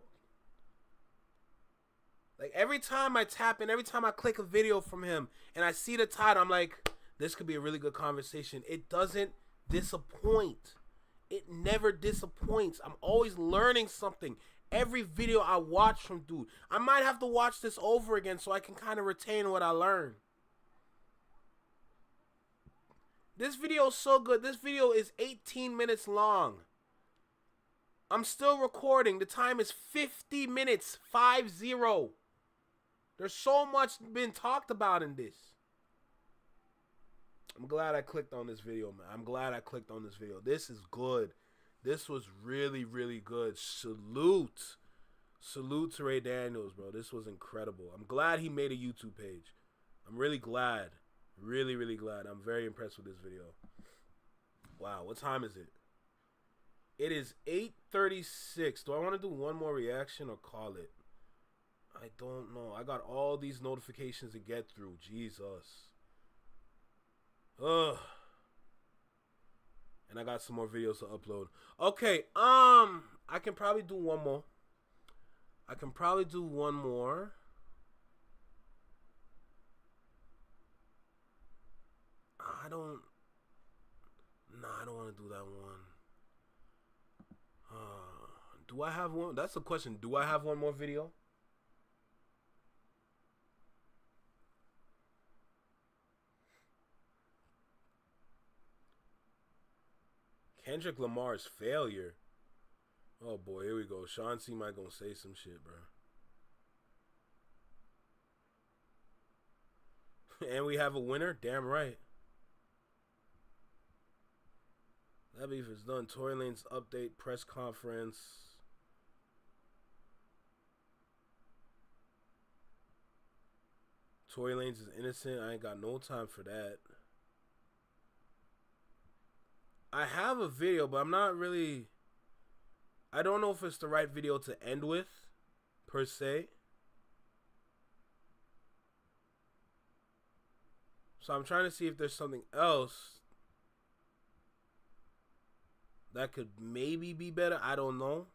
Like, every time I tap in, every time I click a video from him and I see the title, I'm like, this could be a really good conversation. It doesn't disappoint. It never disappoints. I'm always learning something. Every video I watch from dude, I might have to watch this over again so I can kind of retain what I learned. This video is so good. This video is 18 minutes long. I'm still recording. The time is 50 minutes, 50. There's so much been talked about in this. I'm glad I clicked on this video, man. I'm glad I clicked on this video. This is good. This was really, really good. Salute. Salute to Ray Daniels, bro. This was incredible. I'm glad he made a YouTube page. I'm really glad. Really, really glad. I'm very impressed with this video. Wow, what time is it? It is 8:36. Do I want to do one more reaction or call it? I don't know. I got all these notifications to get through. Jesus. Ugh. And I got some more videos to upload. Okay, I can probably do one more. I don't want to do that one. Do I have one? That's the question. Do I have one more video? Kendrick Lamar's failure. Oh boy, here we go. Sean C. might gonna say some shit, bro. And we have a winner? Damn right. That beef is done. Tory Lanez update press conference. Tory Lanez is innocent. I ain't got no time for that. I have a video, but I'm not really... I don't know if it's the right video to end with, per se. So I'm trying to see if there's something else that could maybe be better. I don't know.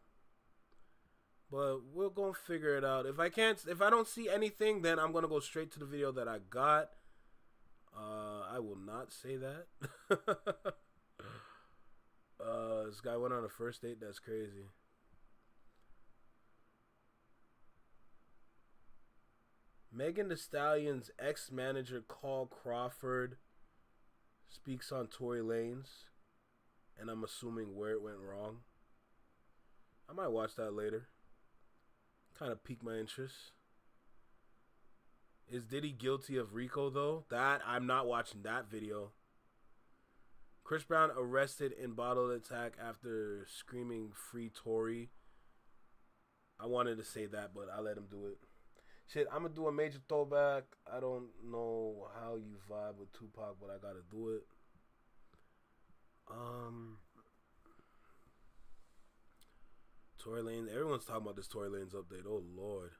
But we're going to figure it out. If I don't see anything, then I'm going to go straight to the video that I got. I will not say that. This guy went on a first date. That's crazy. Megan Thee Stallion's ex-manager Carl Crawford speaks on Tory Lanez, and I'm assuming where it went wrong. I might watch that later. Kind of piqued my interest. Is Diddy guilty of RICO though? That I'm not watching that video. Chris Brown arrested in bottle attack after screaming "Free Tory." I wanted to say that, but I let him do it. Shit, I'm gonna do a major throwback. I don't know how you vibe with Tupac, but I gotta do it. Tory Lanez. Everyone's talking about this Tory Lanez update. Oh Lord.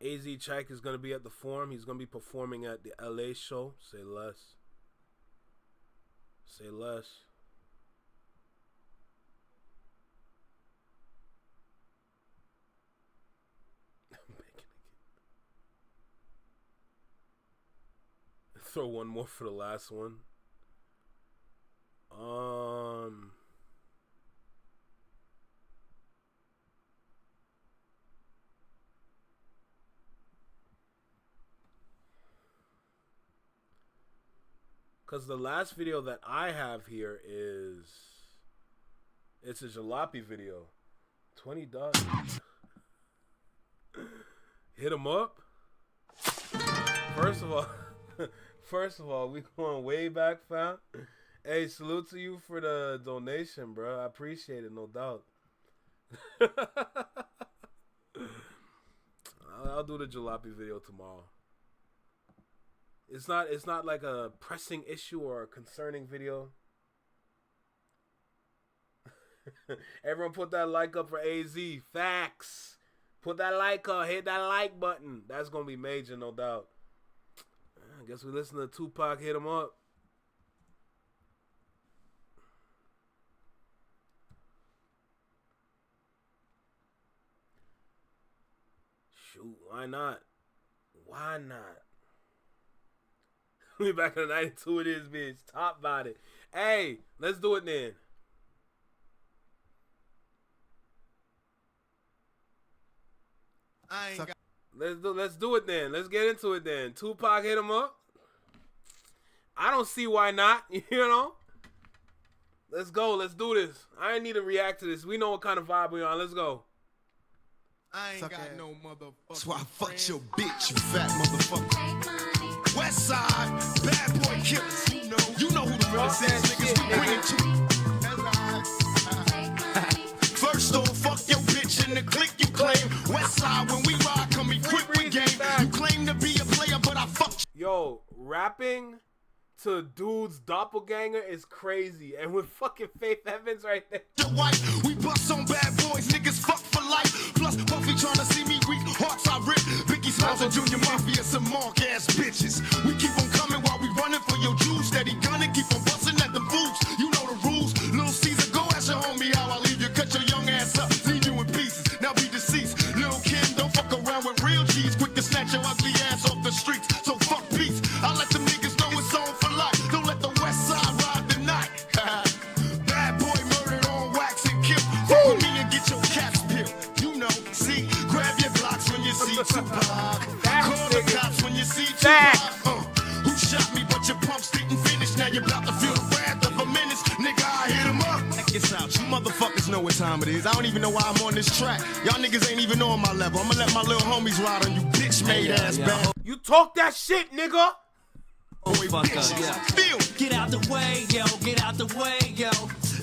AZ Chike is gonna be at the Forum. He's gonna be performing at the LA show. Say less. Say less. throw one more for the last one. Because the last video that I have here is... It's a jalopy video. $20. Hit him up. First of all, we going way back, fam. Hey, salute to you for the donation, bro. I appreciate it, no doubt. I'll do the jalopy video tomorrow. It's not like a pressing issue or a concerning video. Everyone put that like up for AZ. Facts. Put that like up. Hit that like button. That's going to be major, no doubt. I guess we listen to Tupac hit him up. Shoot, why not? Why not? We back in the 92 it is, bitch. Top about it. Hey, let's do it then. Let's do it then. Let's get into it then. Tupac hit him up. I don't see why not. You know. Let's go. Let's do this. I ain't need to react to this. We know what kind of vibe we on. Let's go. I ain't got no motherfucker. So I fucked your bitch, you fat motherfucker. West Side, bad boy killers. You know who the real is, niggas. We bring it to. First off, fuck your bitch in the clique you claim. West Side, when we ride, come equipped with game. You claim to be a player, but I fucked. Yo, rapping to dude's doppelganger is crazy, and with fucking Faith Evans right there. We bust on bad boys, niggas fuck for life. Plus Puffy tryna see me weak, hearts I rip. Biggie Smalls and Junior Mafia, some mark ass bitches. We keep on coming while we running for your Jews. Steady gunning, keep on busting at the fools. You know the rules. Little Caesar, go ask your homie how I leave you. Cut your young ass up, leave you in pieces. Now be deceased. Lil' Kim, don't fuck around with real G's. Quick to snatch your ugly ass off the streets. So fuck peace. I let them niggas know it's on for life. Don't let the West Side ride the night. Bad boy murdered on wax and kill. Fuck with me and get your caps peeled. You know, see, grab your blocks when you see Tupac. Call the cops when you see Tupac. Who shot me but your pumps didn't finish? Now you're about to feel the wrath of a menace. Nigga, I hit him up. Check this out. You motherfuckers know what time it is. I don't even know why I'm on this track. Y'all niggas ain't even on my level. I'm gonna let my little homies ride on you bitch made ass bad. You talk that shit, nigga. Get out the way, yo, get out the way, yo.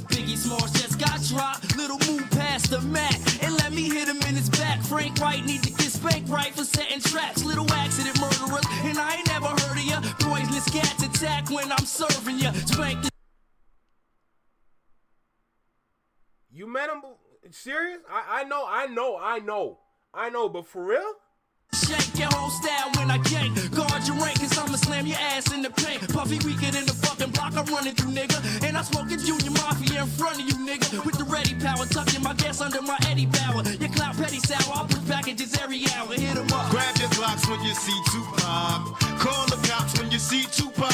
Biggie Smalls just got dropped. Little move past the Mac and let me hit him in his back. Frank White need to get spanked right for setting traps. Little accident murderers, and I ain't never heard of ya. Poisonous cats attack when I'm serving ya. Spank the. You met him? Serious? I know, but for real? Shake your whole style when I gang. Guard your rank, cause I'ma slam your ass in the paint. Puffy weaker than the fucking block I'm running through, nigga. And I'm smoking Junior Mafia in front of you, nigga. With the ready power, tucking my gas under my Eddie Bauer. Your clout petty sour, I'll push packages every hour. Hit 'em up. Grab your blocks when you see Tupac. Call the cops when you see Tupac.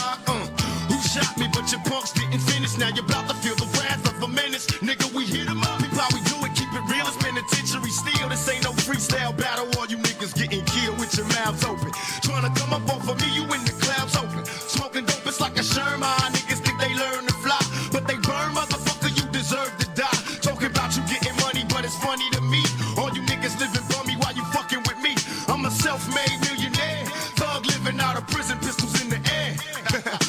Who shot me but your punks didn't finish? Now you're about to feel the wrath of a menace. Nigga, we hit 'em up. How we do it, keep it real. It's penitentiary steel. This ain't no freestyle battle. All you niggas getting killed with your mouths open. Trying to come up off of me, you in the clouds open. Smoking dope, it's like a Sherman. Niggas think they learn to fly, but they burn, motherfucker, you deserve to die. Talking about you getting money, but it's funny to me. All you niggas living bummy while you fucking with me. I'm a self-made millionaire. Thug living out of prison, pistols in the air.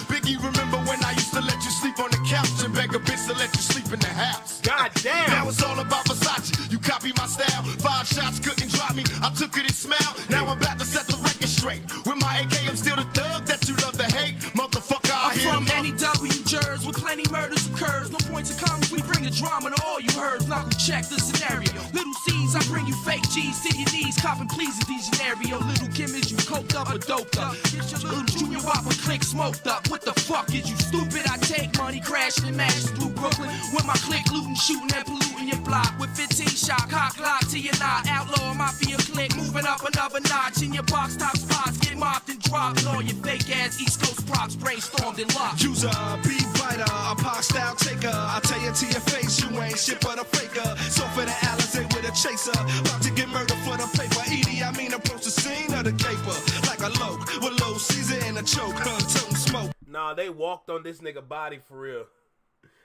Biggie, remember when I used to let you sleep on the couch and beg a bitch to let you sleep in the house? God damn. Now it's all about Versace. You copy my style. 5 shots couldn't drop me. I took it and smiled. Now I'm about to set the record straight. With my AK, I'm still the thug that you love to hate. Motherfucker, I'm from NEW, Jersey, with plenty murders occurs. No points of comments, we bring the drama to all you heard. Knuckle check the scenario. Little C's, I bring you fake G's to your knees. Copping please in these scenario. Little Kim, is you coked up or doped up? Little Junior Whopper click smoked up. What the fuck is you stupid? I take money, crashing and mashing through Brooklyn. With my click looting, shooting and polluting. shooting your block with 15 shot, cock lock to your knot. Outlaw mafia click, moving up another notch in your box top spots. Get mopped and dropped. All your fake ass East Coast props brainstormed and locked. User, beat biter, a pop style taker. I tell you to your face, you ain't shit but a faker. So for the Alizé with a chaser, about to get murdered for the paper. Edie, I mean approach the scene of the caper like a loke with low Caesar and a choke, toting smoke. Nah, they walked on this nigga body for real.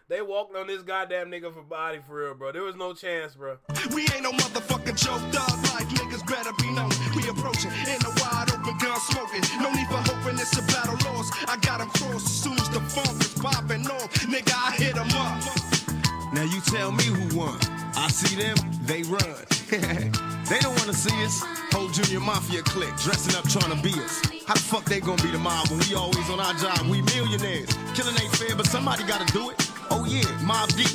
They walked on this goddamn nigga for body for real, bro. There was no chance, bro. We ain't no motherfucking joke, dog. Like niggas better be known. We approaching in the wide open gun smoking. No need for hoping it's a battle lost. I got him crossed as soon as the funk is popping off. Nigga, I hit him up. Now you tell me who won. I see them, they run. They don't wanna see us. Whole Junior Mafia clique dressing up trying to be us. How the fuck they gonna be the mob when we always on our job? We millionaires. Killing ain't fair, but somebody gotta do it. Oh yeah, Mob Deep.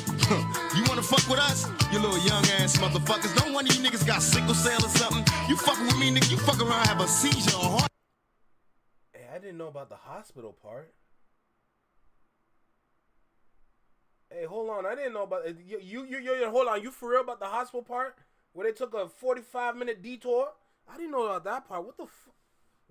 You wanna fuck with us? You little young ass motherfuckers. Don't one of you niggas got sickle cell or something? You fucking with me, nigga. You fuck around, have a seizure or heart. Hey, I didn't know about the hospital part. Hey, hold on. I didn't know about you. Hold on. You for real about the hospital part? Where they took a 45-minute detour? I didn't know about that part. What the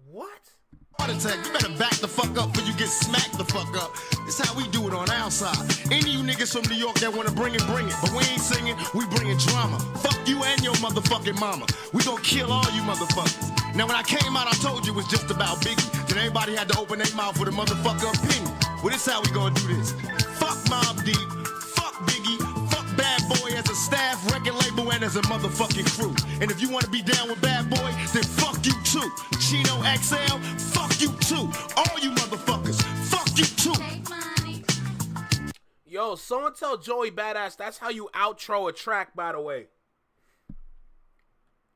what? Heart attack, you better back the fuck up before you get smacked the fuck up. This how we do it on our side. Any of you niggas from New York that wanna bring it, bring it. But we ain't singing, we bringing drama. Fuck you and your motherfucking mama. We gonna kill all you motherfuckers. Now when I came out, I told you it was just about Biggie. Then everybody had to open their mouth with a motherfucker opinion. Well, this how we gonna do this. Fuck Mob Deep, fuck Biggie, fuck Bad Boy as a staff, record label, and as a motherfucking crew. And if you wanna be down with Bad Boy, then fuck you too. Chino XL, fuck you too. All you motherfuckers, fuck you too. Yo, someone tell Joey Badass that's how you outro a track, by the way.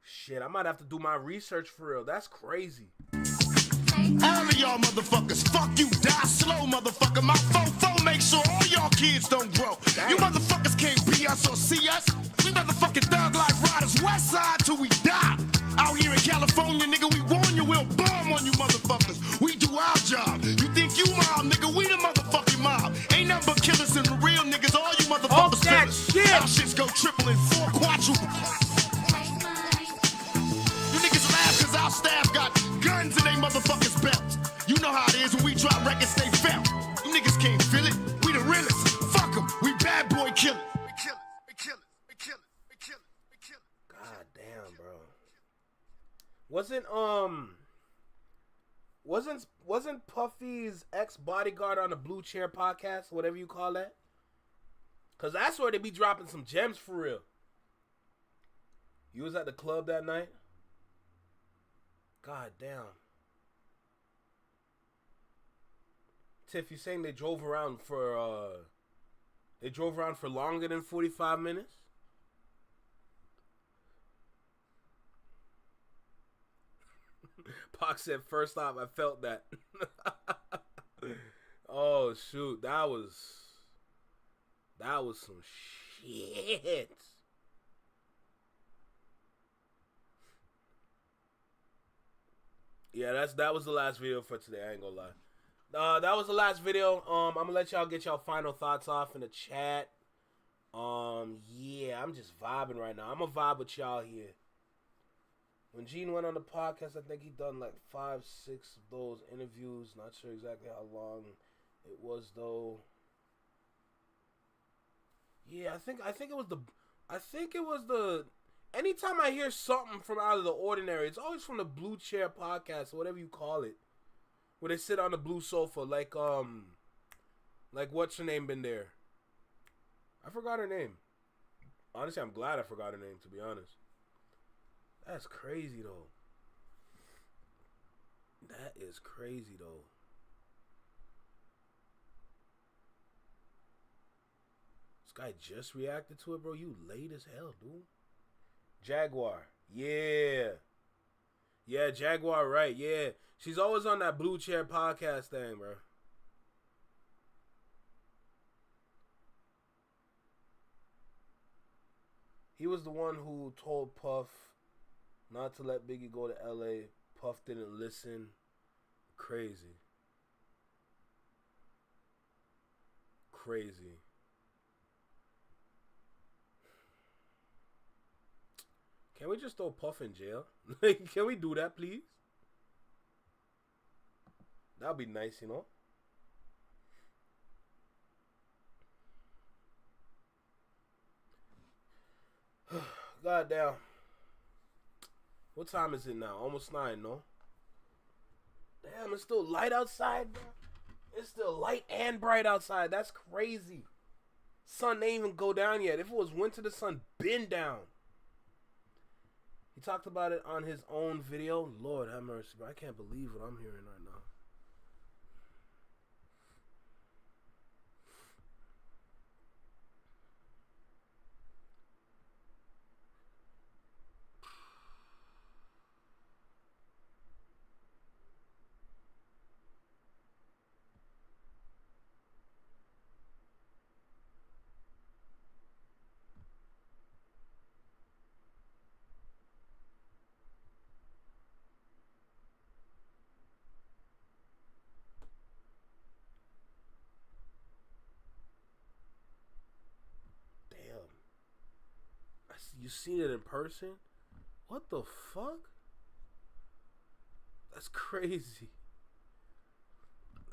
Shit, I might have to do my research for real. That's crazy. All of y'all motherfuckers, fuck you, die slow, motherfucker. My fofo make sure all y'all kids don't grow. Damn. You motherfuckers can't be us or see us. We motherfucking thug like riders, west side till we die. Out here in California, nigga, we warn you, we'll bomb on you motherfuckers. We do our job. You think you mob, nigga, we the motherfucking mob. Ain't nothing but killers and the real niggas, all you motherfuckers killers. Shit. Our shits go triple and four quadruple. You niggas laugh cause our staff got guns in they motherfuckers' belts. You know how it is when we drop records, they felt. You niggas can't feel it. We the realest. Fuck them. We Bad Boy killers. We kill it. We kill it. We kill it. We kill it. We kill it. God damn, bro. Wasn't Puffy's ex-bodyguard on the Blue Chair podcast, whatever you call that? Cause that's where they be dropping some gems for real. You was at the club that night? God damn. Tiff, you saying they drove around for longer than 45 minutes? Pac said, first off, I felt that. Oh shoot, that was some shit. Yeah, that was the last video for today. I ain't gonna lie. That was the last video. I'm gonna let y'all get y'all final thoughts off in the chat. Yeah, I'm just vibing right now. I'm gonna vibe with y'all here. When Gene went on the podcast, I think he done like 5-6 of those interviews. Not sure exactly how long it was though. Yeah, I think it was the anytime I hear something from out of the ordinary, it's always from the Blue Chair podcast or whatever you call it. Where they sit on the blue sofa like what's her name been there? I forgot her name. Honestly, I'm glad I forgot her name, to be honest. That's crazy though. That is crazy though. This guy just reacted to it, bro. You late as hell, dude. Jaguar. Yeah. Yeah, Jaguar, right. Yeah. She's always on that Blue Chair podcast thing, bro. He was the one who told Puff not to let Biggie go to LA. Puff didn't listen. Crazy. Crazy. Can we just throw Puff in jail? Can we do that, please? That'd be nice, you know? Goddamn. What time is it now? Almost 9, no? Damn, it's still light outside, bro. It's still light and bright outside. That's crazy. Sun ain't even go down yet. If it was winter, the sun been down. He talked about it on his own video. Lord have mercy, bro. I can't believe what I'm hearing right now. You seen it in person? What the fuck? That's crazy.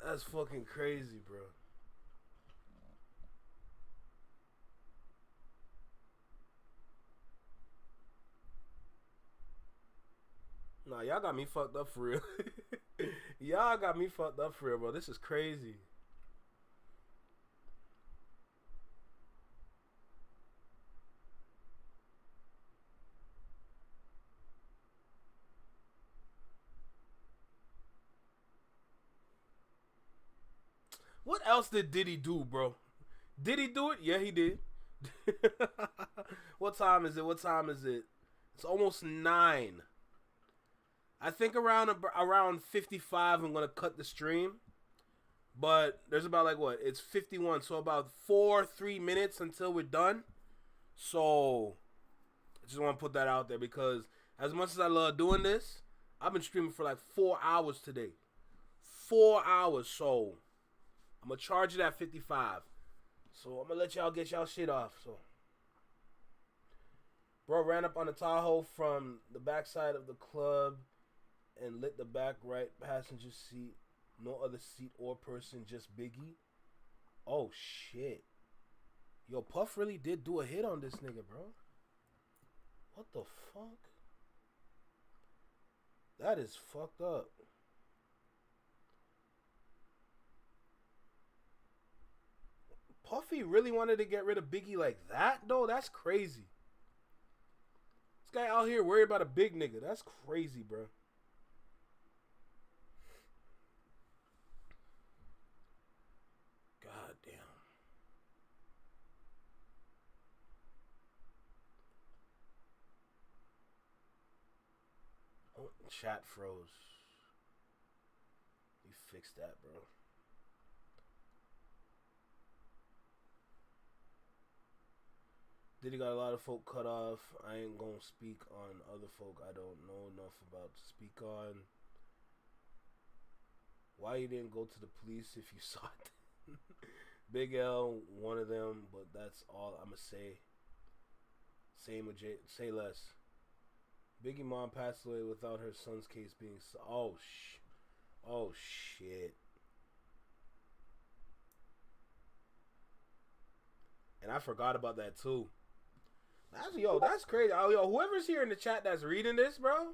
That's fucking crazy, bro. Nah, y'all got me fucked up for real. Y'all got me fucked up for real, bro. This is crazy. What else did Diddy do, bro? Did he do it? Yeah, he did. What time is it? What time is it? It's almost 9. I think around 55 I'm gonna cut the stream. But there's about like what? It's 51, so about 3 minutes until we're done. So I just want to put that out there because as much as I love doing this, I've been streaming for like 4 hours today. 4 hours, so I'm gonna charge it at 55. So I'm gonna let y'all get y'all shit off. So, bro ran up on the Tahoe from the backside of the club and lit the back right passenger seat. No other seat or person, just Biggie. Oh shit. Yo, Puff really did do a hit on this nigga, bro. What the fuck? That is fucked up. Puffy really wanted to get rid of Biggie like that, though? That's crazy. This guy out here worried about a big nigga. That's crazy, bro. God damn. Oh, chat froze. You fixed that, bro. Diddy got a lot of folk cut off. I ain't gonna speak on other folk I don't know enough about to speak on. Why you didn't go to the police if you saw it? Big L, one of them, but that's all I'ma say. Same with say less. Biggie mom passed away without her son's case being oh shit. And I forgot about that too. That's crazy. Oh, yo, whoever's here in the chat that's reading this, bro.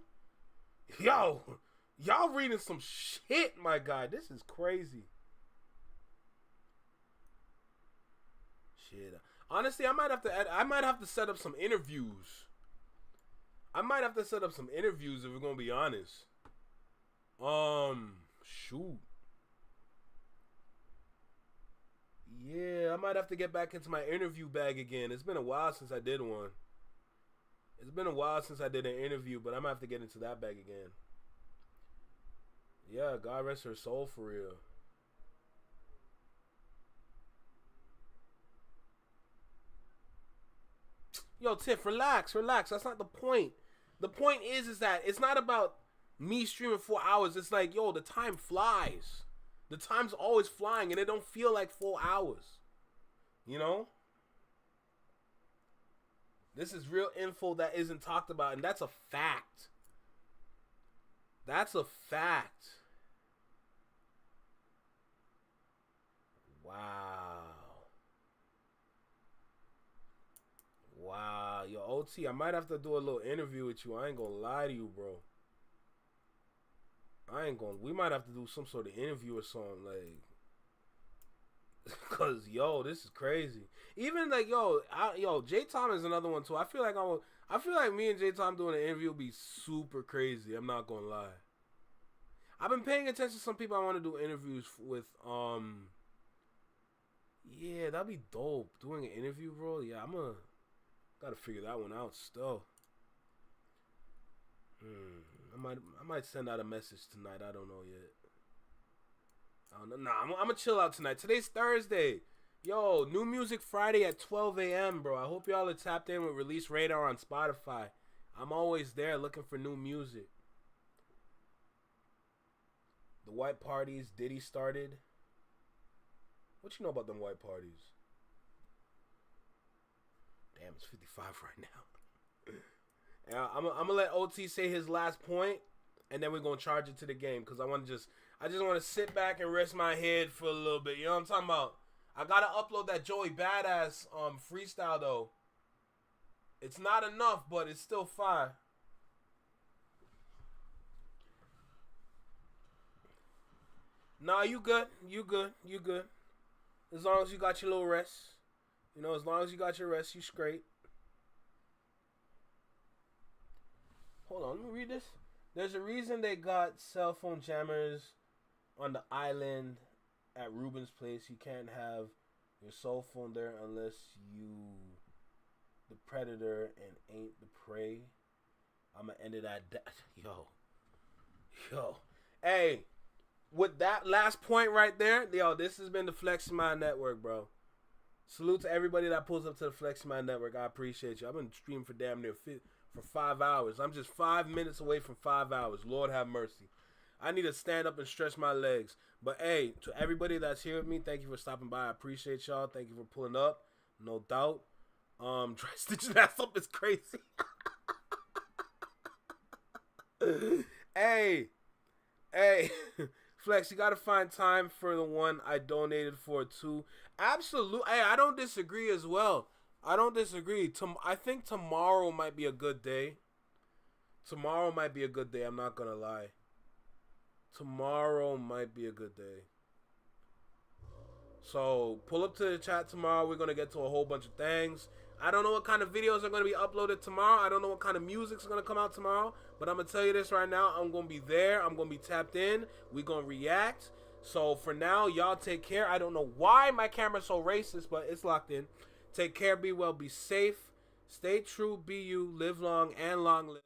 Yo, y'all reading some shit, my guy. This is crazy. Shit. Honestly, I might have to set up some interviews. If we're gonna be honest. Shoot. Yeah, I might have to get back into my interview bag again. It's been a while since I did one. It's been a while since I did an interview, but I'm gonna have to get into that bag again. Yeah, God rest her soul for real. Yo, Tiff, relax. That's not the point. The point is that it's not about me streaming 4 hours. It's like, yo, the time flies. The time's always flying, and it don't feel like 4 hours. You know? This is real info that isn't talked about, and that's a fact. That's a fact. Wow. Wow. Yo, OT, I might have to do a little interview with you. I ain't gonna lie to you, bro. We might have to do some sort of interview or something, like. Cause yo, this is crazy. Even like yo, J Tom is another one too. I feel like me and J Tom doing an interview would be super crazy. I'm not gonna lie. I've been paying attention to some people I want to do interviews with. Yeah, that'd be dope. Doing an interview, bro. Yeah, gotta figure that one out still. I might send out a message tonight. I don't know yet. Nah, I'm gonna chill out tonight. Today's Thursday. Yo, New Music Friday at 12 a.m., bro. I hope y'all are tapped in with Release Radar on Spotify. I'm always there looking for new music. The white parties Diddy started. What you know about them white parties? Damn, it's 55 right now. Yeah, I'm gonna let OT say his last point, and then we're gonna charge it to the game, because I just want to sit back and rest my head for a little bit. You know what I'm talking about? I gotta upload that Joey Badass freestyle though. It's not enough, but it's still fire. Nah, you good. You good. You good. As long as you got your little rest. You know, as long as you got your rest, you straight. Hold on, let me read this. There's a reason they got cell phone jammers on the island at Ruben's place. You can't have your cell phone there unless you the predator and ain't the prey. I'ma end it at that. Yo. Hey, with that last point right there, yo, this has been the Flex Mind Network, bro. Salute to everybody that pulls up to the Flex Mind Network. I appreciate you. I've been streaming for damn near for 5 hours. I'm just 5 minutes away from 5 hours. Lord have mercy. I need to stand up and stretch my legs. But hey, to everybody that's here with me, thank you for stopping by. I appreciate y'all. Thank you for pulling up. No doubt. Try stitching ass up is crazy. Hey, Flex, you gotta find time for the one I donated for too. Absolutely. Hey, I don't disagree as well. I don't disagree. I think tomorrow might be a good day. Tomorrow might be a good day. I'm not gonna lie. Tomorrow might be a good day. So pull up to the chat tomorrow. We're gonna get to a whole bunch of things. I don't know what kind of videos are gonna be uploaded tomorrow. I don't know what kind of music's gonna come out tomorrow. But I'm gonna tell you this right now. I'm gonna be there. I'm gonna be tapped in. We're gonna react. So for now, y'all take care. I don't know why my camera's so racist, but it's locked in. Take care. Be well. Be safe. Stay true. Be you. Live long and long live.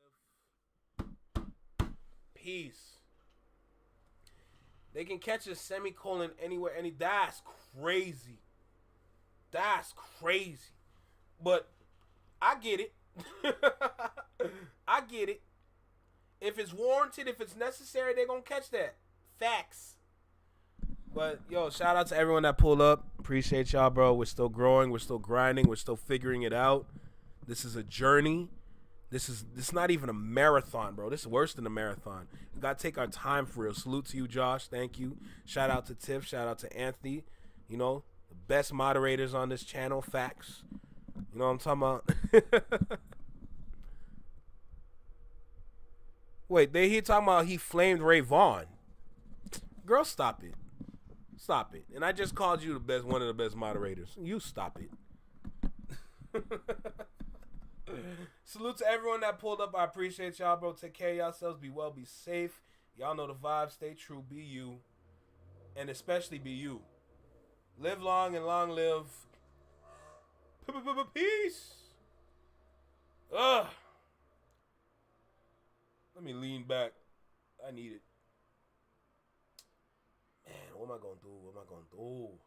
Peace. They can catch a semicolon anywhere. That's crazy. That's crazy. But I get it. I get it. If it's warranted, if it's necessary, they're going to catch that. Facts. But, yo, shout out to everyone that pulled up. Appreciate y'all, bro. We're still growing. We're still grinding. We're still figuring it out. This is a journey. This is not even a marathon, bro. This is worse than a marathon. We got to take our time for real. Salute to you, Josh. Thank you. Shout out to Tiff. Shout out to Anthony. You know, the best moderators on this channel. Facts. You know what I'm talking about? Wait, he talking about he flamed Ray Vaughn. Girl, stop it. Stop it. And I just called you one of the best moderators. You stop it. Salute to everyone that pulled up. I appreciate y'all, bro. Take care of yourselves. Be well, be safe. Y'all know the vibe. Stay true. Be you. And especially be you. Live long and long live. Peace. Ugh. Let me lean back. I need it. Man, what am I going to do? What am I going to do?